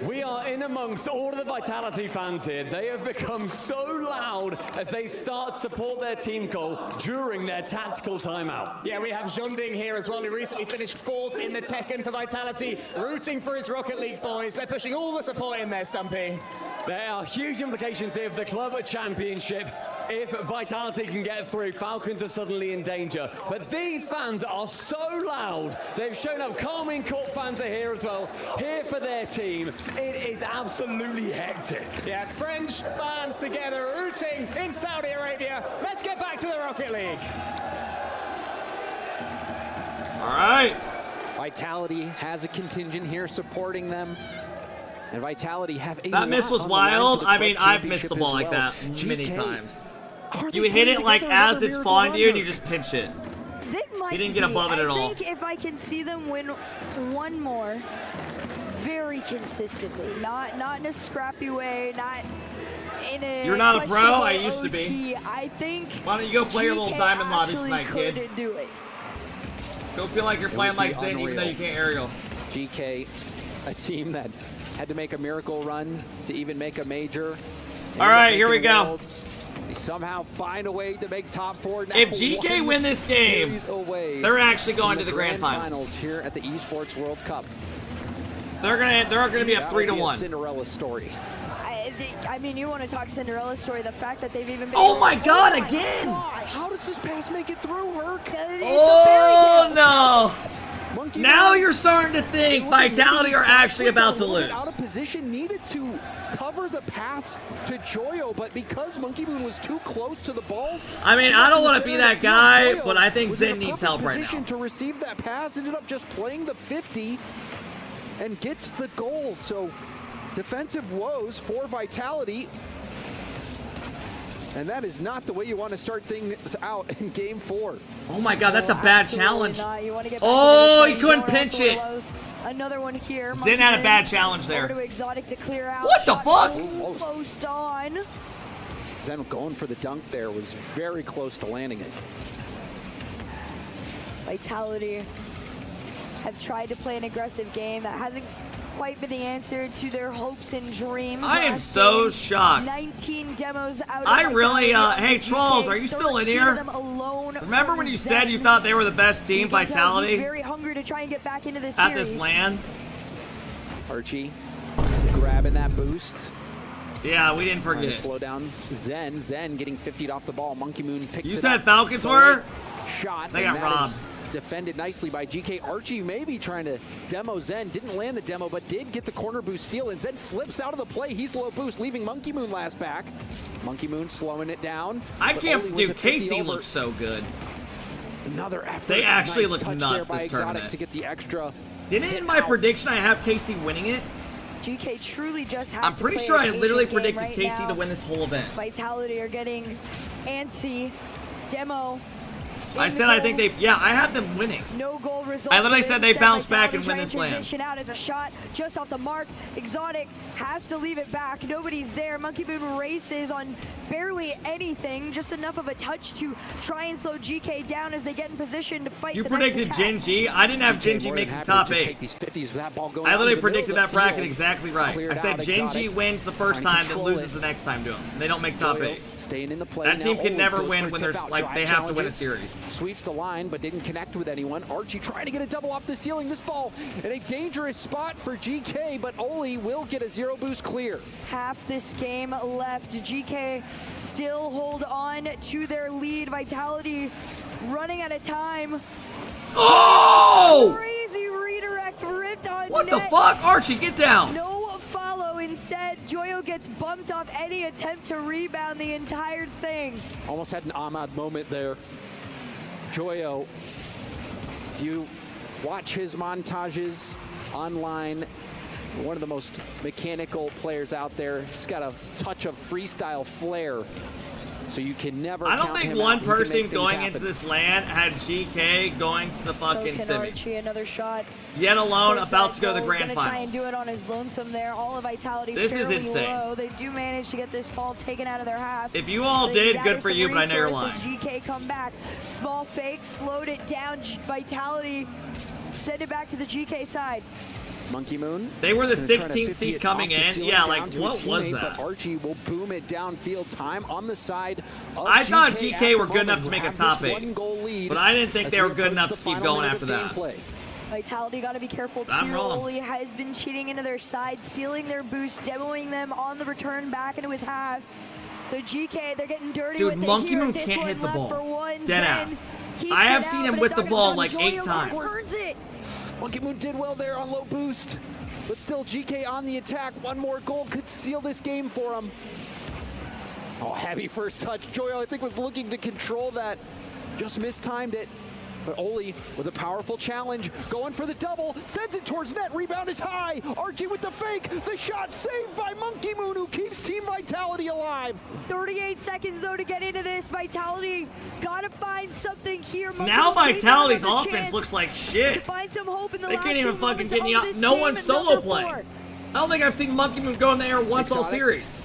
D: We are in amongst all of the Vitality fans here. They have become so loud as they start to support their team goal during their tactical timeout.
H: Yeah, we have Junding here as well, who recently finished 4th in the Tekken for Vitality, rooting for his Rocket League boys. They're pushing all the support in there, Stumpy.
D: There are huge implications here for the club championship. If Vitality can get through, Falcons are suddenly in danger. But these fans are so loud. They've shown up. KCorp fans are here as well, here for their team. It is absolutely hectic.
H: Yeah, French fans together rooting in Saudi Arabia. Let's get back to the Rocket League.
A: all right.
T: Vitality has a contingent here supporting them. And Vitality have a
A: That miss
T: lot
A: was
T: on the line for
A: wild.
T: the
A: I
T: club
A: mean, I've missed
T: championship
A: the ball
T: as
A: like
T: well.
A: that many
T: GK,
A: times.
T: are they
A: You hit it
T: putting
A: like
T: together
A: as
T: another
A: it's
T: miracle
A: falling
T: run
A: to you, and
T: here?
A: you just pinch it.
R: They might
A: He didn't get above it at all.
R: I think if I can see them win one more very consistently, not in a scrappy way, not in a
A: You're not a pro? I used to
R: OT,
A: be.
R: I think
A: Why don't you go play your little
R: GK
A: diamond lobby
R: actually
A: tonight, kid?
R: could do it.
A: Go feel like you're
T: It
A: playing
T: would be
A: like Zen, even though
T: unreal.
A: you can't aerial.
T: GK, a team that had to make a miracle run to even make a major.
A: All right, here we go.
T: Worlds. They somehow find a way to make top 4. Now
A: If GK
T: one
A: win this game,
T: series away
A: they're actually going
T: from
A: to the grand
T: finals here at the Esports World Cup.
A: They're gonna be a
T: That would be
A: 3-1.
T: Cinderella story.
R: I mean, you want to talk Cinderella story? The fact that they've even been
A: Oh my God, again!
R: Gosh.
T: How does this pass make it through, Herc?
A: Oh no!
T: Monkey
A: Now
T: Moon.
A: you're starting to think Vitality are actually about to lose.
T: Out of position, needed to cover the pass to Joyo, but because Monkey Moon was too close to the ball.
A: I mean, I don't want to be that guy,
T: Joyo
A: but I think
T: was in a
A: Zen needs
T: perfect
A: help right
T: position
A: now.
T: to receive that pass, ended up just playing the 50 and gets the goal. So defensive woes for Vitality. And that is not the way you want to start things out in game 4.
A: Oh my God, that's a bad challenge.
R: You want to get back
A: Oh,
R: into
A: he
R: this
A: couldn't
R: game.
A: pinch it.
R: Another one here.
A: Zen had a bad challenge
R: Over to
A: there.
R: Exotic to clear out.
A: What the
R: Shot
A: fuck?
R: Almost on.
T: Then going for the dunk there was very close to landing it.
R: Vitality have tried to play an aggressive game that hasn't quite been the answer to their hopes and dreams.
A: I am
R: Last
A: so
R: game,
A: shocked.
R: 19 demos out.
A: I
R: of
A: really,
R: Vitality
A: hey
R: onto
A: Trolls,
R: GK,
A: are you still in
R: 13
A: here?
R: of them alone
A: Remember
R: for
A: when you
R: Zen.
A: said you thought they were the best team,
R: You can tell
A: Vitality,
R: he's very hungry to try and get back into this
A: at
R: series.
A: this LAN?
T: Archie grabbing that boost.
A: Yeah, we didn't
T: Trying to
A: forget.
T: slow down Zen. Zen getting 50'd off the ball. Monkey Moon picks
A: You
T: it
A: said
T: up.
A: Falcons
T: The
A: were?
T: late shot.
A: They
T: and
A: got
T: that
A: robbed.
T: is defended nicely by GK. Archie maybe trying to demo Zen. Didn't land the demo, but did get the corner boost steal. And Zen flips out of the play. He's low boost, leaving Monkey Moon last back. Monkey Moon slowing it down.
A: I can't, dude, KC looks so good.
T: Another effort.
A: They actually
T: nice
A: look
T: touch
A: nuts
T: there by
A: this
T: Exotic
A: tournament.
T: to get the extra.
A: Didn't in my prediction I have KC winning it?
R: GK truly just have
A: I'm
R: to
A: pretty
R: play
A: sure
R: a
A: I literally
R: patient game
A: predicted
R: right
A: KC
R: now.
A: to win this whole event.
R: Vitality are getting antsy. Demo.
A: I said I think they, yeah, I have them winning.
R: No goal result.
A: I literally said they bounce back and win this land.
R: Transition out as a shot just off the mark. Exotic has to leave it back. Nobody's there. Monkey Moon races on barely anything, just enough of a touch to try and slow GK down as they get in position to fight
A: You
R: the next
A: predicted
R: attack.
A: Gen G? I didn't have Gen G make the top 8. I literally predicted that bracket exactly right. I said Gen G wins the first time, then loses the next time to them. They don't make top 8.
T: Staying in the play.
A: That team
T: now.
A: can never
T: Goes
A: win
T: for a
A: when
T: tip
A: there's
T: out.
A: like
T: Drive
A: they have to win a
T: challenges.
A: series.
T: Sweeps the line, but didn't connect with anyone. Archie trying to get a double off the ceiling. This ball in a dangerous spot for GK, but Oli will get a 0 boost clear.
R: Half this game left. GK still hold on to their lead. Vitality running out of time.
A: Oh!
R: Crazy redirect ripped on
A: What
R: net.
A: the fuck? Archie, get down.
R: No follow. Instead, Joyo gets bumped off any attempt to rebound the entire thing.
T: Almost had an Ahmad moment there. Joyo, you watch his montages online. One of the most mechanical players out there. He's got a touch of freestyle flair. So you can never
A: I don't
T: count
A: think
T: him
A: one
T: out. He can
A: person
T: make things
A: going
T: happen.
A: into this land had GK going to the fucking
R: so can
A: semi.
R: Archie, another shot.
A: Yet alone,
R: Force
A: about
R: that
A: to go to the
R: goal,
A: grand
R: gonna try
A: final.
R: and do it on his lonesome there. All of Vitality
A: This is
R: fairly
A: insane.
R: low. They do manage to get this ball taken out of their half.
A: If you all
R: They
A: did,
R: gather
A: good for
R: some
A: you, but I know you're
R: resources.
A: lying.
R: GK come back. Small fake, slowed it down. Vitality send it back to the GK side.
T: Monkey Moon.
A: They were the
T: Gonna try to
A: 16th
T: 50
A: seed
T: it
A: coming
T: off the
A: in.
T: ceiling
A: Yeah,
T: down
A: like,
T: to a
A: what was
T: teammate,
A: that?
T: But Archie will boom it downfield. Time on the side of
A: I thought
T: GK
A: GK
T: at
A: were
T: the
A: good enough
T: moment,
A: to make
T: who
A: a
T: have
A: top
T: this
A: 8.
T: one-goal lead
A: But I didn't think
T: as
A: they
T: we
A: were good
T: approach
A: enough
T: the
A: to keep
T: final
A: going
T: minute
A: after
T: of
A: that.
T: gameplay.
R: Vitality got to be careful too.
A: I'm wrong.
R: Oli has been cheating into their side, stealing their boost, demoing them on the return back into his half. So GK, they're getting dirty
A: Dude,
R: with it
A: Monkey
R: here.
A: Moon
R: This
A: can't
R: one
A: hit the
R: left
A: ball.
R: for one.
A: Dead
R: Zen
A: ass.
R: keeps
A: I have
R: it
A: seen
R: out,
A: him
R: but
A: with
R: it's
A: the
R: not
A: ball
R: gonna
A: like
R: come.
A: 8
R: Joyo
A: times.
R: returns it.
T: Monkey Moon did well there on low boost, but still GK on the attack. One more goal could seal this game for him. Oh, heavy first touch. Joyo, I think, was looking to control that. Just mistimed it. But Oli with a powerful challenge, going for the double, sends it towards net, rebound is high. Archie with the fake, the shot saved by Monkey Moon, who keeps Team Vitality alive.
R: 38 seconds though to get into this. Vitality gotta find something here. Monkey
A: Now
R: Moon gave them
A: Vitality's
R: another
A: offense
R: chance
A: looks like
R: to
A: shit.
R: find some hope in the
A: They
R: last
A: can't even
R: few
A: fucking
R: moments
A: get
R: of
A: any
R: this
A: no
R: game,
A: one
R: and
A: solo
R: number
A: play.
R: 4.
A: I don't think I've seen Monkey Moon go in the air once all
T: Exotic.
A: series.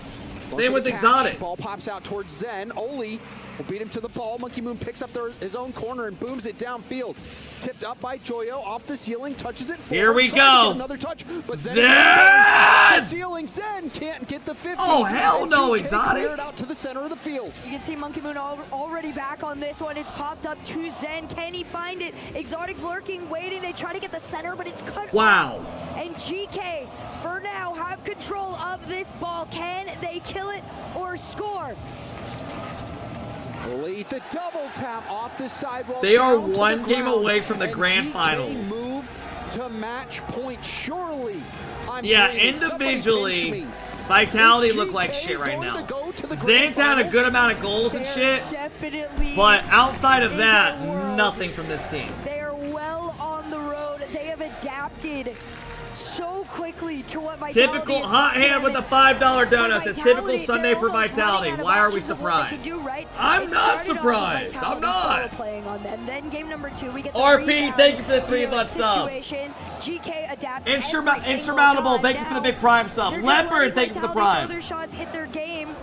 T: Going
A: Same
T: for
A: with
T: the catch.
A: Exotic.
T: Ball pops out towards Zen. Oli will beat him to the ball. Monkey Moon picks up his own corner and booms it downfield. Tipped up by Joyo off the ceiling, touches it forward.
A: Here we
T: trying to
A: go.
T: get another touch, but Zen!
A: Zen!
T: Off the ceiling. Zen can't get the 50.
A: Oh, hell
T: And
A: no,
T: GK
A: Exotic.
T: cleared out to the center of the field.
R: You can see Monkey Moon already back on this one. It's popped up to Zen. Can he find it? Exotic's lurking, waiting. They try to get the center, but it's cut
A: Wow.
R: off. And GK, for now, have control of this ball. Can they kill it or score?
T: Lead the double tap off the sidewall.
A: They are
T: down to
A: one
T: the
A: game
T: ground,
A: away from the
T: and
A: grand
T: GK
A: finals.
T: move to match point. Surely, I'm
A: Yeah,
T: dreaming. Somebody pinch
A: individually,
T: me.
A: Vitality
T: Is
A: look like
T: GK
A: shit right
T: going
A: now.
T: to go to the grand
A: Zane's had a
T: finals?
A: good amount of goals and shit,
R: Definitely.
A: but outside of
R: is
A: that,
R: a world.
A: nothing from this team.
R: They are well on the road. They have adapted so quickly to what Vitality
A: Typical
R: has
A: hot
R: brought to
A: hand with the
R: them.
A: $5
R: For
A: donut says
R: Vitality,
A: typical Sunday
R: they're
A: for
R: almost
A: Vitality.
R: running out of
A: Why are we
R: options of what they
A: surprised?
R: can do, right?
A: I'm
R: It
A: not
R: started off with
A: surprised. I'm
R: Vitality
A: not.
R: solo playing on them. Then game number 2, we get the
A: RP,
R: rebound.
A: thank you for the
R: We
A: 3
R: have a
A: month sub.
R: situation. GK adapts
A: Insurmountable, thank you for the big prime sub. Leopard, thank you for the prime.
R: Other shots hit their game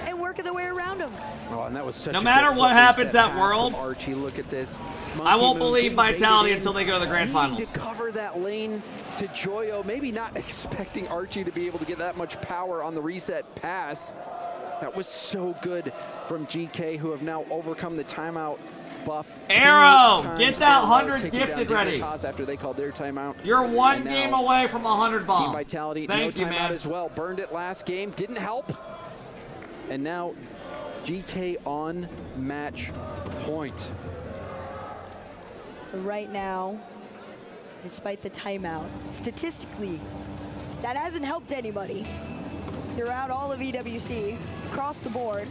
R: and work their way around them.
T: Oh, and that was such
A: No
T: a
A: matter
T: good
A: what
T: flip
A: happens
T: reset
A: at
T: pass
A: World,
T: from Archie, look at this.
A: I
T: Monkey
A: won't
T: Moon's
A: believe
T: getting
A: Vitality
T: baited in,
A: until they go to the grand
T: needing
A: finals.
T: to cover that lane to Joyo, maybe not expecting Archie to be able to get that much power on the reset pass. That was so good from GK, who have now overcome the timeout buff.
A: Arrow,
T: 2 times
A: get
T: in
A: that
T: a row,
A: 100
T: taking down
A: gifted ready.
T: Dignitas after they called their timeout.
A: You're one
T: And now
A: game away from 100 bomb.
T: Team Vitality,
A: Thank
T: no
A: you,
T: timeout
A: man.
T: as well. Burned it last game, didn't help. And now GK on match point.
R: So So right now, despite the timeout, statistically, that hasn't helped anybody throughout all of EWC, across the board.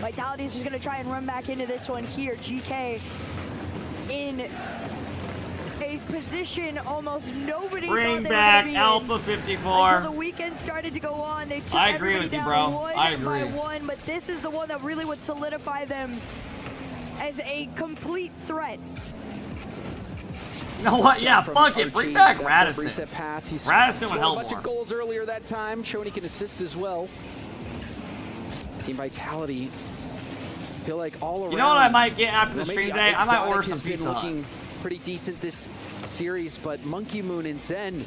R: Vitality is just going to try and run back into this one here. GK in a position almost nobody
A: Bring
R: thought they
A: back
R: were gonna be
A: Alpha
R: in.
A: 54.
R: Until the weekend started to go on, they took
A: I agree
R: everybody
A: with you,
R: down
A: bro.
R: one
A: I agree.
R: by one, but this is the one that really would solidify them as a complete threat.
A: You know what? Yeah, fuck it. Bring back Radisson.
T: Reset pass. He's
A: Radisson would
T: scored
A: help
T: a bunch
A: more.
T: of goals earlier that time, showing he can assist as well. Team Vitality feel like all around.
A: You know what I might get after the
T: maybe
A: stream today? I might order
T: Exotic
A: some
T: has been
A: pizza.
T: looking pretty decent this series, but Monkey Moon and Zen,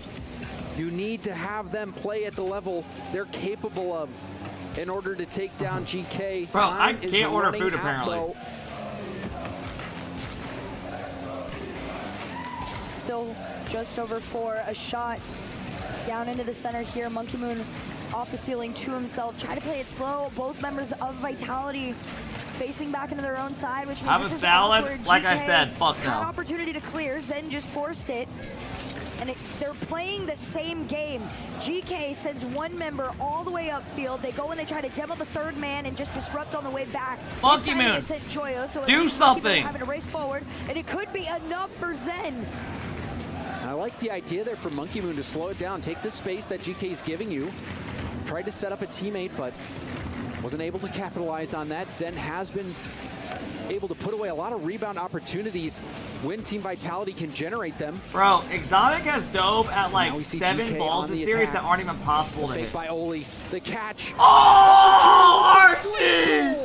T: you need to have them play at the level they're capable of in order to take down GK.
A: Bro, I
T: Time is
A: can't order
T: running
A: food
T: out,
A: apparently.
T: though.
R: Still just over 4, a shot down into the center here. Monkey Moon off the ceiling to himself, try to play it slow. Both members of Vitality facing back into their own side, which means
A: Have
R: this
A: a
R: is
A: salad?
R: awkward.
A: Like I
R: GK
A: said, fuck
R: had an
A: no.
R: opportunity to clear, Zen just forced it. And they're playing the same game. GK sends one member all the way upfield. They go and they try to demo the third man and just disrupt on the way back.
A: Monkey
R: This time
A: Moon,
R: it sent Joyo, so at
A: do
R: least Monkey Moon
A: something.
R: having to race forward, and it could be enough for Zen.
T: I like the idea there for Monkey Moon to slow it down, take the space that GK is giving you. Tried to set up a teammate, but wasn't able to capitalize on that. Zen has been able to put away a lot of rebound opportunities when Team Vitality can generate them.
A: Bro, Exotic has dove at
T: Now we
A: like
T: see
A: 7
T: GK
A: balls
T: on
A: this
T: the
A: series
T: attack.
A: that aren't even possible to
T: Fake
A: hit.
T: by Oli, the catch.
A: Oh, Archie!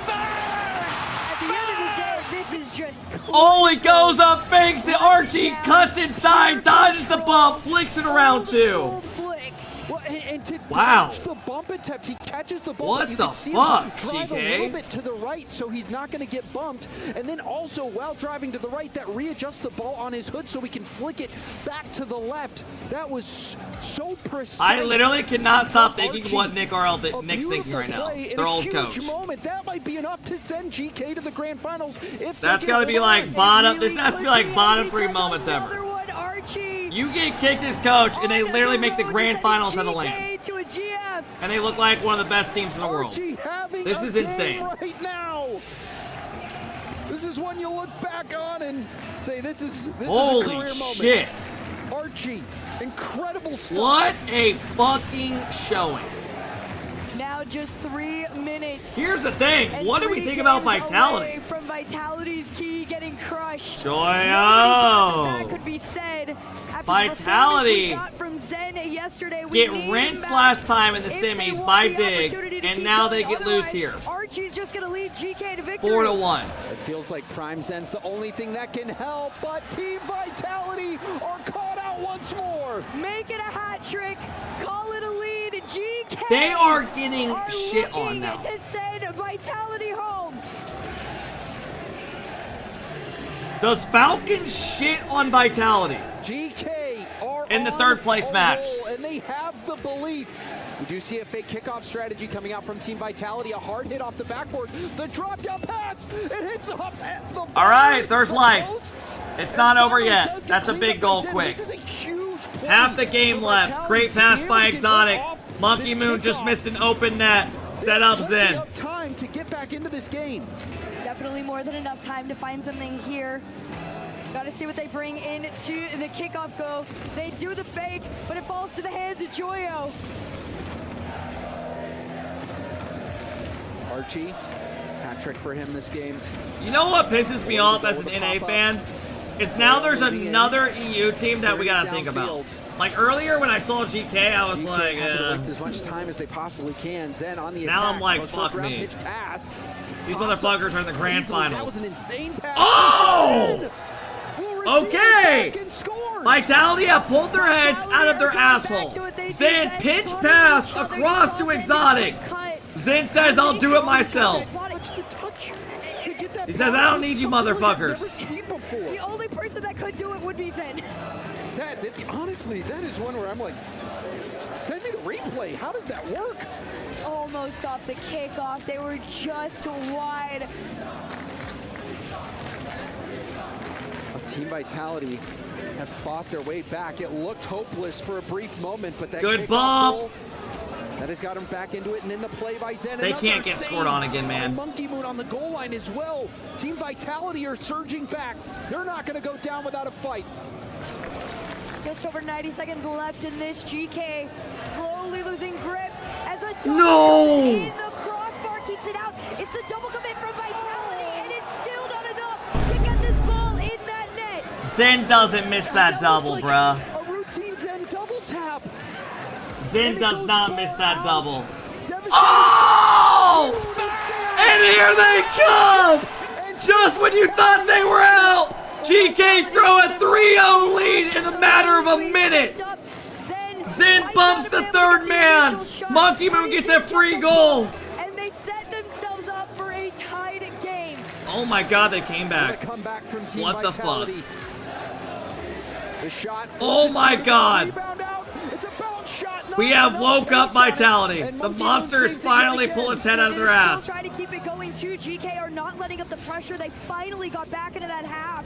R: At the end of the day, this is just
A: Oli goes up, fakes it, Archie cuts inside, dodges the bump, flicks it around two.
T: Well, and to
A: Wow.
T: dodge the bump attempt, he catches the bump.
A: What
T: but you
A: the
T: can see
A: fuck,
T: him drive
A: GK?
T: a little bit to the right, so he's not going to get bumped. And then also, while driving to the right, that readjusts the ball on his hood so he can flick it back to the left. That was so precise.
A: I literally cannot stop thinking
T: Archie,
A: what Nick's
T: a
A: thinking right now.
T: play in
A: Their
T: a
A: old
T: huge
A: coach.
T: moment. That might be enough to send GK to the grand finals. If they
A: That's
T: can
A: gotta be
T: hold
A: like
T: on.
A: bottom. This has to be like bottom 3 moments ever. You get kicked as coach, and they literally make the grand finals out of land.
R: To a GF.
A: And they look like one of the best teams in the world.
T: Archie having
A: This
T: a
A: is
T: game
A: insane.
T: right now. This is one you look back on and say, this is a
A: Holy
T: career moment.
A: shit.
T: Archie, incredible stuff.
A: What a fucking showing.
R: Now just 3 minutes.
A: Here's the thing.
R: And
A: What do we
R: 3
A: think about
R: games
A: Vitality?
R: away from Vitality's key getting crushed.
A: Joyo.
R: That could be said. After
A: Vitality
R: the performance we got from Zen yesterday, we
A: Get
R: need him
A: rinsed
R: back
A: last time in the
R: if they
A: semis
R: want
A: by
R: the
A: Big,
R: opportunity to
A: and
R: keep
A: now
R: going.
A: they get loose
R: Otherwise,
A: here.
R: Archie's just going to lead GK to victory.
A: 4-1.
T: It feels like Prime Zen's the only thing that can help, but Team Vitality are caught out once more.
R: Make it a hat trick. Call it a lead. GK.
A: They are getting
R: are
A: shit on
R: looking
A: now.
R: to send Vitality home.
A: Does Falcons shit on Vitality?
T: GK are
A: in the
T: on
A: 3rd place
T: a
A: match.
T: roll, and they have the belief. We do see a fake kickoff strategy coming out from Team Vitality. A hard hit off the backboard. The drop down pass. It hits off at the
A: All right, there's
T: the
A: life.
T: posts,
A: It's
T: and
A: not over
T: finally
A: yet.
T: does get
A: That's a
T: cleaned
A: big
T: up by
A: goal
T: Zen.
A: quick.
T: This is a huge play
A: Half the game
T: for
A: left.
T: Vitality
A: Great
T: to
A: pass
T: be
A: by
T: able to
A: Exotic.
T: get off
A: Monkey
T: this
A: Moon just
T: kickoff.
A: missed an open net. Set up
T: Plenty
A: Zen.
T: of time to get back into this game.
R: Definitely more than enough time to find something here. Got to see what they bring into the kickoff go. They do the fake, but it falls to the hands of Joyo.
T: Archie, hat trick for him this game.
A: You know what pisses me off as an NA fan? Is now there's another EU team that we gotta think about. Like earlier when I saw GK, I was like,
T: having to waste as much time as they possibly can. Zen on the attack.
A: Now I'm like,
T: Goes for a
A: fuck
T: ground
A: me.
T: pitch pass.
A: These motherfuckers are in the grand
T: Easily, That
A: finals.
T: was an insane pass.
A: Oh!
T: Zen will receive it
A: Okay!
T: back and scores.
A: Vitality have pulled their heads out of their asshole. Zen pitch pass across to Exotic. Zen says, I'll do it myself. He says, I don't need you motherfuckers.
R: The only person that could do it would be Zen.
T: Honestly, that is one where I'm like, send me the replay. How did that work?
R: Almost off the kickoff. They were just wide.
T: Team Vitality have fought their way back. It looked hopeless for a brief moment, but that
A: good
T: kickoff
A: bump
T: goal, that has got him back into it, and then the play by Zen.
A: They can't get scored on again, man.
T: And Monkey Moon on the goal line as well. Team Vitality are surging back. They're not going to go down without a fight.
R: Just over 90 seconds left in this. GK slowly losing grip as the double
A: No!
R: comes in. The crossbar keeps it out. It's the double commit from Vitality, and it's still not enough to get this ball in that net.
A: Zen doesn't miss that double, bruh.
T: A routine Zen double tap.
A: Zen does not miss that double. Oh! And here they come! Just when you thought they were out! GK throw a 3-0 lead in the matter of a minute! Zen bumps the third man! Monkey Moon gets a free goal!
R: And they set themselves up for a tied game.
A: Oh my god, they came back. What the fuck?
T: The shot
A: oh my god! We have woke up Vitality. The monsters finally pull its head out of their ass.
R: Still trying to keep it going too. GK are not letting up the pressure. They finally got back into that half.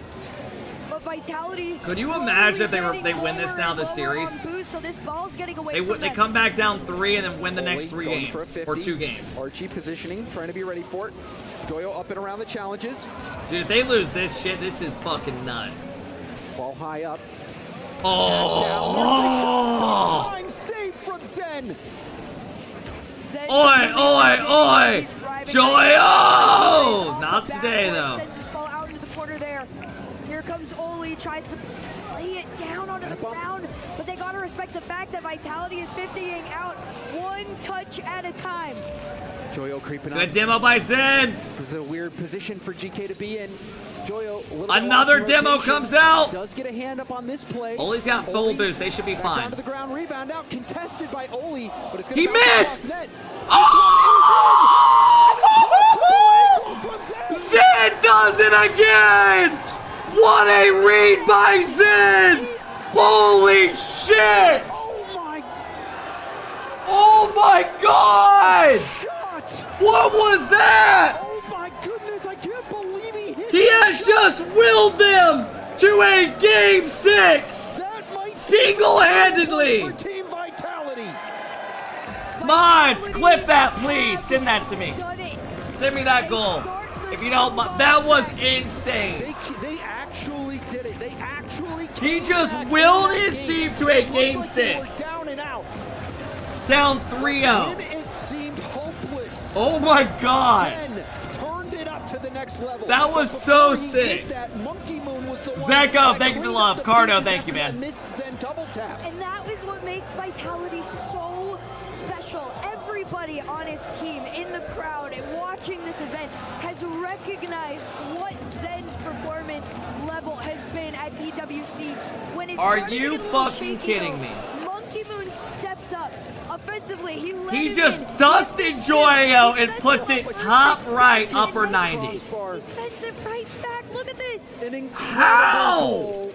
R: But Vitality.
A: Could you imagine if they win this now, this series?
R: Boost, so this ball's getting away from
A: They
R: them.
A: come back down 3 and then win the next 3
T: going
A: games
T: for a 50.
A: or 2 games.
T: Archie positioning, trying to be ready for it. Joyo up and around the challenges.
A: Dude, if they lose this shit, this is fucking nuts.
T: Ball high up.
A: Oh!
T: Time save from Zen.
A: Oi, oi, oi! Joyo! Not today, though.
R: Sends this ball out into the corner there. Here comes Oli, tries to play it down onto the ground, but they gotta respect the fact that Vitality is 50ing out one touch at a time.
T: Joyo creeping up.
A: Good demo by Zen.
T: This is a weird position for GK to be in. Joyo,
A: Another demo comes out.
T: Does get a hand up on this play.
A: Oli's got full boost. They should be
T: Back
A: fine.
T: down to the ground, rebound out, contested by Oli, but it's going
A: He
T: to bounce
A: missed!
T: across net.
A: Zen does it again! What a read by Zen! Holy shit! Oh my god! What was that?
T: Oh my goodness, I can't believe he hit
A: He has just willed them to a game 6! Single-handedly!
T: for Team Vitality.
A: Mods, clip that, please. Send that to me. Send me that goal. If you don't mind. That was insane.
T: They actually did it. They actually
A: He just willed his team to a game 6.
T: down and out.
A: Down 3-0.
T: When it seemed hopeless.
A: Oh my god.
T: Zen turned it up to the next level.
A: That was
T: But
A: so
T: before he did
A: sick.
T: that, Monkey Moon was the one
A: Zeko,
T: that
A: thank you for the
T: cleaned
A: love.
T: up the
A: Cardo,
T: pieces
A: thank you,
T: after that
A: man.
T: missed Zen double tap.
R: And that is what makes Vitality so special. Everybody on his team in the crowd and watching this event has recognized what Zen's performance level has been at EWC. When it
A: Are
R: started to
A: you
R: get a little
A: fucking
R: shaky,
A: kidding
R: though,
A: me?
R: Monkey Moon stepped up. Offensively,
A: He just dusted Joyo and puts it top right, upper 90.
R: He sends it right back. Look at this.
T: An incredible
A: How?
T: goal.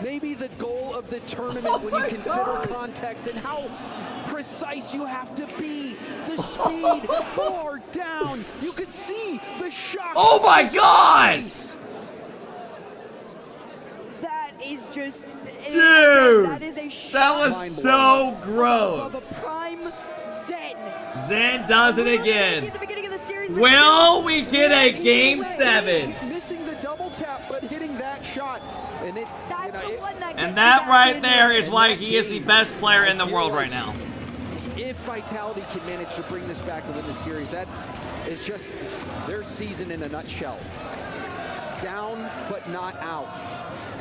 T: Maybe the goal of the tournament when you consider context and how precise you have to be. The speed, bar down. You could see the shock.
A: Oh my
T: on his
A: god!
T: face.
R: That is just,
A: Dude,
R: that is a
A: that was so gross.
R: of a prime Zen.
A: Zen does it again.
R: At the beginning of the series, but
A: Will we get a game 7?
T: Missing the double tap, but hitting that shot. And it,
R: that's the one that gets
A: And
R: you
A: that
R: back
A: right
R: in.
A: there is why he is the best player in the world right now.
T: If Vitality can manage to bring this back and win the series, that is just their season in a nutshell. Down, but not out.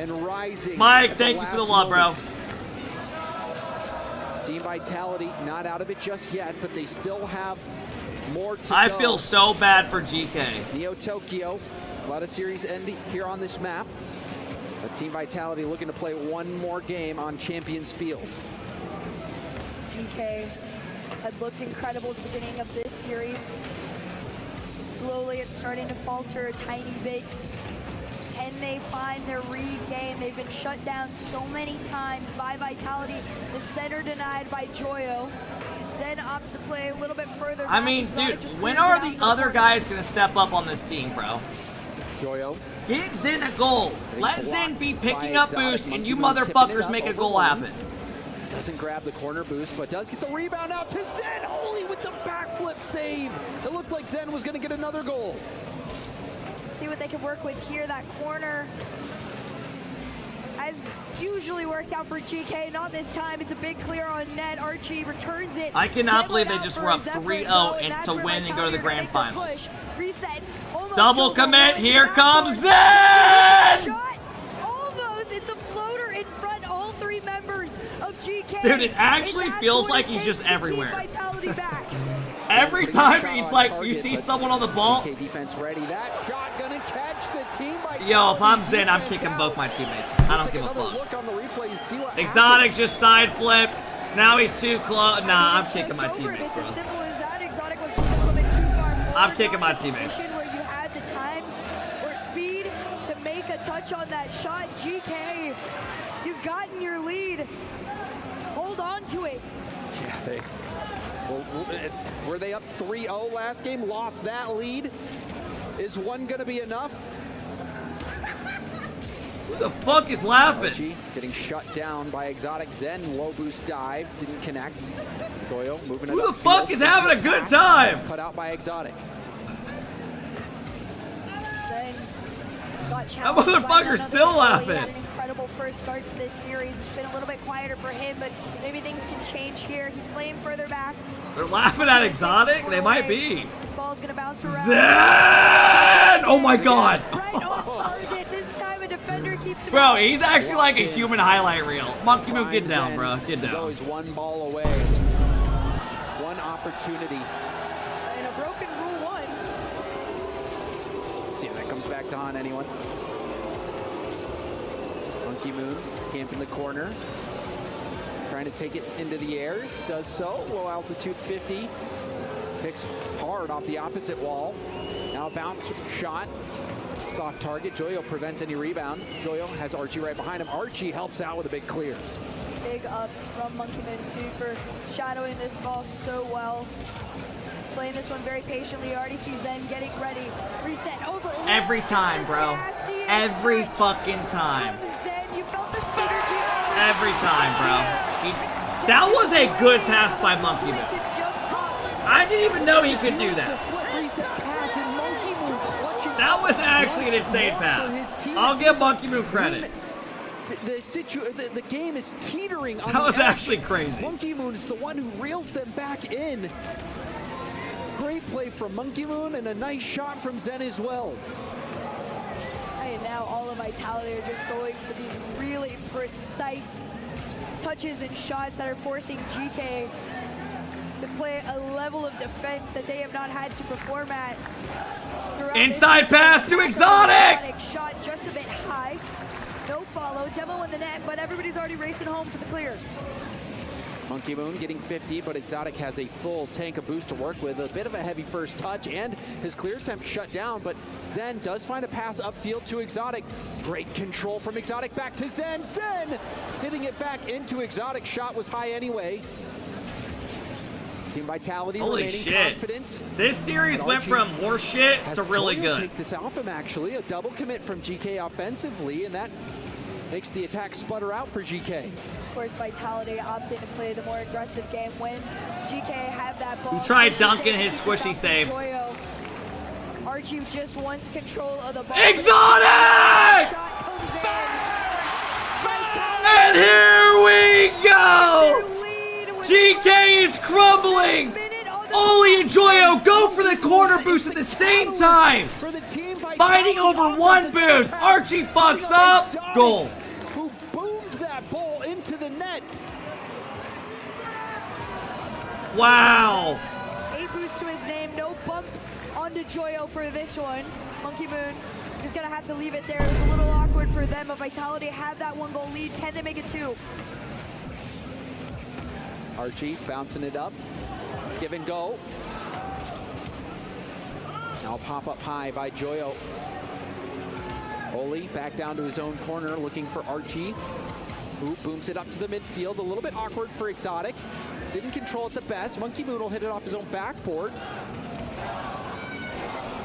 T: And rising.
A: Mike,
T: at the
A: thank you for the
T: last
A: love, bro.
T: moment. Team Vitality not out of it just yet, but they still have more to
A: I
T: go.
A: feel so bad for GK.
T: Neo Tokyo, a lot of series ending here on this map. But Team Vitality looking to play one more game on Champions Field.
R: GK had looked incredible at the beginning of this series. Slowly it's starting to falter a tiny bit. Can they find their regain? They've been shut down so many times by Vitality. The center denied by Joyo. Zen opts to play a little bit further
A: I
R: back.
A: mean,
R: Zara
A: dude,
R: just
A: when
R: clears it
A: are
R: out
A: the
R: to
A: other
R: corner.
A: guys going to step up on this team, bro?
T: Joyo.
A: Get Zen a goal. Let Zen be picking up boost, and you motherfuckers make a goal happen.
T: Doesn't grab the corner boost, but does get the rebound out to Zen. Holy with the backflip save. It looked like Zen was going to get another goal.
R: See what they can work with here. That corner has usually worked out for GK. Not this time. It's a big clear on net. Archie returns it.
A: I cannot believe they just were up 3-0 and to win and go to the grand final.
R: Reset.
A: Double commit. Here comes Zen!
R: Shot. Almost. It's a floater in front. All three members of GK.
A: Dude, it actually feels like he's just everywhere.
R: Vitality back.
A: Every time it's like you see someone on the ball.
T: GK defense ready. That shot gonna catch the team.
A: Yo, if I'm Zen, I'm kicking both my teammates. I don't give a fuck.
T: Look on the replay, see what
A: Exotic just side flip. Now he's too close. Nah, I'm kicking my teammates,
R: It's
A: bro.
R: as simple as that. Exotic was just a little bit too far forward.
A: I'm kicking my
R: Not in a
A: teammates.
R: position where you had the time or speed to make a touch on that shot. GK, you've gotten your lead. Hold on to it.
T: Yeah, were they up 3-0 last game? Lost that lead? Is one gonna be enough?
A: Who the fuck is laughing?
T: Archie getting shut down by Exotic. Zen, low boost dive, didn't connect. Doyle moving it
A: Who the
T: upfield.
A: fuck is having a good time?
T: Cut out by Exotic.
R: Zen got
A: That
R: challenged by
A: motherfucker's
R: another
A: still
R: goalie.
A: laughing.
R: Had an incredible first start to this series. It's been a little bit quieter for him, but maybe things can change here. He's playing further back.
A: They're laughing at Exotic? They might be.
R: This ball's gonna bounce around.
A: Zen! Oh my god.
R: Right off target. This time a defender keeps him
A: Bro,
R: out.
A: he's actually like a human highlight reel. Monkey move, get down, bro. Get
T: There's
A: down.
T: always one ball away. One opportunity.
R: And a broken rule one.
T: See if that comes back to haunt anyone. Monkey Moon, camp in the corner. Trying to take it into the air. Does so. Low altitude 50. Picks hard off the opposite wall. Now bounce shot. Soft target. Joyo prevents any rebound. Joyo has Archie right behind him. Archie helps out with a big clear.
R: Big ups from Monkey Moon too for shadowing this ball so well. Playing this one very patiently. You already see Zen getting ready. Reset over.
A: Every time, bro. Every fucking time.
R: Zen, you felt the synergy.
A: Every time, bro. That was a good pass by Monkey Moon. I didn't even know he could do that. That was actually an insane pass. I'll give Monkey Moon credit.
T: The game is teetering on
A: That was
T: the edge.
A: actually crazy.
T: Monkey Moon is the one who reels them back in. Great play from Monkey Moon and a nice shot from Zen as well.
R: And now all of Vitality are just going for these really precise touches and shots that are forcing GK to play a level of defense that they have not had to perform at.
A: Inside pass to Exotic!
R: Shot just a bit high. No follow. Demo in the net, but everybody's already racing home for the clear.
T: Monkey Moon getting 50, but Exotic has a full tank of boost to work with. A bit of a heavy first touch, and his clear attempt shut down, but Zen does find a pass upfield to Exotic. Great control from Exotic back to Zen. Zen hitting it back into Exotic. Shot was high anyway. Team Vitality
A: Holy
T: remaining
A: shit.
T: confident.
A: This series
T: But
A: went
T: Archie
A: from horse shit
T: has
A: to really
T: Joyo
A: good.
T: Take this Alpha actually, a double commit from GK offensively, and that makes the attack sputter out for GK.
R: Of course, Vitality opted to play the more aggressive game when GK had that ball.
A: He tried
R: Squishy
A: dunking
R: save
A: his
R: this
A: squishy
R: off
A: save.
R: Joyo. Archie just wants control of the ball.
A: Exotic!
R: Shot comes in. Vitality.
A: And here we go! GK is crumbling! Oli and Joyo go for the corner boost at the same time! Fighting over one boost! Archie fucks up! Goal!
T: Who boomed that ball into the net.
A: Wow!
R: 8 boosts to his name, no bump onto Joyo for this one. Monkey Moon is gonna have to leave it there. It was a little awkward for them, but Vitality have that 1 goal lead. Can they make it 2?
T: Archie bouncing it up. Give and go. Now pop up high by Joyo. Oli back down to his own corner looking for Archie, who booms it up to the midfield. A little bit awkward for Exotic. Didn't control it the best. Monkey Moon will hit it off his own backboard.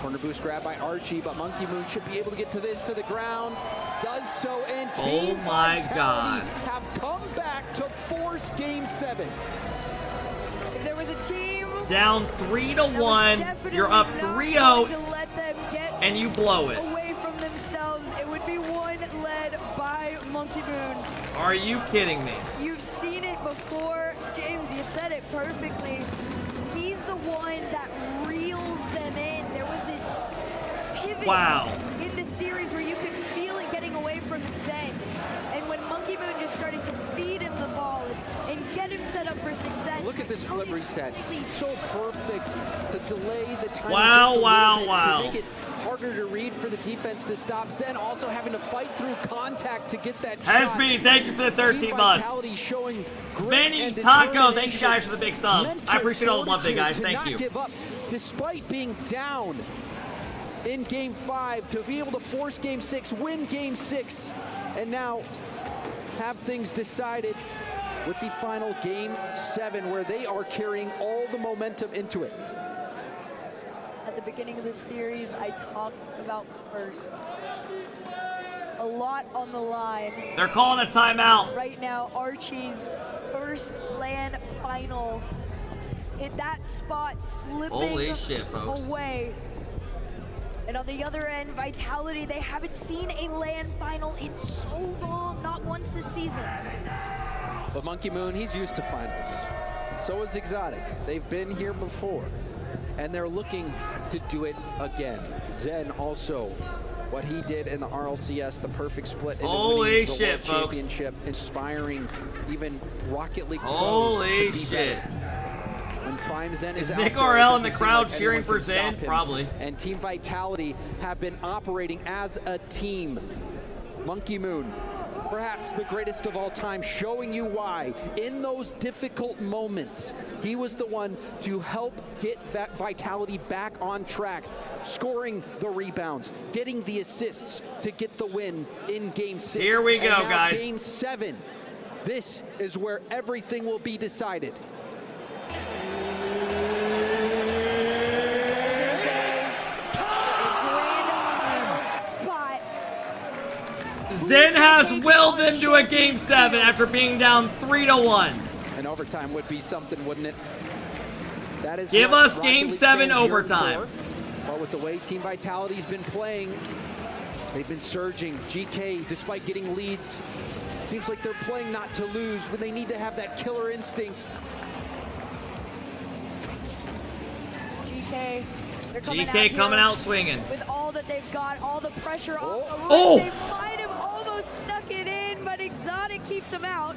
T: Corner boost grab by Archie, but Monkey Moon should be able to get to this, to the ground. Does so, and Team Vitality have come back to force Game 7.
R: If there was a team
A: down 3-1, you're up 3-0, and you blow it.
R: Away from themselves, it would be one led by Monkey Moon.
A: Are you kidding me?
R: You've seen it before, James. You said it perfectly. He's the one that reels them in. There was this pivot in the series where you could feel it getting away from Zen. And when Monkey Moon just started to feed him the ball and get him set up for success.
T: Look at this flip reset. So perfect to delay the time to make it harder to read for the defense to stop. Zen also having to fight through contact to get that shot.
A: SB, thank you for the 13 months.
T: Showing
A: Benny Taco, thank you guys for the big subs. I appreciate all the love, big guys. Thank you.
T: Give up, despite being down in Game 5, to be able to force Game 6, win Game 6, and now have things decided with the final Game 7, where they are carrying all the momentum into it.
R: At the beginning of the series, I talked about firsts. A lot on the line.
A: They're calling a timeout.
R: Right now, Archie's first LAN final hit that spot, slipping away. And on the other end, Vitality, they haven't seen a LAN final in so long, not once this season.
T: But Monkey Moon, he's used to finals. So is Exotic. They've been here before, and they're looking to do it again. Zen also, what he did in the RLCS, the perfect split in the World Championship, inspiring even Rocket League pros to be better. When Prime Zen is out
A: Nick
T: there,
A: RL in the crowd cheering for Zen? Probably.
T: And Team Vitality have been operating as a team. Monkey Moon, perhaps the greatest of all time, showing you why. In those difficult moments, he was the one to help get Vitality back on track, scoring the rebounds, getting the assists to get the win in Game 6.
A: Here we go,
T: and now
A: guys.
T: Game 7. This is where everything will be decided.
A: Zen has willed them to a Game 7 after being down 3-1.
T: And overtime would be something, wouldn't it? That is
A: Give
T: what
A: us Game
T: Rocket
A: 7
T: League fans yearn
A: overtime.
T: for. But with the way Team Vitality's been playing, they've been surging. GK, despite getting leads, seems like they're playing not to lose when they need to have that killer instinct.
R: GK, they're
A: coming out swinging.
R: With all that they've got, all the pressure off the roof.
A: Oh!
R: They might have almost snuck it in, but Exotic keeps them out.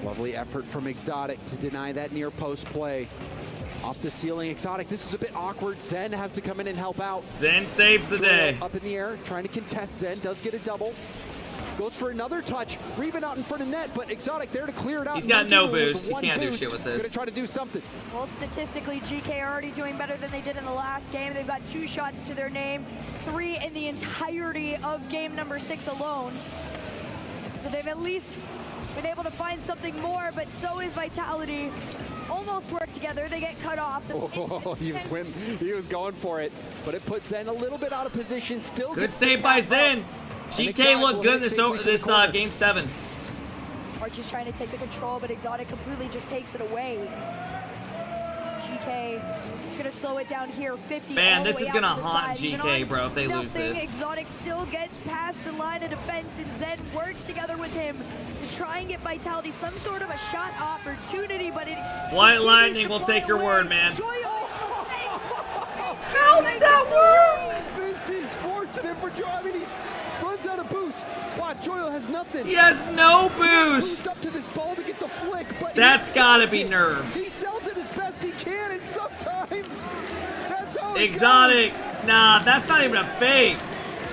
T: Lovely effort from Exotic to deny that near post play. Off the ceiling, Exotic, this is a bit awkward. Zen has to come in and help out.
A: Zen saves the day.
T: Up in the air, trying to contest. Zen does get a double. Goes for another touch. Rebound out in front of net, but Exotic there to clear it out.
A: He's got no boost. He can't do shit with this.
T: Gonna try to do something.
R: Well, statistically, GK are already doing better than they did in the last game. They've got 2 shots to their name, 3 in the entirety of game number 6 alone. So they've at least been able to find something more, but so is Vitality. Almost work together. They get cut off.
T: He was going for it, but it puts Zen a little bit out of position. Still
A: good save by Zen. GK looked good in this Game 7.
R: Archie's trying to take the control, but Exotic completely just takes it away. GK is gonna slow it down here. 50.
A: Man, this is gonna haunt GK, bro, if they lose this.
R: Exotic still gets past the line of defense, and Zen works together with him to try and get Vitality some sort of a shot opportunity, but it
A: White Lightning will take your word, man.
R: How did that work?
T: This is fortunate for Joy. I mean, he runs out of boost. Watch, Joyle has nothing.
A: He has no boost.
T: Up to this ball to get the flick, but
A: that's gotta be nerve.
T: He sells it as best he can, and sometimes that's how
A: Exotic, nah, that's not even a fake.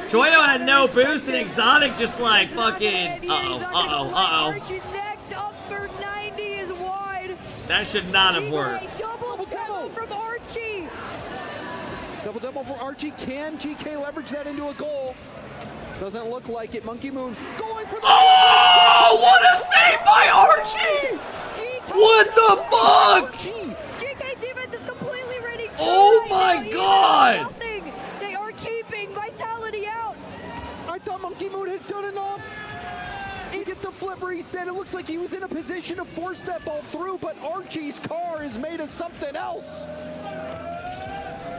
A: Joyo had no boost, and Exotic just like fucking,
R: Archie's next up for 90 is wide.
A: That should not have worked.
R: Double from Archie.
T: Double for Archie. Can GK leverage that into a goal? Doesn't look like it. Monkey Moon going for the...
A: Oh, what a save by Archie! What the fuck?
R: GK defense is completely ready.
A: Oh my my God!
R: Nothing. They are keeping Vitality out.
G: I thought Monkey Moon had done enough. He get the flip reset. It looked like he was in a position to force that ball through, but Archie's car is made of something else.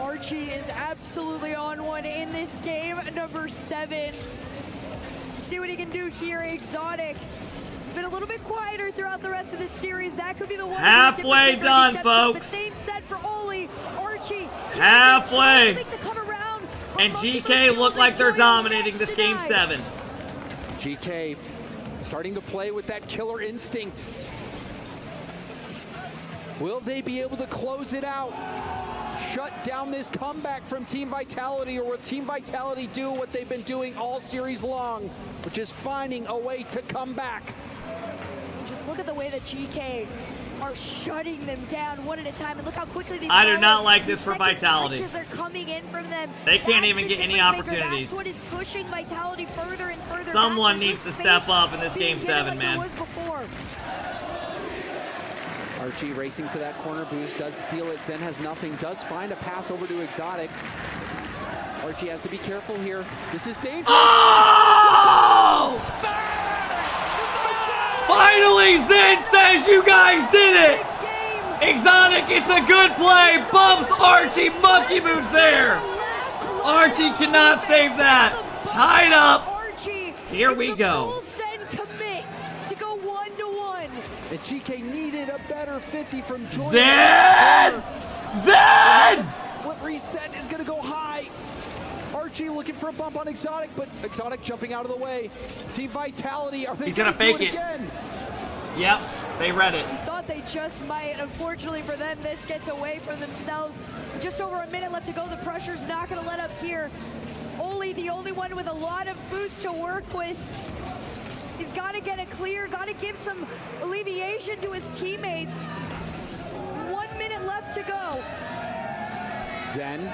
R: Archie is absolutely on one in this game, number 7. See what he can do here, Exotic. Been a little bit quieter throughout the rest of the series. That could be the one.
A: Halfway done, folks.
R: Same set for Oli. Archie.
A: Halfway. And GK look like they're dominating this game 7.
G: GK starting to play with that killer instinct. Will they be able to close it out? Shut down this comeback from Team Vitality, or will Team Vitality do what they've been doing all series long, which is finding a way to come back?
R: Just look at the way that GK are shutting them down one at a time, and look how quickly these
A: I do not like this for Vitality.
R: are coming in from them.
A: They can't
R: That's
A: even
R: the
A: get any
R: difference maker.
A: opportunities.
R: That's what is pushing Vitality further and further.
A: Someone
R: back.
A: needs to
R: There's
A: step
R: space
A: up in this
R: being
A: game
R: given
A: 7,
R: like there
A: man.
R: was before.
G: Archie racing for that corner boost, does steal it. Zen has nothing, does find a pass over to Exotic. Archie has to be careful here. This is dangerous.
A: Oh! Finally, Zen says you guys did it! Exotic, it's a good play. Bumps Archie. Monkey Moon's there. Archie cannot save that. Tied up. Here we go.
R: Commit to go 1-1.
G: And GK needed a better 50 from Joy.
A: Zen! Zen!
G: Flip reset is going to go high. Archie looking for a bump on Exotic, but Exotic jumping out of the way. Team Vitality, are they
A: He's
G: going
A: gonna
G: to do
A: fake
G: it again?
A: Yep, they read it.
R: We thought they just might. Unfortunately for them, this gets away from themselves. Just over a minute left to go. The pressure's not going to let up here. Oli, the only one with a lot of boost to work with. He's got to get it clear, got to give some alleviation to his teammates. 1 minute left to go.
G: Zen.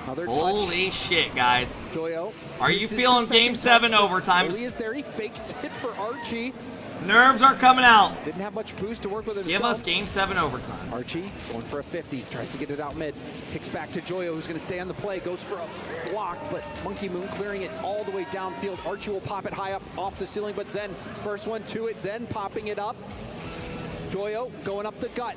G: Another touch.
A: Holy shit, guys.
G: Joyo.
A: Are you feeling game 7 overtime?
G: Oli is there. He fakes it for Archie.
A: Nerves are coming out.
G: Didn't have much boost to work with himself.
A: Give us game 7 overtime.
G: Archie going for a 50. Tries to get it out mid. Kicks back to Joyo, who's going to stay on the play. Goes for a block, but Monkey Moon clearing it all the way downfield. Archie will pop it high up off the ceiling, but Zen, first one to it. Zen popping it up. Joyo going up the gut.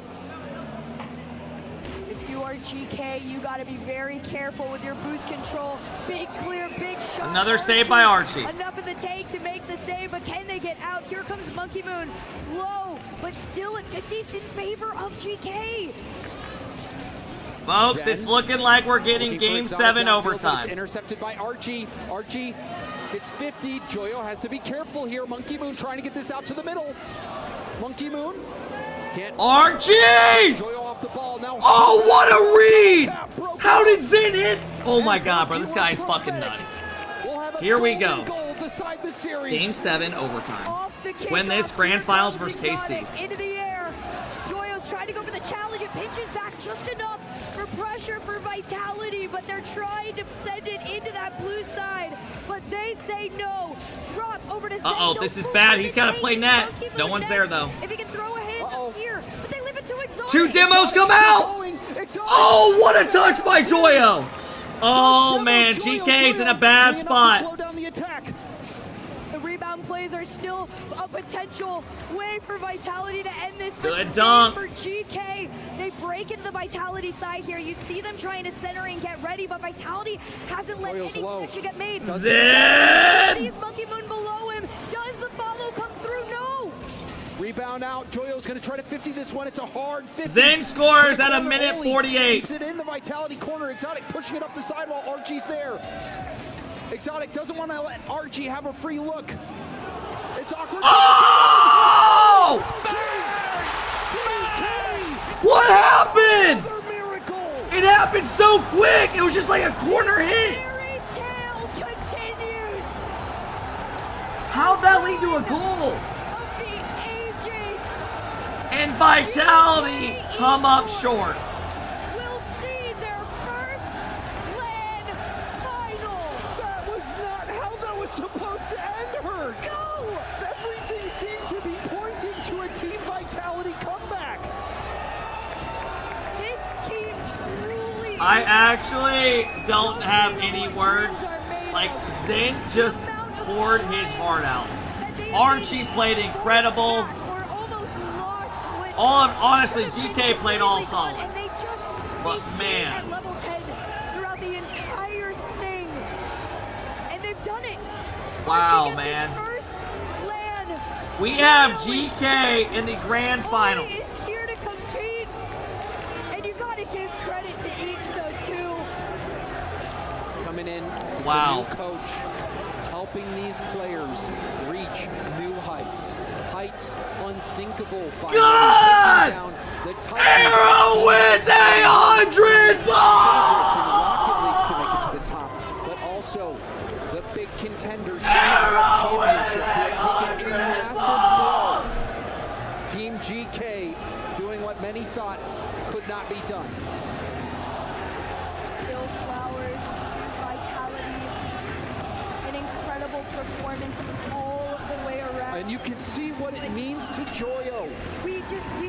R: If you are GK, you got to be very careful with your boost control. Big clear, big shot.
A: Another save by Archie.
R: Enough in the tank to make the save, but can they get out? Here comes Monkey Moon. Low, but still at 50s in favor of GK.
A: Folks, it's looking like we're getting
G: Looking for
A: game
G: Exotic
A: 7
G: downfield, but
A: overtime.
G: It's intercepted by Archie. Archie gets 50. Joyo has to be careful here. Monkey Moon trying to get this out to the middle. Monkey Moon can't.
A: Archie!
G: Joyo off the ball now.
A: Oh, what a read! How did Zen hit? Oh my god, bro, this guy is fucking nuts. Here we go. Game 7 overtime. Win this grand finals versus KC.
R: Into the air. Joyo's trying to go for the challenge. It pitches back just enough for pressure for Vitality, but they're trying to send it into that blue side. But they say no. Drop over to Zen.
A: Uh-oh, this is bad. He's got to play net. No one's there, though.
R: If he can throw a hand up here, but they leave it to Exotic.
A: 2 demos come out! Oh, what a touch by Joyo! Oh, man, GK's in a bad spot.
R: The rebound plays are still a potential way for Vitality to end this.
A: Good dunk.
R: For GK, they break into the Vitality side here. You see them trying to center and get ready, but Vitality hasn't let any connection get made.
A: Zen!
R: Sees Monkey Moon below him. Does the follow come through? No.
G: Rebound out. Joyo's going to try to 50 this one. It's a hard 50.
A: Zen scores at a minute 48.
G: Keeps it in the Vitality corner. Exotic pushing it up the side while Archie's there. Exotic doesn't want to let Archie have a free look. It's awkward.
A: Oh! What happened? It happened so quick. It was just like a corner hit.
R: Fairy tale continues.
A: How'd that lead to a goal?
R: Of the ages.
A: And Vitality come up short.
R: We'll see their first LAN final.
G: That was not how that was supposed to end, Herc.
R: Go!
G: Everything seemed to be pointing to a Team Vitality comeback.
R: This team truly
A: I actually don't have any words. Like, Zen just poured his heart out. Archie played incredible. Honestly, GK played all solid. But man.
R: Level 10 throughout the entire thing. And they've done it.
A: Wow, man. We have GK in the grand final.
R: Is here to compete. And you gotta give credit to EXO too.
T: Coming in,
A: wow.
T: New coach, helping these players reach new heights. Heights unthinkable by
A: God!
T: taking down the
A: Arrow with 100 balls!
T: in Rocket League to make it to the top, but also the big contenders in the championship who have taken a massive blow. Team GK doing what many thought could not be done.
R: Still Flowers, true vitality, an incredible performance all the way around.
T: And you can see what it means to Joyo.
R: We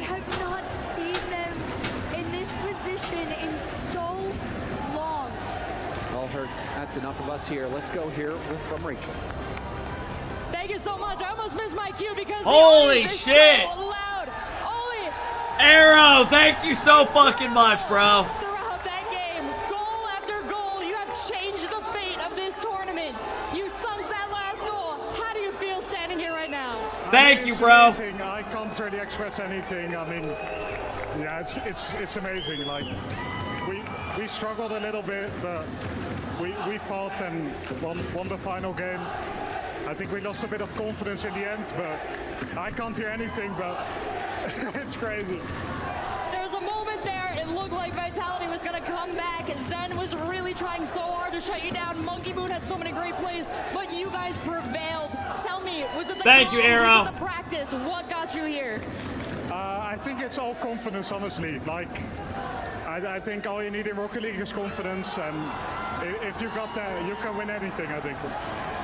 R: have not seen them in this position in so long.
T: Well, that's enough of us here. Let's go hear from Rachel.
L: Thank you so much. I almost missed my cue because
A: holy
L: the audience
A: shit!
L: is so loud.
A: Arrow, thank you so fucking much, bro.
L: Throughout that game, goal after goal, you have changed the fate of this tournament. You sunk that last goal. How do you feel standing here right now?
A: Thank you, bro.
P: Amazing. I can't really express anything. I mean, yeah, it's amazing. Like we struggled a little bit, but we fought and won the final game. I think we lost a bit of confidence in the end, but I can't hear anything, but it's crazy.
L: There's a moment there, it looked like Vitality was going to come back. Zen was really trying so hard to shut you down. Monkey Moon had so many great plays, but you guys prevailed. Tell me, was it the
A: Thank you, Arrow.
L: Was it the practice? What got you here?
P: I think it's all confidence, honestly. Like, I think all you need in Rocket League is confidence, and if you got that, you can win anything, I think.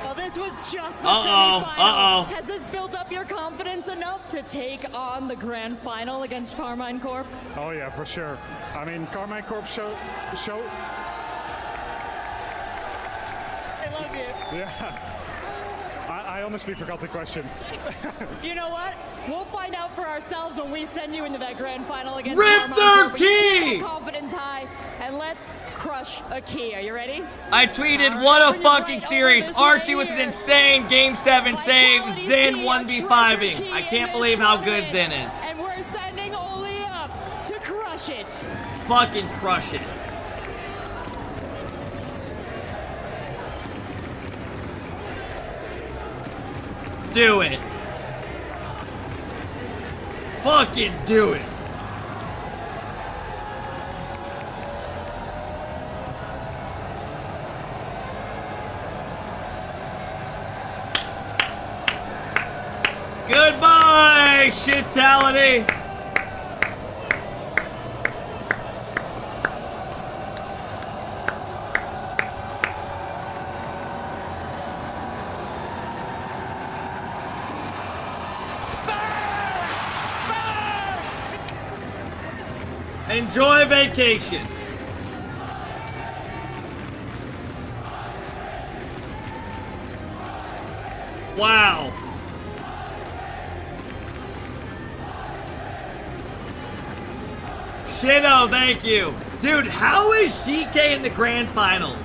L: Well, this was just the semifinal. Has this built up your confidence enough to take on the grand final against Carmine Corp?
P: Oh yeah, for sure. I mean, Carmine Corp show.
L: I love you.
P: Yeah. I honestly forgot the question.
L: You know what? We'll find out for ourselves when we send you into that grand final against
A: Rip
L: Carmine
A: their
L: Corp. Keep
A: key!
L: your confidence high, and let's crush a key. Are you ready?
A: I tweeted, what a fucking series. Archie with an insane Game 7 save. Zen 1v5ing. I can't believe how good Zen is.
L: And we're sending Oli up to crush it.
A: Fucking crush it. Do it. Fucking do it. Goodbye, shitality. Enjoy vacation. Wow. Shitto, thank you. Dude, how is GK in the grand finals?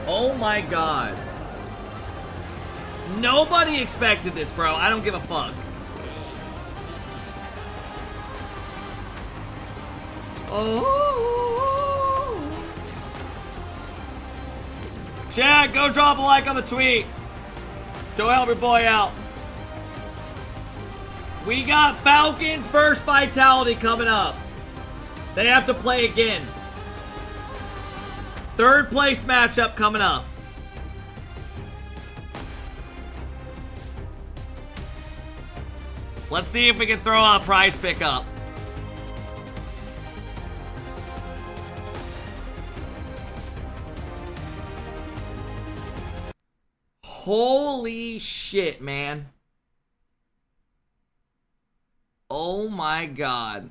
A: Oh my god. Nobody expected this, bro. I don't give a fuck. Oh. Chad, go drop a like on the tweet. Go help your boy out. We got Falcons versus Vitality coming up. They have to play again. Third place matchup coming up. Let's see if we can throw a prize pickup. Holy shit, man. Oh my God.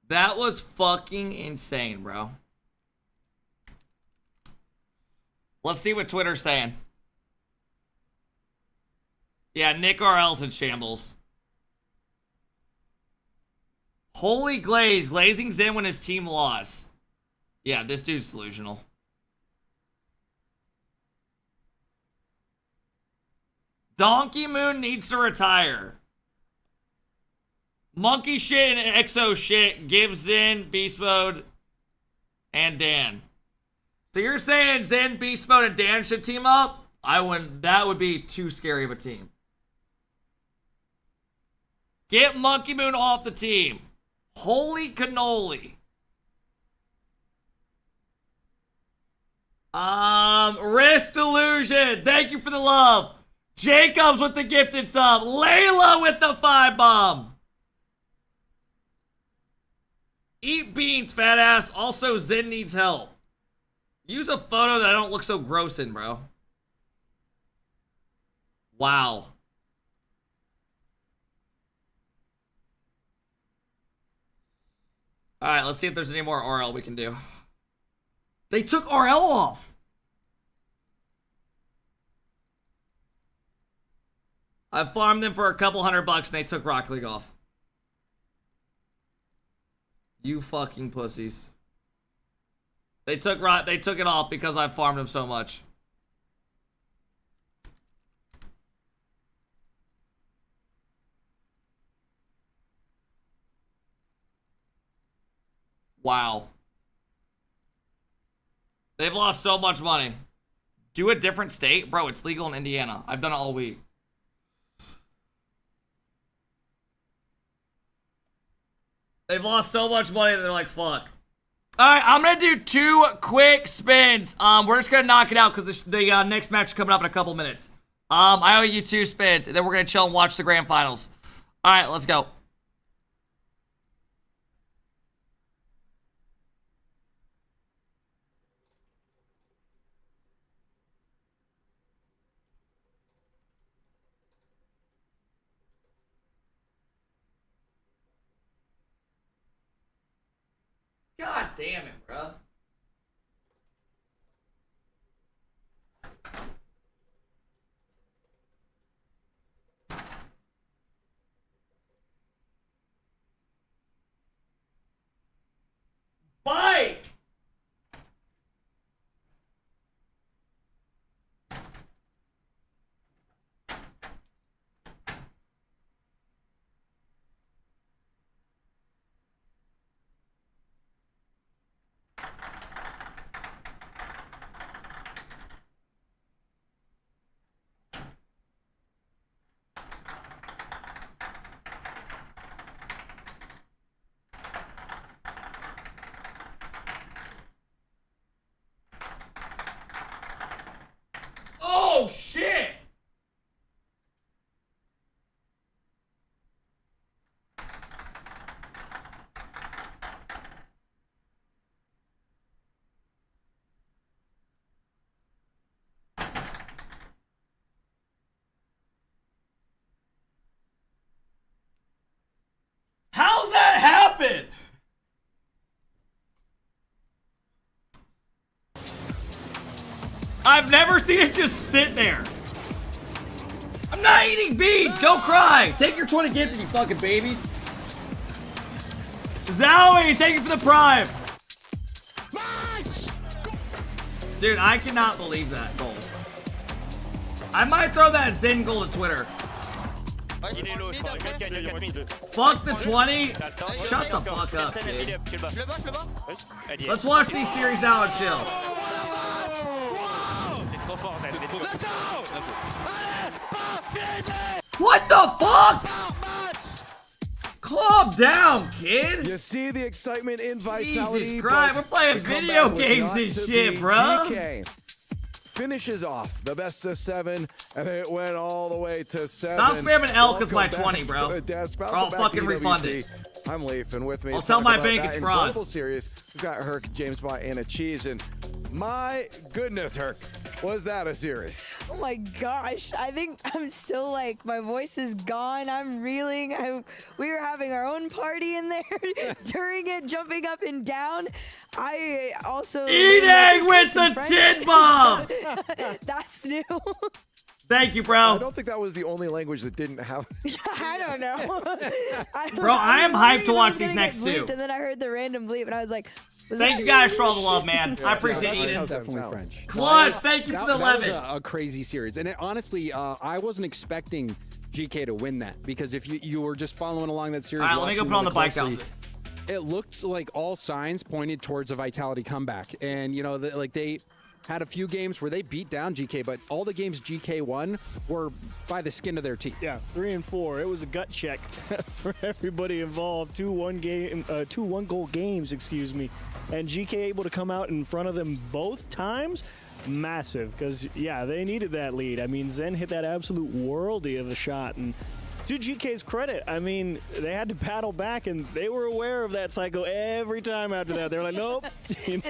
A: That was fucking insane, bro. Let's see what Twitter's saying. Yeah, Nick RL's in shambles. Holy glaze. Glazing's in when his team lost. Yeah, this dude's delusional. Donkey Moon needs to retire. Monkey shit and Exo shit. Gives in, Beast Mode, and Dan. So you're saying Zen, Beast Mode, and Dan should team up? I wouldn't. That would be too scary of a team. Get Monkey Moon off the team. Holy cannoli. Wrist Delusion. Thank you for the love. Jacobs with the gifted sub. Layla with the 5 bomb. Eat beans, fat ass. Also, Zen needs help. Use a photo that I don't look so gross in, bro. Wow. Alright, let's see if there's any more RL we can do. They took RL off. I farmed them for a couple $100 and they took Rocket League off. You fucking pussies. They took it off because I farmed them so much. Wow. They've lost so much money. Do a different state? Bro, it's legal in Indiana. I've done it all week. They've lost so much money that they're like, fuck. Alright, I'm going to do 2 quick spins. We're just going to knock it out because the next match is coming up in a couple minutes. I owe you 2 spins, and then we're going to chill and watch the grand finals. Alright, let's go. God damn it, bro. Bike! Oh, shit! How's that happen? I've never seen it just sit there. I'm not eating beans. Go cry. Take your 20 gifted, you fucking babies. Zowie, thank you for the prime. Dude, I cannot believe that goal. I might throw that Zen goal to Twitter. Fuck the 20. Shut the fuck up, kid. Let's watch these series now and chill. What the fuck? Calm down, kid.
G: You see the excitement in Vitality.
A: Jesus Christ, we're playing video games and shit, bro.
G: GK finishes off the best of 7, and it went all the way to 7.
A: Stop spamming L because my 20, bro. Or I'll fucking refund it.
G: I'm Leaf, and with me,
A: I'll tell my
G: about
A: bank
G: that
A: it's fraud.
G: incredible series. We've got Herc, James Bott, and Achieves, and My goodness, Herc. Was that a series?
R: Oh my gosh. I think I'm still like, my voice is gone. I'm reeling. We were having our own party in there during it, jumping up and down. I also...
A: Eating with the tin bomb!
R: That's new.
A: Thank you, bro.
G: I don't think that was the only language that didn't have...
R: I don't know.
A: Bro, I am hyped to watch these next two.
R: And then I heard the random bleep, and I was like...
A: Thank you guys for all the love, man. I appreciate Eden.
T: Definitely French.
A: Clutch, thank you for the 11.
T: That was a crazy series. And honestly, I wasn't expecting GK to win that, because if you were just following along that series...
A: All right, let me go put on the bike down.
T: It looked like all signs pointed towards a Vitality comeback. And, you know, they had a few games where they beat down GK, but all the games GK won were by the skin of their teeth.
M: Yeah, 3 and 4. It was a gut check for everybody involved. 2 one-goal games, excuse me. And GK able to come out in front of them both times, massive. Because, yeah, they needed that lead. I mean, Zen hit that absolute worldie of a shot. And to GK's credit, I mean, they had to paddle back, and they were aware of that cycle every time after that. They were like, nope,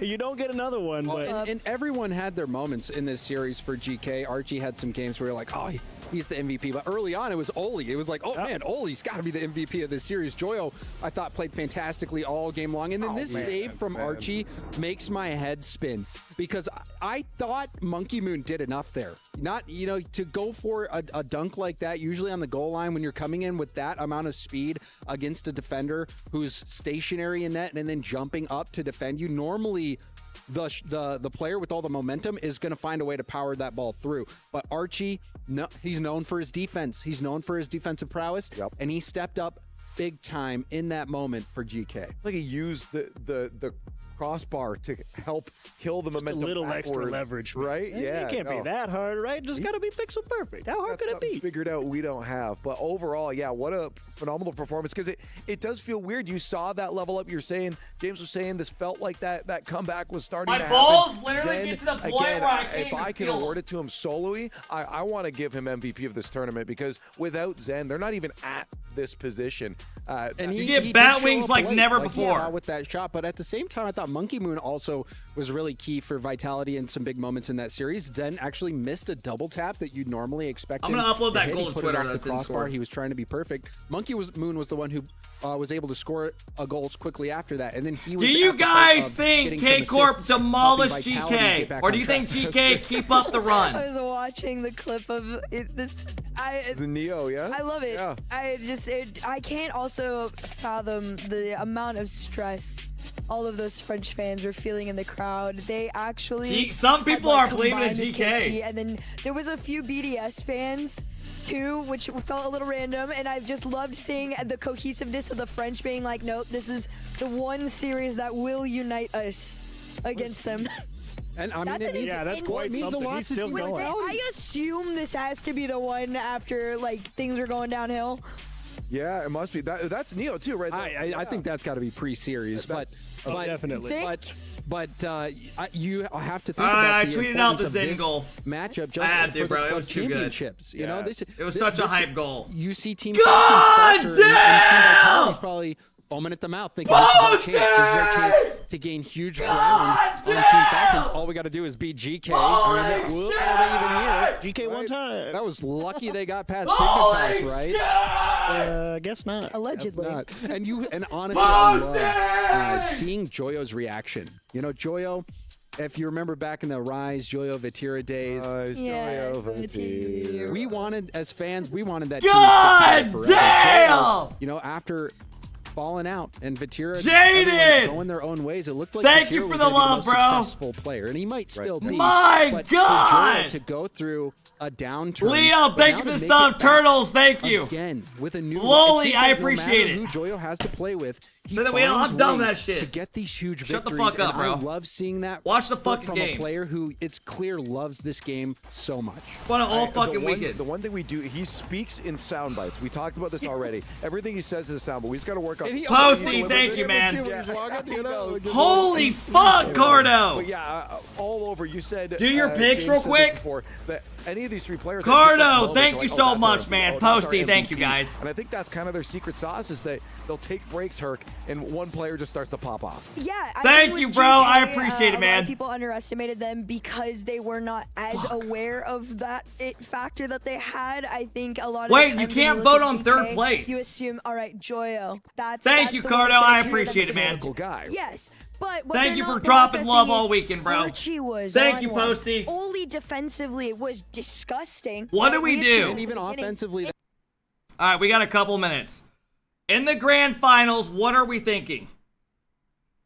M: you don't get another one. But
T: And everyone had their moments in this series for GK. Archie had some games where you're like, oh, he's the MVP. But early on, it was Oli. It was like, oh, man, Oli's got to be the MVP of this series. Joyo, I thought, played fantastically all game long. And then this save from Archie makes my head spin, because I thought Monkey Moon did enough there. Not, you know, to go for a dunk like that, usually on the goal line when you're coming in with that amount of speed against a defender who's stationary in net and then jumping up to defend you. Normally, the player with all the momentum is going to find a way to power that ball through. But Archie, no, he's known for his defense. He's known for his defensive prowess, and he stepped up big time in that moment for GK.
G: Like he used the crossbar to help kill the momentum.
M: Just a little
G: backwards,
M: extra leverage,
G: right? Yeah,
M: it can't be that hard, right? Just got to be pixel perfect. How hard could it be?
G: Figured out we don't have, but overall, yeah, what a phenomenal performance. Because it does feel weird. You saw that level up. You're saying, James was saying, this felt like that comeback was starting to happen.
A: My balls literally
G: Zen,
A: get to the point
G: again,
A: where I can't
G: if I can
A: feel
G: award it to him sololy, I want to give him MVP of this tournament, because without Zen, they're not even at this position.
T: And
A: you get bat wings like never before
T: with that shot. But at the same time, I thought Monkey Moon also was really key for Vitality in some big moments in that series. Zen actually missed a double tap that you'd normally expect.
A: I'm gonna upload that
T: goal
A: to
T: put
A: Twitter.
T: It off
A: That's
T: the crossbar. He was trying to be perfect. Moon was the one who was able to score goals quickly after that, and then he was.
A: Do you guys think KCorp demolished GK, or do you think GK keep up the run?
R: I was watching the clip of this.
G: It's a Neo, yeah?
R: I love it.
G: Yeah.
R: I can't also fathom the amount of stress all of those French fans were feeling in the crowd. They actually...
A: some people are blaming in GK.
R: KC, and then there was a few BDS fans too, which felt a little random, and I just loved seeing the cohesiveness of the French being like, nope, this is the one series that will unite us against them.
T: And I mean,
M: that's quite something. He's still going.
R: I assume this has to be the one after like things were going downhill.
G: Yeah, it must be. That's Neo too, right?
T: I think that's got to be pre-series, but
M: definitely.
T: But you have to think
A: I
T: about the
A: tweeted out
T: importance
A: the
T: of
A: Zen
T: this
A: goal.
T: matchup just
A: I had to,
T: for the
A: bro. It
T: club
A: was too good.
T: championships. You know,
A: it was such a hype goal.
T: You see Team
A: God
T: Falcons
A: damn!
T: and Team Vitality's probably foaming at the mouth, thinking this is our chance. This is our chance to gain huge ground on Team Falcons. All we got to do is beat GK.
M: Whoops, are they even here? GK one time.
T: That was lucky they got past Dignitas, right?
M: I guess not.
R: Allegedly.
T: And honestly, I love seeing Joyo's reaction. You know, Joyo, if you remember back in the Rise, Joyo Vatira days.
G: Joyo Vatira.
T: We wanted, as fans, we wanted that
A: God
T: team to forever.
A: damn!
T: Joyo, you know, after falling out and Vatira
A: Jaded!
T: going their own ways, it looked like
A: Thank
T: Vatira
A: you for
T: was
A: the
T: going to be the
A: love,
T: most
A: bro.
T: successful player, and he might still be.
A: My
T: but
A: God!
T: For Joyo to go through a downturn.
A: Leo,
T: but
A: thank
T: now
A: you for
T: to
A: the
T: make
A: sub.
T: it back
A: Turtles, thank you.
T: Again, with a new
A: Loli,
T: it seems
A: I
T: like
A: appreciate
T: no matter
A: it.
T: who Joyo has to play with, he
A: I'm
T: finds
A: done with
T: ways
A: that shit.
T: to get these huge
A: Shut the
T: victories.
A: fuck up,
T: and
A: bro.
T: I love seeing that.
A: Watch the fucking
T: from
A: game.
T: a player who it's clear loves this game so much.
A: Spun it all fucking weekend.
G: The one thing we do, he speaks in sound bites. We talked about this already. Everything he says is a sound, but we just got to work on
A: Posty, thank you, man.
G: Yeah.
A: Holy fuck, Gordo!
G: But yeah, all over. You said
A: do your picks
G: James
A: real
G: said
A: quick.
G: Before, that any of these three players.
A: Cardo, thank you
G: like,
A: so
G: that's
A: much,
G: our
A: man.
G: MVP. That's our
A: Posty, thank you
G: MVP.
A: guys.
G: And I think that's kind of their secret sauce is that they'll take breaks, Herc, and one player just starts to pop off.
R: Yeah.
A: Thank you, bro. I appreciate it,
R: A lot
A: man.
R: of people underestimated them because they were not as aware of that it factor that they had. I think a lot of
A: Wait,
R: the
A: you
R: times when
A: can't
R: look
A: vote
R: at
A: on
R: GK,
A: third place.
R: You assume, all right, Joyo. That's
A: Thank you,
R: the one
A: Cardo.
R: that's gonna
A: I
R: carry them
A: appreciate
R: to
A: it, man.
R: the-
G: Guy.
R: Yes. But what
A: Thank
R: they're
A: you for
R: not
A: dropping love
R: processing
A: all
R: is
A: weekend, bro.
R: Archie was
A: Thank
R: on
A: you,
R: one.
A: Posty.
R: Only defensively, it was disgusting.
A: What do we
R: had
A: do?
R: seen
A: And
T: even
R: in the beginning.
T: offensively.
A: All right, we got a couple minutes. In the grand finals, what are we thinking?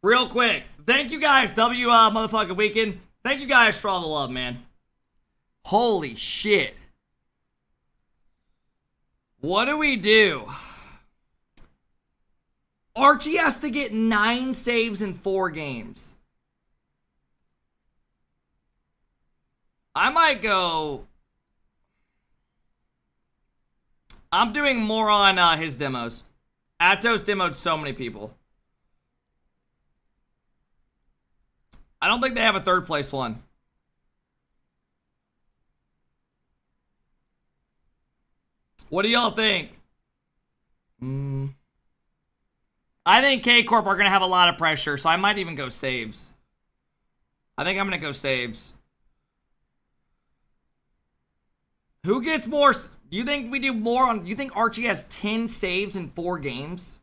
A: Real quick. Thank you guys, motherfucking weekend. Thank you guys for all the love, man. Holy shit. What do we do? Archie has to get 9 saves in 4 games. I might go... I'm doing more on his demos. Atos demoed so many people. I don't think they have a third place one. What do y'all think? I think KCorp are going to have a lot of pressure, so I might even go saves. I think I'm going to go saves. Who gets more? Do you think we do more on... You think Archie has 10 saves in 4 games?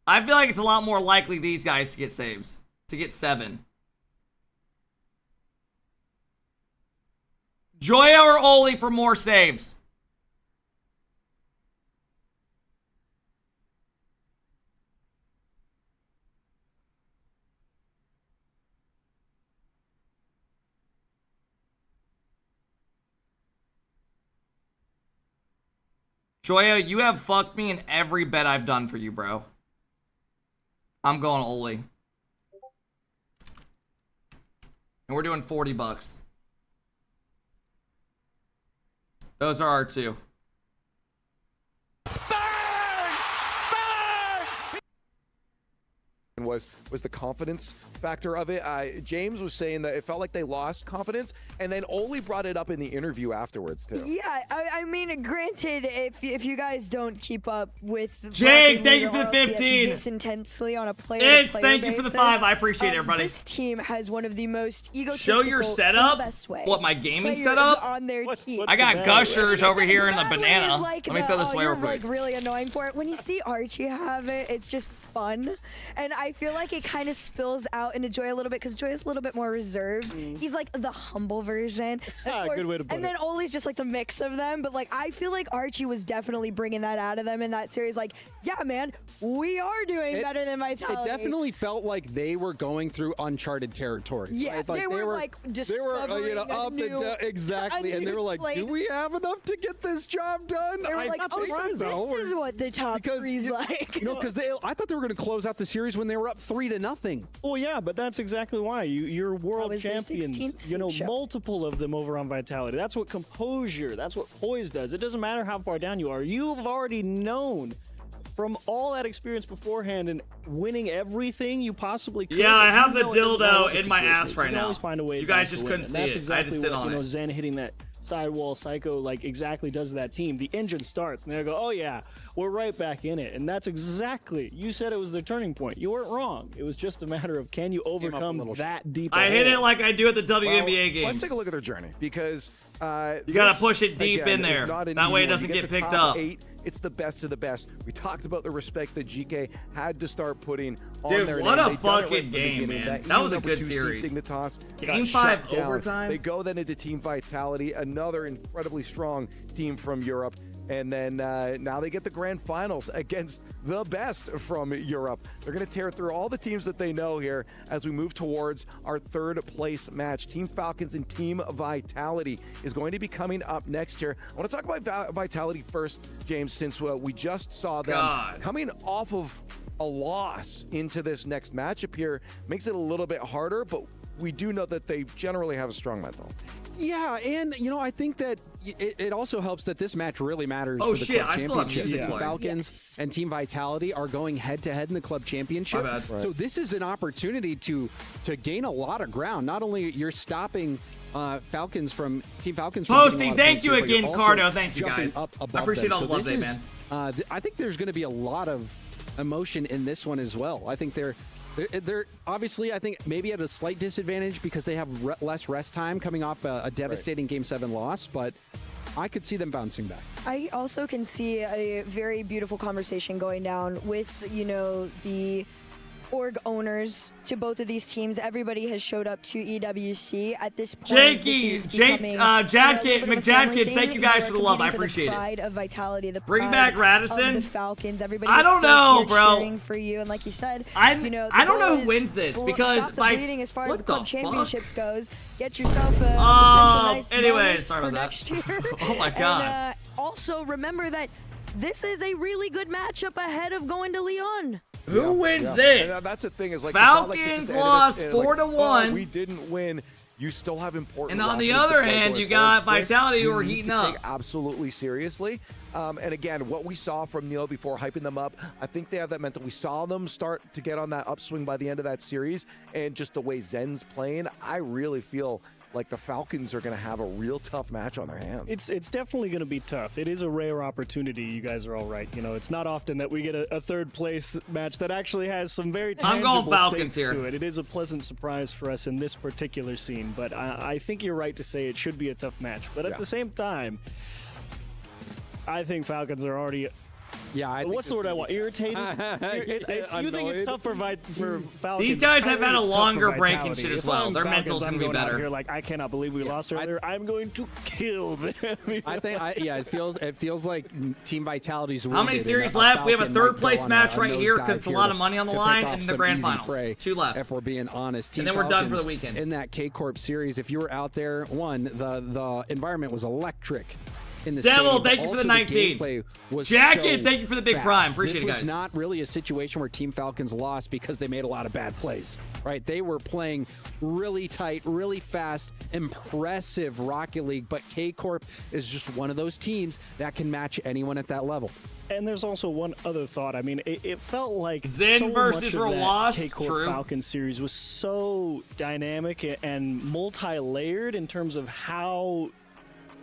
A: I feel like it's a lot more likely these guys to get saves. To get 7. Joya or Oli for more saves? Joya, you have fucked me in every bet I've done for you, bro. I'm going Oli. And we're doing $40. Those are our 2.
G: Was the confidence factor of it. James was saying that it felt like they lost confidence, and then Oli brought it up in the interview afterwards too.
R: Yeah, I mean, granted, if you guys don't keep up with
A: Jake,
R: Rocket
A: thank you
R: League
A: for
R: or
A: the
R: RLCS
A: 15.
R: this intensely on a player
A: Thank you for the 5. I appreciate it, everybody.
R: This team has one of the most egotistical,
A: Show your
R: in
A: setup.
R: the best way,
A: What, my gaming
R: players
A: setup?
R: on their team.
A: I got gushers over here in the
R: bad way
A: banana.
R: is like
A: Let me
R: the,
A: throw this away
R: you're
A: real quick.
R: like really annoying for it. When you see Archie have it, it's just fun, and I feel like it kind of spills out into Joy a little bit because Joy is a little bit more reserved. He's like the humble version.
M: Good way to put
R: and then Oli's just like the mix of them. But like I feel like Archie was definitely bringing that out of them in that series. Like, yeah, man, we are doing better than Vitality.
T: It definitely felt like they were going through uncharted territory.
R: Yeah,
T: right?
R: they were like discovering
T: up and down, exactly, and they were like, "Do we have enough to get this job done?"
R: They were like, "Oh, so this is what the top three's like."
T: You know, because I thought they were going to close out the series when they were up 3-0.
M: Well, yeah, but that's exactly why you're world
R: was their
M: champions.
R: 16th
M: You know,
R: show.
M: multiple of them over on Vitality. That's what composure. That's what poise does. It doesn't matter how far down you are. You've already known from all that experience beforehand and winning everything you possibly could.
A: Yeah, I have
M: you
A: the
M: know it doesn't matter
A: dildo
M: what the
A: in my
M: situation
A: ass
M: is.
A: right
M: You can
A: now.
M: always find a way.
A: You guys
M: to
A: just
M: win.
A: couldn't
M: And
A: see
M: that's
A: it.
M: exactly
A: I had to sit
M: what,
A: on
M: you know,
A: it.
M: Zen hitting that sidewall psycho like exactly does to that team. The engine starts and they go, oh yeah, we're right back in it. And that's exactly, you said it was the turning point. You weren't wrong. It was just a matter of can you overcome that deep
A: I hit it like I do at the WNBA games.
G: Let's take a look at their journey because
A: you gotta push it deep in there. That way it doesn't get picked up.
G: 8, it's the best of the best. We talked about the respect that GK had to start putting on
A: Dude,
G: their
A: what
G: name.
A: a
G: They've done it
A: fucking
G: right from the
A: game,
G: beginning.
A: man. That
G: EU
A: was a
G: number
A: good
G: 2
A: series.
G: seeding the toss
A: Game
G: got
A: 5
G: shut down.
A: overtime.
G: They go then into Team Vitality, another incredibly strong team from Europe. And then now they get the grand finals against the best from Europe. They're going to tear through all the teams that they know here as we move towards our 3rd place match. Team Falcons and Team Vitality is going to be coming up next year. I want to talk about Vitality first, James, since we just saw them coming off of a loss into this next matchup here. Makes it a little bit harder, but we do know that they generally have a strong mental.
T: Yeah, and I think that it also helps that this match really matters
A: Oh,
T: for the
A: shit,
T: club
A: I still have
T: championship.
A: music
T: The
A: playing.
T: Falcons and Team Vitality are going head-to-head in the club championship.
A: My bad.
T: So this is an opportunity to gain a lot of ground. Not only you're stopping Falcons from Team Falcons from
A: Posting,
T: getting a lot of
A: thank
T: points
A: you
T: here, but you're
A: again,
T: also
A: Cardo. Thank you,
T: jumping
A: guys.
T: up above
A: I appreciate
T: them.
A: all the
T: So
A: love
T: this
A: today,
T: is,
A: man.
T: I think there's going to be a lot of emotion in this one as well. I think they're obviously, I think, maybe at a slight disadvantage because they have less rest time coming off a devastating Game 7 loss, but I could see them bouncing back.
R: I also can see a very beautiful conversation going down with, the org owners to both of these teams. Everybody has showed up to EWC at this point.
A: Jakey, McJadkins, thank you guys for the love. I appreciate it.
R: Pride of Vitality, the
A: Bring
R: pride
A: back Radisson.
R: of the Falcons. Everybody
A: I don't
R: still
A: know,
R: here
A: bro.
R: cheering for you, and like you said,
A: I don't know who wins this because
R: stop the bleeding as far as
A: what
R: the club
A: the
R: championships goes. Get yourself a potential nice
A: anyways,
R: bonus
A: sorry
R: for
A: about
R: next year.
A: Oh my god.
R: And also remember that this is a really good matchup ahead of going to Lyon.
A: Who wins this?
G: And that's the thing is like
A: Falcons lost 4-1.
G: We didn't win. You still have important.
A: And on the
G: Rocket League
A: other
G: to play
A: hand,
G: going
A: you got
G: forward.
A: Vitality who are
G: You need
A: heating
G: to
A: up.
G: take absolutely seriously. And again, what we saw from Neo before hyping them up, I think they have that mental. We saw them start to get on that upswing by the end of that series, and just the way Zen's playing, I really feel like the Falcons are going to have a real tough match on their hands.
M: It's definitely going to be tough. It is a rare opportunity. You guys are all right. It's not often that we get a third place match that actually has some very tangible
A: Falcons
M: stakes
A: here.
M: to it. It is a pleasant surprise for us in this particular scene, but I think you're right to say it should be a tough match. But at the same time, I think Falcons are already.
T: Yeah,
M: what's the word I want? Irritated. You think it's tough for Falcons?
A: These guys have had a
M: It's tough for
A: longer break and
M: Vitality.
A: shit as
M: If
A: well.
M: I'm
A: Their
M: Falcons,
A: mental's
M: I'm
A: gonna be
M: going out
A: better.
M: here like, I cannot believe we lost earlier. I'm going to kill them.
T: I think, it feels like Team Vitality's wounded.
A: How many series left? We have a third place match right here because it's a lot of money on the line in the grand finals. 2 left.
T: If we're being honest. Team
A: And then we're done for
T: Falcons
A: the weekend.
T: In that KCorp series, if you were out there, the environment was electric. In the
A: Devil,
T: stadium,
A: thank you for the 19.
T: gameplay was
A: Jacket,
T: so
A: thank you for the big
T: fast.
A: prime. Appreciate it,
T: This
A: guys.
T: was not really a situation where Team Falcons lost because they made a lot of bad plays, right? They were playing really tight, really fast, impressive Rocket League, but KCorp is just one of those teams that can match anyone at that level.
M: And there's also one other thought. I mean, it felt like
A: Zen
M: so
A: versus
M: much of
A: Rowas,
M: that KCorp
A: true.
M: Falcons series was so dynamic and multi-layered in terms of how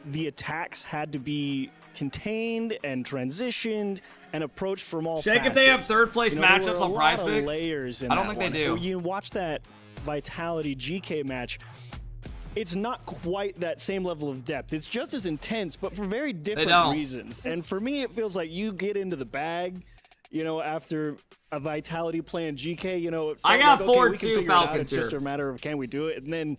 M: the attacks had to be contained and transitioned and approached from all
A: Check
M: facets.
A: if they have third place
M: There were
A: matchups
M: a
A: on
M: lot
A: Prize
M: of
A: Picks.
M: layers in
A: I don't
M: that
A: think they
M: one.
A: do.
M: You watch that Vitality GK match, it's not quite that same level of depth. It's just as intense, but for very different reasons. And for me, it feels like you get into the bag, after a Vitality playing GK,
A: I got
M: like, okay, we
A: 4-2
M: can figure it out.
A: Falcons
M: It's just
A: here.
M: a matter of can we do it? And then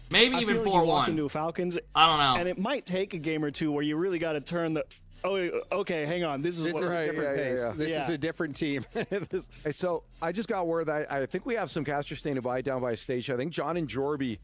A: Maybe
M: I
A: even
M: feel like you walk
A: 4-1.
M: into a Falcons.
A: I don't know.
M: And it might take a game or two where you really got to turn the. Oh, okay, hang on. This is
T: This
M: what
T: is
M: we're
T: a different pace. This is a different team.
G: Hey, so I just got word that I think we have some casters standing by down by stage. I think John and Jorby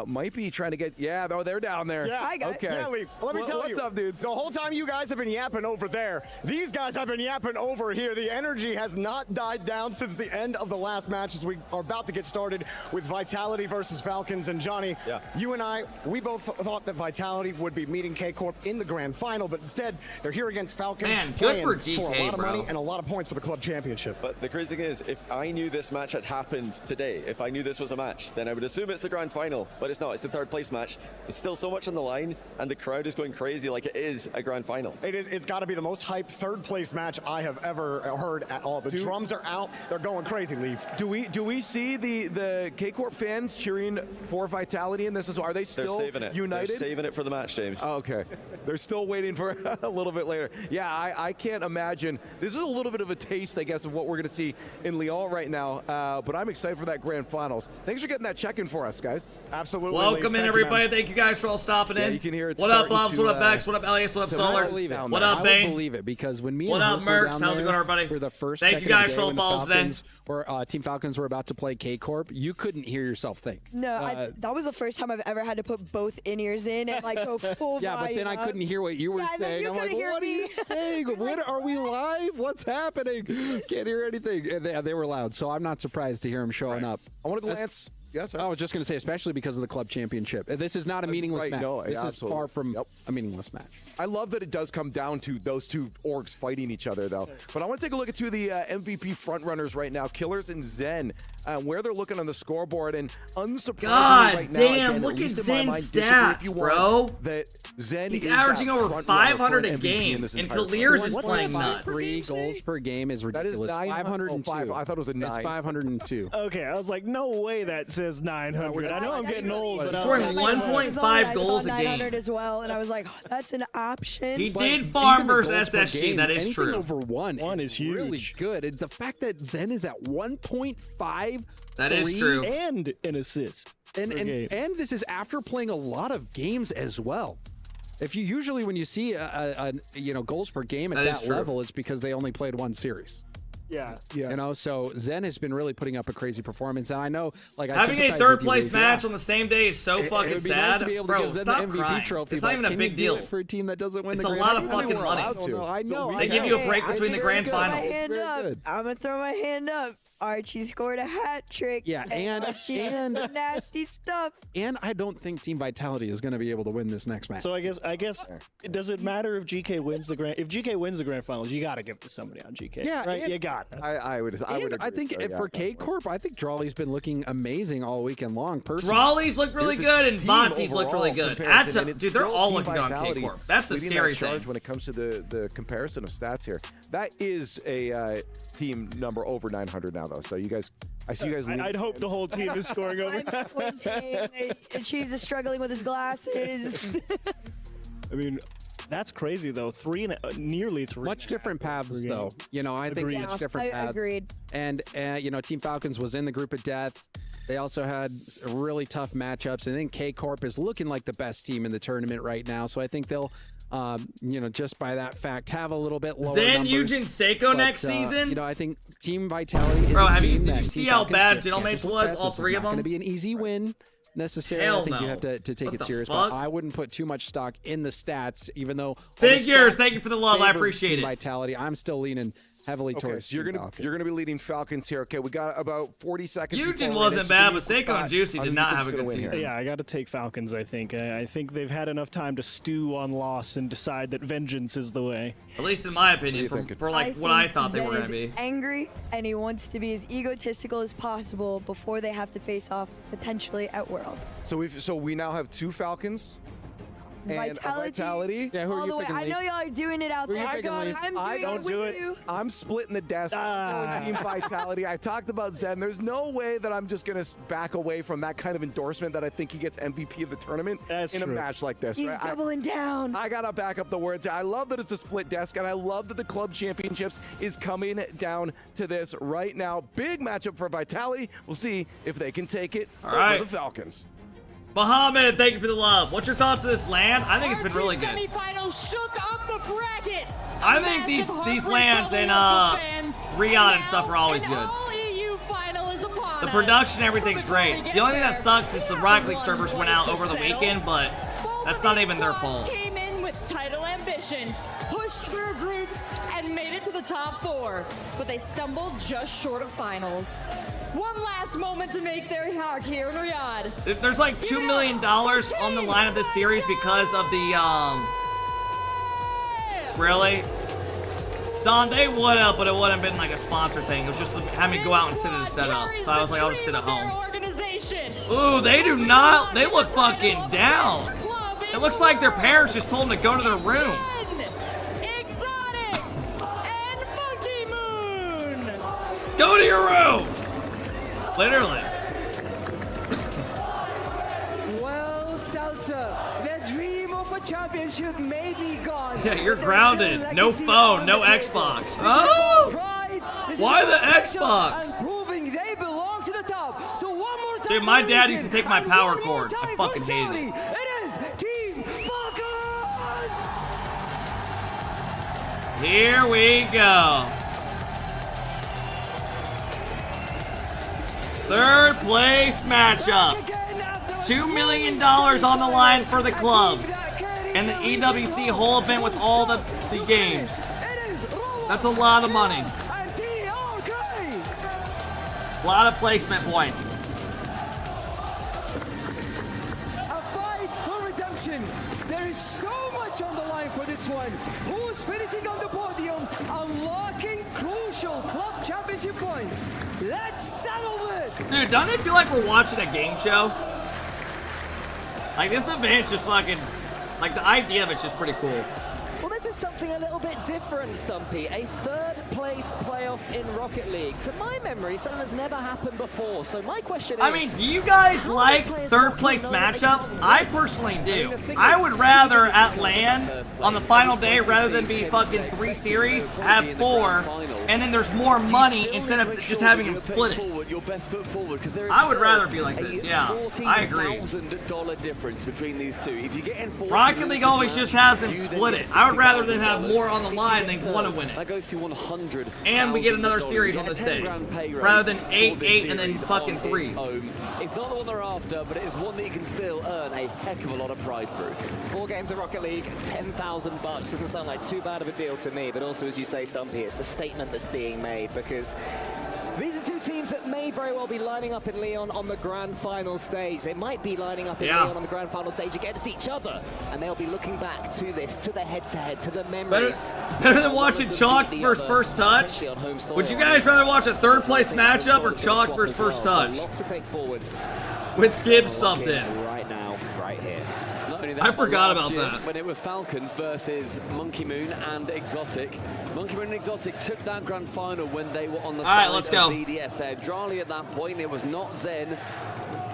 G: might be trying to get. Yeah, they're down there.
E: Yeah,
G: okay.
E: Yeah, Leaf. Let me tell you.
G: What's up, dudes?
E: The whole time you guys have been yapping over there, these guys have been yapping over here. The energy has not died down since the end of the last match as we are about to get started with Vitality versus Falcons. And Johnny, you and I, we both thought that Vitality would be meeting KCorp in the grand final, but instead they're here against Falcons
A: Man, good
E: playing
A: for GK,
E: a lot of
A: bro.
E: money and a lot of points for the club championship.
I: But the crazy thing is, if I knew this match had happened today, if I knew this was a match, then I would assume it's the grand final. But it's not. It's the third place match. It's still so much on the line, and the crowd is going crazy like it is a grand final.
E: It's got to be the most hyped third place match I have ever heard at all. The drums are out. They're going crazy, Leaf.
G: Do we see the KCorp fans cheering for Vitality in this as well? Are they still
I: They're saving it.
G: united?
I: They're saving it for the match, James.
G: Oh, okay. They're still waiting for a little bit later. Yeah, I can't imagine. This is a little bit of a taste, I guess, of what we're going to see in Lyon right now. But I'm excited for that grand finals. Thanks for getting that check-in for us, guys.
E: Absolutely.
A: Welcome in, everybody. Thank you guys for all stopping in.
G: Yeah, you can hear it
A: What up,
G: starting
A: Bobs?
G: to,
A: What up, Bex? What up, Elias? What up, Solar?
T: I
A: What up,
T: would
A: Bane?
T: believe it because when me
A: What
T: and
A: up,
T: Herc were
A: Mercs?
T: down
A: How's it
T: there
A: going, everybody?
T: for the first
A: Thank
T: check
A: you
T: of the
A: guys
T: day
A: for all
T: when
A: the follows today.
T: Falcons or Team Falcons were about to play KCorp, you couldn't hear yourself think.
R: No, that was the first time I've ever had to put both in-ears in and like go full
T: Yeah, but then I couldn't hear what you were saying. I'm like, what are you saying? What are we live? What's happening? Can't hear anything. And they were loud, so I'm not surprised to hear them showing up.
G: I want to glance Yes, sir.
B: I was just going to say, especially because of the club championship. This is not a meaningless match.
G: No,
B: this is far from a meaningless match.
G: I love that it does come down to those two orgs fighting each other, though. But I want to take a look at two of the MVP frontrunners right now, Killers and Zen, where they're looking on the scoreboard. And unsurprisingly
A: God
G: right now,
A: damn,
G: again,
A: look
G: at
A: at
G: least in my
A: Zen's
G: mind, disagree if you
A: stats,
G: want,
A: bro.
G: That Zen
A: He's
G: is
A: averaging
G: that
A: over
G: front
A: 500
G: runner
A: a
G: for MVP
A: game,
G: in this
A: and
G: entire
A: Clears is
G: tournament.
A: playing nuts.
B: 3 goals per game is ridiculous.
G: That is
B: 502.
G: I thought it was a 9.
B: It's 502.
M: Okay, I was like, no way that says 900. I know I'm getting old, but
A: He's scoring 1.5 goals a
R: 900
A: game.
R: as well, and I was like, oh, that's an option.
A: He
B: But
A: did farm
B: even the
A: versus
B: goals per
A: SSG,
B: game,
A: that is
B: anything
A: true.
B: over one
M: is huge.
B: really good. And the fact that Zen is at 1.5,
A: That is true.
M: And an assist.
B: And this is after playing a lot of games as well. If you usually when you see a goals per game at that level, it's because they only played one series.
M: Yeah.
B: You know, so Zen has been really putting up a crazy performance, and I know, like,
A: Having a third place match on the same day is so fucking
B: it would be
A: sad.
B: nice to be able to
A: Bro,
B: give Zen
A: stop
B: the MVP
A: crying.
B: trophy.
A: It's not even a big deal.
B: For a team that doesn't win
A: It's
B: the
A: a
B: grand
A: lot of
B: final.
A: fucking money.
B: I know.
A: They give you a break between the grand
R: throw my
A: finals.
R: hand up. I'm gonna throw my hand up. Archie scored a hat trick.
B: Yeah, and
R: Archie did some nasty stuff.
B: And I don't think Team Vitality is going to be able to win this next match.
M: So I guess does it matter if GK wins the grand? If GK wins the grand finals, you got to give it to somebody on GK.
B: Yeah,
M: right.
B: and-
M: You got it.
G: I would agree.
B: I think
G: so, yeah,
B: for KCorp, I think Drawley's been looking amazing all weekend long. Personally,
A: Drawley's looked really
G: It's a
A: good, and
G: team
A: Vonti's looked really
G: overall
A: good.
G: comparison, and it's
A: Dude, they're
G: still
A: all
G: Team
A: looking good on
G: Vitality
A: KCorp. That's the
G: leading
A: scary
G: that charge
A: thing.
G: when it comes to the comparison of stats here. That is a team number over 900 now, though. So you guys, I see you guys.
M: I'd hope the whole team is scoring over.
R: I'm squinting. Achieves is struggling with his glasses.
M: I mean, that's crazy though. Nearly 3.
B: much different paths, though. You know, I think
M: Agreed.
B: much different paths.
R: Agreed.
B: And Team Falcons was in the group of death. They also had really tough matchups, and then KCorp is looking like the best team in the tournament right now. So I think they'll, just by that fact, have a little bit lower
A: Zen
B: numbers.
A: Eugen Seiko next season?
B: I think Team Vitality is
A: Bro,
B: a team
A: did
B: that
A: you
B: Team
A: see how
B: Falcons
A: bad
B: can't
A: Gentleman's
B: just look
A: was,
B: past.
A: all
B: This is
A: three of
B: not
A: them?
B: going to be an easy win necessarily.
A: Hell
B: I think you
A: no.
B: have to take
A: What
B: it
A: the
B: serious,
A: fuck?
B: but I wouldn't put too much stock in the stats, even though all the
A: Figures,
B: stats
A: thank you for the love, I
B: favor
A: appreciate
B: Team
A: it.
B: Vitality. I'm still leaning heavily
G: Okay,
B: towards
G: so you're
B: Team
G: gonna
B: Falcons.
G: you're gonna be leading Falcons here. Okay, we got about 40 seconds.
A: Eugen
G: before
A: wasn't
G: minutes.
A: bad,
G: Give me
A: but
G: a quick
A: Seiko and
G: thought
A: Juicy
G: on
A: did
G: who
A: not
G: you
A: have a
G: think's
A: good
G: gonna win
A: season.
G: here.
M: Yeah, I got to take Falcons. I think. I think they've had enough time to stew on loss and decide that vengeance is the way.
A: At least in my opinion, for like what I thought they were going to
R: Zen
A: be.
R: is angry, and he wants to be as egotistical as possible before they have to face off potentially at Worlds.
G: So we now have 2 Falcons. And a Vitality.
B: Yeah, who
R: All
B: are you
R: the way.
B: picking,
R: I
B: Lee?
R: know y'all are doing it out
B: Who are you
R: there.
B: picking, Lee?
R: I'm doing it with you.
G: I'm splitting the desk. I'm going Team Vitality. I talked about Zen. There's no way that I'm just going to back away from that kind of endorsement that I think he gets MVP of the tournament in a match like this.
R: He's
G: right?
R: doubling down.
G: I got to back up the words. I love that it's a split desk, and I love that the club championships is coming down to this right now. Big matchup for Vitality. We'll see if they can take it over
A: right.
G: the Falcons.
A: Muhammad, thank you for the love. What's your thoughts of this land? I think it's been really good.
L: Semifinals shook up the bracket.
A: I think these lands in Riyadh and stuff are always good.
L: EU final is upon
A: The
L: us.
A: production, everything's great. The only thing that sucks is the RocketLeague servers went out over the weekend, but that's not even their fault.
L: Came in with title ambition, pushed through groups, and made it to the top 4, but they stumbled just short of finals. One last moment to make their mark here in Riyadh.
A: There's like $2 million on the line of this series because of the, Really? Don, they would have, but it wouldn't have been like a sponsor thing. It was just having me go out and sit at a setup. So I was like, I'll just sit at home. Ooh, they do not. They look fucking down. It looks like their parents just told them to go to their room. Go to your room! Literally.
J: Well, Salsa, the dream of a championship may be gone.
A: Yeah, you're
J: but there's
A: grounded.
J: still
A: No
J: legacy
A: phone,
J: on
A: no
J: the table.
A: Xbox.
J: This is
A: Oh!
J: about pride. This is
A: Why
J: about
A: the
J: passion
A: Xbox?
J: And proving they belong to the top. So one more time.
A: Dude, my
J: for
A: dad
J: Legion,
A: used to take my
J: and
A: power
J: one more
A: cord. I
J: time
A: fucking
J: for
A: hated it.
J: Saudi. It is Team Falcons.
A: Here we go. Third place matchup. $2 million on the line for the clubs. And the EWC whole event with all the games. That's a lot of money. A lot of placement points.
J: emotion. There is so much on the line for this one. Who's finishing on the podium, unlocking crucial club championship points? Let's settle this.
A: Dude, don't it feel like we're watching a game show? Like, this event's just fucking, like, the idea of it's just pretty cool.
X: Well, this is something a little bit different, Stumpy. A third-place playoff in Rocket League. To my memory, something that's never happened before. So my question is...
A: I mean, do you guys like third-place matchups? I personally do. I would rather at LAN on the final day, rather than be fucking 3 series, have 4, and then there's more money instead of just having them split it. I would rather be like this, yeah. I agree.
K: $14,000 difference between these two. If you get in
A: Rocket League always just has them split it. I would rather than have more on the line than want to win it.
K: That goes to 100.
A: And we get another series on this day, rather than 8, and then fucking 3.
K: It's not the one they're after, but it is one that you can still earn a heck of a lot of pride through.
X: 4 games of Rocket League, $10,000 doesn't sound like too bad of a deal to me, but also, as you say, Stumpy, it's the statement that's being made, because these are 2 teams that may very well be lining up in Leon on the grand final stage. They might be lining up in Leon on the grand final stage against each other, and they'll be looking back to this, to the head-to-head, to the memories.
A: Better than watching Chalk versus First Touch. Would you guys rather watch a third-place matchup or Chalk versus First Touch?
X: Lots to take forwards.
A: With Gibbs something.
X: Right now, right here.
A: I forgot about that.
K: When it was Falcons versus Monkey Moon and Exotic. Monkey Moon and Exotic took that grand final when they were on the side of VDS. They had Drali at that point. It was not Zen.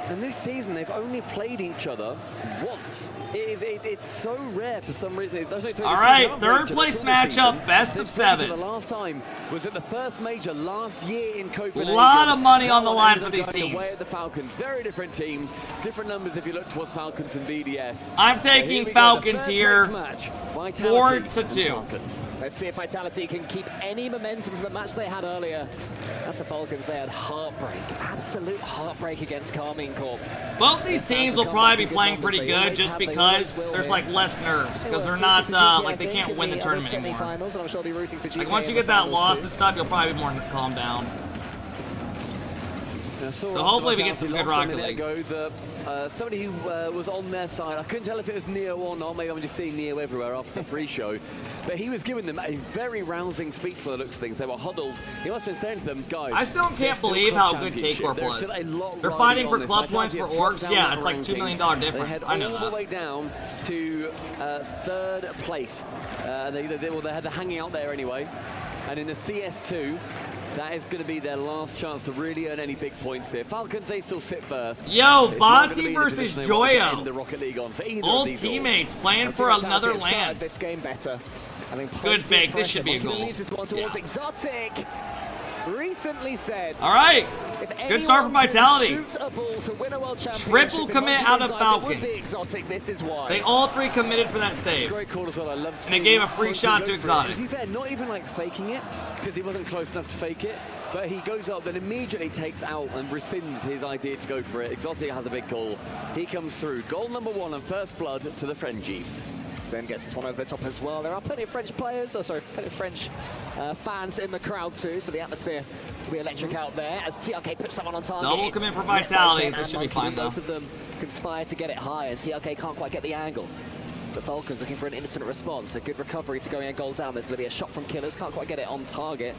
K: And this season, they've only played each other once. It's so rare for some reason.
A: All right, third place matchup, best of 7.
K: The last time was at the first major last year in Copenhagen.
A: A lot of money on the line for these teams.
K: Away at the Falcons, very different team, different numbers if you look towards Falcons and VDS.
A: I'm taking Falcons here, 4-2.
X: Let's see if Vitality can keep any momentum from the match they had earlier. That's the Falcons. They had heartbreak, absolute heartbreak against KCorp.
A: Both these teams will probably be playing pretty good just because there's like less nerves, because they're not like they can't win the tournament anymore. Like once you get that loss and stuff, you'll probably be more calm down. So hopefully we get some good Rocket League.
K: Somebody who was on their side, I couldn't tell if it was Neo or not, maybe I'm just seeing Neo everywhere after the pre-show, but he was giving them a very rousing speech for the looks of things. They were huddled. He must have been saying to them, guys,
A: I still can't believe how good KCorp was. They're fighting for club points for orgs. Yeah, it's like $2 million difference. I know that.
K: All the way down to 3rd place. They had the hanging out there anyway. And in the CS2, that is going to be their last chance to really earn any big points here. Falcons, they still sit first.
A: Yo, Bonti versus Joyo.
K: The Rocket League on for
A: old teammates playing for another land.
X: This game better.
A: Good fake. This should be a goal.
X: Leaves this one towards Exotic. Recently said.
A: All right. Good start for Vitality.
X: Triple
A: commit out of Falcons.
X: Exotic, this is why.
A: They all 3 committed for that save.
K: Great call as well. I love
A: and they gave a free shot to Exotic.
K: To be fair, not even like faking it, because he wasn't close enough to fake it. But he goes up and immediately takes out and rescinds his idea to go for it. Exotic has a big call. He comes through. Goal number 1 and first blood to the Frenchies.
X: Zen gets this one over the top as well. There are plenty of French players, plenty of French fans in the crowd too, so the atmosphere will be electric out there as TRK puts that one on target.
A: Double come in for Vitality. This should be fine though.
X: Both of them conspire to get it high, and TRK can't quite get the angle. The Falcons looking for an instant response. A good recovery to going a goal down. There's going to be a shot from Killers. Can't quite get it on target.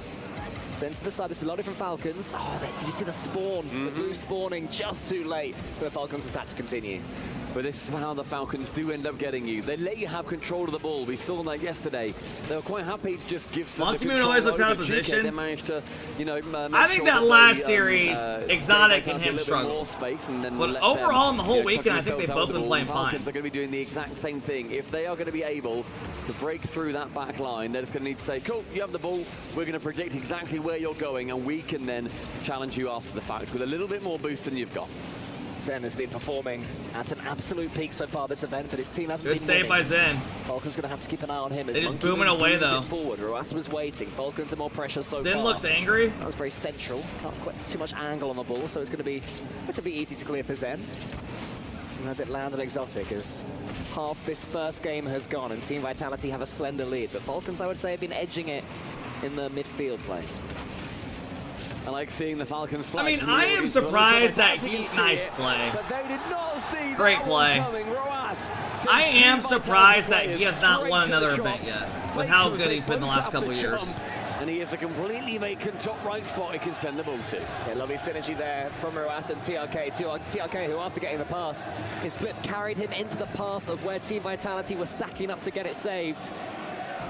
X: Zen to the side. This is a lot different Falcons. Oh, did you see the spawn? The blue spawning just too late for the Falcons' attack to continue.
K: But this is how the Falcons do end up getting you. They let you have control of the ball. We saw that yesterday. They were quite happy to just give some
A: control. Monkey Moon always looks out of position.
K: They managed to, you know,
A: I think that last series, Exotic and him struggled. But overall, in the whole weekend, I think they've both been playing fine.
K: Falcons are going to be doing the exact same thing. If they are going to be able to break through that back line, they're just going to need to say, cool, you have the ball. We're going to predict exactly where you're going, and we can then challenge you after the fact with a little bit more boost than you've got.
X: Zen has been performing at an absolute peak so far this event, but his team hasn't been
A: winning. Good save by Zen.
X: Falcons going to have to keep an eye on him.
A: They're just booming away though.
X: Forward. Ruas was waiting. Falcons are more pressure so far.
A: Zen looks angry.
X: That was very central. Not quite too much angle on the ball, so it's going to be easy to clear for Zen. And as it landed Exotic, as half this first game has gone, and Team Vitality have a slender lead, but Falcons, I would say, have been edging it in the midfield play.
K: I like seeing the Falcons
A: I
K: flags.
A: mean, I am surprised that nice play.
J: But they did not see
A: Great play. I am surprised that he has not won another event yet, with how good he's been the last couple of years.
K: And he is a completely vacant top right spot he can send the ball to.
X: Yeah, lovely synergy there from Roas and TRK. TRK, who after getting the pass, his flip carried him into the path of where Team Vitality was stacking up to get it saved.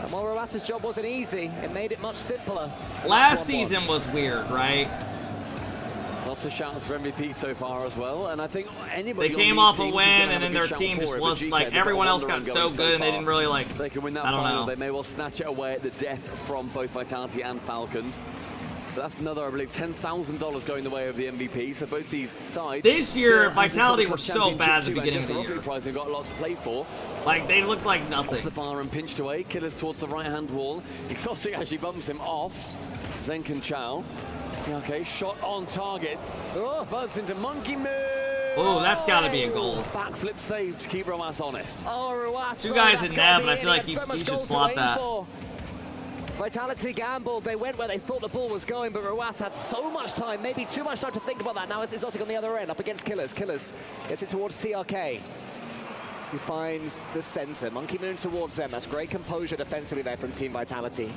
X: And while Roas's job wasn't easy, it made it much simpler.
A: Last season was weird, right?
K: Lots of shouts for MVP so far as well, and I think anybody.
A: They came off a win, and then their team just was like everyone else got so good, and they didn't really like.
K: They can win that final. They may well snatch it away at the death from both Vitality and Falcons. But that's another, I believe, $10,000 going the way of the MVP. So both these sides.
A: This year, Vitality were so bad at the beginning of the year.
K: Prize, they've got a lot to play for.
A: Like they looked like nothing.
K: Off the bar and pinched away. Killers towards the right-hand wall. Exotic actually bumps him off. Zenk and Chow. Okay, shot on target. Oh, buzz into Monkey Moon.
A: Oh, that's got to be a goal.
K: Backflip save to keep Roas honest.
X: Oh, Roas.
A: Two guys in nab, but I feel like he should slot that.
X: Vitality gambled. They went where they thought the ball was going, but Roas had so much time, maybe too much time to think about that. Now it's Exotic on the other end, up against Killers. Killers gets it towards TRK, who finds the center. Monkey Moon towards them. That's great composure defensively there from Team Vitality.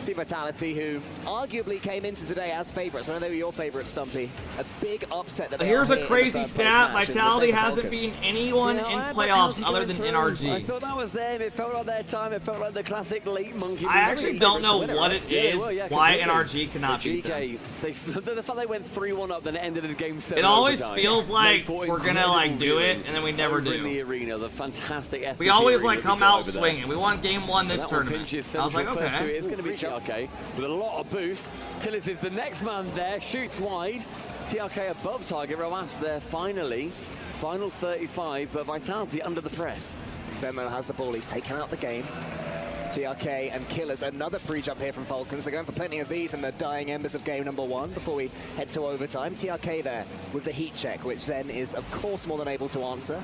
X: Team Vitality, who arguably came into today as favorites. I know they were your favorites, Stumpy. A big upset that they
A: Here's
X: are
A: a crazy stat. Vitality hasn't beaten anyone in playoffs other than NRG.
K: I thought that was them. It felt like their time. It felt like the classic late Monkey.
A: I actually don't know what it is, why NRG cannot beat them.
K: The fact they went 3-1 up, then it ended in game 7.
A: It always feels like we're gonna like do it, and then we never do.
K: In the arena, the fantastic
A: we always like come out swinging. We won game 1 this tournament.
K: I was like, okay. It's gonna be TRK with a lot of boost. Killers is the next man there, shoots wide. TRK above target. Roas there finally. Final 35, but Vitality under the press.
X: Zemo has the ball. He's taken out the game. TRK and Killers, another pre-jump here from Falcons. They're going for plenty of these in the dying embers of game number 1 before we head to overtime. TRK there with the heat check, which Zen is, of course, more than able to answer.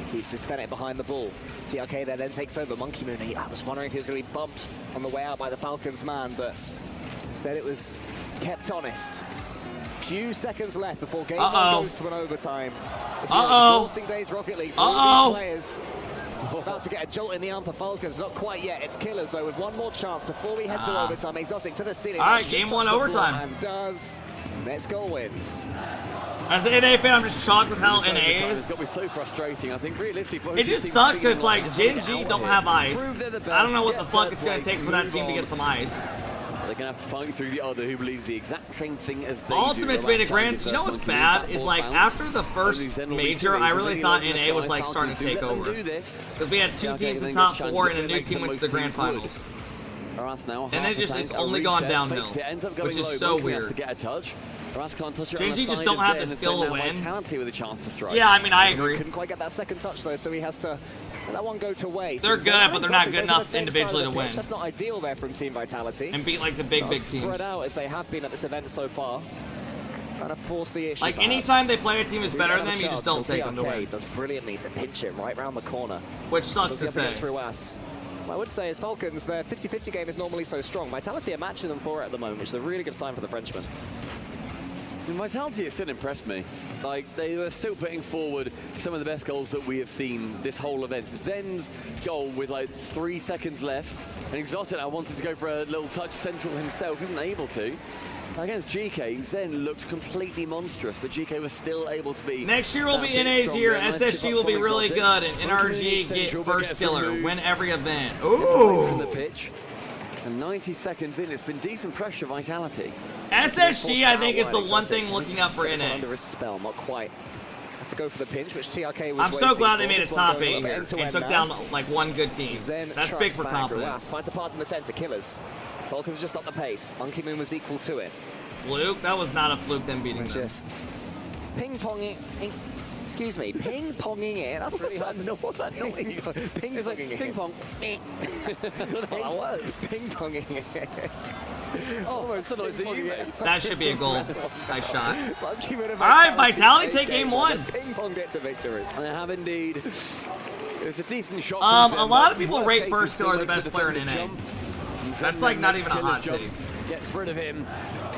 X: He keeps his Fennec behind the ball. TRK there then takes over. Monkey Moon, I was wondering if he was going to be bumped on the way out by the Falcons man, but instead it was kept honest. Few seconds left before game 1 goes to an overtime. It's been an exhausting day's Rocket League for all these players. About to get a jolt in the arm for Falcons. Not quite yet. It's Killers, though, with one more chance before we head to overtime. Exotic to the ceiling.
A: All right, game 1 overtime.
X: And does. Let's go wins.
A: As an NA fan, I'm just shocked with how NA is.
K: It's got to be so frustrating. I think realistically,
A: it just sucks because like Gen G don't have ice. I don't know what the fuck it's gonna take for that team to get some ice.
K: They're gonna have to fight through the other who believes the exact same thing as they
A: Ultimate's
K: do.
A: made a grand. You know what's bad is like after the first major, I really thought NA was like starting to take over because we had 2 teams in top 4 and a new team went to the grand finals. And then it's only gone downhill, which is so weird. Gen G just don't have the skill to win.
K: With a chance to strike.
A: Yeah, I mean I agree.
X: Couldn't quite get that second touch though, so he has to let that one go to waste.
A: They're good, but they're not good enough individually to win.
X: That's not ideal there from Team Vitality.
A: And beat like the big teams.
X: Spread out as they have been at this event so far. Trying to force the issue.
A: Like anytime they play a team is better than them, you just don't take them to win.
X: Does brilliantly to pinch it right round the corner.
A: Which sucks to say.
X: I would say as Falcons, their 50-50 game is normally so strong. Vitality are matching them for it at the moment, which is a really good sign for the Frenchman.
K: Vitality has still impressed me. Like, they were still putting forward some of the best goals that we have seen this whole event. Zen's goal with like 3 seconds left, and Exotic now wanted to go for a little touch central himself, isn't able to. Against GK, Zen looked completely monstrous, but GK was still able to be.
A: Next year will be NA's year. SSG will be really good, and NRG get first killer, win every event. Ooh!
K: From the pitch. And 90 seconds in, it's been decent pressure, Vitality.
A: SSG, I think, is the one thing looking up for NA.
X: Under a spell, not quite. Had to go for the pinch, which TRK was
A: I'm so glad they made a top 8 here and took down like one good team. That's big for confidence.
X: Finds a pass in the center, Killers. Falcons just up the pace. Monkey Moon was equal to it.
A: Fluke? That was not a fluke, them beating them.
X: Just ping-ponging. Excuse me, ping-ponging it. That's really hard to know. What's that noise? Ping-ponging it.
K: Ping-pong.
X: I don't know what that was. Ping-ponging it.
K: Oh, it's the noise that you made.
A: That should be a goal. Nice shot. All right, Vitality take game 1.
X: Ping-ponged it to victory.
K: They have indeed. It's a decent shot.
A: A lot of people rate first killer the best player in NA. That's like not even a hot take.
K: gets rid of him.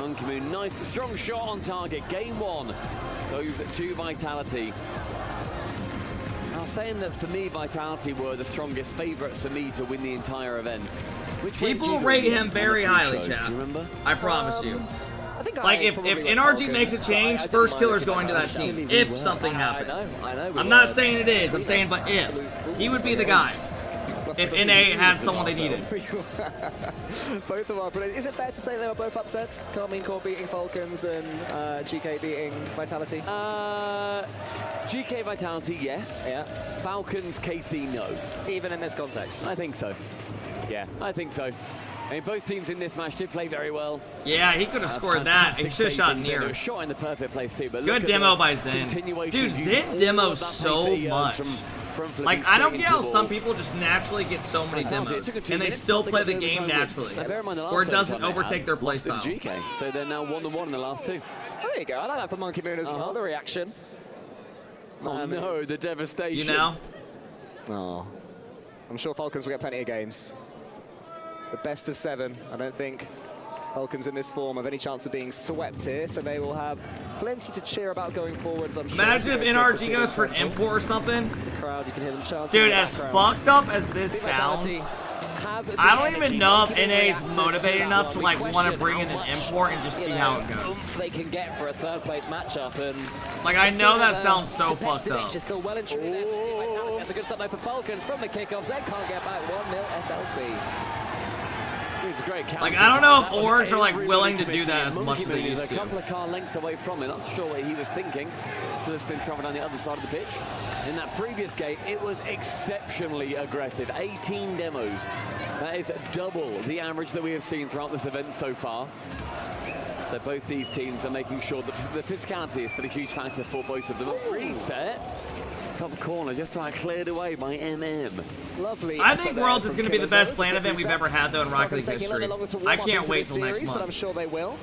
K: Monkey Moon, nice, strong shot on target. Game 1 goes to Vitality. I was saying that for me, Vitality were the strongest favourites for me to win the entire event.
A: People rate him very highly, chat.
K: Do you remember?
A: I promise you.
X: I think
A: Like, if NRG makes a change, first killer's going to that team. If something happens.
X: I know.
A: I'm not saying it is. I'm saying, but if. He would be the guy. If NA had someone they needed.
X: Both of our predictions. Is it fair to say they were both upsets? KCorp beating Falcons and GK beating Vitality?
K: GK Vitality, yes.
X: Yeah.
K: Falcons, KC, no.
X: Even in this context?
K: I think so.
X: Yeah.
K: I think so. I mean, both teams in this match did play very well.
A: Yeah, he could have scored that. He should have shot near.
K: They were shot in the perfect place too. But
A: good demo by Zen. Dude, Zen demos so much. Like, I don't get how some people just naturally get so many demos, and they still play the game naturally, or it doesn't overtake their playstyle.
K: So they're now 1-1 in the last 2.
X: Oh, there you go. I like that for Monkey Moon as well, the reaction.
K: Oh no, the devastation.
A: You know?
X: Oh. I'm sure Falcons will get plenty of games. The best of 7. I don't think Falcons in this form have any chance of being swept here, so they will have plenty to cheer about going forwards, I'm sure.
A: Imagine if NRG goes for an import or something.
X: The crowd, you can hear them chanting.
A: Dude, as fucked up as this sounds, I don't even know if NA is motivated enough to like want to bring in an import and just see how it goes.
X: They can get for a third place matchup, and
A: like I know that sounds so fucked up.
X: Just still well and truly there. That's a good start though for Falcons from the kickoff. Zed can't get back. 1-0 FLC.
K: It's a great
A: like I don't know if Orange are like willing to do that as much as they used to.
K: A couple of car lengths away from it. Not sure what he was thinking. Just been traveling down the other side of the pitch. In that previous game, it was exceptionally aggressive. 18 demos. That is double the average that we have seen throughout this event so far. So both these teams are making sure that the physicality is still a huge factor for both of them. Reset. Top corner, just cleared away by MM.
X: Lovely.
A: I think Worlds is going to be the best LAN event we've ever had, though, in Rocket League history. I can't wait till next month.
X: But I'm sure they will.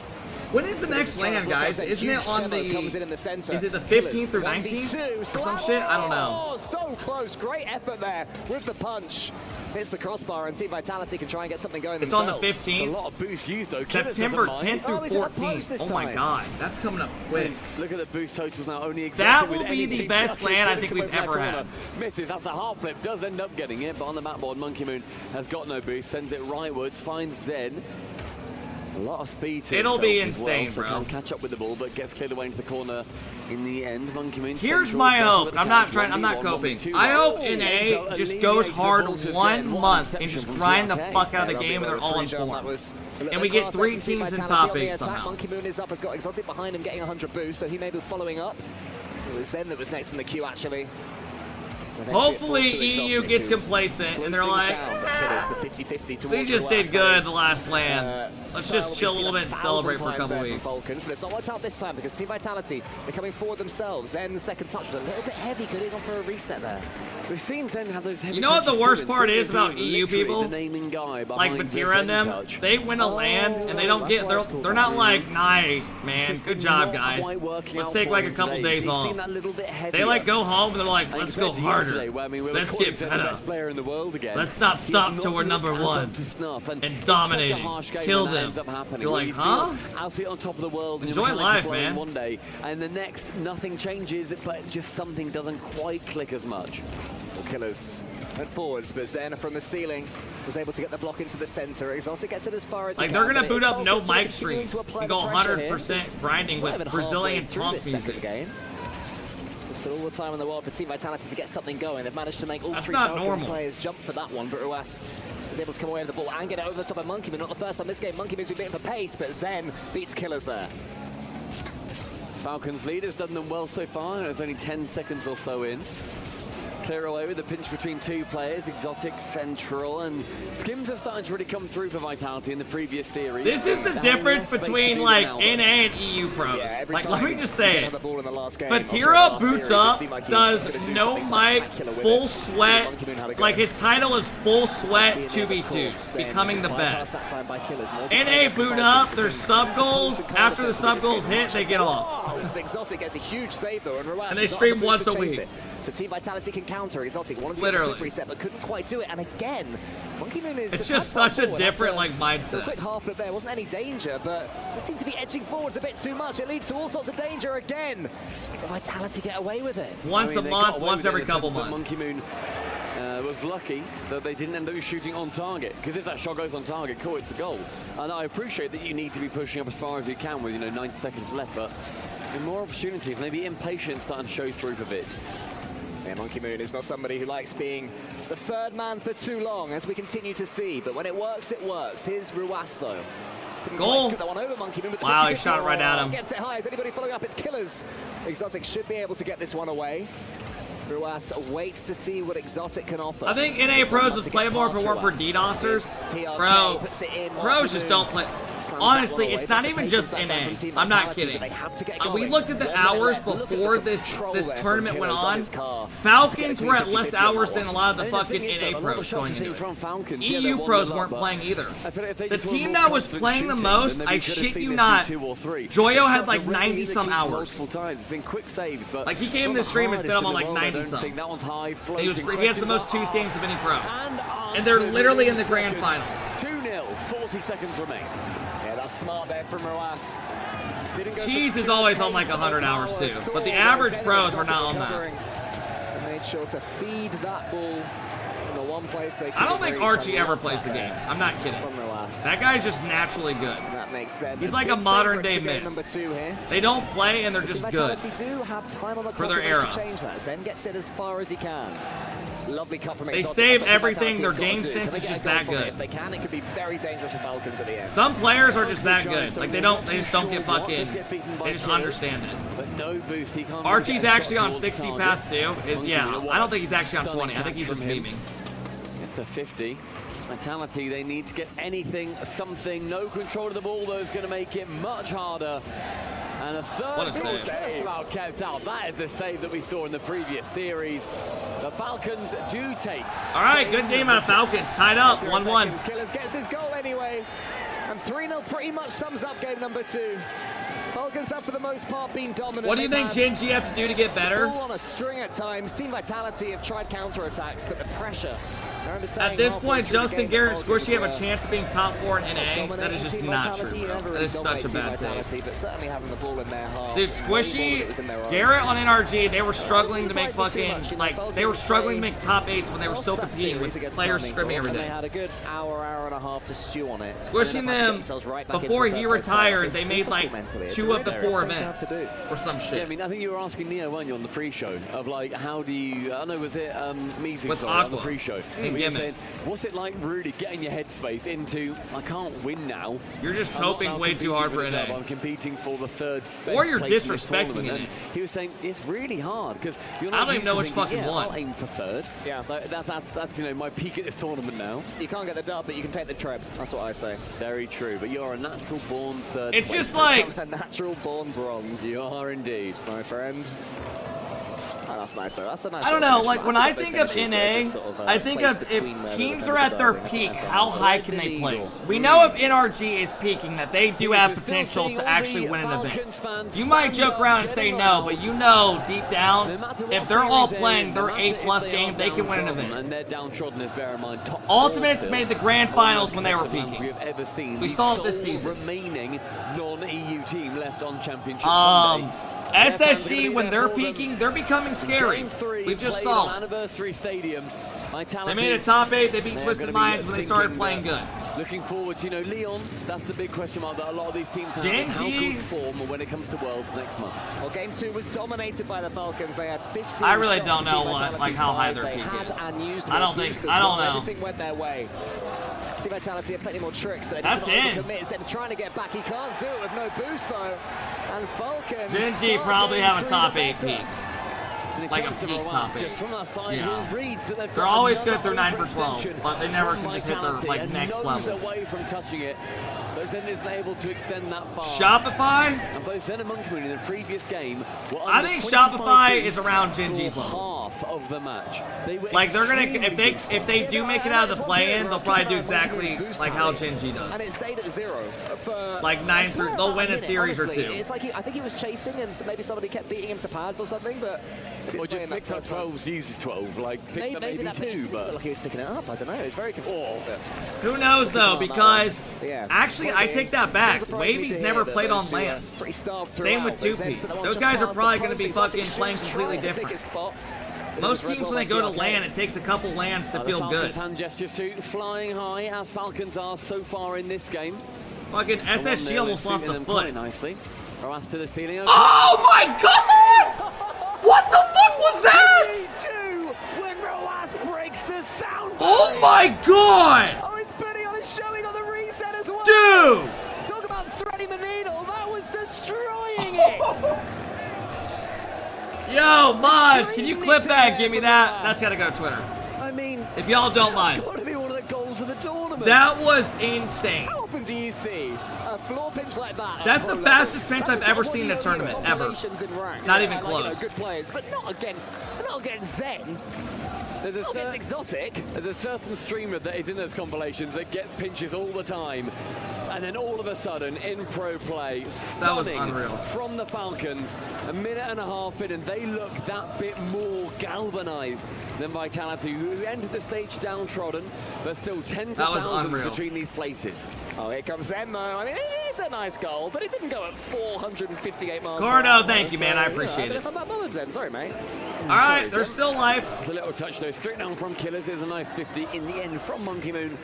A: When is the next LAN, guys? Isn't it on the... Is it the 15th or 19th? Or some shit? I don't know.
X: Oh, so close. Great effort there with the punch. Hits the crossbar, and Team Vitality can try and get something going
A: it's
X: themselves.
A: It's on the 15th.
K: A lot of boost used, though.
A: September 10th through 14th. Oh my god, that's coming up quick.
K: Look at the boost totals now. Only
A: that will be the best LAN I think we've ever had.
K: Misses. That's a half flip. Does end up getting it, but on the map board, Monkey Moon has got no boost. Sends it rightwards. Finds Zen. A lot of speed to
A: it'll be insane,
K: so
A: bro.
K: Can't catch up with the ball, but gets cleared away into the corner in the end. Monkey Moon.
A: Here's my hope. I'm not coping. I hope NA just goes hard 1 month and just grind the fuck out of the game and they're all in form. And we get 3 teams in top 8 somehow.
X: Monkey Moon is up, has got Exotic behind him, getting 100 boost, so he may be following up. It was Zen that was next in the queue, actually.
A: Hopefully EU gets complacent and they're like, we just did good the last LAN. Let's just chill a little bit and celebrate for a couple weeks.
X: Falcons, but it's not worked out this time because Team Vitality, they're coming forward themselves. Zen, the second touch was a little bit heavy, could have gone for a reset there.
K: We've seen Zen have those heavy.
A: You know what the worst part is about EU people?
K: Like
A: Batira and them, they win a LAN and they don't get, they're not like, nice, man, good job, guys. Let's take like a couple days off. They like go home and they're like, let's go harder. Let's get better. Let's not stop till we're number 1 and dominating. Kill them. You're like, huh?
K: I'll see it on top of the world.
A: Enjoy life, man.
K: One day, and the next, nothing changes, but just something doesn't quite click as much.
X: Killers went forwards, but Zen from the ceiling was able to get the block into the center. Exotic gets it as far as
A: like they're gonna boot up no mic streams and go 100% grinding with Brazilian punk music.
X: Just all the time in the world for Team Vitality to get something going. They've managed to make all 3 Falcons players jump for that one, but Ruas is able to come away with the ball and get it over the top of Monkey Moon. Not the first time this game. Monkey Moon's been beaten for pace, but Zen beats Killers there.
K: Falcons lead has done them well so far. There's only 10 seconds or so in. Clear away with the pinch between 2 players, Exotic, Central, and Skims are starting to really come through for Vitality in the previous series.
A: This is the difference between like NA and EU pros. Like, let me just say it. Batira boots up, does no mic, full sweat. Like, his title is full sweat 2v2, becoming the best. NA boot up, there's sub goals. After the sub goals hit, they get off.
X: Exotic gets a huge save though,
A: and they stream once a week.
S: So Team Vitality can counter. Exotic wanted to
A: Literally.
S: get a quick reset, but couldn't quite do it. And again, Monkey Moon is...
A: It's just such a different, like, mindset.
S: A quick half flip there. Wasn't any danger, but they seem to be edging forwards a bit too much. It leads to all sorts of danger again. Can Vitality get away with it?
A: Once a month, once every couple months.
K: Monkey Moon was lucky that they didn't end up shooting on target, because if that shot goes on target, cool, it's a goal. And I appreciate that you need to be pushing up as far as you can with 90 seconds left, but with more opportunities, maybe impatience starting to show through a bit.
S: Yeah, Monkey Moon is not somebody who likes being the third man for too long, as we continue to see. But when it works, it works. Here's Ruas, though.
A: Goal.
S: That one over Monkey Moon, but the
A: Wow,
S: 50-50
A: he shot it right at him.
S: Gets it high. Is anybody following up? It's Killers. Exotic should be able to get this one away. Ruas waits to see what Exotic can offer.
A: I think NA pros would play more if it weren't for DDoSers. Bro, pros just don't play. Honestly, it's not even just NA. I'm not kidding. We looked at the hours before this tournament went on. Falcons were at less hours than a lot of the fucking NA pros going into it. EU pros weren't playing either. The team that was playing the most, I shit you not, Joyo had like 90-some hours. Like, he came to the stream and said I'm on like 90-some. He has the most 2 games of any pro. And they're literally in the grand finals.
S: 2-0, 40 seconds remain. Yeah, that's smart there from Ruas.
A: Cheese is always on like 100 hours too, but the average pros are not on that.
S: And made sure to feed that ball in the one place they
A: I don't think Archie ever plays the game. I'm not kidding. That guy's just naturally good.
S: That makes them
A: He's like a modern day Miz. They don't play and they're just good
S: do have time on the
A: for their era.
S: to change that. Zen gets it as far as he can. Lovely cut from
A: They
S: Exotic.
A: save
S: Exotic
A: everything.
S: Vitality
A: Their game
S: have got to.
A: sense
S: Can
A: is
S: they
A: just
S: get a
A: that
S: goal from
A: good.
S: it? If they can, it could be very dangerous for Falcons at the end.
A: Some players are just that good. Like they just don't get fucking, they just understand it.
K: But no boost, he can't.
A: Archie's actually on 60 past 2. Yeah, I don't think he's actually on 20. I think he's just memeing.
K: It's a 50. Vitality, they need to get anything, something. No control of the ball, though, is going to make it much harder. And a third
A: What a save.
K: just about kept out. That is a save that we saw in the previous series. The Falcons do take.
A: All right, good game out of Falcons. Tied up, 1-1.
S: Killers gets his goal anyway. And 3-0 pretty much sums up game number 2. Falcons have, for the most part, been dominant.
A: What do you think Gen G have to do to get better?
S: All on a string at times. Team Vitality have tried counterattacks, but the pressure.
A: At this point, Justin Garrett and Squishy have a chance of being top 4 in NA. That is just not true, bro. That is such a bad take.
S: But certainly having the ball in their half.
A: Dude, Squishy, Garrett on NRG, they were struggling to make fucking, like, they were struggling to make top 8s when they were still competing with players scrimming every
S: They
A: day.
S: had a good hour and a half to stew on it.
A: Squishing them, before he retired, they made like 2 of the 4 events or some shit.
K: Yeah, I mean, I think you were asking Neo, weren't you, on the pre-show, of like, how do you, I don't know, was it Mizu
A: With
K: on the
A: Aqua.
K: pre-show?
A: And
K: Were you
A: Gimmick.
K: saying, what's it like really getting your headspace into, I can't win now.
A: You're just
K: I'm not
A: hoping
K: now
A: way too
K: competing
A: hard
K: for
A: for
K: the dub,
A: NA.
K: I'm competing for the 3rd best
A: Or you're
K: place in this
A: disrespecting
K: tournament.
A: it.
K: And he was saying, it's really hard, because you're
A: I
K: not
A: don't even
K: used
A: know
K: to
A: which
K: thinking,
A: fucking
K: yeah,
A: one.
K: I'll aim for 3rd.
S: Yeah.
K: Like, that's you know, my peak at this tournament now.
S: You can't get the dub, but you can take the trip. That's what I say.
K: Very true, but you're a natural born 3rd
A: It's
K: place.
A: just like,
S: A natural born bronze.
K: You are indeed.
S: My friend. Oh, that's nice though. That's a nice.
A: I don't know, like when I think of NA, I think of if teams are at their peak, how high can they place? We know if NRG is peaking that they do have potential to actually win an event. You might joke around and say no, but you know deep down, if they're all playing their A+ game, they can win an event.
K: And they're downtrodden, as bear in mind. Top
A: Ultimates
K: four
A: made the
K: still.
A: grand finals when they were
K: One of the best
A: peaking.
K: we have ever seen.
A: We
K: The
A: saw it this
K: sole
A: season.
K: remaining non-EU team left on Championship Sunday.
A: SSG, when they're peaking, they're becoming scary.
K: Game 3
A: We just
K: played
A: saw
K: on
A: them.
K: Anniversary Stadium. Vitality.
A: They made it top 8. They beat
K: They're
A: Twisted
K: gonna be
A: Minds when they started
K: thinking
A: playing good.
K: Looking forward to, Leon, that's the big question mark that a lot of these teams have.
A: Gen
K: Is how
A: G.
K: good form when it comes to Worlds next month.
S: Well, game 2 was dominated by the Falcons. They had 15
A: I really
S: shots
A: don't
S: to
A: know
S: Team
A: what,
S: Vitality's
A: like how high
S: 5.
A: their
S: They
A: peak
S: had
A: is.
S: and used
A: I don't
S: more
A: think-
S: boost as
A: I don't
S: well.
A: know.
S: Everything went their way. Team Vitality have plenty more tricks, but they
A: That's
S: need to
A: in.
S: overcommit. Instead of trying to get back, he can't do it with no boost though. And Falcons.
A: Gen G
S: start
A: probably
S: game
A: have a
S: 3
A: top
S: the
A: 8
S: better.
A: peak.
K: When it
A: Like a
K: comes to
A: peak
K: Rlcs,
A: top 8.
K: just from that side,
A: Yeah.
K: who reads that they've
A: They're
K: got
A: always
K: another
A: good through 9 for
K: overextension
A: 12, but they never
K: from
A: can just hit their
K: Vitality
A: like
K: and
A: next
K: nose
A: level.
K: away from touching it. but Zen isn't able to extend that far.
A: Shopify?
K: And both Zen and Monkey Moon in the previous game were
A: I
K: under
A: think
K: 25
A: Shopify
K: boost
A: is around
K: for
A: Gen.G's level.
K: half of the match. They were
A: Like they're gonna
K: extremely
A: if they do make it out of the play-in, they'll probably do exactly like how Gen.G does.
X: And it stayed at 0 for
A: Like 9 through, they'll win a series or 2.
X: It's like I think he was chasing and maybe somebody kept beating him to pads or something, but
K: or just picks up 12s, uses 12, like picks up maybe 2, but
X: like he was picking it up. I don't know. It's very confusing.
A: Who knows though? Because
X: yeah.
A: actually, I take that back. Wavy's never played on land. Same with 2P. Those guys are probably going to be fucking playing completely different. Most teams, when they go to land, it takes a couple lands to feel good.
K: Falcons hand gestures too, flying high as Falcons are so far in this game.
A: Fucking SSG almost lost a foot.
K: Nicely. Roas to the ceiling. Okay.
A: Oh my god! What the fuck was that?
X: When Roas breaks the sound.
A: Oh my god!
X: Oh, it's Benny on a showing on the reset as well.
A: Dude!
X: Talk about threading the needle. That was destroying it.
A: Yo, mods, can you clip that and give me that? That's gotta go to Twitter.
X: I mean,
A: if y'all don't mind.
X: That's got to be one of the goals of the tournament.
A: That was insane.
X: How often do you see a floor pinch like that?
A: That's the fastest pinch I've ever seen in a tournament, ever. Not even close.
X: Like, good players, but not against Zen.
K: There's a
X: exotic.
K: There's a certain streamer that is in those compilations that gets pinches all the time, and then all of a sudden, in pro play, stunning
A: unreal
K: from the Falcons, a minute and a half in, and they look that bit more galvanized than Vitality, who entered the stage downtrodden, but still tens of thousands between these places.
X: Oh, here comes Zen, though. I mean, it is a nice goal, but it didn't go at 458 miles per
A: Gordo,
X: hour,
A: thank you, man. I appreciate
X: I don't know
A: it.
X: if I'm that bothered, Zen. Sorry, mate.
A: All right, there's still life.
K: It's a little touch, though. Straight down from Killers is a nice 50 in the end from Monkey Moon.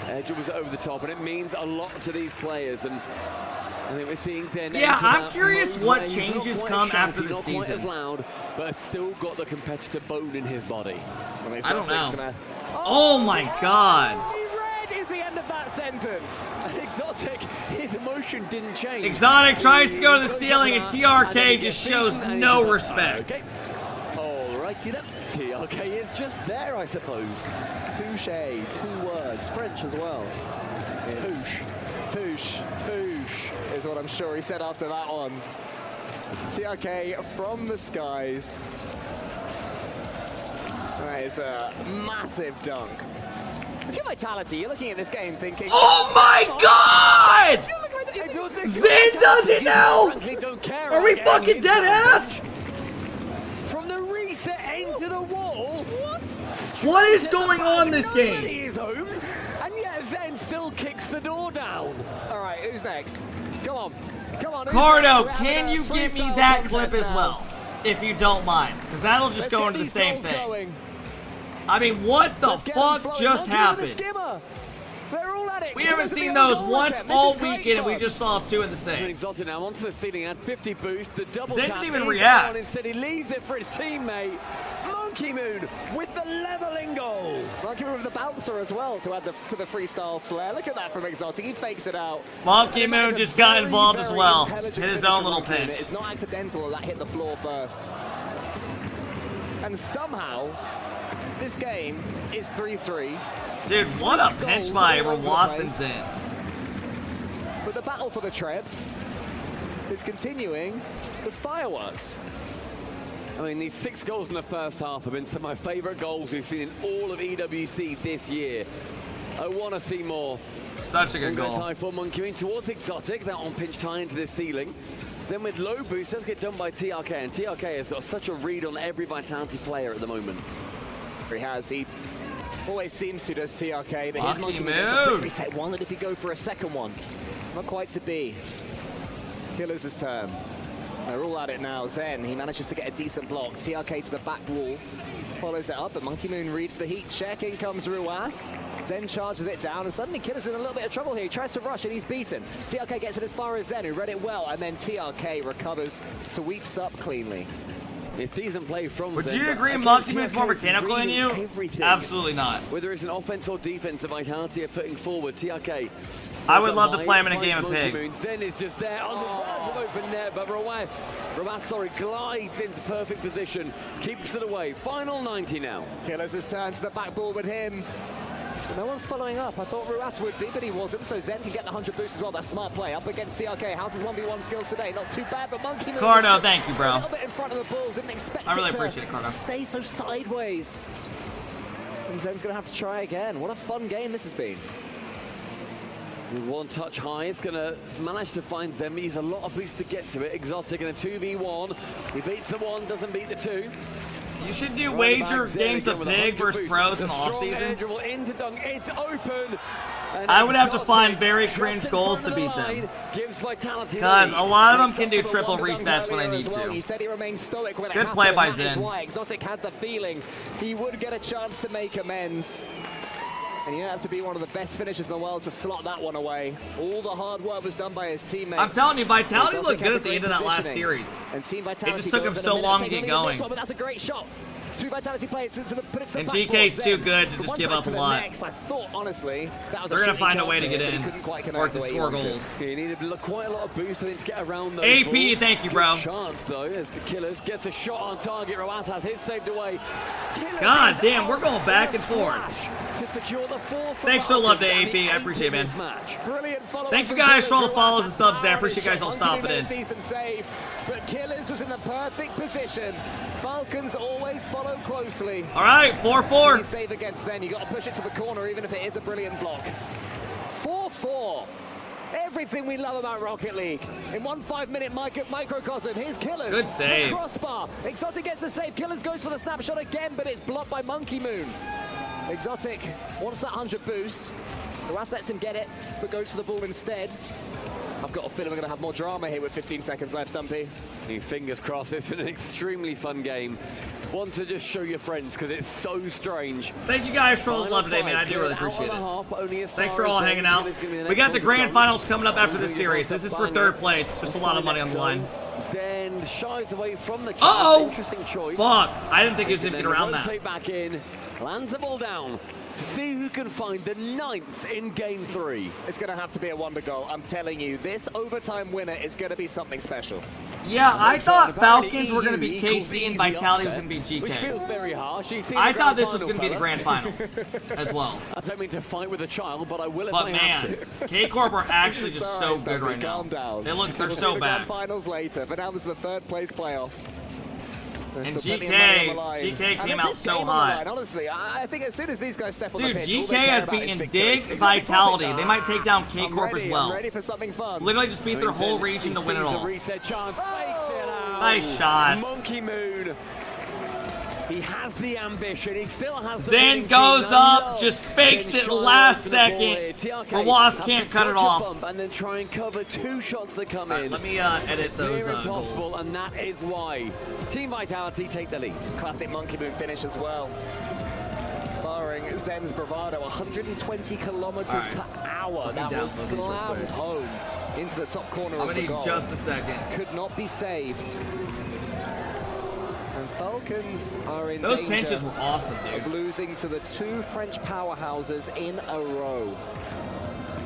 K: Edge was over the top, and it means a lot to these players. And I think we're seeing Zen.
A: Yeah, I'm curious what changes come after the season.
K: Not quite as loud, but has still got the competitor bone in his body.
A: I don't know. Oh my god.
X: Red is the end of that sentence.
K: Exotic, his emotion didn't change.
A: Exotic tries to go to the ceiling, and TRK just shows no respect.
K: Okay. Alrighty then. TRK is just there, I suppose.
X: Touche, 2 words, French as well. Touche is what I'm sure he said after that one. TRK from the skies. That is a massive dunk. If you're Vitality, you're looking at this game thinking,
A: oh my god! Zen does it now! Are we fucking dead ass?
K: From the reset end to the wall.
A: What is going on this game?
K: Is home, and yet Zen still kicks the door down.
X: All right, who's next? Come on.
A: Cardo, can you give me that clip as well? If you don't mind. Because that'll just go into the same thing. I mean, what the fuck just happened? We haven't seen those once all weekend, and we just saw 2 in the same.
K: Exotic now onto the ceiling at 50 boost. The double
A: Zen
K: tap
A: didn't even
K: is
A: react.
K: on. Instead, he leaves it for his teammate. Monkey Moon with the leveling goal.
X: Monkey Moon with the bouncer as well to add to the freestyle flair. Look at that from Exotic. He fakes it out.
A: Monkey Moon just got involved as well. Hit his own little pinch.
X: It's not accidental that hit the floor first. And somehow, this game is 3-3.
A: Dude, what a pinch by Roas and Zen.
X: But the battle for the trip is continuing with fireworks.
K: I mean, these 6 goals in the first half have been some of my favorite goals we've seen in all of EWC this year. I want to see more.
A: Such a good goal.
K: Goes high for Monkey Moon towards Exotic. That on pinch tie into the ceiling. Then with low boost, does get done by TRK. And TRK has got such a read on every Vitality player at the moment.
X: He has. He always seems to, does TRK. But his Monkey Moon
A: Moon.
X: gets the quick reset one. And if he go for a second one, not quite to be. Killers' turn. They're all at it now. Zen, he manages to get a decent block. TRK to the back wall. Follows it up, but Monkey Moon reads the heat check. In comes Roas. Zen charges it down, and suddenly Killer's in a little bit of trouble here. He tries to rush, and he's beaten. TRK gets it as far as Zen, who read it well, and then TRK recovers, sweeps up cleanly.
K: It's decent play from
A: Would
K: Zen.
A: you agree Monkey Moon's more mechanical than you?
K: Everything.
A: Absolutely not.
K: Whether it's an offense or defense, the Vitality are putting forward. TRK.
A: I would love to play him in a game of Pig.
K: Zen is just there on the verge of open net, but Roas, glides into perfect position, keeps it away. Final 90 now.
X: Killers has turned to the back ball with him.
S: No one's following up. I thought Ruas would be, but he wasn't, so Zen can get the 100 boost as well. That's smart play. Up against TRK. How's his 1v1 skills today? Not too bad, but Monkey Moon
A: Cardo, thank you, bro.
S: A little bit in front of the ball. Didn't expect
A: I really
S: it
A: appreciate it,
S: to
A: Cardo.
S: stay so sideways. And Zen's going to have to try again. What a fun game this has been.
K: With one touch high, it's going to manage to find Zen. He's a lot of boosts to get to it. Exotic in a 2v1. He beats the 1, doesn't beat the 2.
A: You should do wager games of pig versus pros in the offseason.
K: Into dunk. It's open.
A: I would have to find very cringe goals to beat them. Because a lot of them can do triple resets when they need to.
S: He said he remained stoic when it
A: Good
S: happened,
A: play by
S: and that is
A: Zen.
S: why Exotic had the feeling he would get a chance to make amends. And you have to be one of the best finishers in the world to slot that one away. All the hard work was done by his teammates.
A: I'm telling you, Vitality
S: Exotic
A: looked
S: had
A: good at the
S: great
A: end of that last
S: positioning.
A: series.
S: And Team Vitality
A: It just took
S: go
A: him
S: for
A: so
S: the
A: long to
S: minute,
A: get
S: taking the lead in
A: going.
S: this one, but that's a great shot. Two Vitality players to put it to the
A: And
S: backboard.
A: GK's too
S: Zen.
A: good to
S: From
A: just
S: one
A: give
S: side
A: up
S: to
A: a
S: the
A: lot.
S: next, I thought, honestly, that was
A: They're going to find a
S: shooting
A: way to
S: chance
A: get
S: for him,
A: in
S: but he couldn't quite
A: or
S: connect the
A: to
S: way he
A: score
S: wanted.
A: goals.
K: He needed quite a lot of boost, I think, to get around those
A: AP,
K: balls.
A: thank you, bro.
K: Good chance, though, as the Killers gets a shot on target. Roas has his saved away.
A: God damn, we're going back and forth.
K: To secure the 4 for
A: Thanks for the love to
K: Falcons,
A: AP.
K: and the
A: I appreciate it, man.
K: eighth match.
S: Brilliant follow-up
A: Thank you
S: from
A: guys for all the
S: Killers.
A: follows and subs there. I
S: Power
A: appreciate you guys all
S: shot.
A: stopping
S: Monkey
A: in.
S: made a decent save, but Killers was in the perfect position. Falcons always follow closely.
A: All right, 4-4.
S: When you save against them, you got to push it to the corner, even if it is a brilliant block. 4-4. Everything we love about Rocket League. In 1 5-minute microcosm, here's Killers.
A: Good save.
S: To crossbar. Exotic gets the save. Killers goes for the snapshot again, but it's blocked by Monkey Moon. Exotic wants that 100 boost. Ruas lets him get it, but goes for the ball instead. I've got a feeling we're going to have more drama here with 15 seconds left, Stumpy.
K: Fingers crossed. It's been an extremely fun game. One to just show your friends because it's so strange.
A: Thank you guys for all the love today, man. I do really appreciate it. Thanks for all hanging out. We got the grand finals coming up after this series. This is for third place. Just a lot of money on the line.
K: Zen shies away from the chance.
A: Uh-oh!
K: Interesting choice.
A: Fuck. I didn't think he was going to get around that.
K: Rotate back in, lands the ball down to see who can find the 9th in game 3.
S: It's going to have to be a wonder goal. I'm telling you, this overtime winner is going to be something special.
A: Yeah, I thought Falcons were going to be KC and Vitality was going to be GK.
K: Which feels very harsh.
A: I thought this was going to be the grand final as well.
K: I don't mean to fight with a child, but I will if
A: But
K: I
A: man,
K: have to.
A: KCorp are actually just so
S: Stumpy,
A: good right now.
S: calm down.
A: They're
S: We'll
A: so
S: see the
A: bad.
S: grand finals later, but that was the third place playoff. There's
A: And
S: still plenty of money on the line.
A: GK
S: And
A: came
S: there's
A: out
S: this
A: so
S: game on the
A: hot.
S: line, honestly, I think as soon as these guys step on
A: Dude,
S: the pitch, all
A: GK
S: they care
A: has
S: about is
A: beaten
S: victory.
A: Dig,
S: Exotic
A: Vitality.
S: perfect.
A: They might take down
S: I'm
A: KCorp as well.
S: I'm ready for something fun.
A: Literally just beat their whole region to win it all.
K: Reset chance, fakes it out.
A: Nice shot.
K: Monkey Moon. He has the ambition. He still has the
A: Zen
K: winning
A: goes
K: team. I
A: up,
K: love
A: just fakes
K: Zen
A: it
K: shying
A: last
K: away from the ball
A: second.
K: here. TRK
A: Rawas
K: has
A: can't
K: to
A: cut it
K: dodge a
A: off.
K: bump and then try and cover 2 shots that come in.
A: Let me edit
K: It's
A: those
K: near impossible,
A: goals.
K: and that is why Team Vitality take the lead.
S: Classic Monkey Moon finish as well. Barring Zen's bravado, 120 kilometers
A: Right.
S: per hour.
A: Let me
S: That was
A: download these real
S: slammed
A: quick.
S: home into the top corner
A: I'm
S: of
A: gonna
S: the
A: need
S: goal.
A: just a second.
S: Could not be saved. And Falcons are in
A: Those
S: danger
A: pinches were awesome,
S: of
A: dude.
S: losing to the 2 French powerhouses in a row.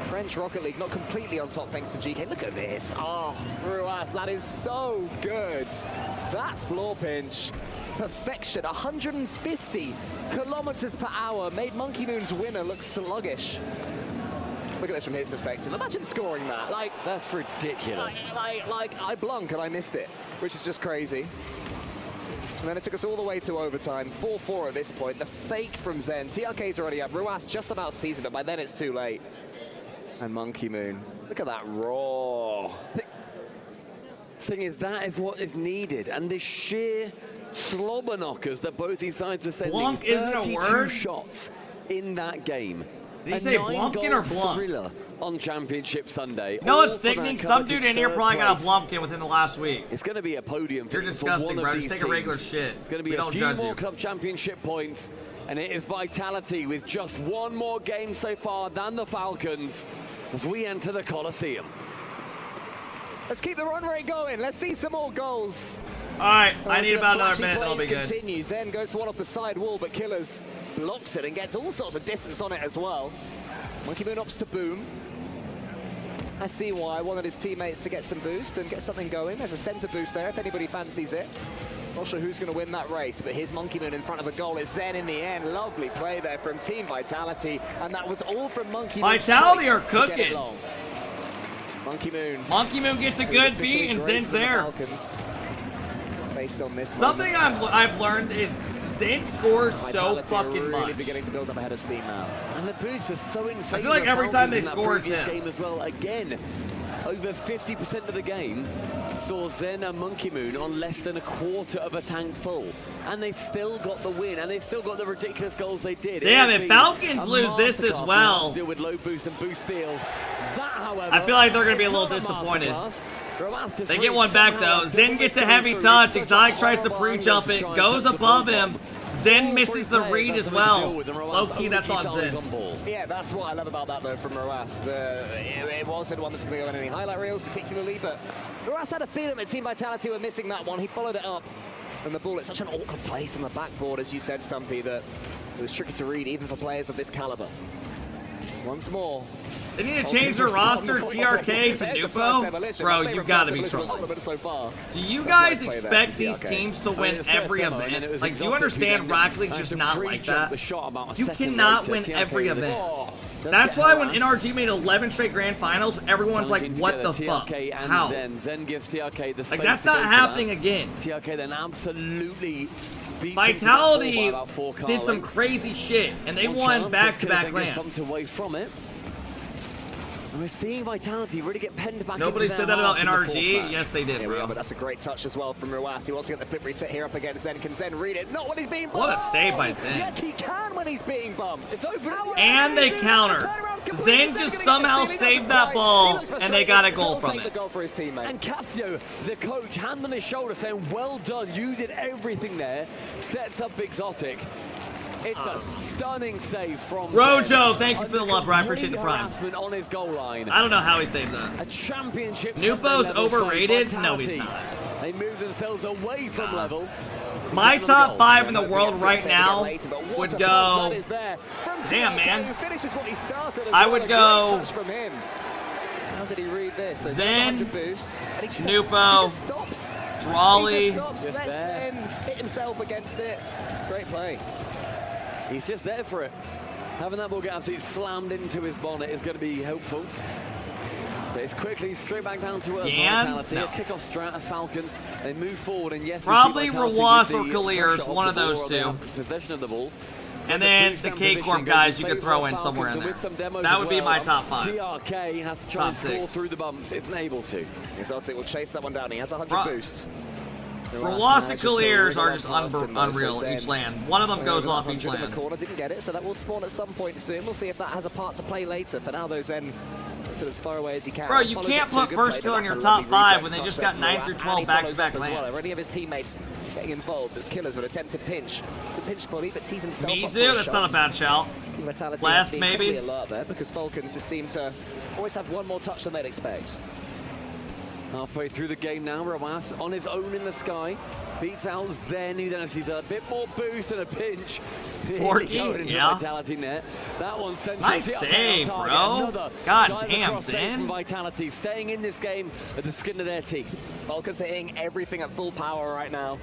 S: French Rocket League not completely on top thanks to GK. Look at this. Oh, Ruas, that is so good. That floor pinch, perfection. 150 kilometers per hour made Monkey Moon's winner look sluggish. Look at this from his perspective. Imagine scoring that. Like,
K: that's ridiculous.
S: Like I blunk and I missed it, which is just crazy. And then it took us all the way to overtime. 4-4 at this point. The fake from Zen. TRK's already up. Ruas just about seasoned, but by then it's too late. And Monkey Moon. Look at that raw.
K: Thing is, that is what is needed, and the sheer slobber knockers that both these sides are sending.
A: Blunk isn't a
K: 32
A: word?
K: shots in that game.
A: Did he
K: a
A: say
K: 9-goal
A: Blumpkin or Blunk?
K: thriller on Championship Sunday.
A: You know
K: all
A: what's
K: for that
A: sickening? Some
K: coveted
A: dude in here
K: third
A: probably got a
K: place.
A: Blumpkin within the last week.
K: It's going to be a podium
A: You're
K: for
A: disgusting,
K: one
A: bro.
K: of
A: Just
K: these
A: take a regular
K: teams.
A: shit.
K: It's going to
A: We
K: be a
A: don't
K: few
A: judge
K: more
A: you.
K: club championship points, and it is Vitality with just one more game so far than the Falcons as we enter the Coliseum.
S: Let's keep the run rate going. Let's see some more goals.
A: All right, I
S: As
A: need
S: the
A: about another
S: flashy
A: minute, that'll be
S: plays
A: good.
S: continue. Zen goes for one off the side wall, but Killers blocks it and gets all sorts of distance on it as well. Monkey Moon opts to boom. I see why. Wanted his teammates to get some boost and get something going. There's a center boost there if anybody fancies it. Not sure who's going to win that race, but here's Monkey Moon in front of a goal. It's Zen in the end. Lovely play there from Team Vitality, and that was all from Monkey Moon.
A: Vitality are cooking.
S: Monkey Moon.
A: Monkey Moon gets a good beat, and Zen's there.
S: Falcons, based on this
A: Something I've learned is Zen scores so fucking
S: really
A: much.
S: beginning to build up ahead of steam now.
K: And the boost was so in favor
A: I feel like every time they score, it's him.
K: game as well. Again, over 50% of the game saw Zen and Monkey Moon on less than a quarter of a tank full. And they still got the win, and they still got the ridiculous goals they did.
A: Damn, if Falcons lose this as well,
K: deal with low boost and boost steals. That, however,
A: I feel like they're going to be a little disappointed. They get one back, though. Zen gets a heavy touch. Exotic tries to pre-jump it, goes above him. Zen misses the read as well. Low-key, that's on Zen.
S: Yeah, that's what I love about that, though, from Roas. It wasn't one that's going to go in any highlight reels, particularly, but Roas had a feeling that Team Vitality were missing that one. He followed it up, and the ball at such an awkward place on the backboard, as you said, Stumpy, that it was tricky to read, even for players of this caliber. Once more.
A: They need to change their roster, TRK to Nupo? Bro, you gotta be trolling. Do you guys expect these teams to win every event? Like, do you understand Rocket League's just not like that? You cannot win every event. That's why when NRG made 11 straight grand finals, everyone's like, what the fuck? How?
K: Zen gives TRK the space.
A: Like, that's not happening again.
K: TRK then absolutely
A: Vitality did some crazy shit, and they won back-to-back lands.
K: Bumped away from it. And we're seeing Vitality really get penned back.
A: Nobody said that about NRG. Yes, they did, bro.
S: But that's a great touch as well from Roas. He wants to get the flip reset here up against Zen. Can Zen read it? Not when he's being bumped.
A: What a save by Zen.
S: Yes, he can when he's being bumped. It's open.
A: And they counter. Zen just somehow saved that ball, and they got a goal from it.
K: And Cassio, the coach, hand on his shoulder saying, well done, you did everything there. Sets up Exotic. It's a stunning save from
A: Rojo. Thank you for the love, bro. I appreciate the prime.
K: On his goal line.
A: I don't know how he saved that.
K: A championship.
A: Nupo's overrated? No, he's not.
K: They move themselves away from level.
A: My top 5 in the world right now would go. Damn, man. I would go.
S: How did he read this? So
A: Zen,
S: boost,
A: Nupo, Drawley.
S: Just there. Hit himself against it. Great play.
K: He's just there for it. Having that ball get absolutely slammed into his bonnet is going to be helpful. But it's quickly straight back down to earth. Vitality.
A: No.
K: A kickoff strat as Falcons. They move forward, and yes,
A: probably Rlcs or Clears, one of those two.
K: Possession of the ball.
A: And then the KCorp guys you could throw in somewhere in there. That would be my top 5.
K: TRK has to try and score through the bumps. Isn't able to.
S: Exotic will chase someone down. He has 100 boosts.
A: Rlcs and Clears are just unreal each land. One of them goes off each land.
S: Corner didn't get it, so that will spawn at some point soon. We'll see if that has a part to play later. For now, though, Zen is as far away as he can.
A: Bro, you can't put first kill in your top 5 when they just got 9 through 12 back-to-back lands.
S: Are any of his teammates getting involved as Killers would attempt to pinch? It's a pinch fully, but tees himself up for
A: Mizu,
S: a
A: that's
S: shot.
A: not a bad shout. Blast, maybe.
S: Alert there because Falcons just seem to always have one more touch than they'd expect.
K: Halfway through the game now, Roas on his own in the sky. Beats out Zen, who then sees a bit more boost and a pinch.
A: 40, yeah.
K: Vitality net. That one's central.
A: Nice save, bro. God damn, Zen.
K: From Vitality, staying in this game at the skin of their teeth.
S: Falcons are hitting everything at full power right now.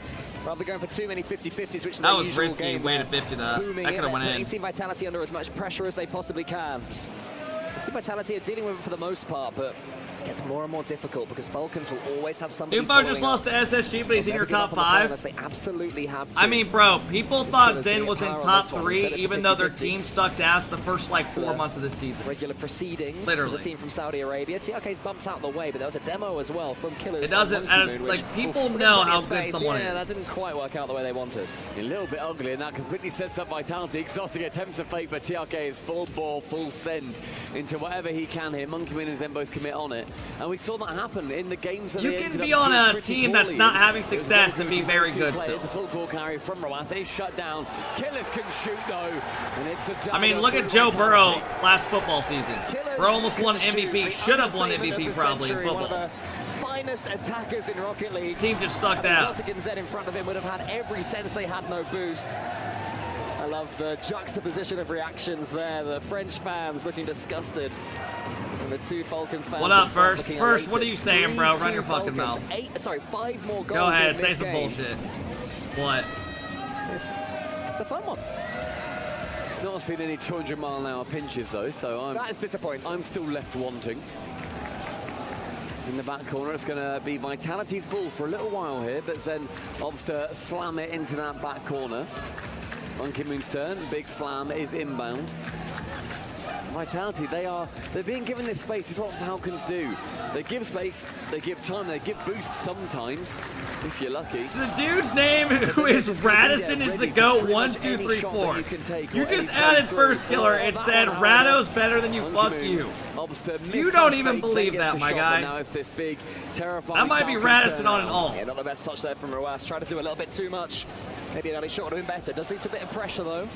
S: Rather going for too many 50-50s, which is
A: that
S: their
A: was
S: usual
A: risky.
S: game.
A: Way to 50 that. That could have went in.
S: Team Vitality under as much pressure as they possibly can. Team Vitality are dealing with it for the most part, but it gets more and more difficult because Falcons will always have somebody.
A: Nupo just lost to SSG, but he's in your top 5.
S: They absolutely have to.
A: I mean, bro, people thought Zen was in top 3, even though their team sucked ass the first like 4 months of this season.
S: Regular proceedings.
A: Literally.
S: The team from Saudi Arabia. TRK's bumped out of the way, but there was a demo as well from Killers.
A: It doesn't, like, people know how good someone is.
S: Yeah, that didn't quite work out the way they wanted.
K: A little bit ugly, and that completely sets up Vitality. Exotic attempts to fake, but TRK is full ball, full send into whatever he can here. Monkey Moon and Zen both commit on it, and we saw that happen in the games that
A: you can be on a team that's not having success and be very good still.
K: It's a full ball carry from Roas. He's shut down. Killers can shoot though, and it's a.
A: I mean, look at Joe Burrow last football season. Burrow almost won MVP. Should have won MVP probably in football.
S: One of the finest attackers in Rocket League.
A: Team just sucked ass.
S: Exotic and Zed in front of him would have had every sense they had no boost. I love the juxtaposition of reactions there. The French fans looking disgusted. And the two Falcons fans.
A: What up, First? First, what are you saying, bro? Run your fucking mouth.
S: 5 more goals.
A: Go ahead,
S: in this
A: say some
S: game.
A: bullshit. What?
X: It's a fun one.
K: Not seen any 200-mile-an-hour pinches though, so
X: that is disappointing.
K: I'm still left wanting. In the back corner, it's going to be Vitality's ball for a little while here, but Zen opts to slam it into that back corner. Monkey Moon's turn, big slam is inbound. Vitality, they're being given this space. It's what Falcons do. They give space, they give time, they give boosts sometimes, if you're lucky.
A: So the dude's name who is Radisson is the GOAT 1, 2, 3, 4. You just added first killer. It said Rado's better than you. Fuck you. You don't even believe that, my guy.
X: Now it's this big, terrifying.
A: That might be Radisson on an ult.
X: Yeah, not the best touch there from Ruas. Tried to do a little bit too much. Maybe an early shot would have been better. Does need a bit of pressure though.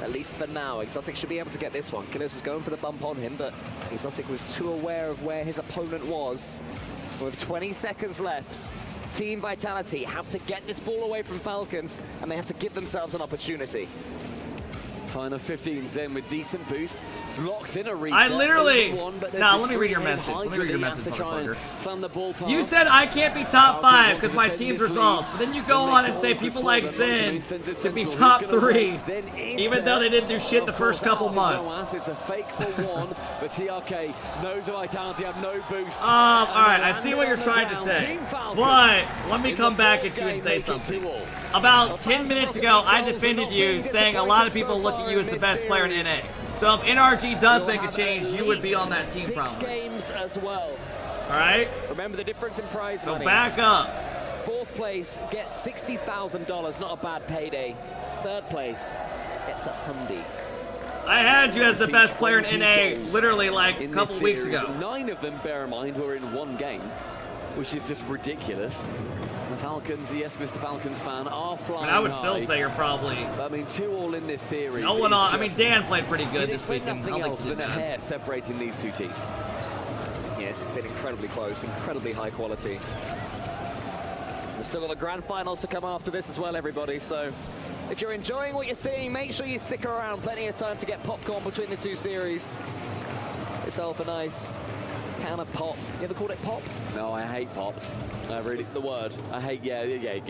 X: At least for now, Exotic should be able to get this one. Killers was going for the bump on him, but Exotic was too aware of where his opponent was. With 20 seconds left, Team Vitality have to get this ball away from Falcons, and they have to give themselves an opportunity.
K: Final 15, Zen with decent boost. Locks in a reset.
A: I literally...
K: Nah,
A: let me read your message. Let me read your message, motherfucker.
K: Slam the ball past.
A: You said I can't be top 5 because my team's results. But then you go on and say people like Zen to be top 3, even though they didn't do shit the first couple months.
K: It's a fake for one, but TRK knows Vitality have no boost.
A: Alright, I see what you're trying to say. But let me come back at you and say something. About 10 minutes ago, I defended you, saying a lot of people look at you as the best player in NA. So if NRG does make a change, you would be on that team probably.
X: 6 games as well.
A: Alright?
X: Remember the difference in prize money.
A: So back up.
X: 4th place gets $60,000, not a bad payday. 3rd place gets a Hyundai.
A: I had you as the best player in NA literally like a couple weeks ago.
K: 9 of them, bear in mind, were in one game, which is just ridiculous. The Falcons, yes, Mr. Falcons fan, are flying
A: I would
K: high.
A: still say you're probably...
K: But, I mean, 2 all in this series.
A: No one on. I mean, Dan played pretty good this weekend.
K: Nothing else than a hair separating these two teams.
X: Yes, been incredibly close, incredibly high quality. We've still got the grand finals to come after this as well, everybody. So if you're enjoying what you're seeing, make sure you stick around. Plenty of time to get popcorn between the 2 series. Yourself a nice can of pop. You ever called it pop?
K: No, I hate pop. Really, the word. I hate, yeah,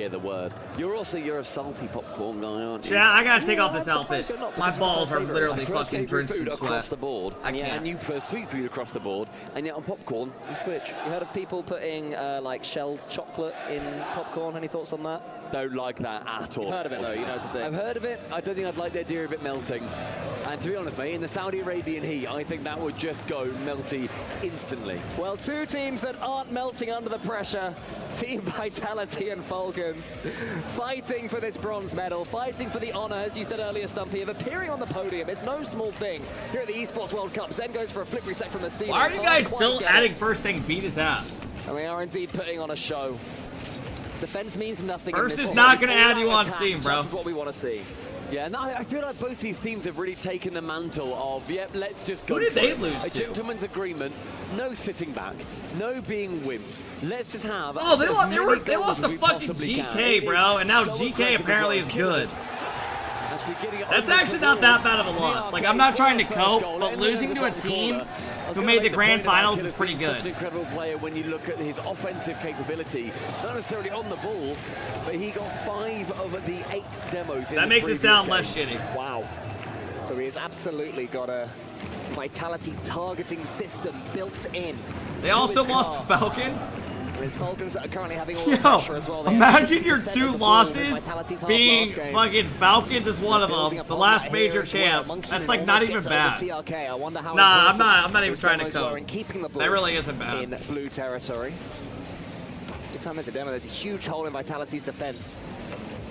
K: the word. You're a salty popcorn guy, aren't you?
A: Yeah, I gotta take off this outfit. My balls are literally fucking drenched in sweat.
K: Across the board.
A: I can't.
K: And you prefer sweet food across the board, and yet on popcorn, you switch.
X: You heard of people putting like shelled chocolate in popcorn? Any thoughts on that?
K: Don't like that at all.
X: You've heard of it though, you know it's a thing.
K: I've heard of it. I don't think I'd like the idea of it melting. And to be honest, mate, in the Saudi Arabian heat, I think that would just go melty instantly.
X: Well, 2 teams that aren't melting under the pressure. Team Vitality and Falcons fighting for this bronze medal, fighting for the honor, as you said earlier, Stumpy, of appearing on the podium. It's no small thing here at the Esports World Cup. Zen goes for a flip reset from the ceiling.
A: Why are you guys still adding first thing beat his ass?
X: And they are indeed putting on a show. Defense means nothing.
A: First is not going to add you on Steam, bro.
X: This is what we want to see.
K: Yeah, no, I feel like both these teams have really taken the mantle of, yep, let's just go.
A: Who did they
K: it.
A: lose
K: A
A: to?
K: gentleman's agreement, no sitting back, no being wimps. Let's just have.
A: Oh, they lost to fucking GK, bro, and now GK apparently is good. That's actually not that bad of a loss. Like, I'm not trying to cope, but losing to a team who made the grand finals is pretty good.
K: Such an incredible player when you look at his offensive capability, not necessarily on the ball, but he got 5 of the 8 demos.
A: That makes it sound less shitty.
X: Wow. So he has absolutely got a Vitality targeting system built in.
A: They also lost to Falcons.
X: His Falcons are currently having all the pressure as well.
A: Imagine your 2 losses being fucking Falcons is one of them, the last major champ. That's like not even bad. Nah, I'm not even trying to cope. That really isn't bad.
X: In blue territory. Every time there's a demo, there's a huge hole in Vitality's defense.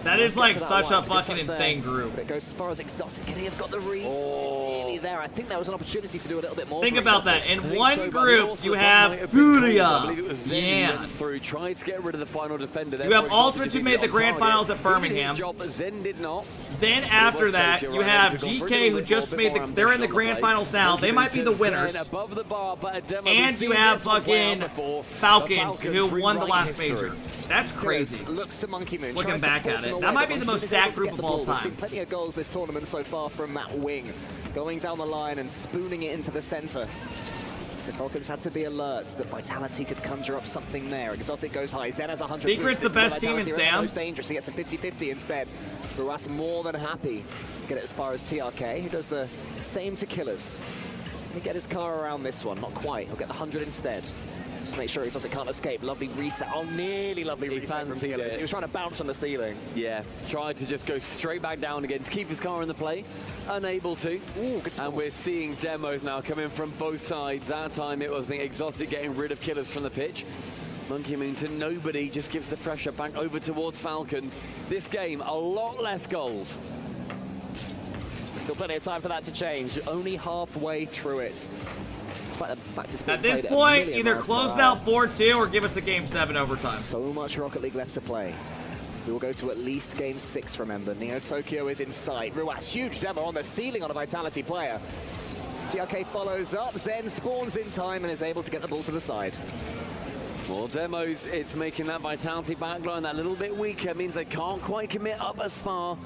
A: That is like such a fucking insane group.
X: But it goes as far as Exotic, and they've got the read nearly there. I think there was an opportunity to do a little bit more.
A: Think about that. In one group, you have Furia. Yeah.
K: Through, tried to get rid of the final defender.
A: You have Ultras who made the grand finals at Birmingham.
K: Zen did not.
A: Then after that, you have GK who just made the. They're in the grand finals now. They might be the winners. And you have fucking Falcons who won the last major. That's crazy.
X: Looks to Monkey Moon.
A: Looking back at it, that might be the most stacked group of all
X: We've
A: time.
X: seen plenty of goals this tournament so far from that wing, going down the line and spooning it into the center.
S: The Falcons had to be alert that Vitality could conjure up something there. Exotic goes high. Zen has 100.
A: Secret's the best team in Sam.
S: Most dangerous. He gets a 50-50 instead. Ruas more than happy to get it as far as TRK, who does the same to Killers. He'll get his car around this one. Not quite. He'll get the 100 instead. Just make sure Exotic can't escape. Lovely reset. Oh, nearly lovely reset from Killers. He was trying to bounce on the ceiling.
K: Yeah, tried to just go straight back down again to keep his car in the play. Unable to.
S: Ooh, good
K: and we're seeing demos now coming from both sides. That time it was the Exotic getting rid of Killers from the pitch. Monkey Moon to nobody, just gives the pressure back over towards Falcons. This game, a lot less goals.
S: Still plenty of time for that to change. Only halfway through it. Despite the fact it's been
A: At this point, either close it out 4-2 or give us a Game 7 overtime.
S: So much Rocket League left to play. We will go to at least Game 6, remember. Neo Tokyo is in sight. Ruas, huge demo on the ceiling on a Vitality player. TRK follows up. Zen spawns in time and is able to get the ball to the side.
K: More demos, it's making that Vitality backline that little bit weaker. Means they can't quite commit up as far.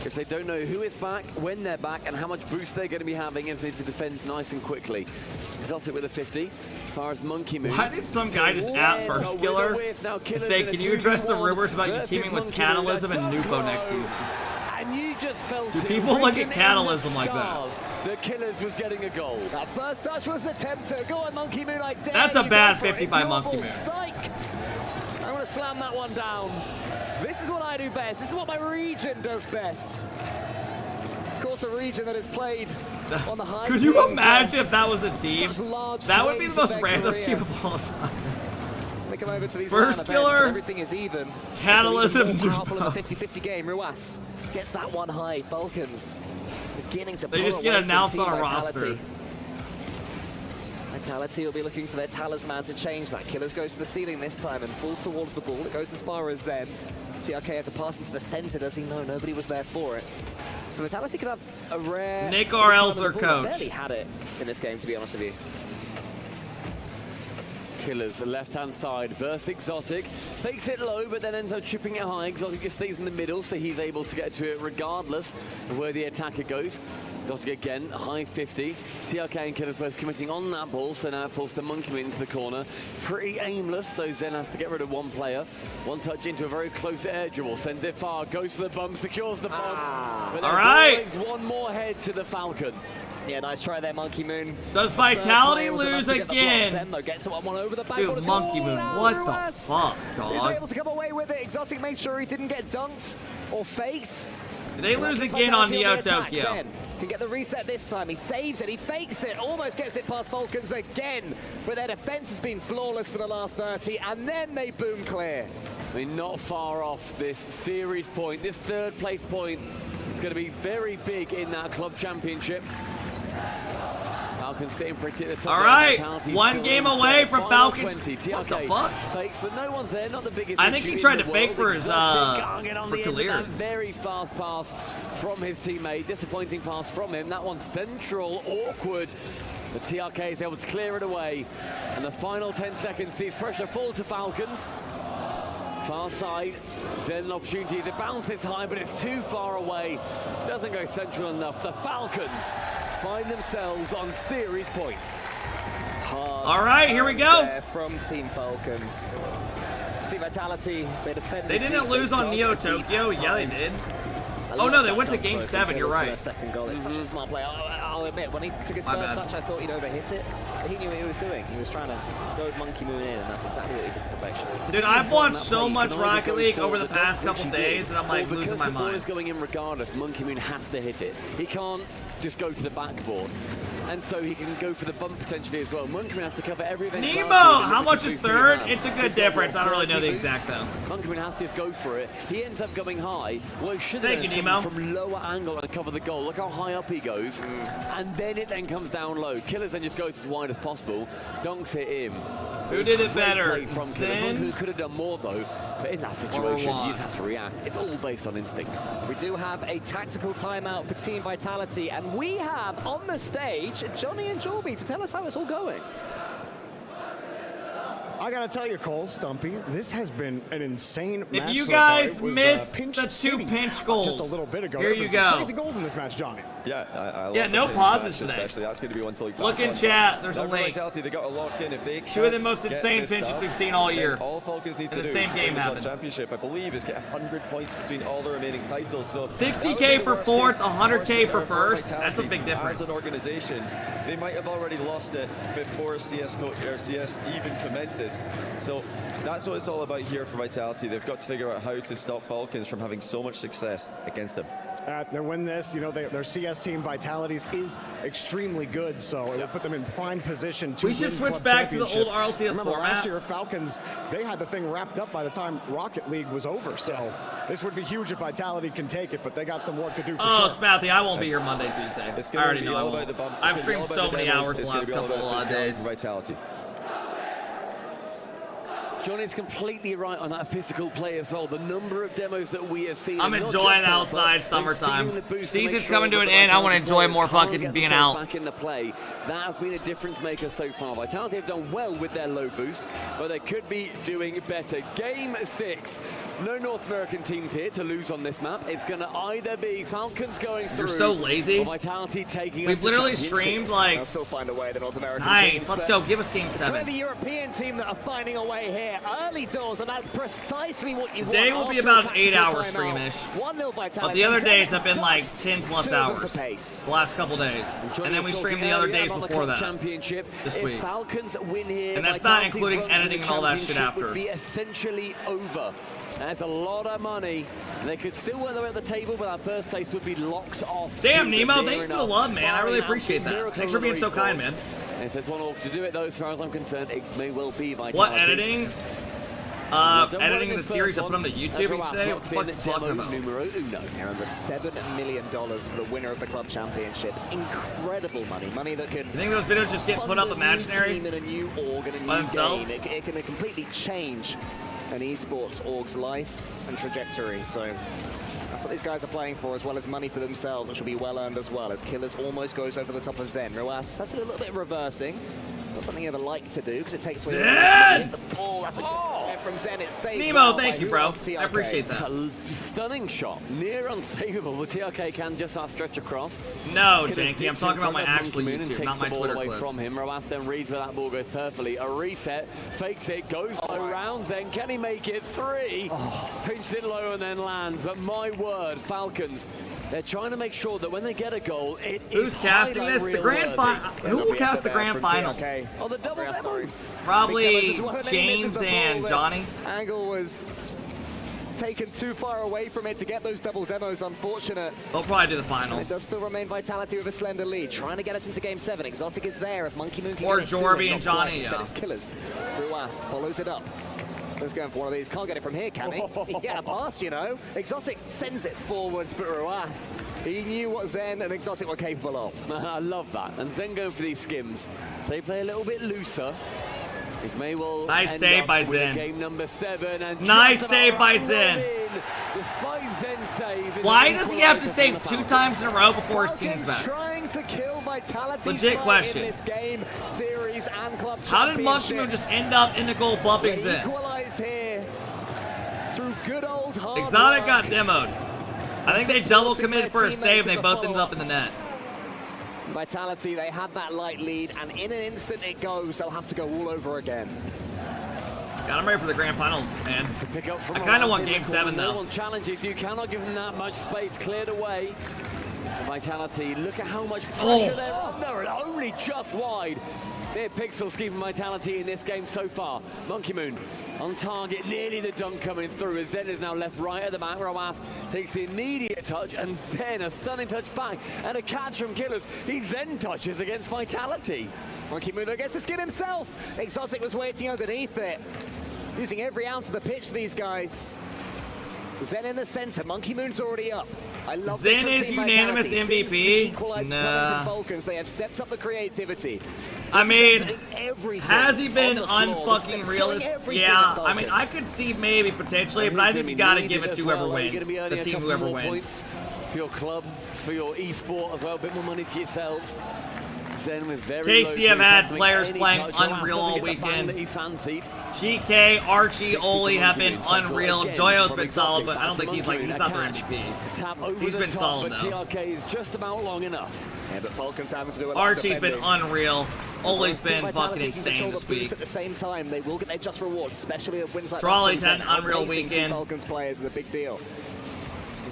K: If they don't know who is back, when they're back, and how much boost they're going to be having if they need to defend nice and quickly. Exotic with a 50. As far as Monkey Moon.
A: Why did some guy just at First Killer and say, can you address the rumors about you teaming with Catalysm and Nufo next season?
K: And you just felt
A: Do people look at Catalysm like that?
K: The Killers was getting a goal.
S: That first touch was the tempter. Go on, Monkey Moon, I dare.
A: That's a
S: you
A: bad
S: go for it.
A: 50
S: It's
A: by
S: your
A: Monkey
S: ball.
A: Moon.
S: Psych! I want to slam that one down. This is what I do best. This is what my region does best. Of course, a region that has played on the high.
A: Could you imagine if that was a team? That would be the most random team of all time.
S: They come over to these
A: First
S: events,
A: Killer,
S: and everything is even.
A: Catalysm,
S: More powerful in the 50-50 game. Ruas gets that one high. Falcons beginning to
A: They
S: pull
A: just get
S: away from
A: announced
S: Team
A: on a
S: Vitality.
A: roster.
S: Vitality will be looking to their talisman to change that. Killers goes to the ceiling this time and falls towards the ball. It goes as far as Zen. TRK has a pass into the center. Does he know? Nobody was there for it. So Vitality could have a rare...
A: Nick RL's their
S: They
A: coach.
S: barely had it in this game, to be honest with you.
K: Killers, the left-hand side, versus Exotic. Fakes it low, but then ends up chipping it high. Exotic just stays in the middle, so he's able to get to it regardless of where the attacker goes. Exotic again, high 50. TRK and Killers both committing on that ball, so now it falls to Monkey Moon into the corner. Pretty aimless, so Zen has to get rid of one player. One touch into a very close air dribble, sends it far, goes for the bump, secures the bump. But there's always one more head to the Falcon.
S: Yeah, nice try there, Monkey Moon.
A: Does Vitality lose again?
S: Gets one over the back.
A: Dude, Monkey Moon, what the fuck,
S: He's
A: dog?
S: able to come away with it. Exotic made sure he didn't get dunked or faked.
A: Did they lose again on Neo Tokyo?
S: Zen can get the reset this time. He saves it. He fakes it. Almost gets it past Falcons again. But their defense has been flawless for the last 30. And then they boom clear.
K: I mean, not far off this series point. This third place point is going to be very big in that club championship. Falcons sitting pretty at the top.
A: All right, one game away from Falcons.
K: 20.
A: What the
K: TRK
A: fuck?
K: Fakes, but no one's there. Not the biggest
A: I think
K: issue
A: he tried
K: in
A: to
K: the
A: fake
K: world.
A: for his,
K: Exotic can't get on
A: for
K: the end of that
A: Clears.
K: very fast pass from his teammate. Disappointing pass from him. That one's central, awkward. The TRK is able to clear it away. And the final 10 seconds sees pressure fall to Falcons. Far side, Zen an opportunity to bounce this high, but it's too far away. Doesn't go central enough. The Falcons find themselves on series point.
S: Hard
A: All right, here we go.
S: there from Team Falcons. Team Vitality, they defended.
A: They didn't
S: deep,
A: lose on
S: dug
A: Neo
S: deep
A: Tokyo.
S: at
A: Yeah, they
S: times.
A: did.
S: I
A: Oh
S: love
A: no, they
S: that
A: went to
S: dunk
A: Game
S: throw
A: 7.
S: from
A: You're
S: Killers for
A: right.
S: their second goal. It's such a smart play. I'll admit, when he took his
A: My
S: first
A: bad.
S: touch, I thought he'd overhit it. But he knew what he was doing. He was trying to goad Monkey Moon in, and that's exactly what he did to perfection.
A: Dude, I've watched so much Rocket League over the past couple days that I'm like losing
K: because
A: my
K: the ball
A: mind.
K: is going in regardless, Monkey Moon has to hit it. He can't just go to the backboard. And so he can go for the bump potentially as well. Monkey Moon has to cover every eventuality.
A: Nemo, how much is third? It's a good difference. I don't really know the
K: 30
A: exact
K: boost.
A: though.
K: Monkey Moon has to just go for it. He ends up going high. Well, he should
A: Thank
K: have
A: you,
K: come
A: Nemo.
K: from lower angle and cover the goal. Look how high up he goes. And then it then comes down low. Killers then just goes as wide as possible. Dunks it in.
A: Who did it
K: Great
A: better?
K: play from Killers.
A: Zen?
K: Who could have done more though. But in that situation, you just have to react. It's all based on instinct.
S: We do have a tactical timeout for Team Vitality, and we have on the stage Johnny and Jorby to tell us how it's all going.
E: I gotta tell you, Cole, Stumpy, this has been an insane match.
A: If you
E: so
A: guys
E: far. It was,
A: missed
E: pinch
A: the 2
E: city
A: pinch goals,
E: just a little bit ago.
A: here
E: There have
A: you
E: been some
A: go.
E: crazy goals in this match, Johnny.
I: Yeah, I love
A: Yeah,
I: the
A: no
I: pinch
A: pauses
I: match,
A: today.
I: especially. That's going to be one to look back
A: Look in
I: on.
A: chat, there's a
I: Now for
A: link.
I: Vitality, they got to lock in. If they
A: 2 of the
I: can't
A: most
I: get
A: insane
I: this
A: pinches
I: dub,
A: we've seen all
I: then
A: year.
I: all Falcons need to
A: In the
I: do
A: same
I: to
A: game
I: win the club
A: happened.
I: championship, I believe, is get 100 points between all the remaining titles. So
A: 60K for fourth, 100K for first. That's a big difference.
I: As an organization, they might have already lost it before CS even commences. So that's what it's all about here for Vitality. They've got to figure out how to stop Falcons from having so much success against them.
E: They win this, you know, their CS team, Vitality's, is extremely good, so it will put them in prime position to
A: We should
E: win
A: switch
E: club
A: back to the
E: championship.
A: old RLCS
E: Remember,
A: format.
E: last year, Falcons, they had the thing wrapped up by the time Rocket League was over, so this would be huge if Vitality can take it, but they got some work to do for
A: Oh,
E: sure.
A: Smouthy, I won't be here Monday, Tuesday.
I: It's
A: I
I: going to
A: already
I: be
A: know I
I: all
A: won't.
I: about the bumps. It's
A: I've
I: gonna be
A: streamed
I: all about
A: so
I: the
A: many
I: demos.
A: hours the
I: It's gonna
A: last
I: be all
A: couple
I: about
A: of
I: physicality
A: days.
I: and Vitality.
K: Johnny's completely right on that physical play as well. The number of demos that we have seen.
A: I'm
K: and not
A: enjoying
K: just that,
A: outside
K: but
A: summertime.
K: feeling the boost to make
A: Season's
K: sure
A: coming to
K: that
A: an
K: the
A: end. I want to
K: Vitality
A: enjoy
K: players
A: more
K: can't
A: fucking
K: get
A: being
K: themselves
A: out.
K: back in the play. That has been a difference maker so far. Vitality have done well with their low boost, but they could be doing better. Game 6. No North American teams here to lose on this map. It's going to either be Falcons going through.
A: You're so lazy.
K: Or Vitality taking
A: We've
K: us to
A: literally
K: championship.
A: streamed like.
X: They'll still find a way, the North American
A: Nice.
X: teams.
A: Let's
X: but
A: go. Give us game
X: It's
A: 7.
X: clearly the European team that are finding a way here. Early doors, and that's precisely what you want.
A: Today will be
X: after
A: about
X: a
A: an 8-hour
X: tactical timeout.
A: streamish.
X: 1-0 Vitality.
A: But the other days have been like
X: Just
A: 10 plus
X: to
A: hours.
X: the pace.
A: The last couple days. And then we stream the other days before that.
K: Championship.
A: This
K: If
A: week.
K: Falcons win here,
A: And that's not
K: Vitality's
A: including
K: run to the
A: editing and all that shit
K: championship
A: after.
K: would be essentially over. That's a lot of money. And they could still win at the table, but our first place would be locked off.
A: Damn,
K: to
A: Nemo,
K: the
A: thank you for the love, man. I really appreciate that. Thanks for being so kind, man.
K: And if there's one off to do it, though, as far as I'm concerned, it may well be Vitality.
A: What editing?
K: Don't worry,
A: Editing the
K: this
A: series,
K: first
A: I put them to
K: one,
A: YouTube
K: Ross
A: each day. What
K: locks
A: the fuck
K: in
A: are you talking
K: demo
A: about?
K: numero uno.
X: Remember, $7 million for the winner of the club championship. Incredible money. Money that can.
A: You think those videos just get put up imaginary?
X: In a new org and a
A: By
X: new
A: themselves?
X: game. It can completely change an esports org's life and trajectory. So that's what these guys are playing for, as well as money for themselves, which will be well earned as well. As Killers almost goes over the top of Zen. Roas, that's a little bit reversing. Not something you ever like to do because it takes away the ball. That's a good from Zen. It's saved.
A: Nemo,
X: well
A: thank
X: by
A: you, bro.
X: Roas
A: I
X: TRK.
A: appreciate that.
K: It's a stunning shot. Near unsavable, but TRK can just stretch across.
A: No,
K: Killers
A: Janky, I'm
K: dips
A: talking
K: in
A: about my
K: front of
A: actual
K: Monkey Moon and
A: YouTube,
K: takes
A: not my
K: the ball
A: Twitter
K: away
A: clips.
K: from him. Roas then reads where that ball goes perfectly. A reset, fakes it, goes low rounds then. Can he make it 3? Pinched it low and then lands. But my word, Falcons, they're trying to make sure that when they get a goal, it
A: Who's
K: is
A: casting
K: highlight
A: this? The
K: reel
A: grand
K: worthy.
A: final. Who will cast the grand finals?
K: Oh, the double demo.
A: Probably James and Johnny.
X: Angle was taken too far away from it to get those double demos. Unfortunate.
A: They'll probably do the final.
X: It does still remain Vitality with a slender lead, trying to get us into Game 7. Exotic is there if Monkey Moon can
A: Or
X: get it to
A: Jorby
X: him.
A: and
X: Not quite.
A: Johnny,
X: Instead
A: yeah.
X: it's Killers. Ruas follows it up. Let's go for one of these. Can't get it from here, can he? He can get a pass, you know. Exotic sends it forwards, but Ruas, he knew what Zen and Exotic were capable of.
K: I love that. And Zen going for these skims. They play a little bit looser. It may well
A: Nice
K: end
A: save
K: up
A: by
K: with
A: Zen.
K: Game number 7. And
A: Nice
K: just
A: save by
K: about
A: Zen.
K: in. Despite Zen's save.
A: Why does he have to save 2 times in a row before his team's back?
X: Trying to kill Vitality's
A: Legit
X: fight
A: question.
X: in this game, series, and club
A: How did Monkey Moon
X: championship.
A: just end up in the goal bumping
X: They
A: Zen?
X: equalize here through good old hard
A: Exotic
X: work.
A: got demoed. I think they double committed for a save and they both ended up in the net.
X: Vitality, they had that light lead, and in an instant it goes. They'll have to go all over again.
A: God, I'm ready for the grand finals, man.
K: To pick up from
A: I kind of
K: Ross
A: want
K: in the
A: Game
K: corner.
A: 7
K: No
A: though.
K: one challenges. You cannot give them that much space cleared away. Vitality, look at how much pressure they're under, and only just wide. Their pixel scheme for Vitality in this game so far. Monkey Moon on target, nearly the dunk coming through as Zen is now left right at the back. Roas takes the immediate touch, and Zen a stunning touch back and a catch from Killers. He Zen touches against Vitality.
X: Monkey Moon gets the skin himself. Exotic was waiting underneath it. Using every ounce of the pitch, these guys. Zen in the center. Monkey Moon's already up. I love this
A: Zen
X: from
A: is
X: Team
A: unanimous
X: Vitality. Since the
A: MVP?
X: equalizer
A: Nah.
X: coming from Falcons, they have stepped up the creativity.
A: I mean,
X: everything
A: has he been
X: on the floor. This
A: unfucking
X: is
A: realist?
X: showing everything
A: Yeah,
X: at
A: I mean, I
X: Falcons.
A: could see maybe potentially,
K: And
A: but I
K: he's
A: think
K: gonna
A: you
K: be
A: gotta
K: needed
A: give it
K: as
A: to whoever
K: well. You're
A: wins.
K: gonna be earning
A: The
K: a
A: team
K: couple
A: whoever
K: more
A: wins.
K: points for your club, for your esport as well. A bit more money for yourselves. Zen with very low
A: KC have
K: boost,
A: had
K: has to make
A: players
K: any
A: playing
K: touch. Roas
A: unreal
K: doesn't
A: all
K: get the bang
A: weekend.
K: that he fancied.
A: GK, Archie,
K: 60
A: Oli
K: for
A: have
K: Monkey
A: been
K: Moon. Central
A: unreal.
K: again
A: Joyo's
K: from
A: been solid,
K: Exotic.
A: but I don't think he's like,
K: Monkey
A: he's
K: Moon,
A: not their
K: a catch.
A: MVP.
K: Tap over
A: He's
K: the
A: been
K: top,
A: solid,
K: but
A: though.
K: TRK is just about long enough.
S: Yeah, but Falcons having to do a lot of
A: Archie's been
S: defending.
A: unreal. Oli's
S: Team
A: been
S: Vitality
A: fucking
S: can
A: insane
S: control
A: this
S: the boost
A: week.
S: At the same time, they will get their just rewards, especially with wins like that.
A: Trolley's
S: from
A: had an
S: Zen.
A: unreal
S: Outpacing
A: weekend.
S: two Falcons players is a big deal.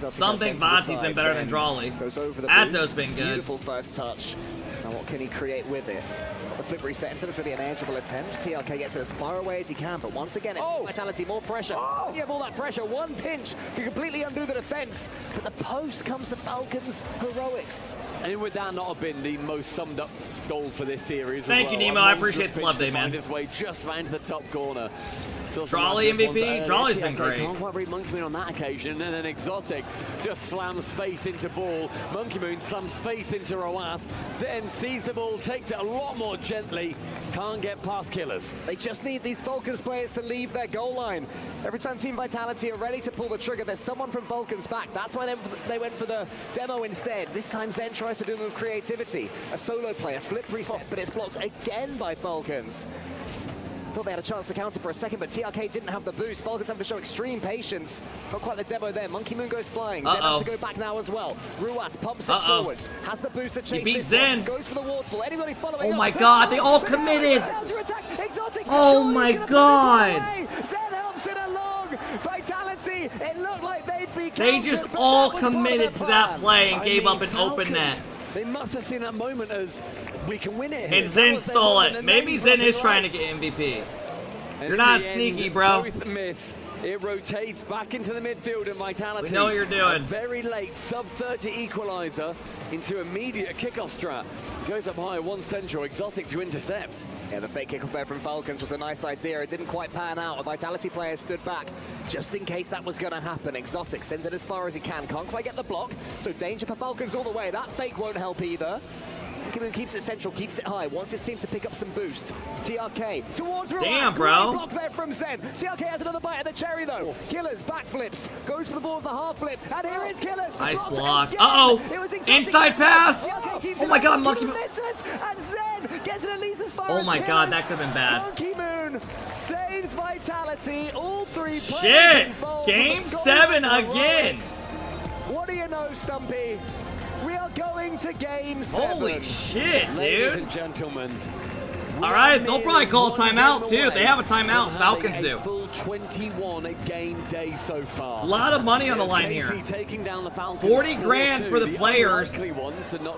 A: Some think Vasi's been better than Drawley.
S: Goes over the
A: Atto's
S: boost.
A: been good.
S: Beautiful first touch. Now what can he create with it? The flip reset into this really an edgeable attempt. TRK gets it as far away as he can, but once again, it's Vitality, more pressure. You have all that pressure, one pinch can completely undo the defense. But the post comes to Falcons heroics.
K: And would that not have been the most summed up goal for this series?
A: Thank you, Nemo. I appreciate the love day, man.
K: Find his way just round the top corner.
A: Trolley MVP? Trolley's been great.
K: Can't quite read Monkey Moon on that occasion, and then Exotic just slams face into ball. Monkey Moon slams face into Roas. Zen sees the ball, takes it a lot more gently. Can't get past Killers.
S: They just need these Falcons players to leave their goal line. Every time Team Vitality are ready to pull the trigger, there's someone from Falcons back. That's why they went for the demo instead. This time Zen tries to do it with creativity. A solo player, flip reset, but it's blocked again by Falcons. Thought they had a chance to counter for a second, but TRK didn't have the boost. Falcons have to show extreme patience. Not quite the demo there. Monkey Moon goes flying. Zen has to go back now as well. Ruas pumps it forwards. Has the boost to chase
A: beat
S: this
A: Zen.
S: one. Goes for the waterfall. Anybody following
A: Oh
S: up?
A: my god, they all committed.
S: Exotic.
A: Oh my god.
S: Zen helps it along. Vitality. It looked like they'd be
A: They
S: countered,
A: just
S: but
A: all
S: that was part of
A: committed
S: the
A: to that
S: plan.
A: play and
K: I
A: gave
K: mean,
A: up an open
K: Falcons,
A: net.
K: They must have seen that moment as we can win it here.
A: And
K: That
A: Zen
K: was their
A: stole
K: moment,
A: it.
K: and
A: Maybe
K: then
A: Zen is
K: fucking
A: trying to
K: right.
A: get MVP.
K: And
A: You're
K: in
A: not
K: the
A: sneaky,
K: end,
A: bro.
K: Both miss. It rotates back into the midfield and Vitality.
A: We know what you're doing.
K: A very late sub-30 equalizer into immediate kickoff strat. Goes up high, one central, Exotic to intercept.
S: Yeah, the fake kickoff there from Falcons was a nice idea. It didn't quite pan out. A Vitality player stood back just in case that was going to happen. Exotic sends it as far as he can. Can't quite get the block, so danger for Falcons all the way. That fake won't help either. Moon keeps it central, keeps it high, wants his team to pick up some boost. TRK towards Ruas.
A: Damn, bro.
S: Block there from Zen. TRK has another bite at the cherry though. Killers backflips, goes for the ball with the half flip, and here is Killers.
A: Nice
S: Blocked
A: block.
S: again.
A: Uh-oh.
S: It was Exotic
A: Inside pass.
S: TRK keeps
A: Oh
S: it
A: my
S: up.
A: god, Monkey Moon.
S: Misses, and Zen gets it at least as far
A: Oh
S: as
A: my god,
S: Killers.
A: that could have been bad.
S: Monkey Moon saves Vitality. All three players
A: Shit.
S: involved.
A: Game
S: Goal
A: 7
S: for
A: again.
S: Rlcs. What do you know, Stumpy? We are going to game 7.
A: Holy shit,
K: Ladies
A: dude.
K: and gentlemen.
A: All right, they'll probably call a timeout too. They have a timeout. Falcons do.
K: Full 21 game day so far.
A: A lot of money on the line here.
K: KC taking down the Falcons
A: 40 grand for the players.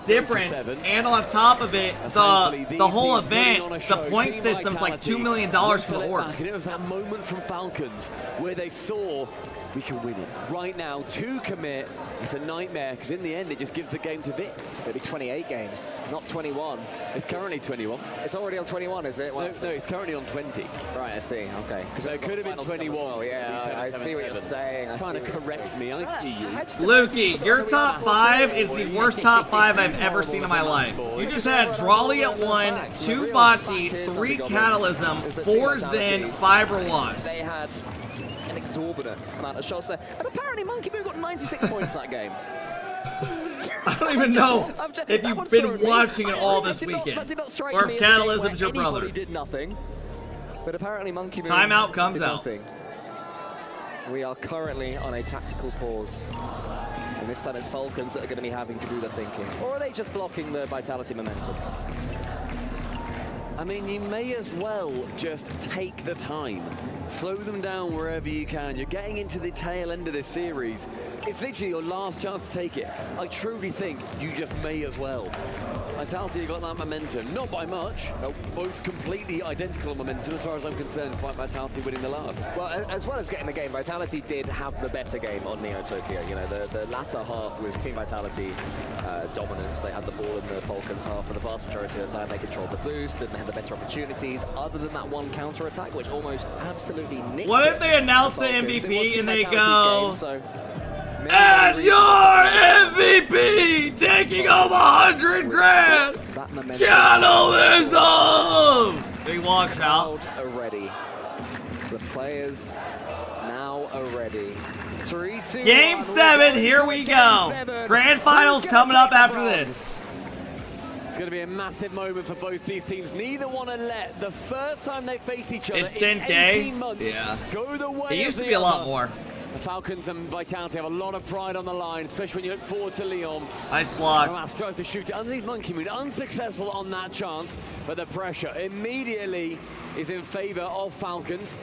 A: Difference, and on top of it, the whole event, the point system's like $2 million for the org.
K: And it was that moment from Falcons where they saw we can win it. Right now, to commit, it's a nightmare because in the end it just gives the game to Vic.
S: It'll be 28 games, not 21.
K: It's currently 21.
S: It's already on 21, is it?
K: No, it's currently on 20.
S: Right, I see. Okay.
K: So it could have been 21.
S: Well. Yeah, I see what you're saying.
K: Trying to correct me. I see you.
A: Lukey, your top 5 is the worst top 5 I've ever seen in my life. You just had Drawley at 1, 2 Bati, 3 Catalysm, 4 Zen, 5 Rlcs.
S: They had an exorbitant amount of shots there. And apparently Monkey Moon got 96 points that game.
A: I don't even know if you've been watching it all this weekend, or if Catalysm's your brother.
S: Anybody did nothing, but apparently Monkey Moon
A: Timeout comes
S: did
A: out.
S: nothing. We are currently on a tactical pause. And this time it's Falcons that are going to be having to do the thinking. Or are they just blocking the Vitality momentum?
K: I mean, you may as well just take the time. Slow them down wherever you can. You're getting into the tail end of this series. It's literally your last chance to take it. I truly think you just may as well. Vitality got that momentum, not by much. Both completely identical momentum as far as I'm concerned, despite Vitality winning the last.
S: Well, as well as getting the game, Vitality did have the better game on Neo Tokyo. You know, the latter half was Team Vitality dominance. They had the ball in the Falcons half for the vast majority of the time. They controlled the boost and they had the better opportunities, other than that one counter attack, which almost absolutely nicked
A: What
S: it
A: if they announce the
S: Falcons. It was
A: MVP
S: Team
A: and they
S: Vitality's
A: go,
S: game, so
A: and your MVP taking home 100 grand, Catalysm! He walks out.
S: Are ready. The players now are ready. 3, 2,
A: Game 7, here we go. Grand finals coming up after this.
Q: It's going to be a massive moment for both these teams. Neither want to let the first time they face each other
A: It's
Q: in
A: 10K.
Q: 18 months go the way
A: It used
Q: of
A: to
Q: the
A: be a lot
Q: other.
A: more.
Q: The Falcons and Vitality have a lot of pride on the line, especially when you look forward to Leon.
A: Nice block.
Q: Roas tries to shoot it underneath Monkey Moon, unsuccessful on that chance, but the pressure immediately is in favor of Falcons.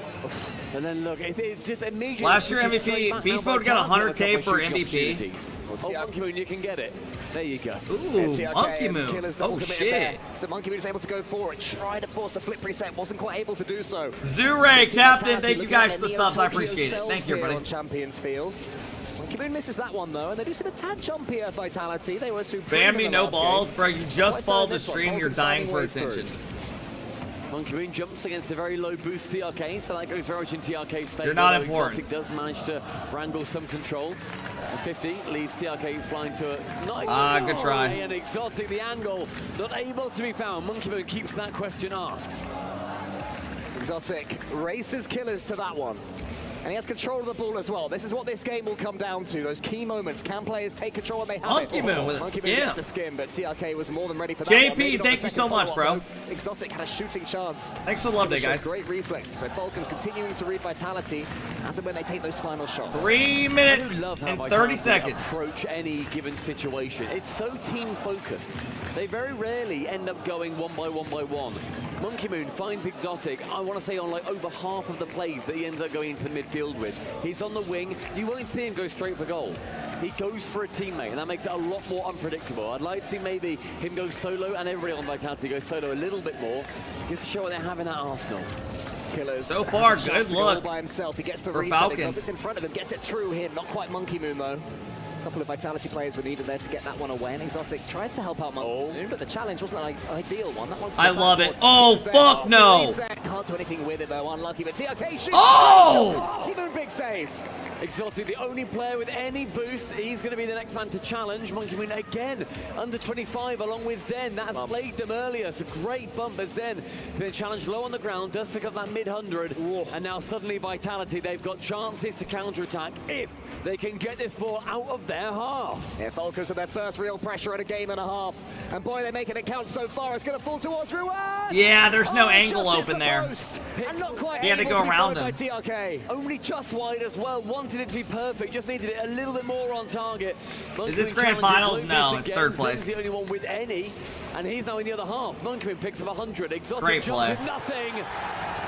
Q: And then look, it just immediately...
A: Last year
Q: switches straight
A: MVP,
Q: back
A: Beast
Q: now.
A: Mode got
Q: Vitality
A: 100K
Q: have a
A: for
Q: couple of shooting
A: MVP.
Q: opportunities. Oh, Monkey Moon, you can get it. There you go.
A: Ooh, Monkey Moon.
S: Killers
A: Oh,
S: double committed
A: shit.
S: there. So Monkey Moon is able to go for it, try to force the flip reset, wasn't quite able to do so.
A: Zuray, Captain,
S: Vitality
A: thank you
S: looking
A: guys
S: at
A: for the
S: their
A: subs. I
S: Neo-Tokyo
A: appreciate it.
S: selves
A: Thank you,
S: here
A: everybody.
S: on Champions Field. Monkey Moon misses that one though, and they do seem a tad jumpier, Vitality. They were supreme in
A: Bambi,
S: the
A: no
S: last
A: balls.
S: game.
A: Bro, you
S: Quite
A: just
S: so
A: followed the
S: this one,
A: stream. You're
S: Falcons
A: dying
S: finding
A: for
S: ways through.
A: attention.
Q: Monkey Moon jumps against a very low boost TRK, so that goes very much in TRK's favor.
A: You're not
Q: though
A: important.
Q: Exotic does manage to wrangle some control. And 50 leads TRK flying to a nice
A: good try.
Q: And Exotic, the angle, not able to be found. Monkey Moon keeps that question asked.
S: Exotic races Killers to that one. And he has control of the ball as well. This is what this game will come down to. Those key moments. Can players take control when they have
A: Monkey
S: it?
A: Moon with a
S: Monkey Moon
A: skim.
S: gets the skim, but TRK was more than ready for that
A: JP,
S: one. Maybe not
A: thank
S: the
A: you so
S: second
A: much, bro.
S: follow-up, though. Exotic had a shooting chance.
A: Thanks for the love day,
S: Showed
A: guys.
S: Great reflexes. So Falcons continuing to read Vitality as and when they take those final shots.
A: 3 minutes
Q: I do love how
A: and
Q: Vitality
A: 30 seconds.
Q: approach any given situation. It's so team focused. They very rarely end up going one by one. Monkey Moon finds Exotic, I want to say on like over half of the plays that he ends up going into the midfield with. He's on the wing, you won't see him go straight for goal. He goes for a teammate, and that makes it a lot more unpredictable. I'd like to see maybe him go solo, and everybody on Vitality go solo a little bit more, just to show what they have in that arsenal.
S: Killers.
A: So far,
S: has a chance
A: good
S: to go all
A: look
S: by himself. He gets the
A: for
S: reset.
A: Falcons.
S: Exotic's in front of him, gets it through him. Not quite Monkey Moon though. A couple of Vitality players were needed there to get that one away, and Exotic tries to help out Monkey Moon, but the challenge wasn't an ideal one. That one's
A: I love it. Oh, fuck no.
S: Can't do anything with it though. Unlucky, but TRK shoots.
A: Oh!
S: Monkey Moon, big save.
Q: Exotic, the only player with any boost. He's going to be the next man to challenge. Monkey Moon again, under 25, along with Zen. That has plagued them earlier. It's a great bump, but Zen then challenged low on the ground, does pick up that mid-100. And now suddenly Vitality, they've got chances to counter-attack if they can get this ball out of their half.
S: Yeah, Falcons are their first real pressure at a game and a half. And boy, they're making it count so far. It's going to fall towards Ruas.
A: Yeah, there's no angle open there.
S: And not quite
A: He had to
S: able
A: go
S: to be
A: around
S: followed
A: him.
S: by TRK.
Q: Only just wide as well. Wanted it to be perfect. Just needed it a little bit more on target.
A: Is this grand finals? No, it's third place.
Q: Zen's the only one with any, and he's now in the other half. Monkey picks up 100. Exotic
A: Great
Q: jumps
A: play.
Q: with nothing.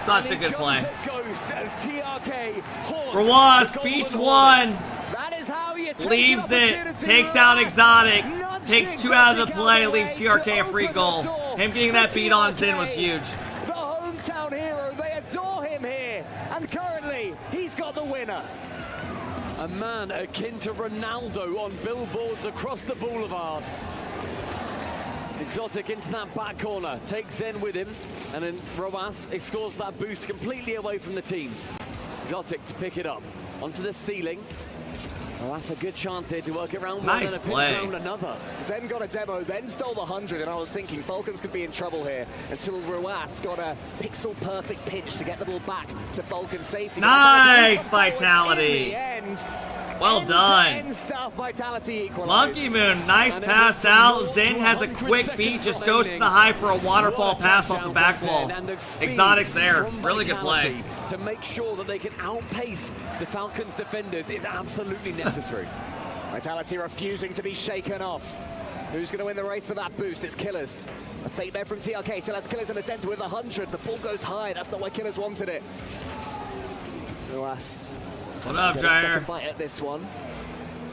A: Such
Q: And
A: a
Q: he
A: good
Q: jumps
A: play.
Q: at Ghost as TRK haunts
A: Rawas
Q: the
A: beats
Q: Golden
A: one.
Q: Hornets.
S: That is how you take
A: Leaves
S: an
A: it,
S: opportunity,
A: takes out
S: Ruas.
A: Exotic,
S: Nudged
A: takes 2 out of the
S: Exotic
A: play,
S: out
A: leaves
S: the
A: TRK
S: way
A: a free
S: to
A: goal.
S: open the door
A: Him getting
S: for
A: that beat on Sin
S: TRK.
A: was huge.
S: The hometown hero, they adore him here. And currently, he's got the winner.
Q: A man akin to Ronaldo on billboards across the boulevard. Exotic into that back corner, takes Zen with him, and then Roas scores that boost completely away from the team. Exotic to pick it up, onto the ceiling. Well, that's a good chance here to work it round one
A: Nice
Q: and a pinch
A: play.
Q: round another.
S: Zen got a demo, then stole the 100, and I was thinking Falcons could be in trouble here until Ruas got a pixel-perfect pinch to get the ball back to Falcons' safety.
A: Nice
S: Vitality.
A: Vitality.
S: In the end,
A: Well done.
S: stuff, Vitality equalized.
A: Monkey Moon, nice pass out. Zen has a quick beat, just goes to the high for a waterfall pass off the back wall. Exotic's there. Really good play.
Q: To make sure that they can outpace the Falcons defenders is absolutely necessary.
S: Vitality refusing to be shaken off. Who's going to win the race for that boost? It's Killers. A fake there from TRK. Still has Killers in the center with 100. The ball goes high. That's not why Killers wanted it. Ruas.
A: What up,
S: Get a second
A: Jair?
S: bite at this one.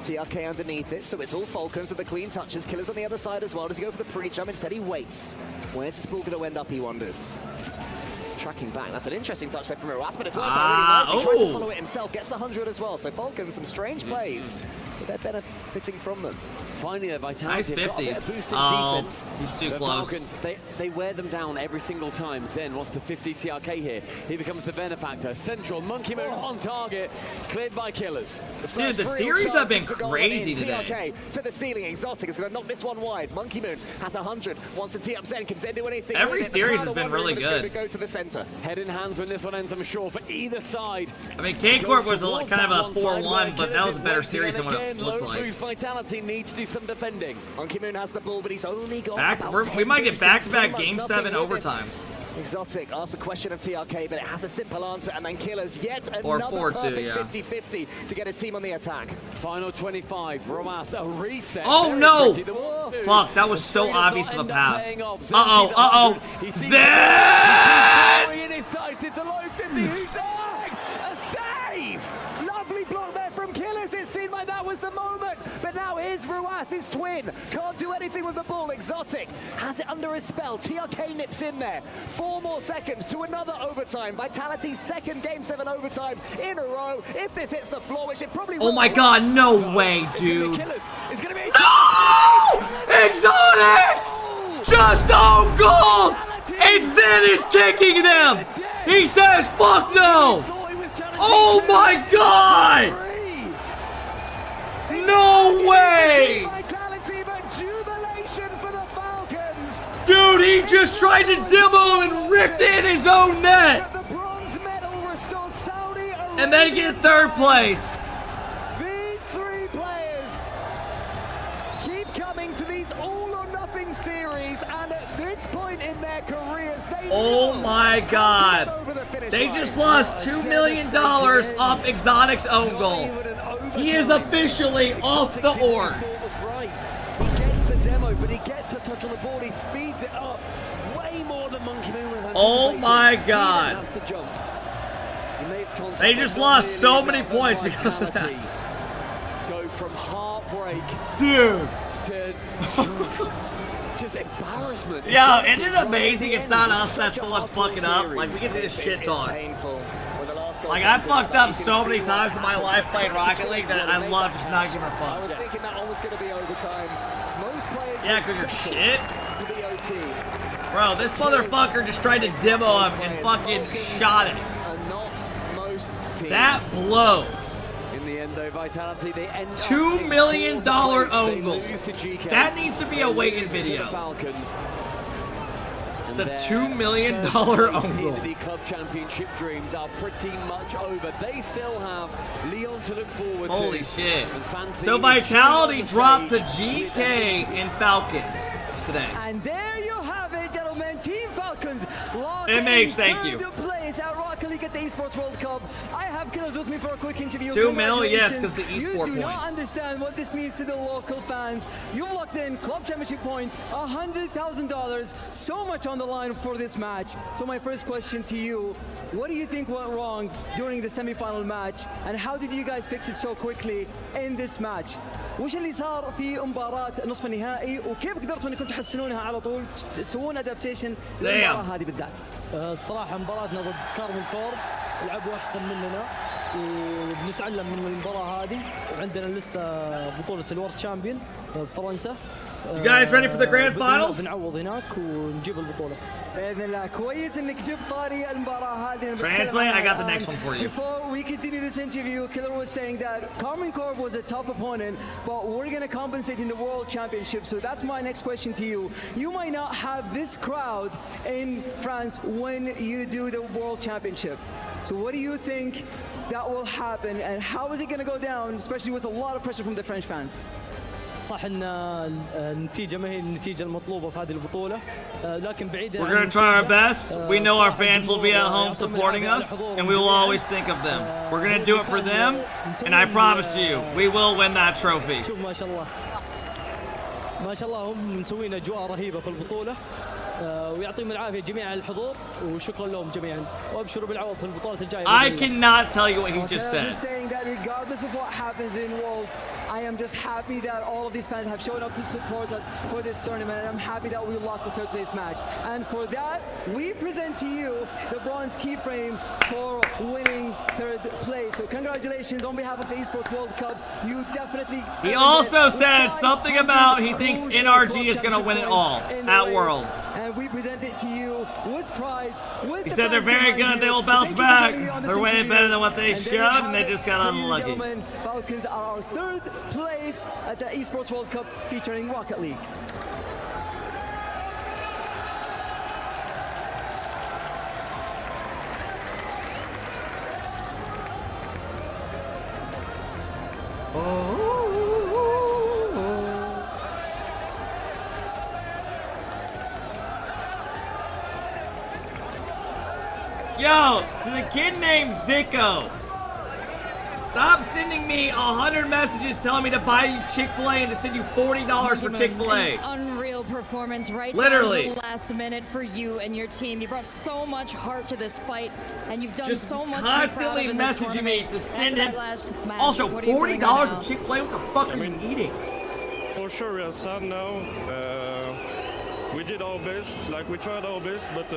S: TRK underneath it, so it's all Falcons with the clean touches. Killers on the other side as well. Does he go for the pre-jump? Instead he waits. Where's this ball going to end up, he wonders. Tracking back. That's an interesting touch there from Ruas, but it's worked out really nicely. He tries to follow it himself, gets the 100 as well. So Falcons, some strange plays, but they're benefiting from them.
Q: Finally, the Vitality
A: Nice
Q: have got a bit
A: 50s.
Q: of boost in
A: Oh,
Q: defense.
A: he's too
Q: the
A: close.
Q: Falcons, they wear them down every single time. Zen wants the 50 TRK here. He becomes the benefactor. Central, Monkey Moon on target, cleared by Killers.
A: Dude, the series have been crazy today.
S: TRK to the ceiling. Exotic is going to knock this one wide. Monkey Moon has 100. Wants to tee up Zen. Can Zen do anything?
A: Every
S: with it? The
A: series
S: crowd
A: has
S: are
A: been
S: wondering
A: really
S: if it's going
A: good.
S: to go to the center.
Q: Head in hands when this one ends, I'm sure, for either side.
A: I mean, KCorp was kind of a 4-1, but that was a better series than what it
Q: again, low
A: looked like.
Q: boost Vitality need to do some defending.
X: Monkey Moon has the ball, but he's only got
A: We might get back-to-back Game 7 overtimes.
X: Exotic asks a question of TRK, but it has a simple answer, and then Killers yet
A: Or
X: another
A: 4-2,
X: perfect
A: yeah.
X: 50-50 to get his team on the attack.
Q: Final 25, Romas, a reset.
A: Oh
Q: Very
A: no!
Q: pretty. The
A: Fuck, that was so
Q: three does
A: obvious
Q: not
A: of a
Q: end up
A: pass.
Q: paying off.
A: Uh-oh,
Q: He sees
A: Zen!
Q: glory in his sights. It's a low 50. Who's next? A save!
X: Lovely block there from Killers. It seemed like that was the moment, but now here's Ruas, his twin. Can't do anything with the ball. Exotic has it under his spell. TRK nips in there. 4 more seconds to another overtime. Vitality's second Game 7 overtime in a row. If this hits the floor, which it probably will.
A: Oh my god, no way, dude.
Q: It's gonna be
A: No! Exotic! Just own goal! And Zen is kicking them! He says, fuck no! Oh my god! No way!
X: Vitality, but jubilation for the Falcons.
A: Dude, he just tried to demo him and ripped in his own net!
X: The bronze medal restores Saudi Arabia.
A: And then get 3rd place!
X: These 3 players keep coming to these all-or-nothing series, and at this point in their careers, they
A: Oh
X: know
A: my
X: how to
A: god!
X: get over the finish
A: They
X: line.
A: just lost $2 million off Exotic's own goal. He is officially off the org.
Q: He gets the demo, but he gets a touch on the ball. He speeds it up way more than Monkey Moon was anticipating.
A: Oh my
Q: He
A: god.
Q: didn't have to jump. He makes contact,
A: They
Q: but
A: just
Q: not
A: lost
Q: nearly
A: so
Q: enough
A: many
Q: of
A: points because of that.
Q: Vitality. Go from heartbreak
A: Dude.
Q: to just embarrassment.
A: Yeah, isn't it amazing it's not us that's the ones fucking up? Like, we get this shit talk. Like, I fucked up so many times in my life playing Rocket League that I love just not giving a
X: I was
A: fuck.
X: thinking that one was going to be overtime. Most players
A: Yeah,
X: would
A: because you're
X: settle
A: shit.
X: for the OT.
A: Bro, this motherfucker just tried to demo him and fucking shot it.
X: And not most teams.
A: That blows.
Q: In the end, though, Vitality, they end up
A: $2
Q: in
A: million
Q: 4th place.
A: own
Q: They
A: goal.
Q: lose to GK.
A: That needs to be a
Q: They
A: wait-in
Q: lose to the
A: video.
Q: Falcons. And
A: The
Q: their
A: $2 million
Q: first place
A: own goal.
Q: into the club championship dreams are pretty much over. They still have Leon to look forward to.
A: Holy shit.
Q: And Fancy
A: So
Q: is
A: Vitality
Q: on the
A: dropped to
Q: stage with
A: GK
Q: MVP.
A: in Falcons today.
J: And there you have it, gentlemen. Team Falcons locked
A: MH,
J: in
A: thank you.
J: 3rd place at Rocket League at the Esports World Cup. I have Killers with me for a quick interview.
A: 2 mil, yes,
J: Congratulations.
A: 'cause the
J: You
A: esport
J: do not
A: points.
J: understand what this means to the local fans. You've locked in club championship points, $100,000. So much on the line for this match. So my first question to you, what do you think went wrong during the semi-final match? And how did you guys fix it so quickly in this match? وش اللي صار في مباراة نصف النهائي وكيف قدرتوا انكم تحسنونها على طول تسوون ادابتيشن للمباراة هذه بالذات؟
N: الصراحة مباراتنا ضد كارمن كورب لعبوا أحسن مننا وبنتعلم من المباراة هذه وعندنا لسه بطولة الورد شامبيون بفرنسا.
A: You guys ready for the grand finals?
N: بنعوض هناك ونجيب البطولة.
J: بإذن الله كويس انك جبت طاري المباراة هذه.
A: Translate, I got the next one for you.
J: Before we continue this interview, Killer was saying that Carmen Corp was a tough opponent, but we're going to compensate in the World Championship. So that's my next question to you. You might not have this crowd in France when you do the World Championship. So what do you think that will happen, and how is it going to go down, especially with a lot of pressure from the French fans?
N: صح ان النتيجة ما هي النتيجة المطلوبة في هذه البطولة لكن بعيدا
A: We're going to try our best. We know our fans will be at home supporting us, and we will always think of them. We're going to do it for them, and I promise you, we will win that trophy.
N: شوف ما شاء الله ما شاء الله هم مسوين أجواء رهيبة في البطولة ويعطيهم العافية جميعا على الحضور وشكرا لهم جميعا وابشروا بالعوض في البطولات الجاية.
A: I cannot tell you what he just
J: I'm
A: said.
J: just saying that regardless of what happens in Worlds, I am just happy that all of these fans have shown up to support us for this tournament, and I'm happy that we locked the 3rd place match. And for that, we present to you the bronze keyframe for winning 3rd place. So congratulations on behalf of the Esports World Cup. You definitely.
A: He also said something about he thinks NRG is going to win it all at Worlds.
J: And we present it to you with pride. With
A: He
J: the
A: said they're
J: fans
A: very
J: behind
A: good,
J: you.
A: they will
J: So
A: bounce
J: thank you for
A: back.
J: joining me on this
A: They're way
J: interview.
A: better than what they
J: And there
A: should,
J: you
A: and they
J: have
A: just
J: it,
A: got
J: ladies and
A: unlucky.
J: gentlemen, Falcons are our 3rd place at the Esports World Cup featuring Rocket League.
A: Oh. Yo, to the kid named Zico. Stop sending me 100 messages telling me to buy you Chick-fil-A and to send you $40 for Chick-fil-A.
L: An unreal performance right
A: Literally.
L: down to the last minute for you and your team. You brought so much heart to this fight, and you've done
A: Just
L: so much
A: constantly
L: to be proud of in this
A: messaging me to
L: tournament.
A: send
L: After
A: it.
L: that last match,
A: Also,
L: what are you feeling
A: $40
L: right now?
A: of Chick-fil-A? What the fuck are you eating?
F: For sure, we are sad now. We did our best, like we tried our best, but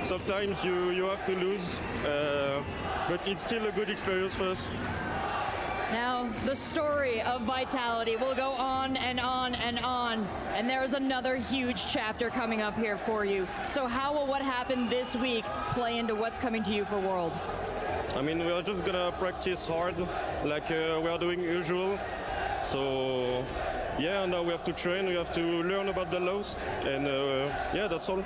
F: sometimes you have to lose. But it's still a good experience for us.
L: Now, the story of Vitality will go on and on and on. And there is another huge chapter coming up here for you. So how will what happened this week play into what's coming to you for Worlds?
F: I mean, we are just gonna practice hard, like we are doing usual. So, yeah, now we have to train, we have to learn about the Lost, and yeah, that's all.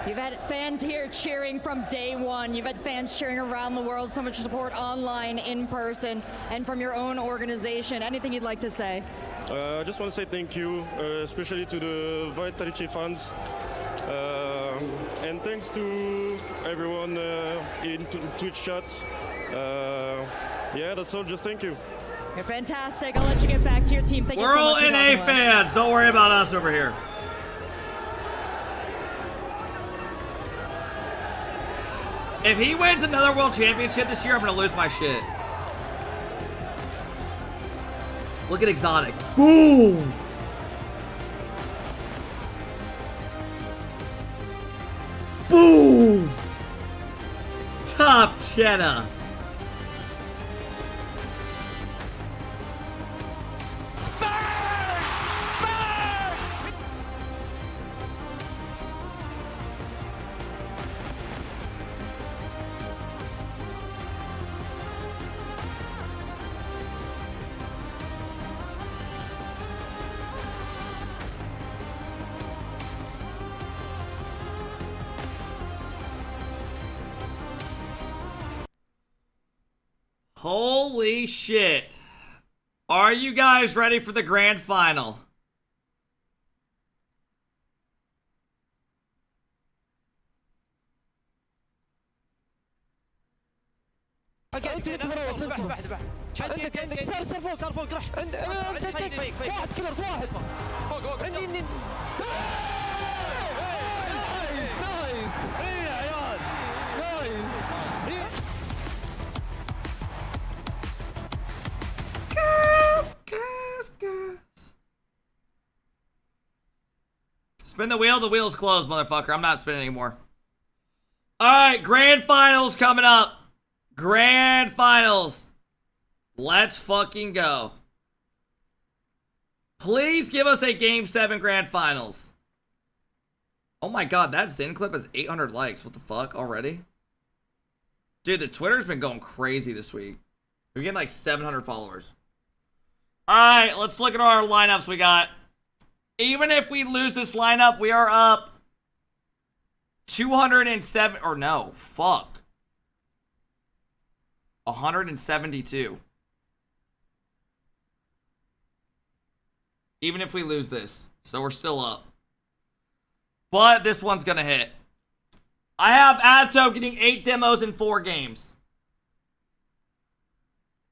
L: You've had fans here cheering from day one. You've had fans cheering around the world, so much support online, in person, and from your own organization. Anything you'd like to say?
F: I just want to say thank you, especially to the Vitality fans. And thanks to everyone in Twitch chat. Yeah, that's all, just thank you.
L: You're fantastic. I'll let you get back to your team. Thank you so
A: We're all
L: much for
A: NA
L: talking to us.
A: fans. Don't worry about us over here. If he wins another world championship this year, I'm gonna lose my shit. Look at Exotic. Boom! Boom! Top cheddar. Holy shit. Are you guys ready for the grand final?
N: انت مروس عندك صار فوق راح عندك واحد كبر واحد فوق عندي نايس ايه يا عيال نايس
A: Spin the wheel. The wheel's closed, motherfucker. I'm not spinning anymore. All right, grand finals coming up. Grand finals. Let's fucking go. Please give us a Game 7 grand finals. Oh my god, that Zen clip has 800 likes. What the fuck already? Dude, the Twitter's been going crazy this week. We're getting like 700 followers. All right, let's look at our lineups we got. Even if we lose this lineup, we are up 207, or no, fuck. 172. Even if we lose this. So we're still up. But this one's gonna hit. I have Atto getting 8 demos in 4 games.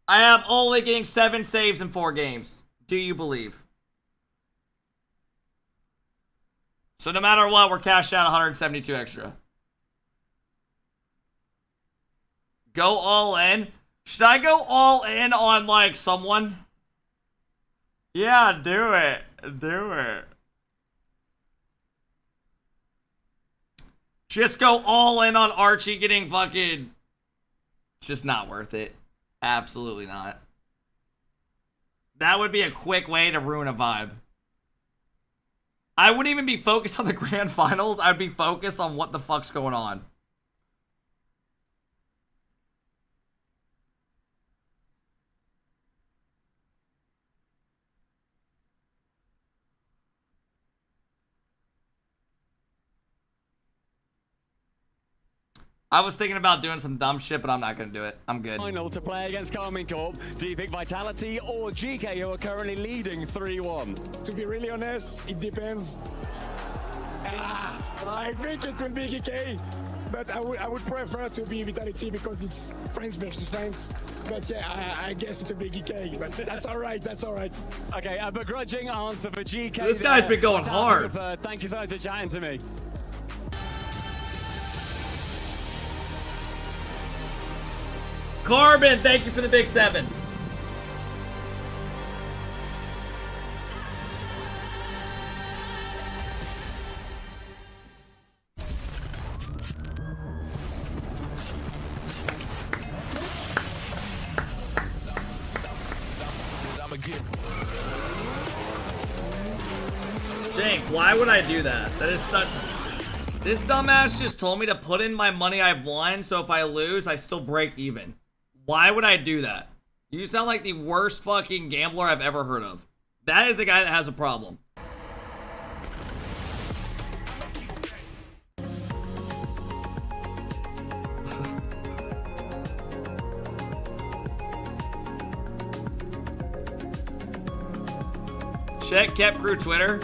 A: I have Ole getting 7 saves in 4 games. Do you believe? So no matter what, we're cashed out 172 extra. Go all in? Should I go all in on, like, someone? Yeah, do it. Do it. Just go all in on Archie getting fucking... It's just not worth it. Absolutely not. That would be a quick way to ruin a vibe. I wouldn't even be focused on the grand finals. I'd be focused on what the fuck's going on. I was thinking about doing some dumb shit, but I'm not going to do it. I'm good.
C: Final to play against Korp. Do you pick Vitality or GK, who are currently leading 3-1?
U: To be really honest, it depends. I think it will be GK.
O: but I would prefer to be Vitality because it's friends versus friends. But yeah, I guess it's a big GK, but that's all right. That's all right.
D: Okay, a begrudging answer for GK.
A: This guy's been going hard.
D: Thank you so much for chatting to me.
A: Corbin, thank you for the big 7. Jake, why would I do that? That is such... This dumbass just told me to put in my money I've won, so if I lose, I still break even. Why would I do that? You sound like the worst fucking gambler I've ever heard of. That is a guy that has a problem. Check Kep Crew Twitter.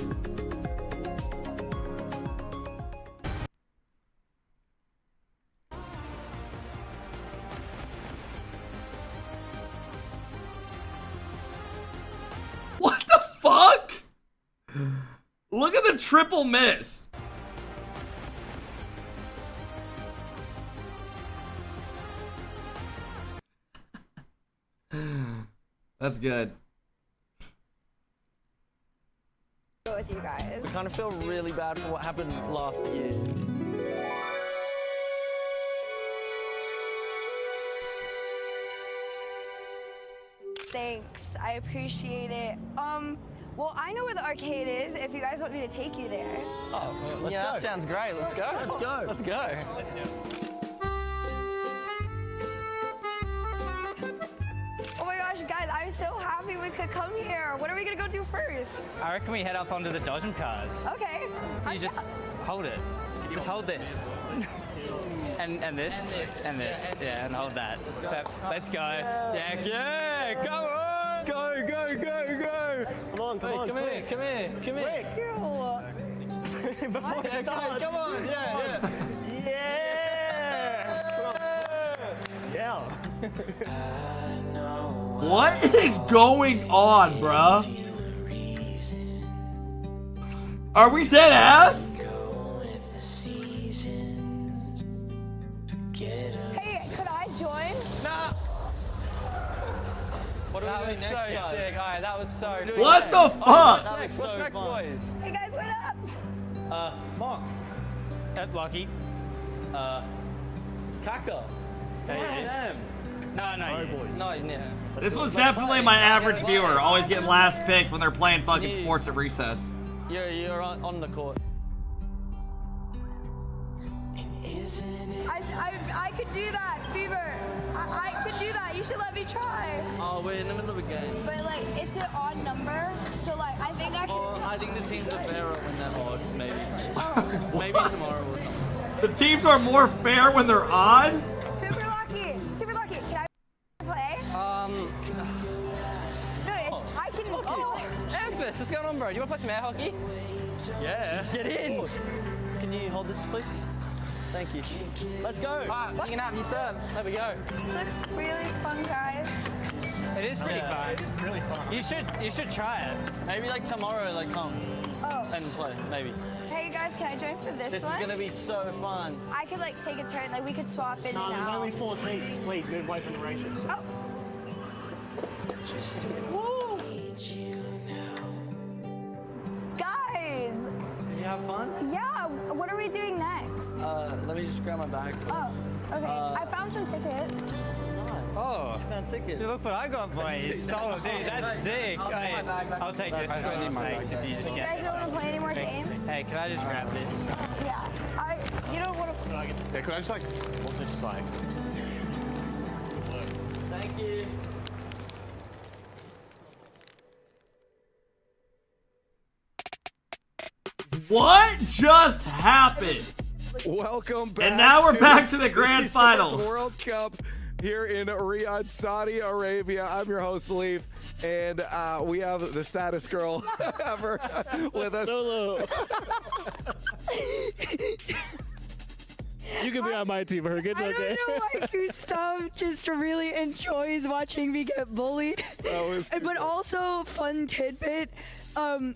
A: What the fuck? Look at the triple miss. That's good.
R: Go with you guys.
N: We kind of feel really bad for what happened last year.
R: Thanks, I appreciate it. Well, I know where the arcade is. If you guys want me to take you there.
N: Oh,
X: Let's
N: yeah,
X: go.
N: that sounds great. Let's go.
X: Let's go.
N: Let's go.
R: Oh my gosh, guys, I'm so happy we could come here. What are we gonna go do first?
U: I reckon we head up onto the dodgem cars.
R: Okay.
U: You just hold it. Just hold this. And this. And this. And this. Yeah, and hold that. Let's go. Yeah, come on. Go, go, go, go.
N: Come on, come on. Come here, come here, come here.
R: Before
N: it starts. Come on, yeah.
R: Yeah.
A: What is going on, bruh? Are we dead ass?
R: Hey, could I join?
N: Nah.
U: That was so sick. Alright, that was so fun.
A: What the fuck?
U: What's next, boys?
R: Hey guys, what up?
U: Mark. Lucky.
N: Kaka.
U: Yes. No, yeah.
A: This was definitely my average viewer, always getting last picked when they're playing fucking sports at recess.
N: You're on the court.
R: I could do that, Fever. I could do that. You should let me try.
N: Oh, we're in the middle of a game.
R: But like, it's an odd number, so like, I think I can.
N: Oh, I think the teams are fairer when they're odd, maybe.
R: Oh.
N: Maybe tomorrow or something.
A: The teams are more fair when they're odd?
R: Super lucky. Super lucky. Can I play? No, I can. Oh.
U: Emphas, what's going on, bro? Do you want to play some air hockey?
N: Yeah.
U: Get in.
N: Can you hold this, please? Thank you. Let's go.
U: Alright, you can have your serve. There we go.
R: This looks really fun, guys.
U: It is pretty fun.
N: It's really fun.
U: You should try it.
N: Maybe like tomorrow, like come and play, maybe.
R: Hey guys, can I join for this
N: This
R: one?
N: is gonna be so fun.
R: I could like take a turn, like we could swap in
N: No,
R: and
N: there's
R: out.
N: only 4 seats. Please move away from the races.
R: Oh.
N: Woo!
R: Guys!
N: Did you have fun?
R: Yeah, what are we doing next?
N: Let me just grab my bag first.
R: Oh, okay. I found some tickets.
U: Oh,
N: found tickets.
U: Dude, look what I got, boys. Oh, dude, that's sick. Hey, I'll take this. Thanks if you just
R: You
U: get
R: guys don't want to play any more games?
U: Hey, can I just grab this?
R: Yeah. You don't want to.
M: Yeah, could I just like, also just like.
N: Thank you.
A: What just happened?
G: Welcome back.
A: And now we're back to the grand
G: Esports
A: finals.
G: World Cup here in Riyadh, Saudi Arabia. I'm your host, Leaf, and we have the saddest girl ever with us.
N: Solo.
M: You can be on my team, Herc. It's okay.
H: I don't know why Gustav just really enjoys watching me get bullied. But also, fun tidbit,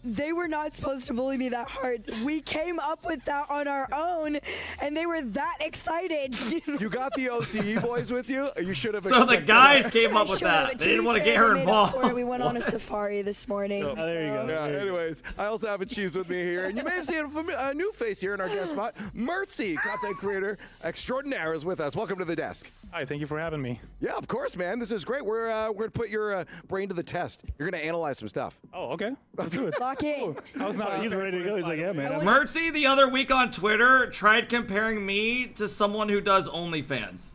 H: they were not supposed to bully me that hard. We came up with that on our own, and they were that excited.
G: You got the OCE boys with you? You should have.
A: So the guys came up with that. They didn't want to get her involved.
H: We went on a safari this morning.
G: Oh, there you go. Yeah, anyways, I also have a Chiefs with me here, and you may have seen a new face here in our guest spot. Mertzy, content creator extraordinaire, is with us. Welcome to the desk.
P: Hi, thank you for having me.
G: Yeah, of course, man. This is great. We're going to put your brain to the test. You're going to analyze some stuff.
P: Oh, okay. Let's do it.
H: Lock in.
P: He's ready to go. He's like, yeah, man.
A: Mertzy the other week on Twitter tried comparing me to someone who does OnlyFans.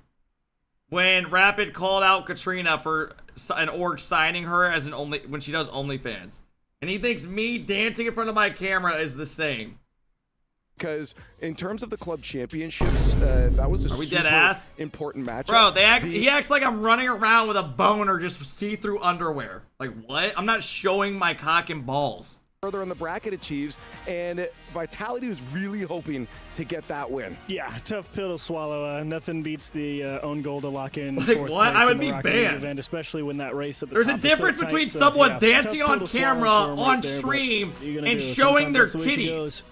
A: When Rapid called out Katrina for an org signing her as when she does OnlyFans. And he thinks me dancing in front of my camera is the same.
G: Because in terms of the club championships, that was a super important matchup.
A: Bro, he acts like I'm running around with a boner just see-through underwear. Like, what? I'm not showing my cock and balls.
G: Further on the bracket achieves, and Vitality was really hoping to get that win.
M: Yeah, tough pill to swallow. Nothing beats the own goal to lock in
A: like
M: fourth
A: what?
M: place
A: I would
M: in the
A: be
M: Rocket League
A: banned.
M: event, especially when that race at the
A: There's
M: top
A: a difference
M: is so
A: between
M: tight,
A: someone
M: yeah,
A: dancing
M: tough
A: on
M: pill to swallow
A: camera
M: for 'em
A: on
M: right there,
A: stream
M: but you're gonna
A: and
M: do it.
A: showing their
M: Sometimes that's the way she
A: titties.
M: goes.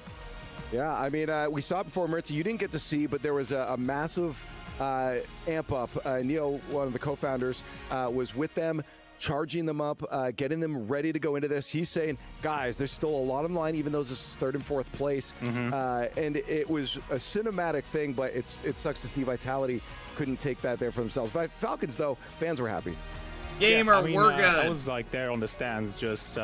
G: Yeah, I mean, we saw it before, Mertzy. You didn't get to see, but there was a massive amp up. Neil, one of the co-founders, was with them, charging them up, getting them ready to go into this. He's saying, guys, there's still a lot on the line, even though this is third and fourth place. And it was a cinematic thing, but it sucks to see Vitality couldn't take that there for themselves. Falcons, though, fans were happy.
A: Gamer, we're good.
P: I was like there on the stands, just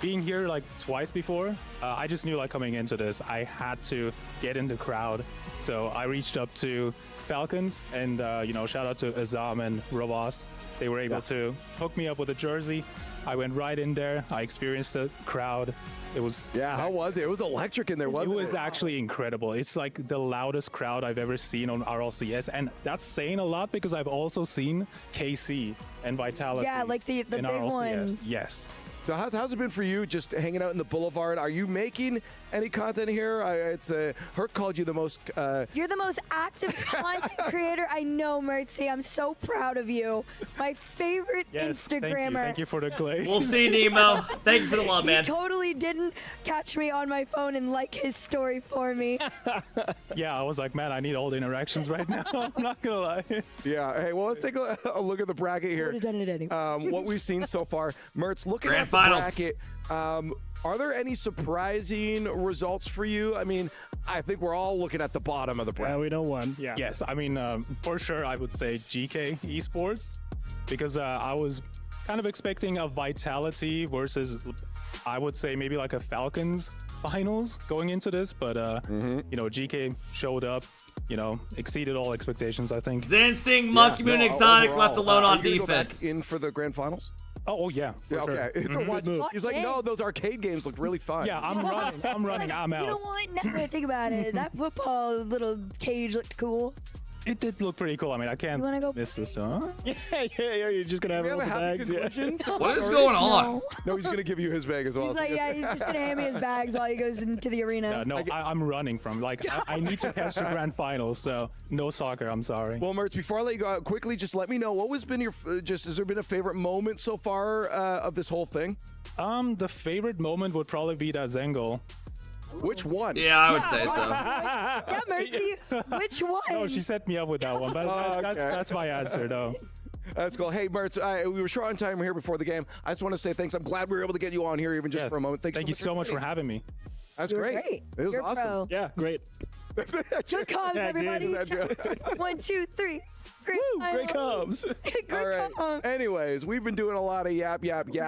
P: being here like twice before. I just knew like coming into this, I had to get in the crowd. So I reached up to Falcons and, shout out to Azam and Rovas. They were able to hook me up with a jersey. I went right in there. I experienced the crowd. It was...
G: Yeah, how was it? It was electric in there, wasn't it?
P: It was actually incredible. It's like the loudest crowd I've ever seen on RLCS. And that's saying a lot because I've also seen KC and Vitality.
H: Yeah, like the big
P: RLCS.
H: ones.
P: Yes.
G: So how's it been for you just hanging out in the Boulevard? Are you making any content here? Herc called you the most...
H: You're the most active content creator I know, Mertzy. I'm so proud of you. My favorite Instagrammer.
P: Thank you for the glaze.
A: We'll see, Nemo. Thank you for the love, man.
H: He totally didn't catch me on my phone and like his story for me.
P: Yeah, I was like, man, I need all the interactions right now. I'm not going to lie.
G: Yeah. Hey, well, let's take a look at the bracket here.
H: I would have done it anyway.
G: What we've seen so far. Mertz, looking at the bracket, are there any surprising results for you? I mean, I think we're all looking at the bottom of the bracket.
M: Yeah, we know one. Yeah.
P: Yes, I mean, for sure, I would say GK Esports, because I was kind of expecting a Vitality versus, I would say, maybe like a Falcons finals going into this, but, GK showed up. Exceeded all expectations, I think.
A: Zensing, Monkey Moon, Exotic left alone on
G: are you gonna
A: defense.
G: Go back in for the grand finals?
P: Oh yeah.
G: Okay.
P: Sure.
G: He's like, no, those arcade games look really fun.
P: Yeah, I'm running. I'm out.
H: You know what? Never think about it. That football little cage looked cool.
P: It did look pretty cool. I mean, I can't miss this, huh?
M: Yeah. You're just gonna have all the bags. Yeah.
A: What is going on?
G: No, he's gonna give you his bag as well.
H: He's like, he's just gonna hand me his bags while he goes into the arena.
P: I'm running from. I need to catch the grand finals, so no soccer. I'm sorry.
G: Well, Mertz, before I let you go out, quickly, just let me know what has been your has there been a favorite moment so far of this whole thing?
P: The favorite moment would probably be that Zen goal.
G: Which one?
A: Yeah, I would say so.
H: Yeah, Mertzy, which one?
P: No, she set me up with that one, but that's my answer, though.
G: That's cool. Hey, Mertz, we were short on time here before the game. I just want to say thanks. I'm glad we were able to get you on here even just for a moment.
P: Thank you so much for having me.
G: That's great. It was awesome.
H: Pro.
M: Yeah, great.
H: Good comms, everybody. 1, 2, 3.
M: Great comms.
G: All right. Anyways, we've been doing a lot of yapping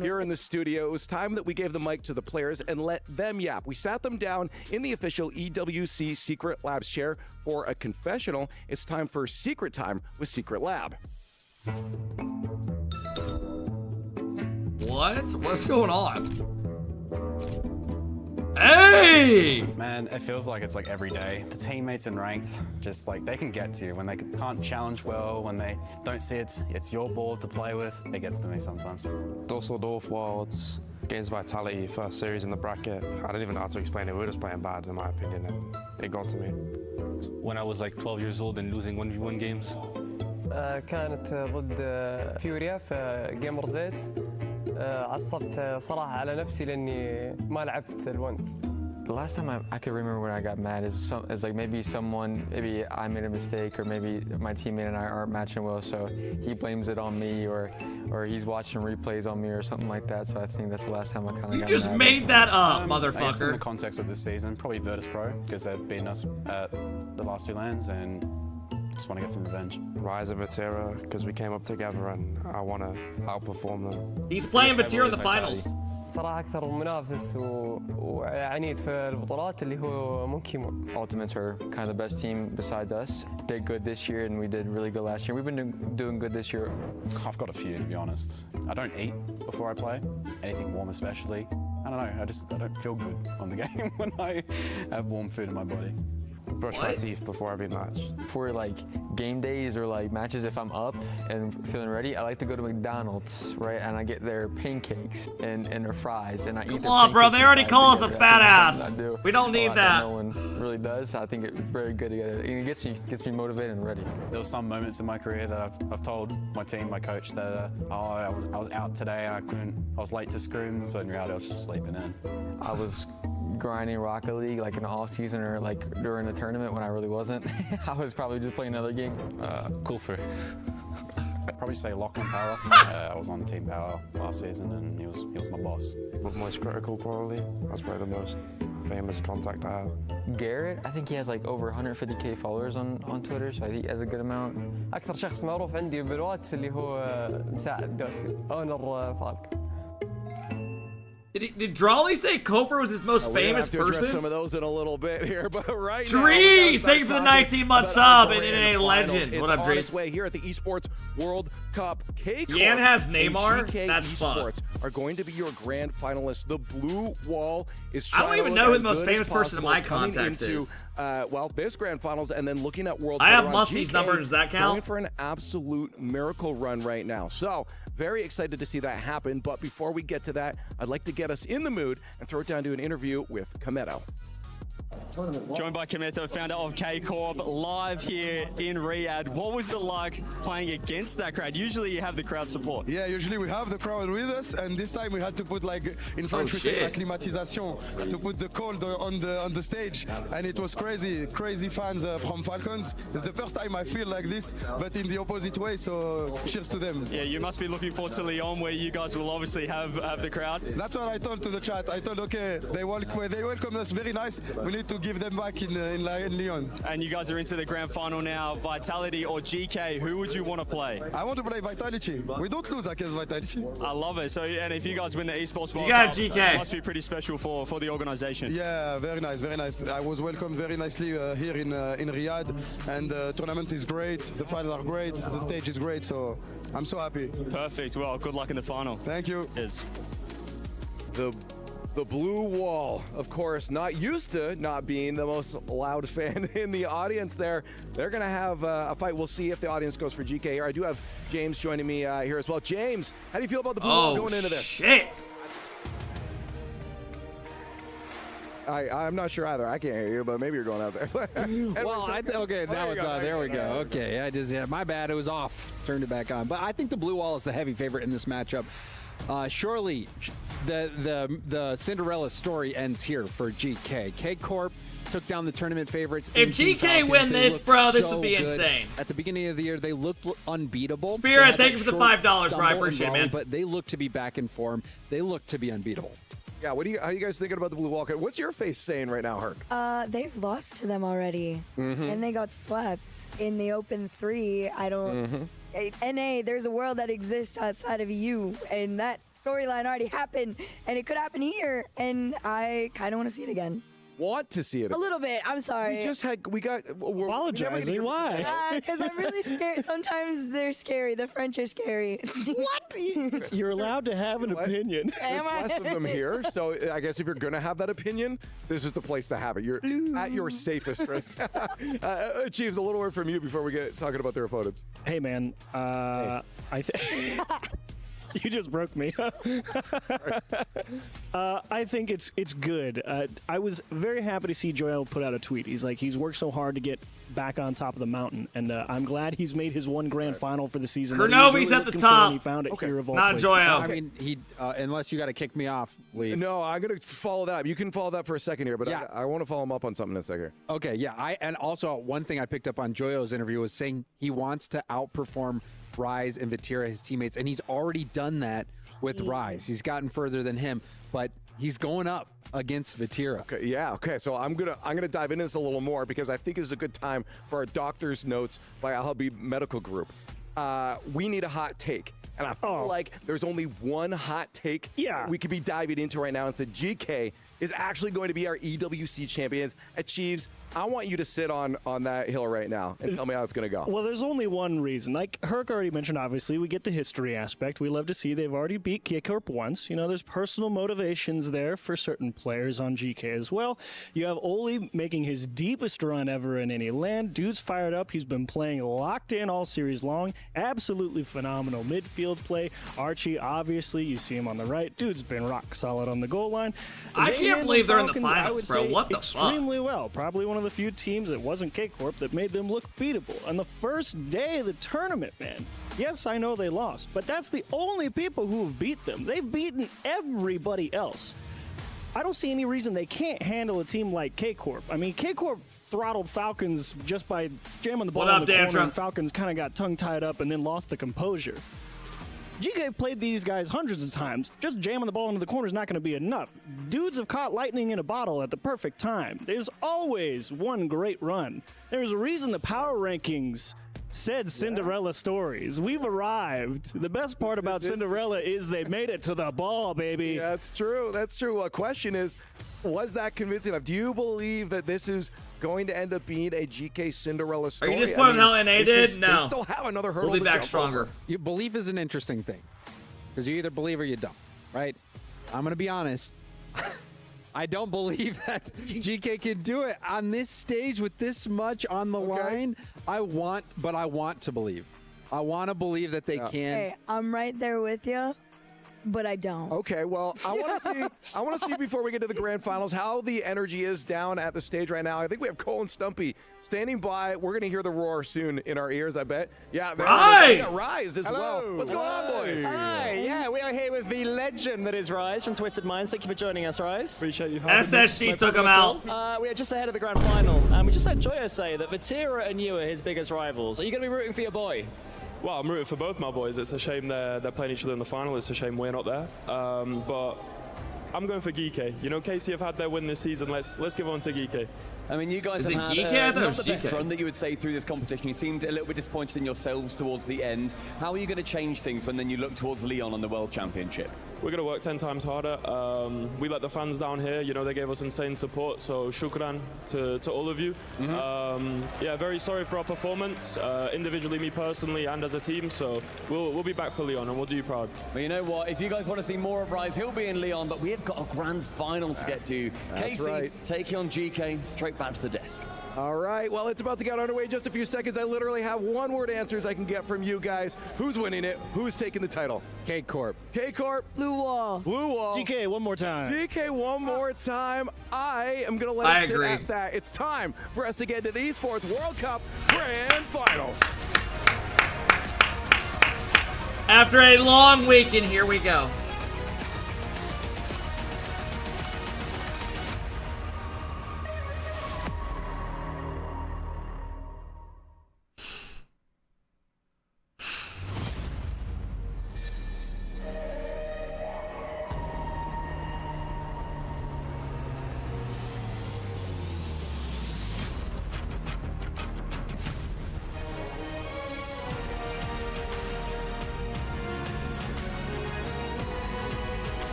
G: here in the studio. It was time that we gave the mic to the players and let them yap. We sat them down in the official EWC Secret Labs chair for a confessional. It's time for Secret Time with Secret Lab.
A: What? What's going on? Hey!
V: Man, it feels like it's like every day. The teammates in ranked, just like they can get to you when they can't challenge well, when they don't see it's your board to play with. It gets to me sometimes.
W: Dusseldorf Wilds,
B: Against Vitality, first series in the bracket. I don't even know how to explain it. We were just playing bad, in my opinion, and it got to me.
E: When I was like 12 years old and losing 1v1 games.
T: كانت ضد فيوريا في جيمر زيت. عصبت صراحة على نفسي لأني ما لعبت الونس.
W: The last time I could remember when I got mad is like maybe I made a mistake, or maybe my teammate and I aren't matching well, so he blames it on me, or he's watching replays on me or something like that. So I think that's the last time I kind of got mad.
A: You just made that up,
V: I
A: motherfucker.
V: guess in the context of this season, probably Virtus Pro, because they've beaten us at the last 2 lands, and just want to get some revenge.
B: Rise of Vatira, because we came up together and I want to outperform them.
A: He's playing Vatira in the finals.
T: صراحة أكثر منافس وعنيد في البطولات اللي هو مونكيمون.
W: Ultimates are kind of the best team besides us. Did good this year and we did really good last year. We've been doing good this year.
V: I've got a few, to be honest. I don't eat before I play, anything warm especially. I don't know, I don't feel good on the game when I have warm food in my body.
B: Brush my teeth before every match.
W: For like game days or like matches, if I'm up and feeling ready, I like to go to McDonald's, right? And I get their pancakes and their fries, and I eat.
A: Come on, bro. They already call us a fat ass. We don't need that.
W: No one really does. I think it's very good together. It gets me motivated and ready.
V: There were some moments in my career that I've told my team, my coach, that I was out today and I was late to scrims, but in reality I was just sleeping in.
W: I was grinding Rocket League like in the off season or like during a tournament when I really wasn't. I was probably just playing another game.
B: Kulfer.
V: I'd probably say Lachlan Power. I was on Team Power last season and he was my boss.
B: Most critical probably. That's probably the most famous contact I have.
W: Garrett, I think he has like over 150k followers on Twitter, so I think he has a good amount.
T: أكثر شخص معروف عندي بالواتس اللي هو مساعد دوسي اونر فالك.
A: Did Drawley say KCorp was his most famous
G: person? We'll address some of those in a little bit here, but right now,
A: Drees, thank you for the 19-month sub and NA Legend. What up, Drees?
G: It's on its way here at the Esports World Cup. KCorp
A: Yan has Neymar.
G: And GK
A: That's
G: Esports
A: fun.
G: are going to be your grand finalists. The Blue Wall is
A: I
G: trying
A: don't even
G: to
A: know
G: look
A: who the
G: as
A: most
G: good
A: famous
G: as
A: person in my
G: possible coming
A: context
G: into,
A: is.
G: Well, this grand finals and then looking at Worlds.
A: I have
G: later on.
A: Musty's
G: GK
A: number. Does that count?
G: Going for an absolute miracle run right now. So very excited to see that happen. But before we get to that, I'd like to get us in the mood and throw it down to an interview with Kameto.
C: Joined by Kameto, founder of KCorp, live here in Riyadh. What was it like playing against that crowd? Usually you have the crowd support.
Y: Yeah, usually we have the crowd with us, and this time we had to put, like in French we say la climatisation, to put the cold on the stage, and it was crazy fans from Falcons. It's the first time I feel like this, but in the opposite way, so cheers to them.
C: Yeah, you must be looking forward to Lyon, where you guys will obviously have the crowd.
Y: That's what I told to the chat. I told, okay, they welcomed us very nice. We need to give them back in Lyon.
C: And you guys are into the grand final now. Vitality or GK, who would you want to play?
Y: I want to play Vitality. We don't lose against Vitality.
C: I love it. So, and if you guys win the Esports World
A: got
C: Cup,
A: GK.
C: it must be pretty special for the organization.
Y: Yeah, very nice, very nice. I was welcomed very nicely here in Riyadh, and the tournament is great. The finals are great. The stage is great. So I'm so happy.
C: Perfect. Well, good luck in the final.
Y: Thank you.
C: Yes.
G: The Blue Wall, of course, not used to not being the most loud fan in the audience there. They're going to have a fight. We'll see if the audience goes for GK here. I do have James joining me here as well. James, how do you feel about the Blue Wall going into this?
A: Shit.
G: I'm not sure either. I can't hear you, but maybe you're going out there.
Z: Well, okay, now it's on. There we go. Okay, my bad. It was off. Turned it back on. But I think the Blue Wall is the heavy favorite in this matchup. Surely, the Cinderella story ends here for GK. KCorp took down the tournament favorites.
A: If GK win this, bro, this would be insane.
Z: At the beginning of the year, they looked unbeatable.
A: Spirit, thank you for the $5, bro. I appreciate it, man.
Z: But they look to be back in form. They look to be unbeatable.
G: Yeah, how are you guys thinking about the Blue Wall? What's your face saying right now, Herc?
H: They've lost to them already, and they got swept in the Open 3. I don't. NA, there's a world that exists outside of you, and that storyline already happened, and it could happen here, and I kind of want to see it again.
G: Want to see it?
H: A little bit. I'm sorry.
G: We got.
M: Apologizing? Why?
H: Because I'm really scared. Sometimes they're scary. The French are scary.
M: What? You're allowed to have an opinion.
G: There's less of them here, so I guess if you're going to have that opinion, this is the place to have it. You're at your safest, right? Chiefs, a little word from you before we get talking about their opponents.
M: Hey, man. I think. You just broke me. I think it's good. I was very happy to see Joel put out a tweet. He's like, he's worked so hard to get back on top of the mountain, and I'm glad he's made his one grand final for the season.
A: Kurnovi's
M: really
A: at the top.
M: He found it here of all
A: not
M: places.
A: Joel.
Z: I mean, unless you got to kick me off, Lee.
G: No, I'm going to follow that up. You can follow that for a second here, but
Z: Yeah.
G: I want to follow him up on something in a second.
Z: Okay, yeah. And also one thing I picked up on Joyo's interview was saying he wants to outperform Rise and Vatira, his teammates, and he's already done that with Rise. He's gotten further than him, but he's going up against Vatira.
G: Okay, yeah, okay. So I'm gonna dive into this a little more because I think this is a good time for our doctor's notes by Al-Habib Medical Group. We need a hot take. And I feel like there's only one hot take we could be diving into right now. It's that GK is actually going to be our EWC champions at Chiefs. I want you to sit on that hill right now and tell me how it's going to go.
M: Well, there's only one reason. Like Herc already mentioned, obviously, we get the history aspect. We love to see they've already beat KCorp once. You know, there's personal motivations there for certain players on GK as well. You have Oli making his deepest run ever in any land. Dude's fired up. He's been playing locked in all series long. Absolutely phenomenal midfield play. Archie, obviously, you see him on the right. Dude's been rock solid on the goal line.
A: I can't believe they're in the
M: Falcons,
A: finals, bro. What the fuck?
M: Extremely well. Probably one of the few teams that wasn't KCorp that made them look beatable. On the first day of the tournament, man. Yes, I know they lost, but that's the only people who have beat them. They've beaten everybody else. I don't see any reason they can't handle a team like KCorp. I mean, KCorp throttled Falcons just by jamming the ball in the corner, and Falcons kind of got tongue-tied up and then lost the composure. GK played these guys hundreds of times. Just jamming the ball into the corner is not going to be enough. Dudes have caught lightning in a bottle at the perfect time. There's always one great run. There's a reason the power rankings said Cinderella stories. We've arrived. The best part about Cinderella is they made it to the ball, baby.
G: Yeah, that's true. That's true. Well, the question is, was that convincing enough? Do you believe that this is going to end up being a GK Cinderella story?
A: Are you just putting how NA did? No.
G: They still have another hurdle
A: We'll be
G: to
A: back
G: jump
A: stronger.
G: over.
Z: Belief is an interesting thing because you either believe or you don't, right? I'm going to be honest. I don't believe that GK can do it on this stage with this much on the line. I want to believe. I want to believe that they can.
H: Hey, I'm right there with you, but I don't.
G: Okay, well, I want to see before we get to the grand finals how the energy is down at the stage right now. I think we have Cole and Stumpy standing by. We're going to hear the roar soon in our ears, I bet. Yeah,
D: Rise!
G: Yeah, Rise as well. What's going on, boys?
D: Hi, yeah, we are here with the legend that is Rise from Twisted Minds. Thank you for joining us, Rise.
E: Appreciate you
A: having me. SSG took him out.
D: We are just ahead of the grand final, and we just heard Joyo say that Vatira and you are his biggest rivals. Are you going to be rooting for your boy?
E: Well, I'm rooting for both my boys. It's a shame they're playing each other in the final. It's a shame we're not there. But I'm going for GK. You know, KC have had their win this season. Let's give on to GK.
D: I mean, you guys
E: Is
D: have
E: it
D: had
E: GK?
D: not the best run that you would say through this competition. You seemed a little bit disappointed in yourselves towards the end. How are you going to change things when then you look towards Leon on the World Championship?
E: We're going to work 10 times harder. We let the fans down here. You know, they gave us insane support. So shukran to all of you. Yeah, very sorry for our performance, individually, me personally, and as a team. So we'll be back for Leon, and we'll do you proud.
D: Well, you know what? If you guys want to see more of Rise, he'll be in Leon, but we have got a grand final to get to.
G: That's
D: Casey,
G: right.
D: taking on GK, straight back to the desk.
G: All right, well, it's about to get underway in just a few seconds. I literally have one-word answers I can get from you guys. Who's winning it? Who's taking the title?
Z: KCorp.
G: KCorp.
H: Blue Wall.
G: Blue Wall.
M: GK, one more time.
G: GK, one more time. I am going to let it sit at that. It's time for us to get into the Esports World Cup Grand Finals.
A: After a long weekend, here we go.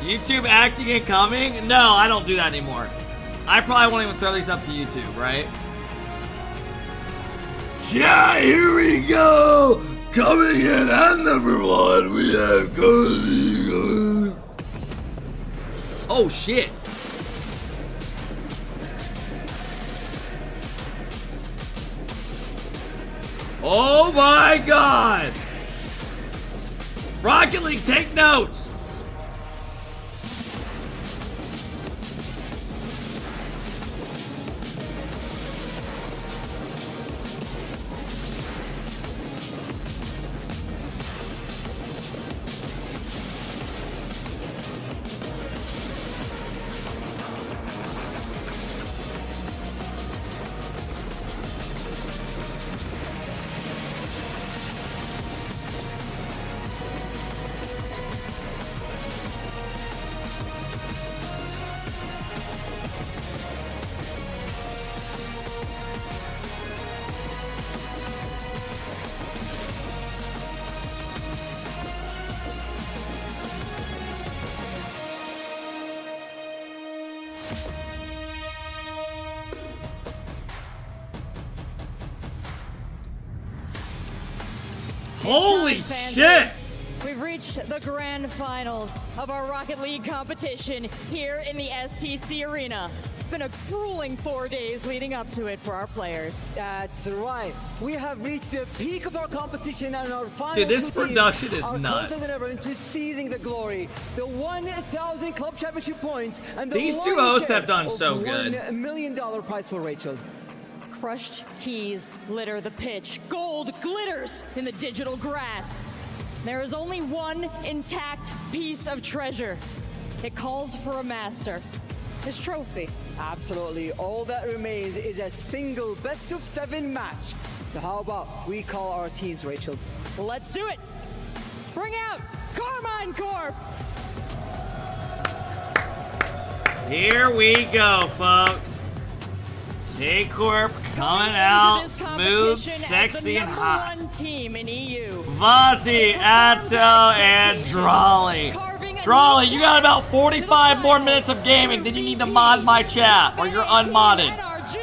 A: YouTube acting and coming? No, I don't do that anymore. I probably won't even throw these up to YouTube, right? Yeah, here we go! Coming in at number 1, we have Cody. Oh shit. Oh my god! Rocket League, take notes. Holy shit!
L: We've reached the grand finals of our Rocket League competition here in the STC Arena. It's been a grueling 4 days leading up to it for our players.
N: That's right. We have reached the peak of our competition and our final
A: Dude, this production is
N: are
A: nuts.
N: closer than ever into seizing the glory. The 1,000 club championship points and the
A: These two hosts have done
N: of
A: so good.
N: $1 million prize for Rachel.
L: Crushed keys litter the pitch. Gold glitters in the digital grass. There is only one intact piece of treasure. It calls for a master. His trophy.
N: Absolutely. All that remains is a single best-of-7 match. So how about we call our teams, Rachel?
L: Let's do it. Bring out KCorp.
A: Here we go, folks. KCorp coming out smooth, sexy, and hot.
L: #1 team in EU.
A: Vati, Atto, and Drawley. Drawley, you got about 45 more minutes of gaming, then you need to mod my chat, or you're unmodded.
L: NRG,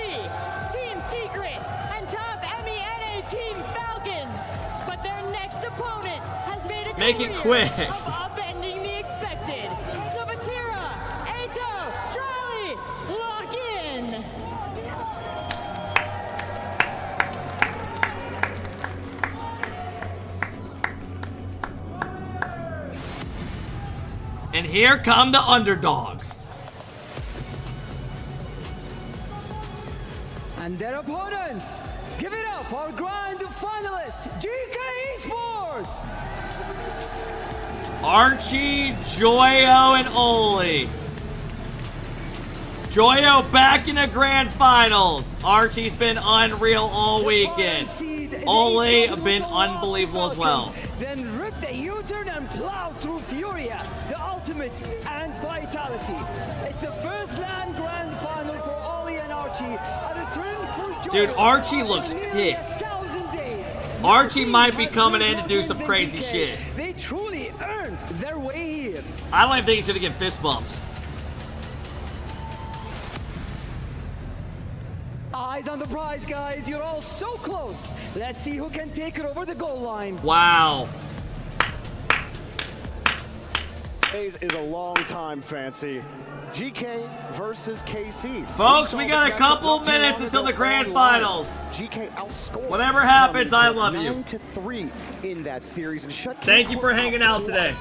L: Team Secret, and top MENA Team Falcons. But their next opponent has made a
A: Make it
L: career
A: quick.
L: of upending the expected. So Vatira, Atto, Drawley, lock in.
A: And here come the underdogs.
N: And their opponents, give it up for grand finalist, KCorp!
A: Archie, Joyo, and Oli. Joyo back in the grand finals. Archie's been unreal all weekend. Oli been unbelievable as well.
N: Then ripped a U-turn and plowed through Furia, the ultimate and vitality. It's the first land grand final for Oli and Archie. A return for Joyo.
A: Dude, Archie looks pissed. Archie might be coming in to do some crazy shit.
N: They truly earned their way here.
A: I don't even think he's gonna get fist bumps.
N: Eyes on the prize, guys. You're all so close. Let's see who can take it over the goal line.
A: Wow.
F: Is a long time, Fancy. GK versus KC.
A: Folks, we got a couple minutes until the grand finals.
F: GK outscored.
A: Whatever happens, I love you.
F: 9-3 in that series and shut.
A: Thank you for hanging out today.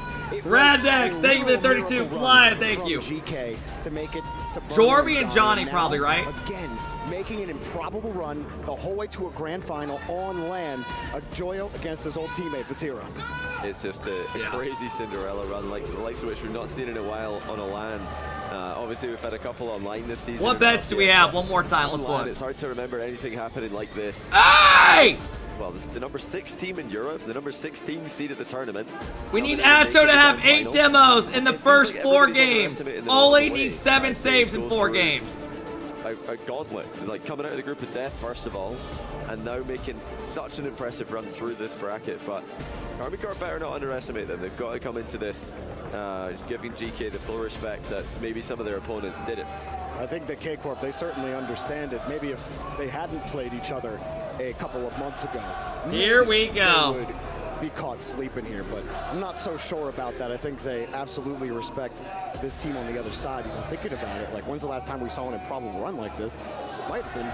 A: Raddex, thank you for the 32. Fly, thank you.
F: GK to make it to
A: Jorby and Johnny probably, right?
F: Again, making an improbable run the whole way to a grand final on land. A Joyo against his old teammate Vatira.
I: It's just a crazy Cinderella run, like the likes of which we've not seen in a while on a LAN. Obviously, we've had a couple online this season.
A: What bets do we have? One more time, let's look.
I: It's hard to remember anything happening like this.
A: Hey!
I: Well, the number 6 team in Europe, the number 16 seed at the tournament.
A: We need Atto to have 8 demos in the first 4 games. Oli needs 7 saves in 4 games.
I: A gauntlet, like coming out of the group of death first of all, and now making such an impressive run through this bracket. But KCorp better not underestimate them. They've got to come into this giving GK the full respect that maybe some of their opponents didn't.
F: I think that KCorp, they certainly understand it. Maybe if they hadn't played each other a couple of months ago,
A: here we go.
F: They would be caught sleeping here, but I'm not so sure about that. I think they absolutely respect this team on the other side. Thinking about it, like when's the last time we saw an improbable run like this? It might have been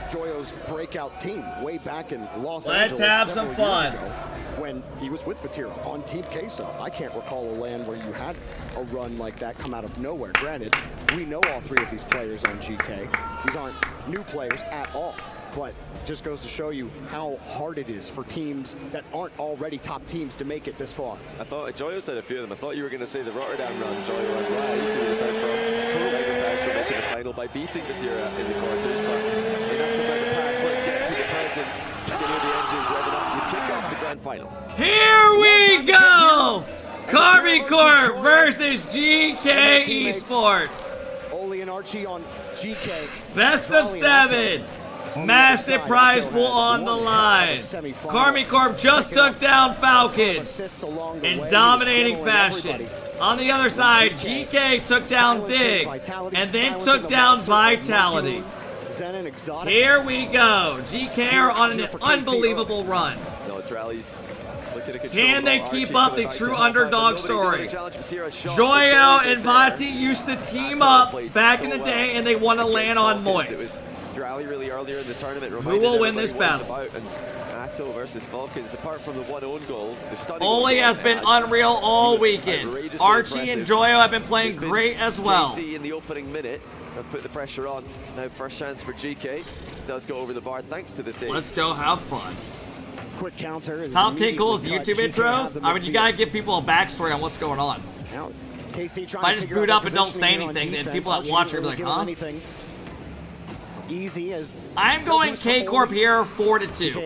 F: Joyo's breakout team way back in Los
A: Let's
F: Angeles.
A: have some fun.
F: Years ago when he was with Fatira on Team Queso. I can't recall a LAN where you had a run like that come out of nowhere. Granted, we know all three of these players on GK. These aren't new players at all. But just goes to show you how hard it is for teams that aren't already top teams to make it this far.
I: I thought Joyo said a few of them. I thought you were going to say the Rotterdam run, Joyo and Rai. See where this out from. True, Astra making the final by beating Batira in the quarters, but enough about the past. Let's get to the present. You can hear the engines revving up to kick off the grand final.
A: Here we go! KCorp versus GK Esports.
F: Oli and Archie on GK.
A: Best of 7. Massive prize pool on the line. KCorp just took down Falcons in dominating fashion. On the other side, GK took down Dig and then took down Vitality. Here we go. GK are on an unbelievable run. Can they keep up the true underdog story? Joyo and Vati used to team up back in the day and they won a LAN on Moist.
I: Rally really earlier in the tournament.
A: Who will win this battle?
I: Atto versus Falcons. Apart from the one own goal,
A: Oli has been unreal all weekend. Archie and Joyo have been playing great as well.
I: KC in the opening minute have put the pressure on. Now first chance for GK. Does go over the bar thanks to the save.
A: Let's go have fun.
F: Quick counter.
A: Top 10 goals YouTube intros? I mean, you gotta give people a backstory on what's going on. If I just boot up and don't say anything, then people that watch are gonna be like, huh?
F: Easy as
A: I'm going KCorp here 4-2.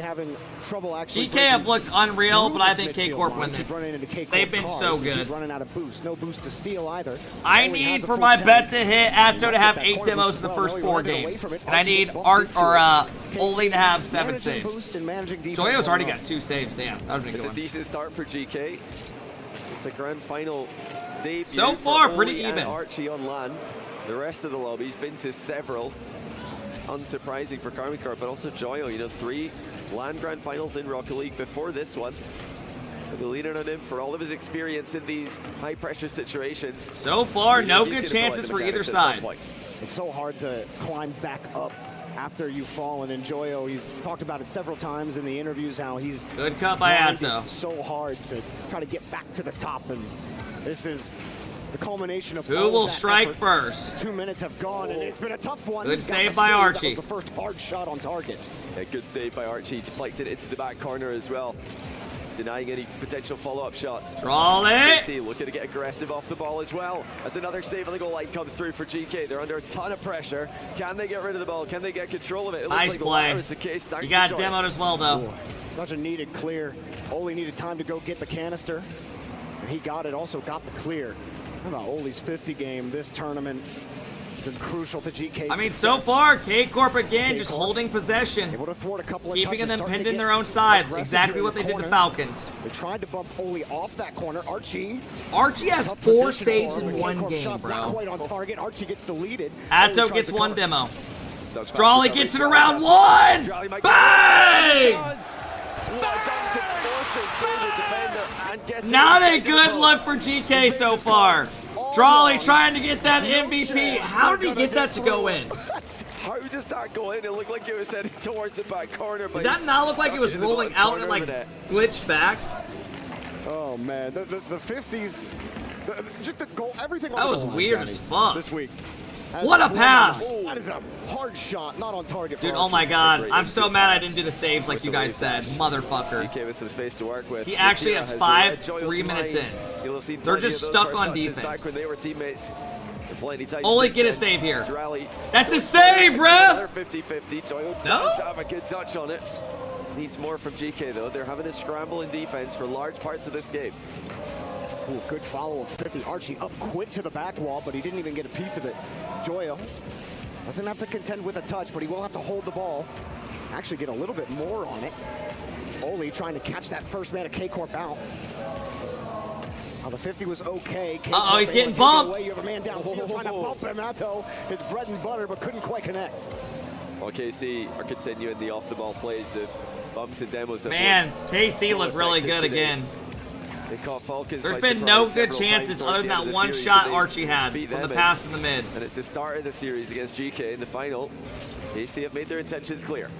A: GK have looked unreal, but I think KCorp win this. They've been so good.
F: Running out of boost. No boost to steal either.
A: I need for my bet to hit Atto to have 8 demos in the first 4 games. And I need Oli to have 7 saves. Joyo's already got 2 saves. Damn, that would've been a good one.
I: It's a decent start for GK. It's a grand final debut.
A: So far,
I: for
A: pretty
I: Oli
A: even.
I: And Archie on LAN. The rest of the lobby's been to several. Unsurprising for KCorp, but also Joyo. You know, 3 LAN grand finals in RocketLeague before this one. We're leaning on him for all of his experience in these high-pressure situations.
A: So far, no good chances for either side.
F: It's so hard to climb back up after you've fallen. And Joyo, he's talked about it several times in the interviews how he's
A: good cut by Atto.
F: So hard to try to get back to the top, and this is the culmination of
A: who will strike effort. First?
F: 2 minutes have gone, and it's been a tough one.
A: Good save by Archie.
F: That was the first hard shot on target.
I: Yeah, good save by Archie. Deflected it into the back corner as well, denying any potential follow-up shots.
A: Draw it.
I: KC looking to get aggressive off the ball as well. As another save on the goal line comes through for GK. They're under a ton of pressure. Can they get rid of the ball? Can they get control of it? It looks
A: nice
I: like
A: play.
I: the case.
A: You got demoed as well, though.
F: Ooh, such a needed clear. Oli needed time to go get the canister. And he got it, also got the clear. How about Oli's 50 game this tournament? Been crucial to GK's
A: I mean,
F: success.
A: so far, KCorp again just holding possession,
F: able to thwart a couple of
A: keeping
F: touches,
A: them pinned in their own side, exactly what they did to Falcons.
F: They tried to bump Oli off that corner. Archie
A: has 4 saves in 1 game,
F: not
A: bro.
F: quite on target. Archie gets deleted.
A: Atto gets 1 demo. Strawley gets it around 1. Bang! Not a good look for GK so far. Strawley trying to get that MVP. How did he get that to go in?
I: How does that go in? It looked like it was heading towards the back corner.
A: Did that not look like it was rolling out and like glitched back?
F: Oh man, the 50s, just the goal, everything.
A: That was weird as fuck
F: this week.
A: What a pass!
F: That is a hard shot, not on target.
A: Dude, oh my god, I'm so mad I didn't do the saves like you guys said, motherfucker.
I: GK with some space to work with.
A: He actually has 5 3 minutes in. They're just stuck on defense.
I: Back when they were teammates.
A: Only get a save here. That's a save, ref!
I: 50-50. Joyo
A: No?
I: does have a good touch on it. Needs more from GK though. They're having a scramble in defense for large parts of this game.
F: Ooh, good follow of 50. Archie up quick to the back wall, but he didn't even get a piece of it. Joyo doesn't have to contend with a touch, but he will have to hold the ball. Actually get a little bit more on it. Oli trying to catch that first man of KCorp out. Now the 50 was okay.
A: Uh-oh, he's getting bumped.
F: You have a man downfield trying to bump him. Atto, his bread and butter, but couldn't quite connect.
I: Well, KC are continuing the off-the-ball plays. The bumps and demos.
A: Man, KC looked really good again.
I: They caught Falcons.
A: There's been no good chances other than that one shot Archie had from the pass in the mid.
I: And it's the start of the series against GK in the final. KC have made their intentions clear.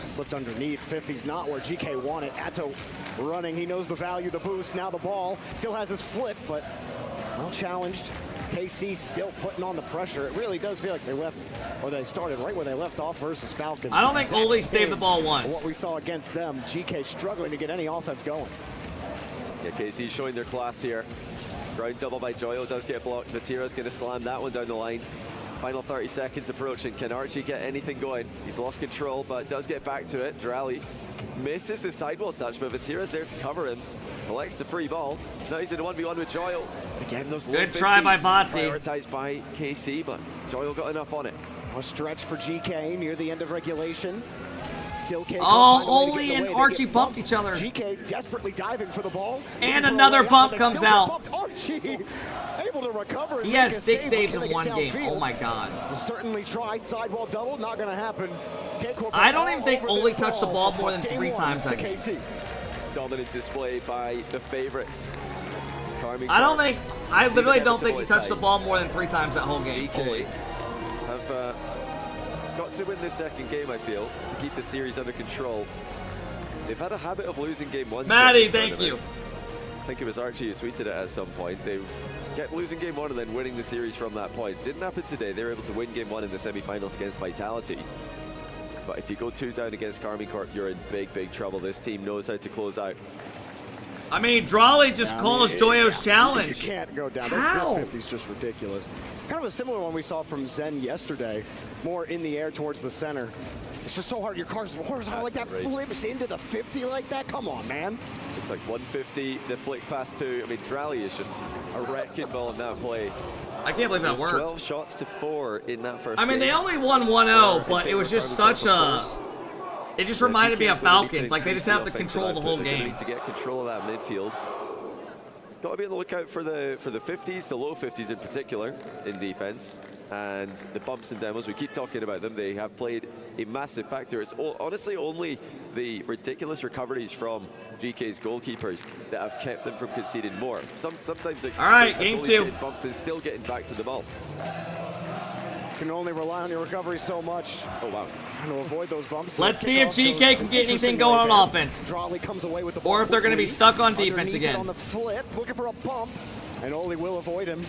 F: Just slipped underneath. 50's not where GK wanted. Atto running. He knows the value, the boost. Now the ball still has his flip, but well challenged. KC still putting on the pressure. It really does feel like they started right where they left off versus Falcons.
A: I don't think Oli saved the ball once.
F: What we saw against them, GK struggling to get any offense going.
I: Yeah, KC showing their class here. Ground double by Joyo does get blocked. Vatira's going to slam that one down the line. Final 30 seconds approaching. Can Archie get anything going? He's lost control, but does get back to it. Drally misses the sidewall touch, but Vatira's there to cover him. Collects the free ball. Now he's in a 1v1 with Joyo. Again, those low 50s.
A: Good try by Bati.
I: Prioritized by KC, but Joyo got enough on it.
F: A stretch for GK near the end of regulation. Still KCorp.
A: Oh, Oli and Archie bumped each other.
F: GK desperately diving for the ball.
A: And another bump comes out.
F: Archie able to recover.
A: He has 6 saves in one game. Oh my god.
F: We'll certainly try sidewall double. Not going to happen.
A: I don't even think Oli touched the ball more than 3 times that game.
F: KC.
I: Dominant display by the favorites.
A: I literally don't think he touched the ball more than 3 times that whole game.
I: GK have got to win this second game, I feel, to keep the series under control. They've had a habit of losing game 1.
A: Maddie, thank you.
I: I think it was Archie who tweeted it at some point. They kept losing game 1 and then winning the series from that point. Didn't happen today. They were able to win game 1 in the semifinals against Vitality. But if you go 2 down against KCorp, you're in big, big trouble. This team knows how to close out.
A: I mean, Drolly just calls Joyo's challenge.
F: You can't go down.
A: How?
F: This 50's just ridiculous. Kind of a similar one we saw from Zen yesterday. More in the air towards the center. It's just so hard. Your car's horizontal like that, flips into the 50 like that. Come on, man.
I: It's like 150, the flick pass 2. I mean, Drally is just a wrecking ball in that play.
A: I can't believe that worked.
I: 12 shots to 4 in that first game.
A: I mean, they only won 1-0, but it was just such a... It just reminded me of Falcons. Like, they just have to control the whole game.
I: Need to get control of that midfield. Got to be on the lookout for the 50s, the low 50s in particular, in defense. And the bumps and demos, we keep talking about them. They have played a massive factor. It's honestly only the ridiculous recoveries from GK's goalkeepers that have kept them from conceding more. Sometimes
A: all right, game 2.
I: Bumped and still getting back to the ball.
F: You can only rely on your recovery so much.
I: Oh wow.
F: To avoid those bumps.
A: Let's see if GK can get anything going on offense.
F: Drolly comes away with the ball
A: or if they're going to be stuck on defense again.
F: On the flip, looking for a bump, and Oli will avoid him.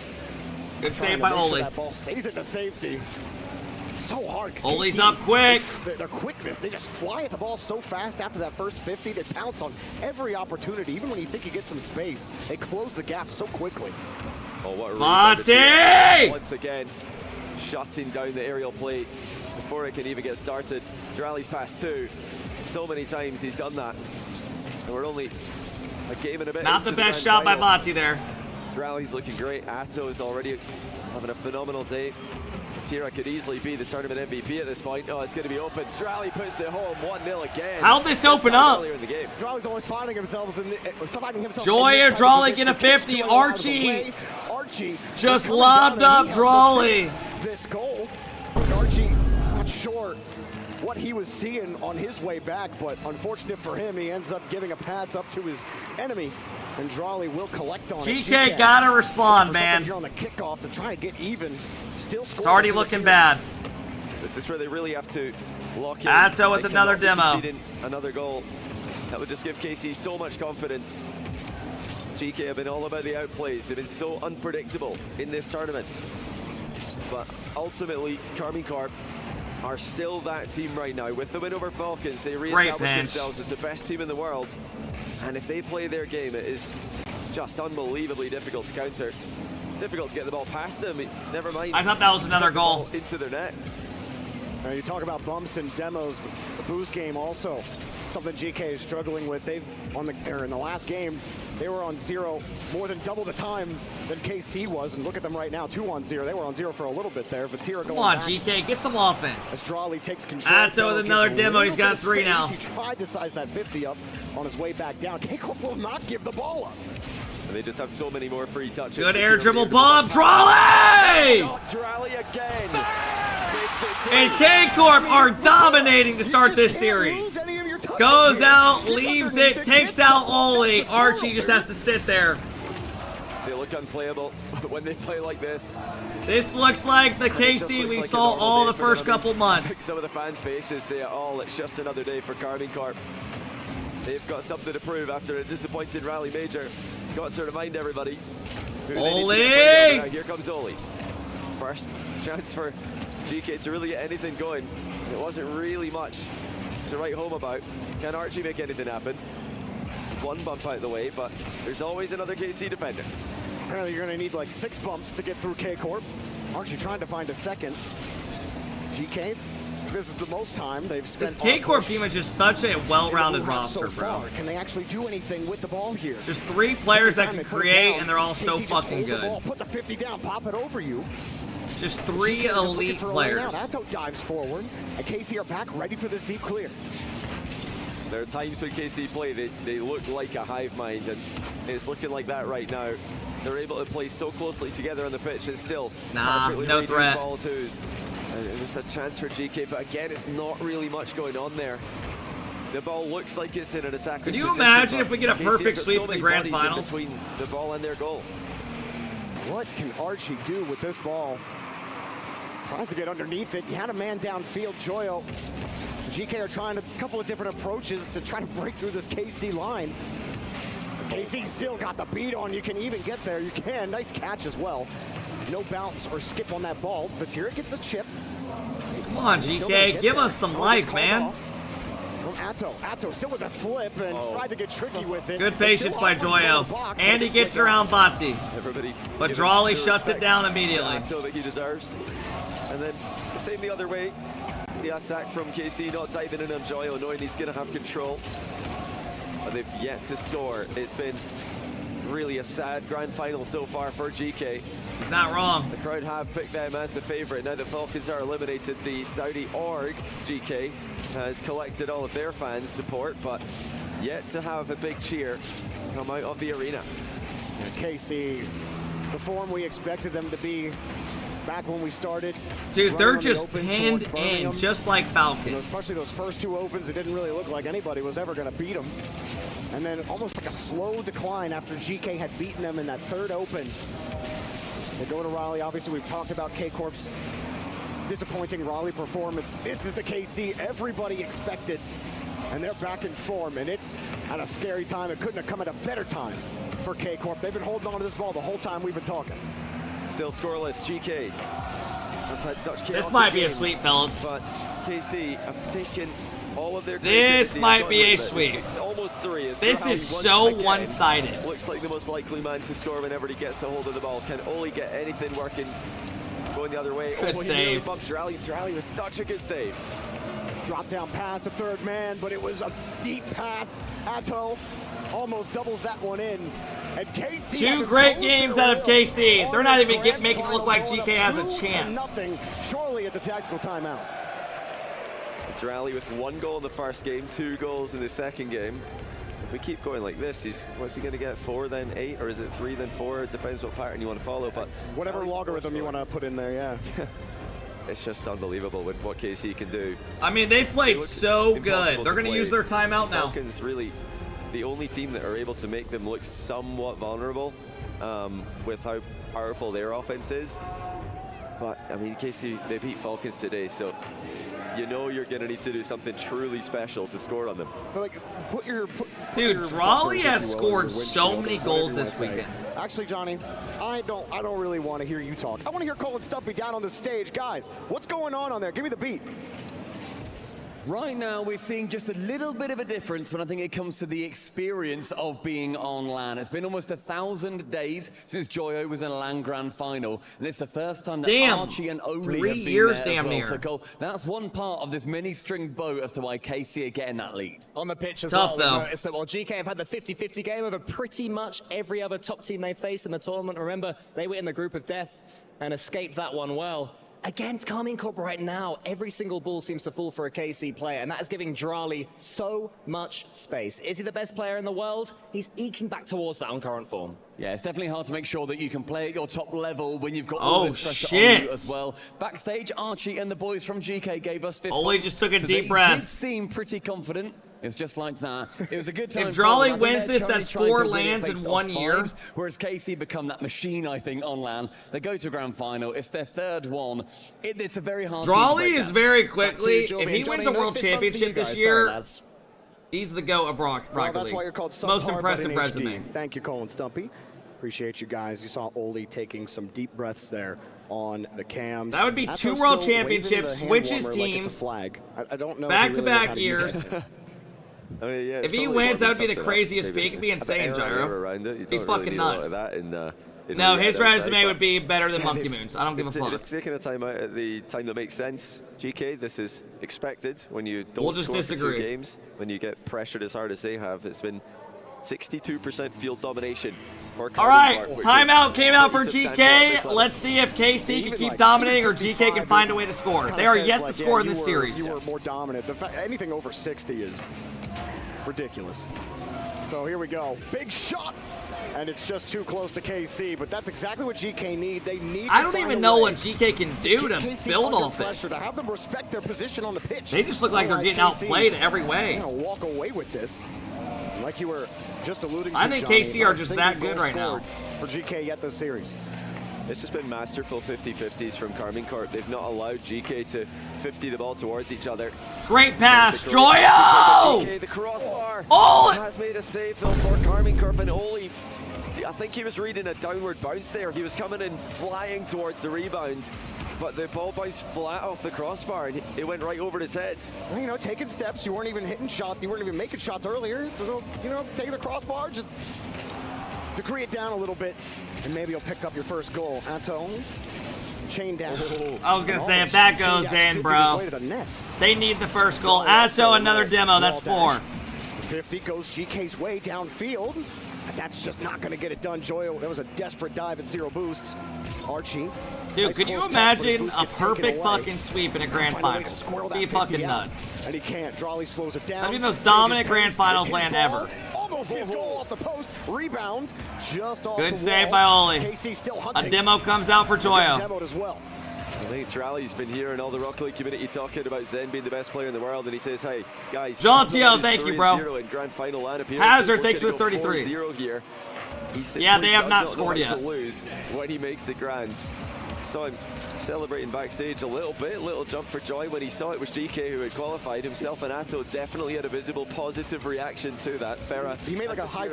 A: Good save by Oli.
F: That ball stays into safety. So hard.
A: Oli's up quick.
F: Their quickness, they just fly at the ball so fast after that first 50. They pounce on every opportunity. Even when you think you get some space, they close the gap so quickly.
I: Oh, what a
A: Monty!
I: Once again, shutting down the aerial play before it can even get started. Drally's pass 2. So many times he's done that. And we're only a game and a bit.
A: Not the best shot by Bati there.
I: Drally's looking great. Atto is already having a phenomenal day. Tira could easily be the tournament MVP at this point. Oh, it's going to be open. Drally puts it home. 1-0 again.
A: How'd this open up?
I: Earlier in the game.
F: Drally's always finding himself
A: Joyo Drolly get a 50. Archie just lobbed up Drolly.
F: This goal. Archie not sure what he was seeing on his way back, but unfortunate for him, he ends up giving a pass up to his enemy, and Drolly will collect on it.
A: GK gotta respond, man.
F: Here on the kickoff to try and get even. Still
A: it's already looking bad.
I: This is where they really have to lock in.
A: Atto with another demo.
I: Another goal. That would just give KC so much confidence. GK have been all about the outplays. They've been so unpredictable in this tournament. But ultimately, KCorp are still that team right now. With the win over Falcons, they re-establish themselves as the best team in the world. And if they play their game, it is just unbelievably difficult to counter. It's difficult to get the ball past them. Never mind.
A: I thought that was another goal.
I: Into their net.
F: You talk about bumps and demos. The boost game also something GK is struggling with. In the last game, they were on 0 more than double the time than KC was. And look at them right now, 2-on-0. They were on 0 for a little bit there. Vatira going
A: Come on,
F: back.
A: GK, get some offense.
F: As Drolly takes control.
A: Atto with another demo. He's got 3 now.
F: He tried to size that 50 up on his way back down. KCorp will not give the ball up.
I: And they just have so many more free touches.
A: Good air dribble bomb. Drolly!
I: Drolly again.
A: And KCorp are dominating to start this series. Goes out, leaves it, takes out Oli. Archie just has to sit there.
I: They look unplayable when they play like this.
A: This looks like the KC we saw all the first couple months.
I: Some of the fans' faces say it all. It's just another day for Korp. They've got something to prove after a disappointing rally major. Got to remind everybody.
A: Oli!
I: Here comes Oli. First chance for GK to really get anything going. It wasn't really much to write home about. Can Archie make anything happen? It's one bump out of the way, but there's always another KC defender.
F: Apparently you're going to need like 6 bumps to get through KCorp. Archie trying to find a second. GK, this is the most time they've spent.
A: This KCorp team is just such a well-rounded roster,
F: so
A: bro.
F: Can they actually do anything with the ball here?
A: Just 3 players that can create, and they're all so fucking good.
F: Put the 50 down, pop it over you.
A: Just 3 elite players.
F: That's how dives forward. And KC are back, ready for this deep clear.
I: There are times when KC play, they look like a hive mind, and it's looking like that right now. They're able to play so closely together on the pitch and still
A: no threat.
I: Balls who's. It's a chance for GK, but again, it's not really much going on there. The ball looks like it's in an attacking
A: Could you
I: position,
A: imagine if we get a
I: KC
A: perfect
I: have got
A: sweep
I: so
A: in the
I: many
A: grand
I: bodies in
A: final?
I: between the ball and their goal.
F: What can Archie do with this ball? Tries to get underneath it. He had a man downfield, Joyo. GK are trying a couple of different approaches to try to break through this KC line. KC still got the beat on. You can even get there. You can. Nice catch as well. No bounce or skip on that ball. Vatira gets a chip.
A: Come on, GK. Give us some life, man.
F: From Atto still with a flip and tried to get tricky with it.
A: Good patience by Joyo. And he gets around Bati. But Drawley shuts it down immediately.
I: Atto that he deserves. And then the same the other way. The attack from KC not diving in on Joyo, knowing he's going to have control. But they've yet to score. It's been really a sad grand final so far for GK.
A: He's not wrong.
I: The crowd have picked them as the favourite. Now the Falcons are eliminated. The Saudi org, GK, has collected all of their fans' support, but yet to have a big cheer come out of the arena.
F: And KC, the form we expected them to be back when we started.
A: Dude, they're just pinned in, just like Falcons.
F: Especially those first 2 opens, it didn't really look like anybody was ever going to beat them. And then almost like a slow decline after GK had beaten them in that 3rd open. They go to Raleigh. Obviously, we've talked about KCorp's disappointing Raleigh performance. This is the KC everybody expected. And they're back in form, and it's at a scary time. It couldn't have come at a better time for KCorp. They've been holding on to this ball the whole time we've been talking.
I: Still scoreless, GK. I've had such chaotic
A: This might be a
I: games,
A: sweep, fellas.
I: But KC have taken all of their
A: This might be a sweep.
I: Almost 3.
A: This is so one-sided.
I: Looks like the most likely man to score whenever he gets a hold of the ball. Can Oli get anything working going the other way?
A: Good
I: He
A: save.
I: really bumped Drally. Drally was such a good save.
F: Drop down pass to 3rd man, but it was a deep pass. Atto almost doubles that one in. And KC
A: 2 great games out of KC. They're not even making it look like GK has a chance.
F: Nothing. Surely it's a tactical timeout.
I: Drally with 1 goal in the first game, 2 goals in the second game. If we keep going like this, what's he going to get? 4 then 8, or is it 3 then 4? It depends what pattern you want to follow. But
F: whatever logarithm you want to put in there, yeah.
I: It's just unbelievable with what KC can do.
A: I mean, they've played so good. They're going to use their timeout now.
I: Falcons really the only team that are able to make them look somewhat vulnerable with how powerful their offense is. But, I mean, KC, they beat Falcons today, so you know you're going to need to do something truly special to score on them.
F: But like,
A: Dude, Drawley has scored so many goals this weekend.
F: Actually, Johnny, I don't really want to hear you talk. I want to hear Cole and Stumpy down on the stage. Guys, what's going on there? Give me the beat.
D: Right now, we're seeing just a little bit of a difference when I think it comes to the experience of being on LAN. It's been almost 1,000 days since Joyo was in a LAN Grand Final, and it's the first time that Archie and Oli have been there as well. So, Cole, that's one part of this mini-string boat as to why KC are getting that lead.
J: On the pitch as
A: Tough,
J: well,
A: though.
J: we noticed that while GK have had the 50-50 game over pretty much every other top team they faced in the tournament. Remember, they were in the group of death and escaped that one well. Against KCorp right now, every single ball seems to fall for a KC player, and that is giving Drally so much space. Is he the best player in the world? He's eking back towards that on current form.
D: Yeah, it's definitely hard to make sure that you can play at your top level when you've got all this pressure on you as well. Backstage, Archie and the boys from GK gave us fist
A: Oli
D: bumps,
A: just took a
D: so
A: deep
D: they
A: breath.
D: did seem pretty confident. It's just like that. It was a good time.
A: If Drawley
D: for them. I
A: wins
D: think
A: this,
D: they're
A: that's
D: trying to
A: 4
D: win it
A: lands in
D: based
A: 1
D: off
A: year.
D: vibes, whereas KC become that machine, I think, on land. They go to grand final. It's their 3rd one. It's a very hard.
A: Drawley is very
D: Back to
A: quickly.
D: you, Joby.
A: If he
D: Johnny,
A: wins a
D: no
A: world
D: fist bumps for
A: championship
D: you
A: this
D: guys.
A: year,
D: Sorry, lads.
A: he's the GOAT of Rocket
F: Well,
A: League.
F: that's why you're called subpar,
A: Most
F: but
A: impressive
F: in
A: resume.
F: HD. Thank you, Cole and Stumpy. Appreciate you guys. You saw Oli taking some deep breaths there on the cams.
A: That would be
F: Atto's
A: 2 world
F: still waving
A: championships,
F: the hand
A: switches
F: warmer like it's a
A: teams,
F: flag. I don't know.
A: back-to-back years.
I: I mean, yeah,
A: If he wins, that would be the craziest peak. It'd be insane, Gyro.
I: It'd
A: be fucking nuts.
I: No,
A: his resume would be better than Monkey Moon's. I don't give a fuck.
I: They've taken a time out at the time that makes sense. GK, this is expected when you don't
A: We'll just
I: score for
A: disagree.
I: 2 games, when you get pressured as hard as they have. It's been 62% field domination for
A: All right, timeout came out for GK. Let's see if KC can keep dominating or GK can find a way to score. They are yet to score in this series.
F: You were more dominant. Anything over 60 is ridiculous. So here we go. Big shot. And it's just too close to KC, but that's exactly what GK need. They need.
A: I don't even know what GK can do to
F: KC
A: build
F: under
A: off it.
F: pressure, to have them respect their position on the pitch.
A: They just look like they're getting
F: Otherwise,
A: outplayed
F: KC,
A: every way.
F: They're gonna walk away with this, like you were just alluding to.
A: I think
F: Johnny,
A: KC are
F: not a
A: just
F: single
A: that good
F: goal
A: right now.
F: scored for GK yet this series.
I: It's just been masterful 50-50s from KarmingCorp. They've not allowed GK to 50 the ball towards each other.
A: Great pass,
I: Joyo!
A: Joyo!
I: GK, the crossbar
A: Oh!
I: has made a save though for KarmingCorp, and Oli, I think he was reading a downward bounce there. He was coming in flying towards the rebound, but the ball bounced flat off the crossbar and it went right over his head.
F: Well, you know, taking steps. You weren't even hitting shots. You weren't even making shots earlier. So, you know, taking the crossbar, just degree it down a little bit, and maybe you'll pick up your first goal. Atto, chain down.
A: I was going to say, if that goes in, bro, they need the first goal. Atto, another demo. That's 4.
F: 50 goes GK's way downfield. That's just not going to get it done. Joyo, that was a desperate dive at 0 boosts. Archie.
A: Dude,
F: nice
A: could you
F: close touch, but his
A: imagine
F: boost
A: a
F: gets taken
A: perfect
F: away.
A: fucking sweep in a grand
F: Find a way to
A: final?
F: squirrel that
A: Be
F: 50
A: fucking
F: out.
A: nuts.
F: And he can't. Drawley slows it down.
A: That'd be the most
F: Changes
A: dominant
F: pace.
A: grand finals
F: It's his
A: land
F: ball.
A: ever.
F: Almost his goal off the post. Rebound just off
A: Good
F: the
A: save
F: wall.
A: by Oli.
F: KC still hunting.
A: A demo comes out for Joyo.
F: Demoed as well.
I: I think Drally's been here in all the Rocket League community talking about Zen being the best player in the world, and he says, hey, guys,
A: John Tio, thank you, bro.
I: 3-0 in grand final land appearances.
A: Hazard, thanks for the 33.
I: 4-0 here. He
A: Yeah, they
I: simply
A: have not
I: does
A: scored
I: know
A: yet.
I: to lose when he makes the grand. Saw him celebrating backstage a little bit, little jump for joy when he saw it was GK who had qualified. Himself and Atto definitely had a visible positive reaction to that. Farah,
F: He made like a high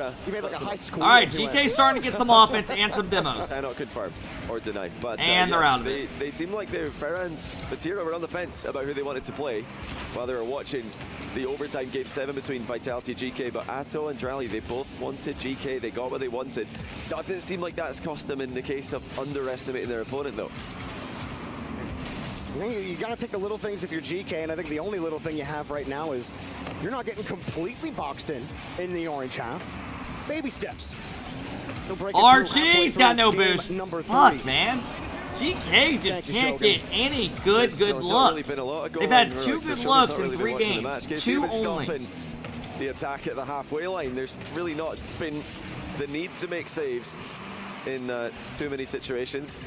F: score.
A: All right, GK's starting to get some offense and some demos.
I: Cannot confirm or deny, but
A: And they're out of
I: they seem like Farah and Batira were on the fence about who they wanted to play while they were watching the overtime game 7 between Vitality GK, but Atto and Drally, they both wanted GK. They got what they wanted. Doesn't seem like that's cost them in the case of underestimating their opponent, though.
F: You got to take the little things if you're GK, and I think the only little thing you have right now is you're not getting completely boxed in the orange half. Baby steps. They'll break it through halfway
A: Archie's got
F: through
A: no
F: game
A: boost.
F: number 3.
A: Fuck, man. GK just
F: Thank you,
A: can't
F: Shogun.
A: get any good
I: There's not
A: looks.
I: really been a lot of goal
A: They've had
I: line
A: 2
I: heroics, so
A: good
I: Shogun's
A: looks
I: not
A: in
I: really
A: 3
I: been watching the
A: games.
I: match. KC
A: 2
I: been
A: only.
I: stopping the attack at the halfway line. There's really not been the need to make saves in too many situations.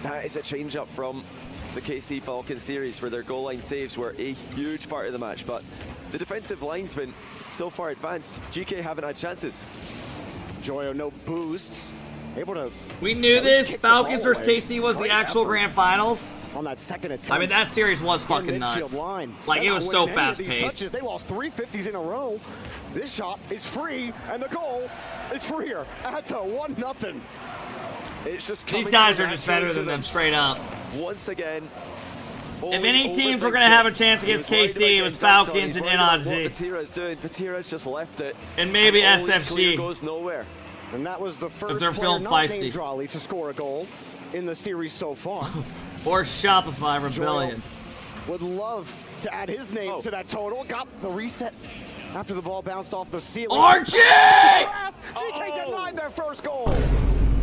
I: That is a change up from the KC Falcons series where their goal line saves were a huge part of the match, but the defensive line's been so far advanced. GK haven't had chances.
F: Joyo, no boosts. Able to.
A: We knew
F: at least
A: this.
F: kick the ball
A: Falcons versus
F: away.
A: KC was the
F: Great
A: actual
F: effort
A: grand finals.
F: on that second attempt.
A: I mean, that series was
F: In
A: fucking
F: midfield
A: nuts.
F: line.
A: Like,
F: They're
A: it
F: not
A: was so
F: winning any of these
A: fast-paced.
F: touches. They lost 3 50s in a row. This shot is free, and the goal is freer. Atto, 1-0.
I: It's just
A: These guys are just better than them, straight up.
I: Once again.
A: If any teams were going to have a chance against KC, it was Falcons and NRG.
I: Batira's doing. Batira's just left it.
A: And maybe
I: Oli's
A: SFG.
I: clear goes nowhere.
F: And that was the first
A: they're
F: player
A: feeling
F: not
A: feisty.
F: named Drawley to score a goal in the series so far.
A: Or Shopify Rebellion.
F: Would love to add his name to that total. Got the reset after the ball bounced off the ceiling.
A: Archie!
F: GK denied their first goal.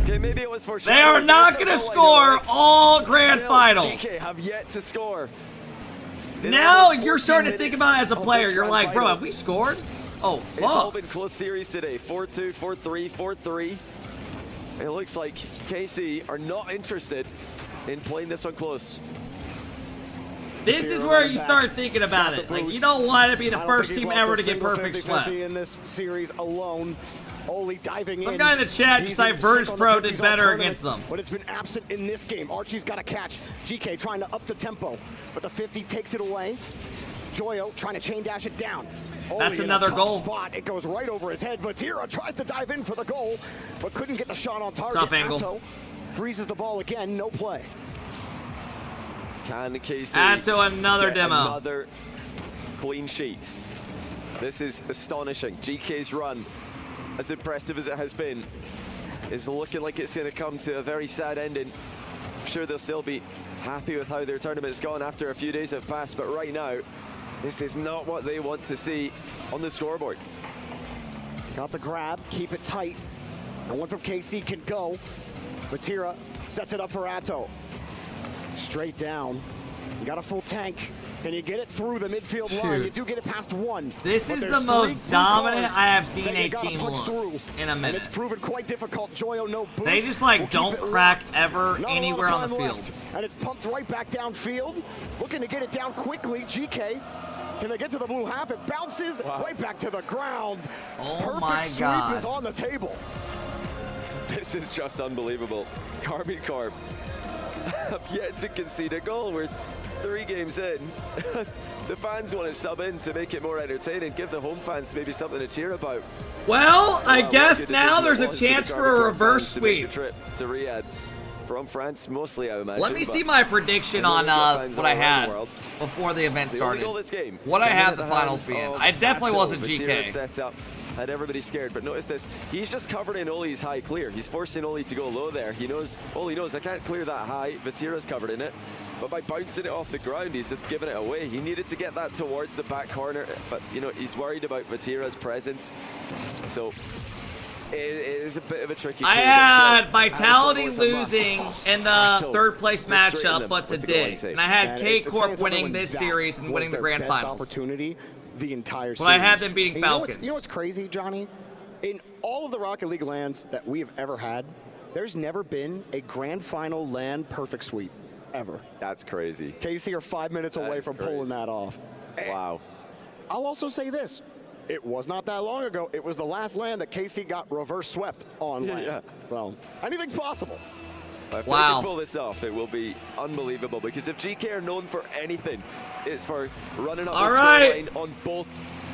I: Okay, maybe it was for
A: They are not going to score all grand finals.
I: GK have yet to score.
A: Now you're starting to think about it as a player. You're like, bro, have we scored? Oh,
I: It's all
A: fuck.
I: been close series today. 4-2, 4-3, 4-3. It looks like KC are not interested in playing this one close.
A: This is where you start thinking about it. Like, you don't want to be the first team ever to get perfect swept.
F: In this series alone. Oli diving in.
A: Some guy in the chat decided Virtus Pro did better against them.
F: But it's been absent in this game. Archie's got a catch. GK trying to up the tempo, but the 50 takes it away. Joyo trying to chain dash it down.
A: That's another goal.
F: Spot. It goes right over his head. Vatira tries to dive in for the goal, but couldn't get the shot on target.
A: Tough angle.
F: Atto freezes the ball again. No play.
I: Can KC
A: Atto another demo.
I: Another clean sheet. This is astonishing. GK's run, as impressive as it has been, is looking like it's going to come to a very sad ending. I'm sure they'll still be happy with how their tournament's gone after a few days have passed, but right now, this is not what they want to see on the scoreboard.
F: Got the grab, keep it tight. No one from KC can go. Vatira sets it up for Atto. Straight down. You got a full tank. Can you get it through the midfield line? You do get it past one.
A: This is the most dominant I have seen a team look in a minute.
F: It's proven quite difficult. Joyo, no boost.
A: They just like don't crack ever anywhere on the field.
F: And it's pumped right back downfield. Looking to get it down quickly. GK. Can they get to the blue half? It bounces right back to the ground.
A: Oh my God.
F: Sweep is on the table.
I: This is just unbelievable. KCorp have yet to concede a goal. We're 3 games in. The fans want to sub in to make it more entertaining, give the home fans maybe something to cheer about.
A: Well, I guess now there's a chance for a reverse sweep.
I: Trip to Riyadh from France, mostly, I imagine.
A: Let me see my prediction on what I had before the event started. What I had the finals being. I definitely wasn't GK.
I: Sets up, had everybody scared, but notice this. He's just covered in Oli's high clear. He's forcing Oli to go low there. He knows, Oli knows I can't clear that high. Vatira's covered in it. But by bouncing it off the ground, he's just giving it away. He needed to get that towards the back corner, but you know, he's worried about Vatira's presence. So it is a bit of a tricky.
A: I had Vitality losing in the third place matchup, but today, and I had KCorp winning this series and winning the grand finals.
F: Opportunity the entire series.
A: But I had them beating Falcons.
F: You know what's crazy, Johnny? In all of the Rocket League lands that we have ever had, there's never been a grand final land perfect sweep. Ever.
I: That's crazy.
F: KC are 5 minutes away from pulling that off.
I: Wow.
F: I'll also say this. It was not that long ago. It was the last land that KC got reverse swept on land.
I: Yeah.
F: So anything's possible.
I: If they can pull this off, it will be unbelievable, because if GK are known for anything, it's for running up the scoreline on both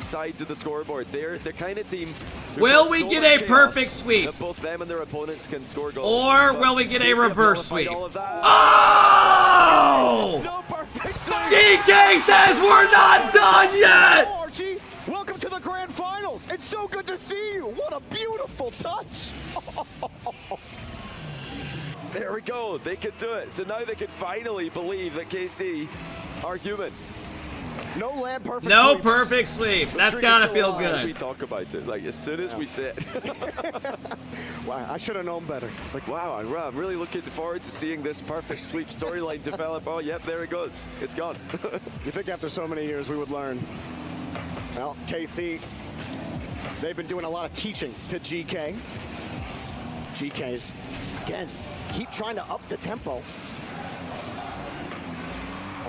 I: sides of the scoreboard. They're the kind of team.
A: Will we get a perfect sweep?
I: That both them and their opponents can score goals.
A: Or will we get a reverse sweep? Oh!
I: No perfect sweep.
A: GK says we're not done yet!
F: Archie, welcome to the grand finals. It's so good to see you. What a beautiful touch.
I: There we go. They could do it. So now they can finally believe that KC are human.
F: No land perfect
A: No
F: sweeps.
A: perfect sweep. That's gotta feel good.
I: We talk about it, like as soon as we sit.
F: Wow, I should have known better.
I: It's like, wow, I'm really looking forward to seeing this perfect sweep storyline develop. Oh, yep, there it goes. It's gone.
F: You think after so many years we would learn? Well, KC, they've been doing a lot of teaching to GK. GK, again, keep trying to up the tempo.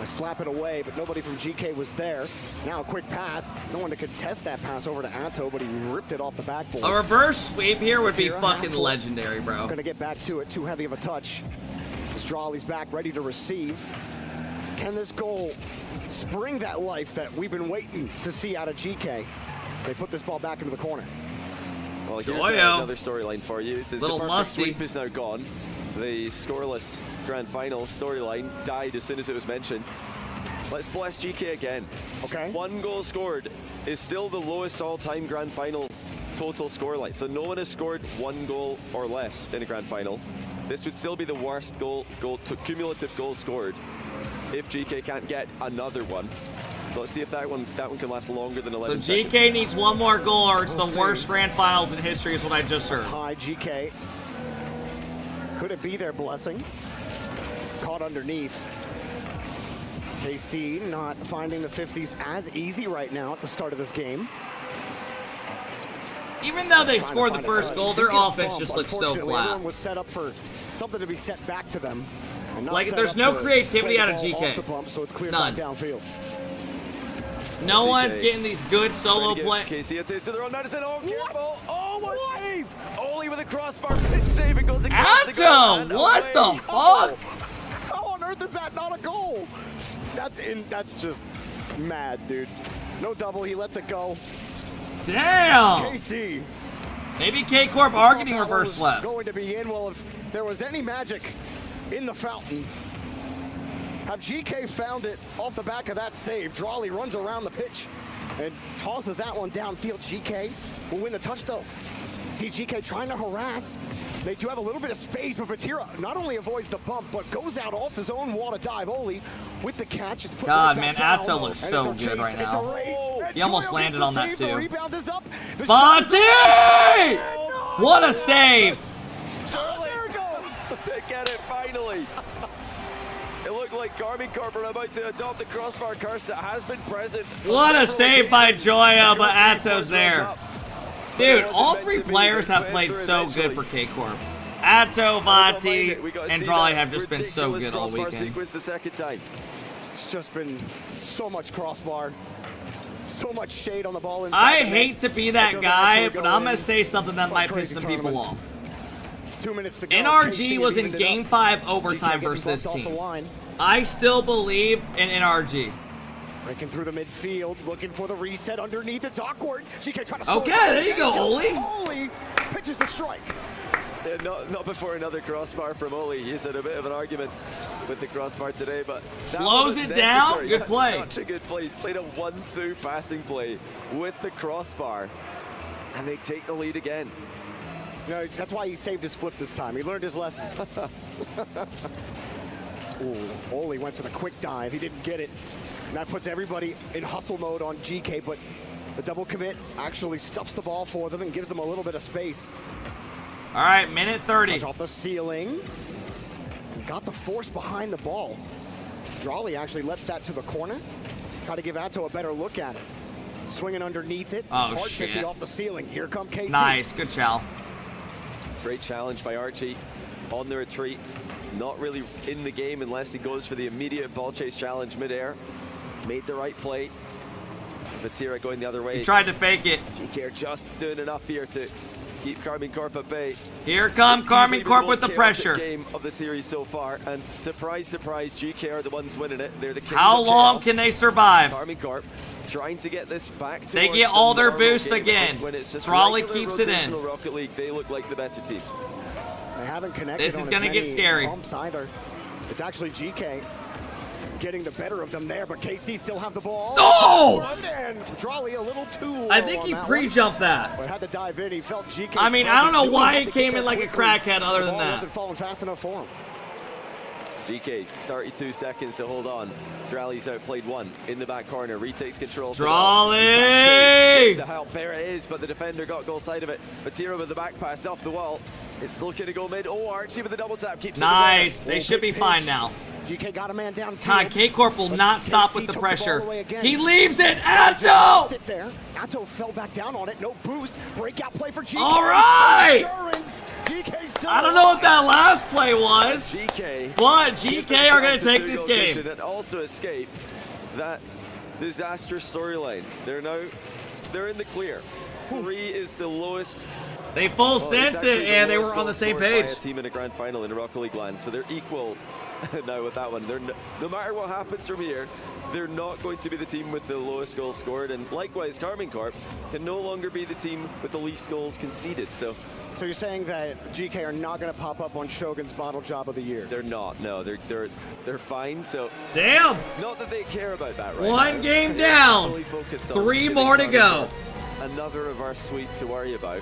F: Slap it away, but nobody from GK was there. Now a quick pass. No one to contest that pass over to Atto, but he ripped it off the backboard.
A: A reverse sweep here would be fucking legendary, bro.
F: Gonna get back to it. Too heavy of a touch. Strawley's back, ready to receive. Can this goal spring that life that we've been waiting to see out of GK? They put this ball back into the corner.
I: Well, here's another storyline for you. This is
A: Little
I: the perfect
A: musty.
I: sweep is now gone. The scoreless grand final storyline died as soon as it was mentioned. Let's bless GK again.
F: Okay.
I: 1 goal scored is still the lowest all-time grand final total scoreline. So no one has scored 1 goal or less in a grand final. This would still be the worst cumulative goal scored if GK can't get another one. So let's see if that one can last longer than 11
A: So
I: seconds.
A: GK needs 1 more goal or it's the worst grand finals in history is what I just heard.
F: High GK. Could it be their blessing? Caught underneath. KC not finding the 50s as easy right now at the start of this game.
A: Even though they scored the first goal, their offense just looks so
F: Unfortunately,
A: flat.
F: everyone was set up for something to be set back to them.
A: Like, there's no creativity out of GK. None. No one's getting these good solo play.
I: KC a taste of their own medicine. Oh, careful. Oh, what save! Only with a crossbar pitch save. It goes against the goal.
A: What the fuck?
F: How on earth is that not a goal? That's just mad, dude. No double. He lets it go.
A: Damn.
F: KC.
A: Maybe KCorp are getting reverse left.
F: Going to be in. Well, if there was any magic in the fountain, have GK found it off the back of that save. Drawley runs around the pitch and tosses that one downfield. GK will win the touch, though. See GK trying to harass. They do have a little bit of space, but Vatira not only avoids the bump, but goes out off his own wall to dive. Oli with the catch.
A: God, man, Atto looks so good right now. He almost landed on that, too. Fonzie! What a save!
I: There it goes! They get it, finally. It looked like KCorp are about to adopt the crossbar curse that has been present.
A: What a save by Joya, but Atto's there. Dude, all three players have played so good for KCorp. Atto, Vati, and Drawley have just been so good all weekend.
F: It's just been so much crossbar, so much shade on the ball.
A: I hate to be that guy, but I'm going to say something that might piss some people off.
F: 2 minutes to go.
A: NRG was in Game 5 overtime versus this team. I still believe in NRG.
F: Breaking through the midfield, looking for the reset underneath. It's awkward. She can try to
A: okay, there you go, Oli.
F: Oli pitches the strike.
I: Yeah, not before another crossbar from Oli. He's had a bit of an argument with the crossbar today, but
A: slows it down. Good play.
I: Such a good play. He's played a 1-2 passing play with the crossbar, and they take the lead again.
F: No, that's why he saved his flip this time. He learned his lesson. Ooh, Oli went for the quick dive. He didn't get it. And that puts everybody in hustle mode on GK, but the double commit actually stuffs the ball for them and gives them a little bit of space.
A: All right, minute 30.
F: Touch off the ceiling. Got the force behind the ball. Drawley actually lets that to the corner. Try to give Atto a better look at it. Swinging underneath it.
A: Oh,
F: Hard
A: shit.
F: 50 off the ceiling. Here come KC.
A: Nice, good chow.
I: Great challenge by Archie on the retreat. Not really in the game unless he goes for the immediate ball chase challenge midair. Made the right play. Vatira going the other way.
A: He tried to fake it.
I: GK are just doing enough here to keep KCorp at bay.
A: Here comes KCorp with the pressure.
I: Game of the series so far, and surprise, surprise, GK are the ones winning it. They're the kings
A: How
I: of
A: long
I: chaos.
A: can they survive?
I: KCorp trying to get this back.
A: They get all their boost again.
I: When it's just
A: Drawley keeps it in.
I: rotational Rocket League, they look like the better team.
F: They haven't connected.
A: This is
F: on
A: gonna
F: as
A: get
F: many
A: scary.
F: Bumps either. It's actually GK getting the better of them there, but KC still have the ball.
A: No!
F: And Drawley a little too low.
A: I think he pre-jumped that.
F: But had to dive in. He felt GK.
A: I mean, I don't know why he came in like a crackhead other than that.
F: Wasn't falling fast enough for him.
I: GK, 32 seconds to hold on. Drawley's outplayed one in the back corner. Retakes control.
A: Drawley!
I: The help, there it is, but the defender got goal side of it. Vatira with the back pass off the wall. It's looking to go mid. Oh, Archie with the double tap keeps
A: nice.
I: it.
A: They should be fine now.
F: GK got a man down.
A: God, KCorp will not stop with the pressure. He leaves it.
F: Atto!
A: Atto!
F: There. Atto fell back down on it. No boost. Breakout play for GK.
A: All right.
F: I
A: don't know what that last play was.
I: GK.
A: But GK are going to take this game.
I: And also escape that disastrous storyline. They're in the clear. 3 is the lowest.
A: They full sent it, and they were on the same page.
I: By a team in a grand final in Rocket League land, so they're equal now with that one. No matter what happens from here, they're not going to be the team with the lowest goals scored, and likewise, KCorp can no longer be the team with the least goals conceded. So
F: you're saying that GK are not going to pop up on Shogun's bottle job of the year?
I: They're not. No, they're fine. So
A: damn.
I: Not that they care about that right
A: One
I: now.
A: game down. 3 more to go.
I: Another reverse sweep to worry about.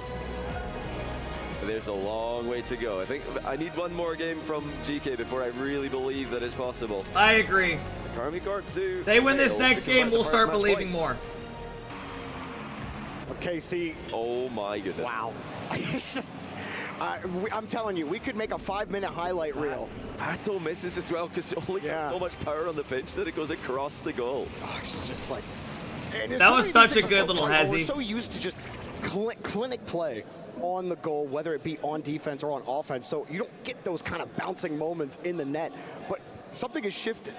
I: There's a long way to go. I think I need one more game from GK before I really believe that it's possible.
A: I agree.
I: KCorp too.
A: They win this next game, we'll start believing more.
F: KC.
I: Oh my goodness.
F: Wow. It's just, I'm telling you, we could make a 5-minute highlight reel.
I: Atto misses as well because Oli has so much power on the pitch that it goes across the goal.
F: Oh, it's just like.
A: That was such a good little hezzy.
F: We're so used to just clinic play. on the goal, whether it be on defense or on offense. So you don't get those kind of bouncing moments in the net. But something has shifted,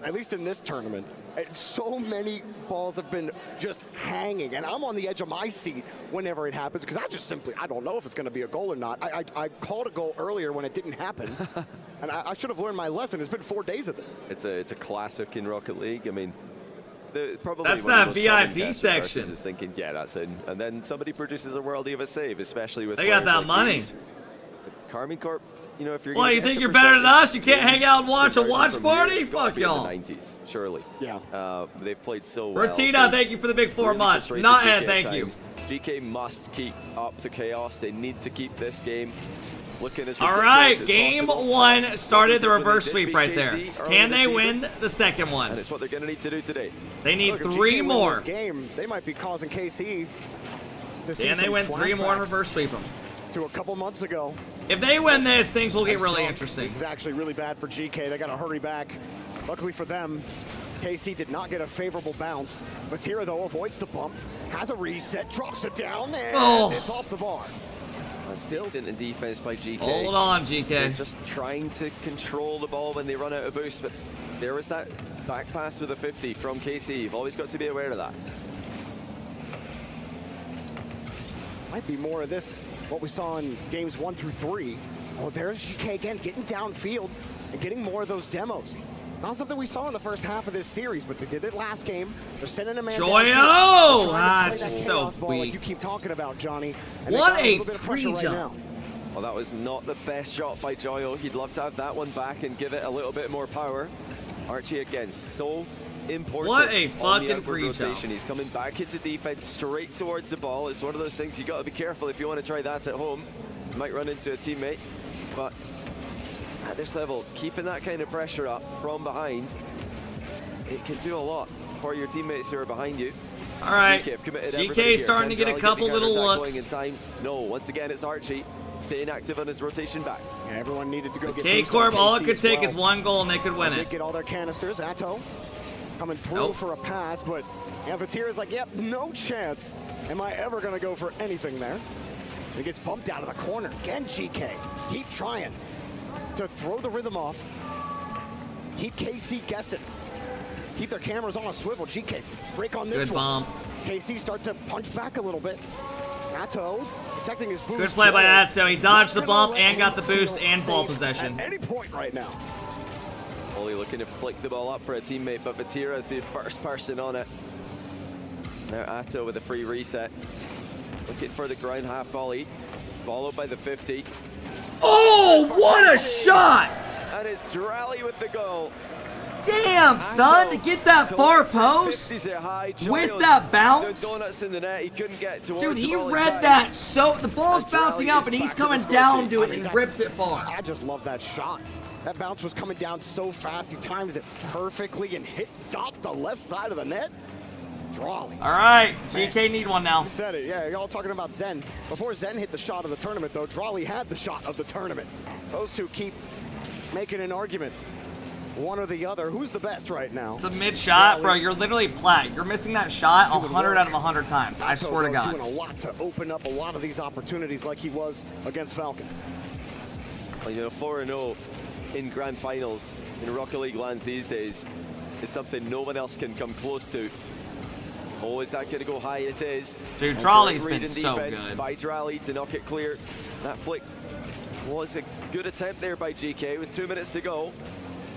F: at least in this tournament. So many balls have been just hanging, and I'm on the edge of my seat whenever it happens because I don't know if it's going to be a goal or not. I called a goal earlier when it didn't happen, and I should have learned my lesson. It's been 4 days of this.
I: It's a classic in Rocket League. I mean, probably
A: that's
I: one of
A: that
I: the most
A: VIP section.
I: Is thinking, yeah, that's in, and then somebody produces a worldie of a save, especially with
A: they got that
I: like
A: money.
I: These. KarmingCorp, you know, if you're
A: well, you think you're better than us? You can't hang out and watch a watch party? Fuck y'all.
I: In the 90s, surely.
F: Yeah.
I: They've played so well.
A: Bertina, thank you for the big 4 months. Not Ed, thank you.
I: GK must keep up the chaos. They need to keep this game looking as
A: all right, game 1 started the reverse sweep right there. Can they win the second one?
I: And it's what they're going to need to do today.
A: They need 3 more.
F: This game, they might be causing KC to see
A: Can they win 3 more and reverse sweep them?
F: To a couple months ago.
A: If they win this, things will get really interesting.
F: This is actually really bad for GK. They got to hurry back. Luckily for them, KC did not get a favorable bounce. Vatira, though, avoids the bump, has a reset, drops it down, and it's off the bar.
I: Still in defense by GK.
A: Hold on, GK.
I: They're just trying to control the ball when they run out of boost, but there was that back pass with a 50 from KC. You've always got to be aware of that.
F: Might be more of this, what we saw in games 1 through 3. Oh, there's GK again, getting downfield and getting more of those demos. It's not something we saw in the first half of this series, but they did it last game. They're sending a man
A: Joyo! That's so weak.
F: Like you keep talking about, Johnny. And
A: what
F: a bit of pressure right now.
I: Well, that was not the best shot by Joyo. He'd love to have that one back and give it a little bit more power. Archie again, so important.
A: What a
I: on the
A: fucking
I: outward
A: pre-jump.
I: rotation. He's coming back into defense, straight towards the ball. It's one of those things you got to be careful if you want to try that at home. You might run into a teammate, but at this level, keeping that kind of pressure up from behind, it can do a lot for your teammates who are behind you.
A: All right,
I: GK
A: starting to get a couple little looks.
I: Going in time. No, once again, it's Archie staying active on his rotation back.
F: Yeah, everyone needed to go get
A: KCorp, all it could take is 1 goal and they could win
F: They
A: it.
F: get all their canisters. Atto coming through for a pass, but Vatira's like, yep, no chance. Am I ever going to go for anything there? He gets bumped out of the corner. Again, GK. Keep trying to throw the rhythm off. Keep KC guessing. Keep their cameras on a swivel. GK, break on this
A: Good
F: one.
A: bomb.
F: KC start to punch back a little bit. Atto protecting his boost.
A: Good play by Atto. He dodged the bump and got the boost and ball possession.
F: At any point right now.
I: Only looking to flick the ball up for a teammate, but Vatira is the first person on it. Now Atto with a free reset. Looking for the ground half volley, followed by the 50.
A: Oh, what a shot!
I: And it's Drally with the goal.
A: Damn, son, to get that far post with that bounce.
I: Donuts in the net. He couldn't get towards
A: Dude, he
I: the ball
A: read that so the ball's bouncing up and he's coming down to it and rips it far.
F: I just love that shot. That bounce was coming down so fast. He times it perfectly and dots the left side of the net. Drawley.
A: All right, GK need one now.
F: You said it, yeah, y'all talking about Zen. Before Zen hit the shot of the tournament, though, Drawley had the shot of the tournament. Those two keep making an argument. One or the other. Who's the best right now?
A: It's a mid shot, bro. You're literally plat. You're missing that shot 100 out of 100 times. I swear to God.
F: Doing a lot to open up a lot of these opportunities like he was against Falcons.
I: Well, you know, 4-0 in grand finals in Rocket League lands these days is something no one else can come close to. Oh, is that going to go high? It is.
A: Dude, Drally's been so
I: defense
A: good.
I: By Drally to knock it clear. That flick was a good attempt there by GK with 2 minutes to go.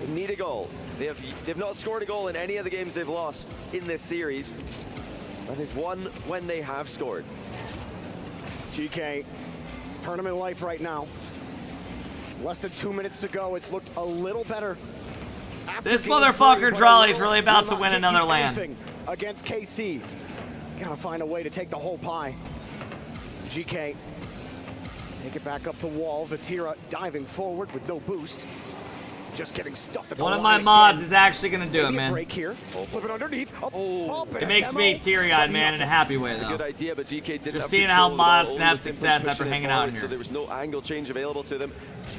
I: They need a goal. They've not scored a goal in any of the games they've lost in this series. But they've won when they have scored.
F: GK, tournament life right now. Less than 2 minutes to go. It's looked a little better.
A: This motherfucker Drally's really about to win another land.
F: Against KC. Gotta find a way to take the whole pie. GK, take it back up the wall. Vatira diving forward with no boost. Just getting stuffed at the
A: One of my mods is actually gonna do it, man.
F: Break here. Flip it underneath.
A: It makes me teary-eyed, man, in a happy way, though.
I: It's a good idea, but GK didn't
A: Just
I: have
A: seeing
I: control
A: how
I: of
A: mods
I: the
A: can
I: ball.
A: have
I: Simply
A: success
I: pushing
A: after
I: it
A: hanging out
I: forward,
A: here.
I: So there was no angle change available to them.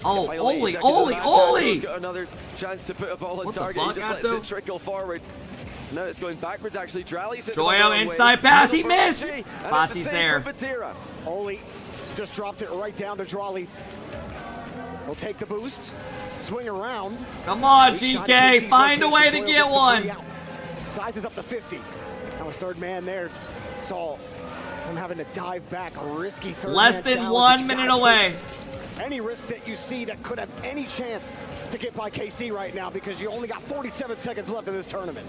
A: Oh,
I: Final 8
A: Oli,
I: seconds of
A: Oli,
I: match.
A: Oli!
I: Atto's got another chance to put a ball on
A: What the
I: target. He
A: fuck,
I: just lets
A: Atto?
I: it trickle forward. Now it's going backwards, actually. Drally's hit the
A: Joyo
I: wrong
A: inside
I: way.
A: pass, he
I: For
A: missed!
I: Archie, and it's
A: Bossy's
I: the save
A: there.
I: for Vatira.
F: Oli Just dropped it right down to Drawley. He'll take the boost, swing around.
A: Come on, GK, find a way to get one.
F: Sizes up to 50. Now his third man there. Saw him having to dive back. A risky third
A: Less
F: man
A: than
F: challenge.
A: 1 minute away.
F: Any risk that you see that could have any chance to get by KC right now, because you only got 47 seconds left in this tournament.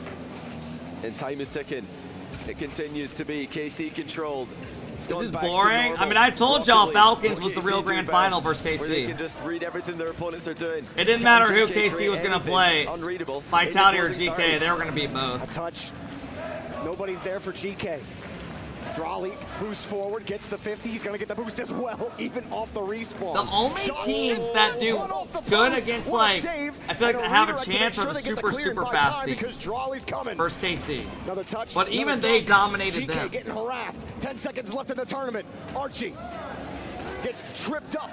I: And time is ticking. It continues to be KC controlled.
A: This is boring. I mean, I told y'all Falcons was the real grand final versus
I: Where they can
A: KC.
I: just read everything their opponents are doing.
A: It didn't matter who KC was going to play. Vitality or GK, they were going to beat both.
F: A touch. Nobody's there for GK. Drawley boosts forward, gets the 50. He's going to get the boost as well, even off the respawn.
A: The only teams that do good against, like, I feel like they have a chance are the super fast teams.
F: Because Drawley's coming.
A: Versus KC.
F: Another touch.
A: But even they dominated
F: GK
A: them.
F: getting harassed. 10 seconds left in the tournament. Archie gets tripped up.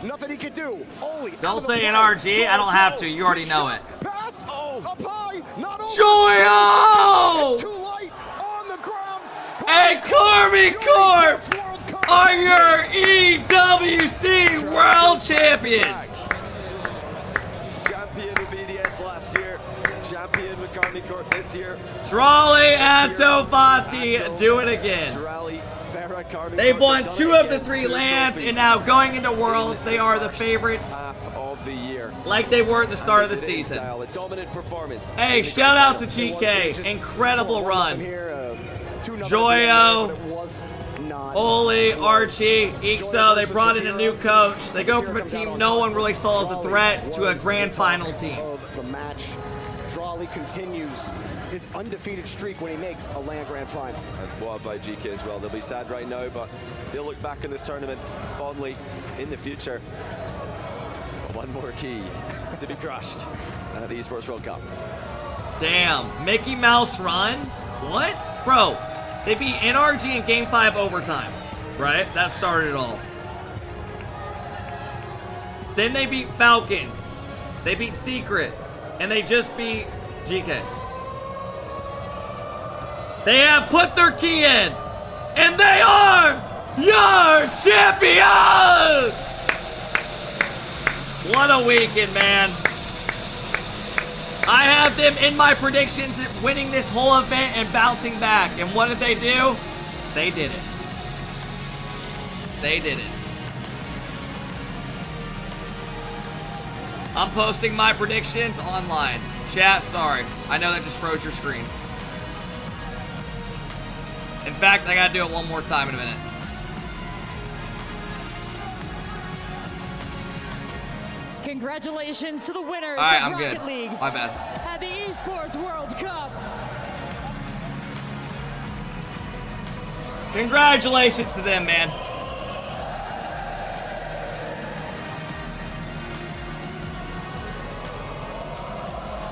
F: Nothing he can do. Oli.
A: Don't say NRG. I don't have to. You already know it.
F: Pass. Up high. Not over.
A: Joyo!
F: It's too light. On the ground.
A: Hey, KCorp are your EWC World Champions.
I: Champion with BDS last year. Champion with KCorp this year.
A: Drawley and Tofati do it again. They've won 2 of the 3 lands, and now going into Worlds, they are the favorites.
I: Half of the year.
A: Like they were at the start of the season.
I: A dominant performance.
A: Hey, shout out to GK. Incredible run. Joyo, Oli, Archie, Ixo, they brought in a new coach. They go from a team no one really saw as a threat to a grand final team.
F: The match. Drawley continues his undefeated streak when he makes a land grand final.
I: And well by GK as well. They'll be sad right now, but they'll look back in this tournament fondly in the future. One more key to be crushed at the Esports World Cup.
A: Damn, Mickey Mouse run? What? Bro, they beat NRG in Game 5 overtime, right? That started it all. Then they beat Falcons. They beat Secret. And they just beat GK. They have put their key in. And they are your champions! What a weekend, man. I have them in my predictions at winning this whole event and bouncing back. And what did they do? They did it. They did it. I'm posting my predictions online. Chat, sorry. I know that just froze your screen. In fact, I gotta do it one more time in a minute.
L: Congratulations to the winners
A: All right,
L: of
A: I'm good.
L: Rocket League
A: My bad.
L: at the Esports World Cup.
A: Congratulations to them, man.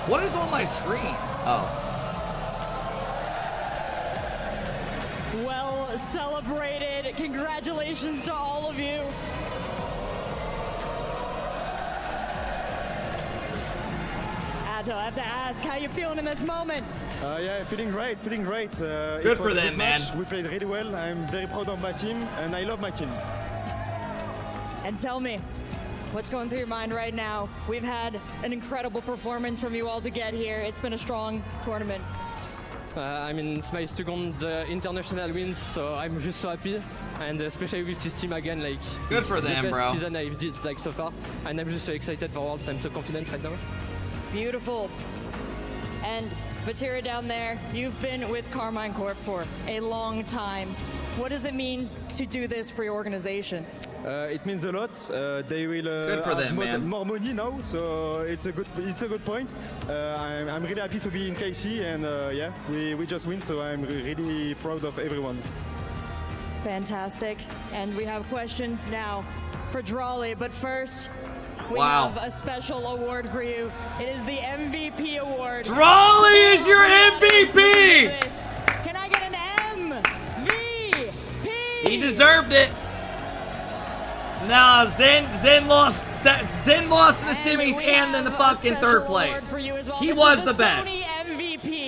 A: What is on my screen? Oh.
L: Well celebrated. Congratulations to all of you. Atto, I have to ask, how you feeling in this moment?
K: Yeah, feeling great, feeling great.
A: Good for them, man.
K: We played really well. I'm very proud of my team, and I love my team.
L: And tell me, what's going through your mind right now? We've had an incredible performance from you all to get here. It's been a strong tournament.
N: I mean, it's my second international wins, so I'm just so happy, and especially with this team again, like
A: Good
N: it's
A: for them,
N: the best
A: bro.
N: season I've did like so far, and I'm just so excited for Worlds. I'm so confident right now.
L: Beautiful. And Vatira down there, you've been with KCorp for a long time. What does it mean to do this for your organization?
K: It means a lot. They will
A: Good for
K: have
A: them, man.
K: more money now, so it's a good point. I'm really happy to be in KC, and yeah, we just win, so I'm really proud of everyone.
L: Fantastic. And we have questions now for Drawley, but first, we
A: Wow.
L: have a special award for you. It is the MVP award.
A: Drawley is your MVP!
L: Can I get an MVP?
A: He deserved it. Nah, Zen lost in the semis and in the fucking third place. He was the best.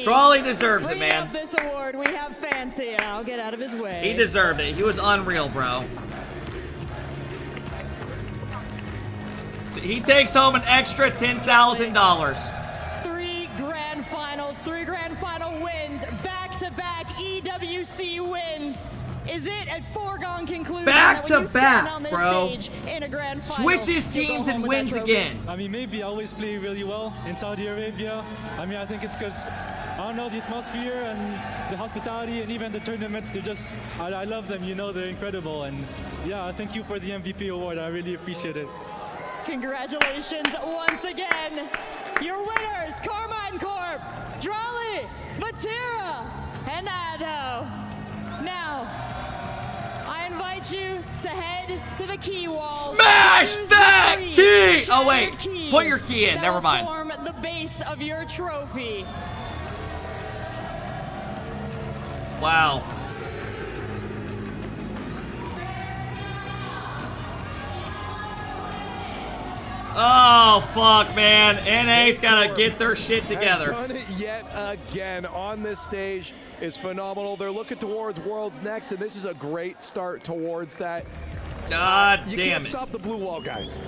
A: Drawley deserves it, man.
L: This award, we have Fancy, and I'll get out of his way.
A: He deserved it. He was unreal, bro. So he takes home an extra $10,000.
L: 3 grand finals, 3 grand final wins, back-to-back EWC wins. Is it a foregone conclusion
A: Back
L: that when
A: to
L: you stand
A: back,
L: on this
A: bro.
L: stage in a grand final,
A: Switches
L: you'll go
A: teams
L: home
A: and
L: with that
A: wins
L: trophy?
A: again.
O: I mean, maybe I always play really well in Saudi Arabia. I mean, I think it's because, I don't know, the atmosphere and the hospitality and even the tournaments, they're just, I love them, you know, they're incredible. And yeah, thank you for the MVP award. I really appreciate it.
L: Congratulations once again. Your winners, KCorp, Drolly, Vatira, and Ado. Now, I invite you to head to the key wall.
A: Smash
L: Choose
A: that
L: the 3
A: key! Oh, wait.
L: shattered keys
A: Put your key in.
L: that
A: Never
L: will
A: mind.
L: Form the base of your trophy.
A: Wow. Oh, fuck, man. NA's got to get their shit together.
G: Has done it yet again on this stage. Is phenomenal. They're looking towards Worlds next, and this is a great start towards that.
A: God
G: you
A: damn
G: can't
A: it.
G: stop the blue wall, guys.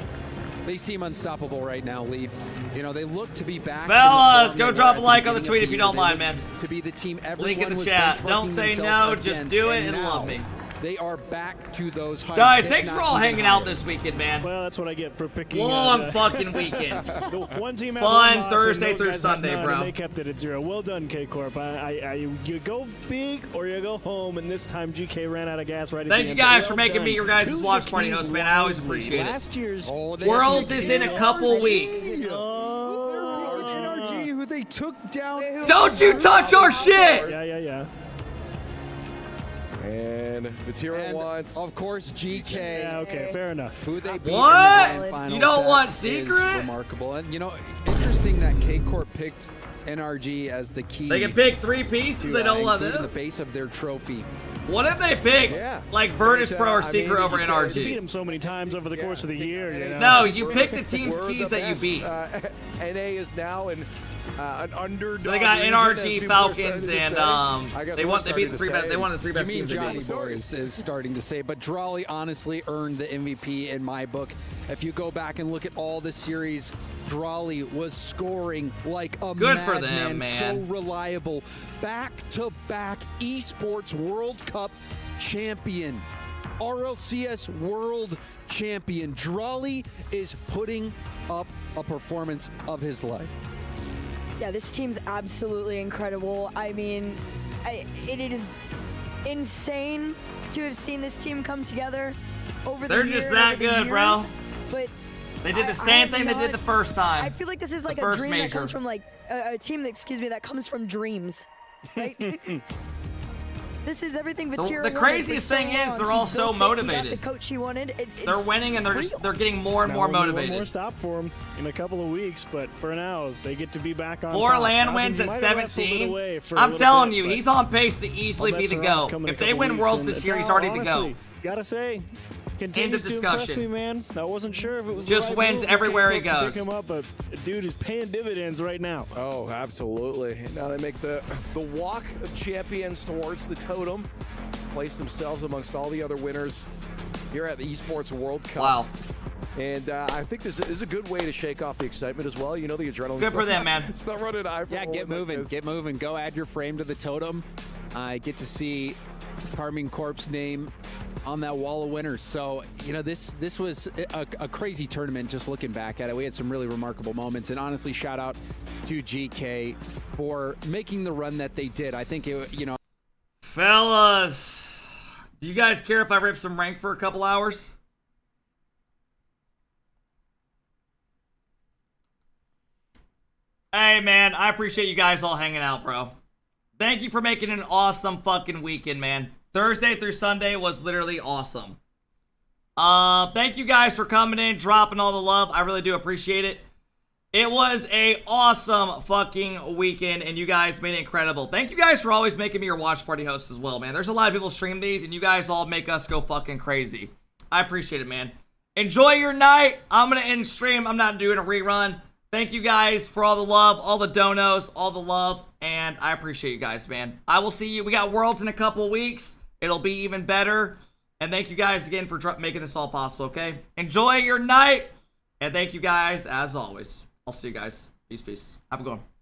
Z: They seem unstoppable right now, Leaf. You know, they look to be back.
A: Fellas, go drop a like on the tweet if you don't mind, man.
Z: To be the team everyone
A: Link in the
Z: was
A: chat.
Z: benchmarking
A: Don't say
Z: themselves
A: no, just
Z: against,
A: do it and
Z: now
A: love me.
Z: They are back to those heights.
A: Guys,
Z: if
A: thanks
Z: not
A: for all
Z: even
A: hanging out
Z: higher.
A: this weekend, man.
M: Well, that's what I get for picking.
A: Long fucking weekend.
M: The one team
A: Fun
M: had one
A: Thursday
M: loss,
A: through
M: and those guys
A: Sunday,
M: had none,
A: bro.
M: and they kept it at 0. Well done, KCorp. You go big or you go home, and this time GK ran out of gas right at
A: Thank
M: the
A: you
M: end.
A: guys
M: Well
A: for making
M: done.
A: me your guys'
M: Choose
A: watch
M: your
A: party
M: keys
A: host, man. I always
M: wisely.
A: appreciate it.
M: Last year's
A: Worlds is in a couple weeks.
G: NRG, who they took down.
A: Don't you touch our shit!
M: Yeah.
G: And Vatira wants,
Z: of course, GK.
M: Yeah, okay, fair enough.
Z: Who they beat
A: What?
Z: in the grand finals.
A: You don't
Z: That
A: want
Z: is
A: secret?
Z: Remarkable. And you know, interesting that KCorp picked NRG as the key.
A: They can pick 3 pieces.
Z: to,
A: They don't want
Z: include
A: them.
Z: the base of their trophy.
A: What if they pick like Virtus Pro or Secret over
M: You beat
A: NRG?
M: them so many times over the course of the year. You know?
A: No, you pick the team's
G: We're
A: keys
G: the
A: that you
G: best.
A: beat.
G: NA is now an underdog.
A: So they got
G: region, as
A: NRG,
G: people are starting
A: Falcons,
G: to
A: and
G: say. I guess
A: they
G: we're
A: want they beat the
G: starting to
A: 3 best.
G: say.
A: They won the 3 best
Z: You mean
A: teams.
Z: Johnny
A: They beat.
Z: Boris is starting to say, but Drawley honestly earned the MVP in my book. If you go back and look at all the series, Drawley was scoring like a
A: Good for
Z: madman,
A: them,
Z: so
A: man.
Z: reliable. Back-to-back Esports World Cup champion, RLCS World Champion. Drawley is putting up a performance of his life.
H: Yeah, this team's absolutely incredible. I mean, it is insane to have seen this team come together over
A: They're
H: the years.
A: just that good, bro.
H: But
A: They did the
H: I
A: same
H: have
A: thing they did
H: not-
A: the first time.
H: I feel like this is
A: The
H: like a
A: first
H: dream
A: major.
H: that comes from like a team that, that comes from dreams, right? This is everything
A: The-
H: Vatira
A: the
H: wanted
A: craziest
H: for so
A: thing is
H: long.
A: they're
H: He
A: all so
H: built it, he got
A: motivated.
H: the coach he wanted.
A: They're winning and they're getting more and more
M: Now, only
A: motivated.
M: One more stop for them in a couple of weeks, but for now, they get to be back on
A: 4
M: top.
A: land
M: Falcons
A: wins at
M: might have wrestled it
A: 17.
M: away for a
A: I'm
M: little
A: telling
M: bit,
A: you,
M: but
A: he's on pace to easily
M: all
A: be
M: bets
A: the
M: are off
A: GOAT.
M: coming in
A: If
M: a
A: they
M: couple
A: win
M: weeks,
A: Worlds
M: and
A: this
M: it's
A: year, he's
M: all-
A: already the
M: honestly,
A: GOAT.
M: Gotta say, continues to
A: discussion.
M: impress me, man. I wasn't sure if it was
A: Just
M: the right
A: wins
M: move for
A: everywhere he
M: KCorp to
A: goes.
M: pick him up, but dude is paying dividends right now.
G: Oh, absolutely. Now they make the walk of champions towards the totem, place themselves amongst all the other winners here at the Esports World Cup.
A: Wow.
G: And I think this is a good way to shake off the excitement as well. You know, the adrenaline.
A: Good for them, man.
G: It's not running high.
Z: Yeah, get moving. Go add your frame to the totem. I get to see KCorp's name on that wall of winners. So, you know, this was a crazy tournament just looking back at it. We had some really remarkable moments. And honestly, shout out to GK for making the run that they did. I think,
A: Fellas, do you guys care if I rip some rank for a couple hours? Hey, man, I appreciate you guys all hanging out, bro. Thank you for making an awesome fucking weekend, man. Thursday through Sunday was literally awesome. Thank you guys for coming in, dropping all the love. I really do appreciate it. It was a awesome fucking weekend, and you guys made it incredible. Thank you guys for always making me your watch party host as well, man. There's a lot of people stream these, and you guys all make us go fucking crazy. I appreciate it, man. Enjoy your night. I'm going to end stream. I'm not doing a rerun. Thank you guys for all the love, all the donos, all the love, and I appreciate you guys, man. I will see you. We got Worlds in a couple of weeks. It'll be even better. And thank you guys again for making this all possible, okay? Enjoy your night. And thank you guys, as always. I'll see you guys. Peace, peace. Have a good one.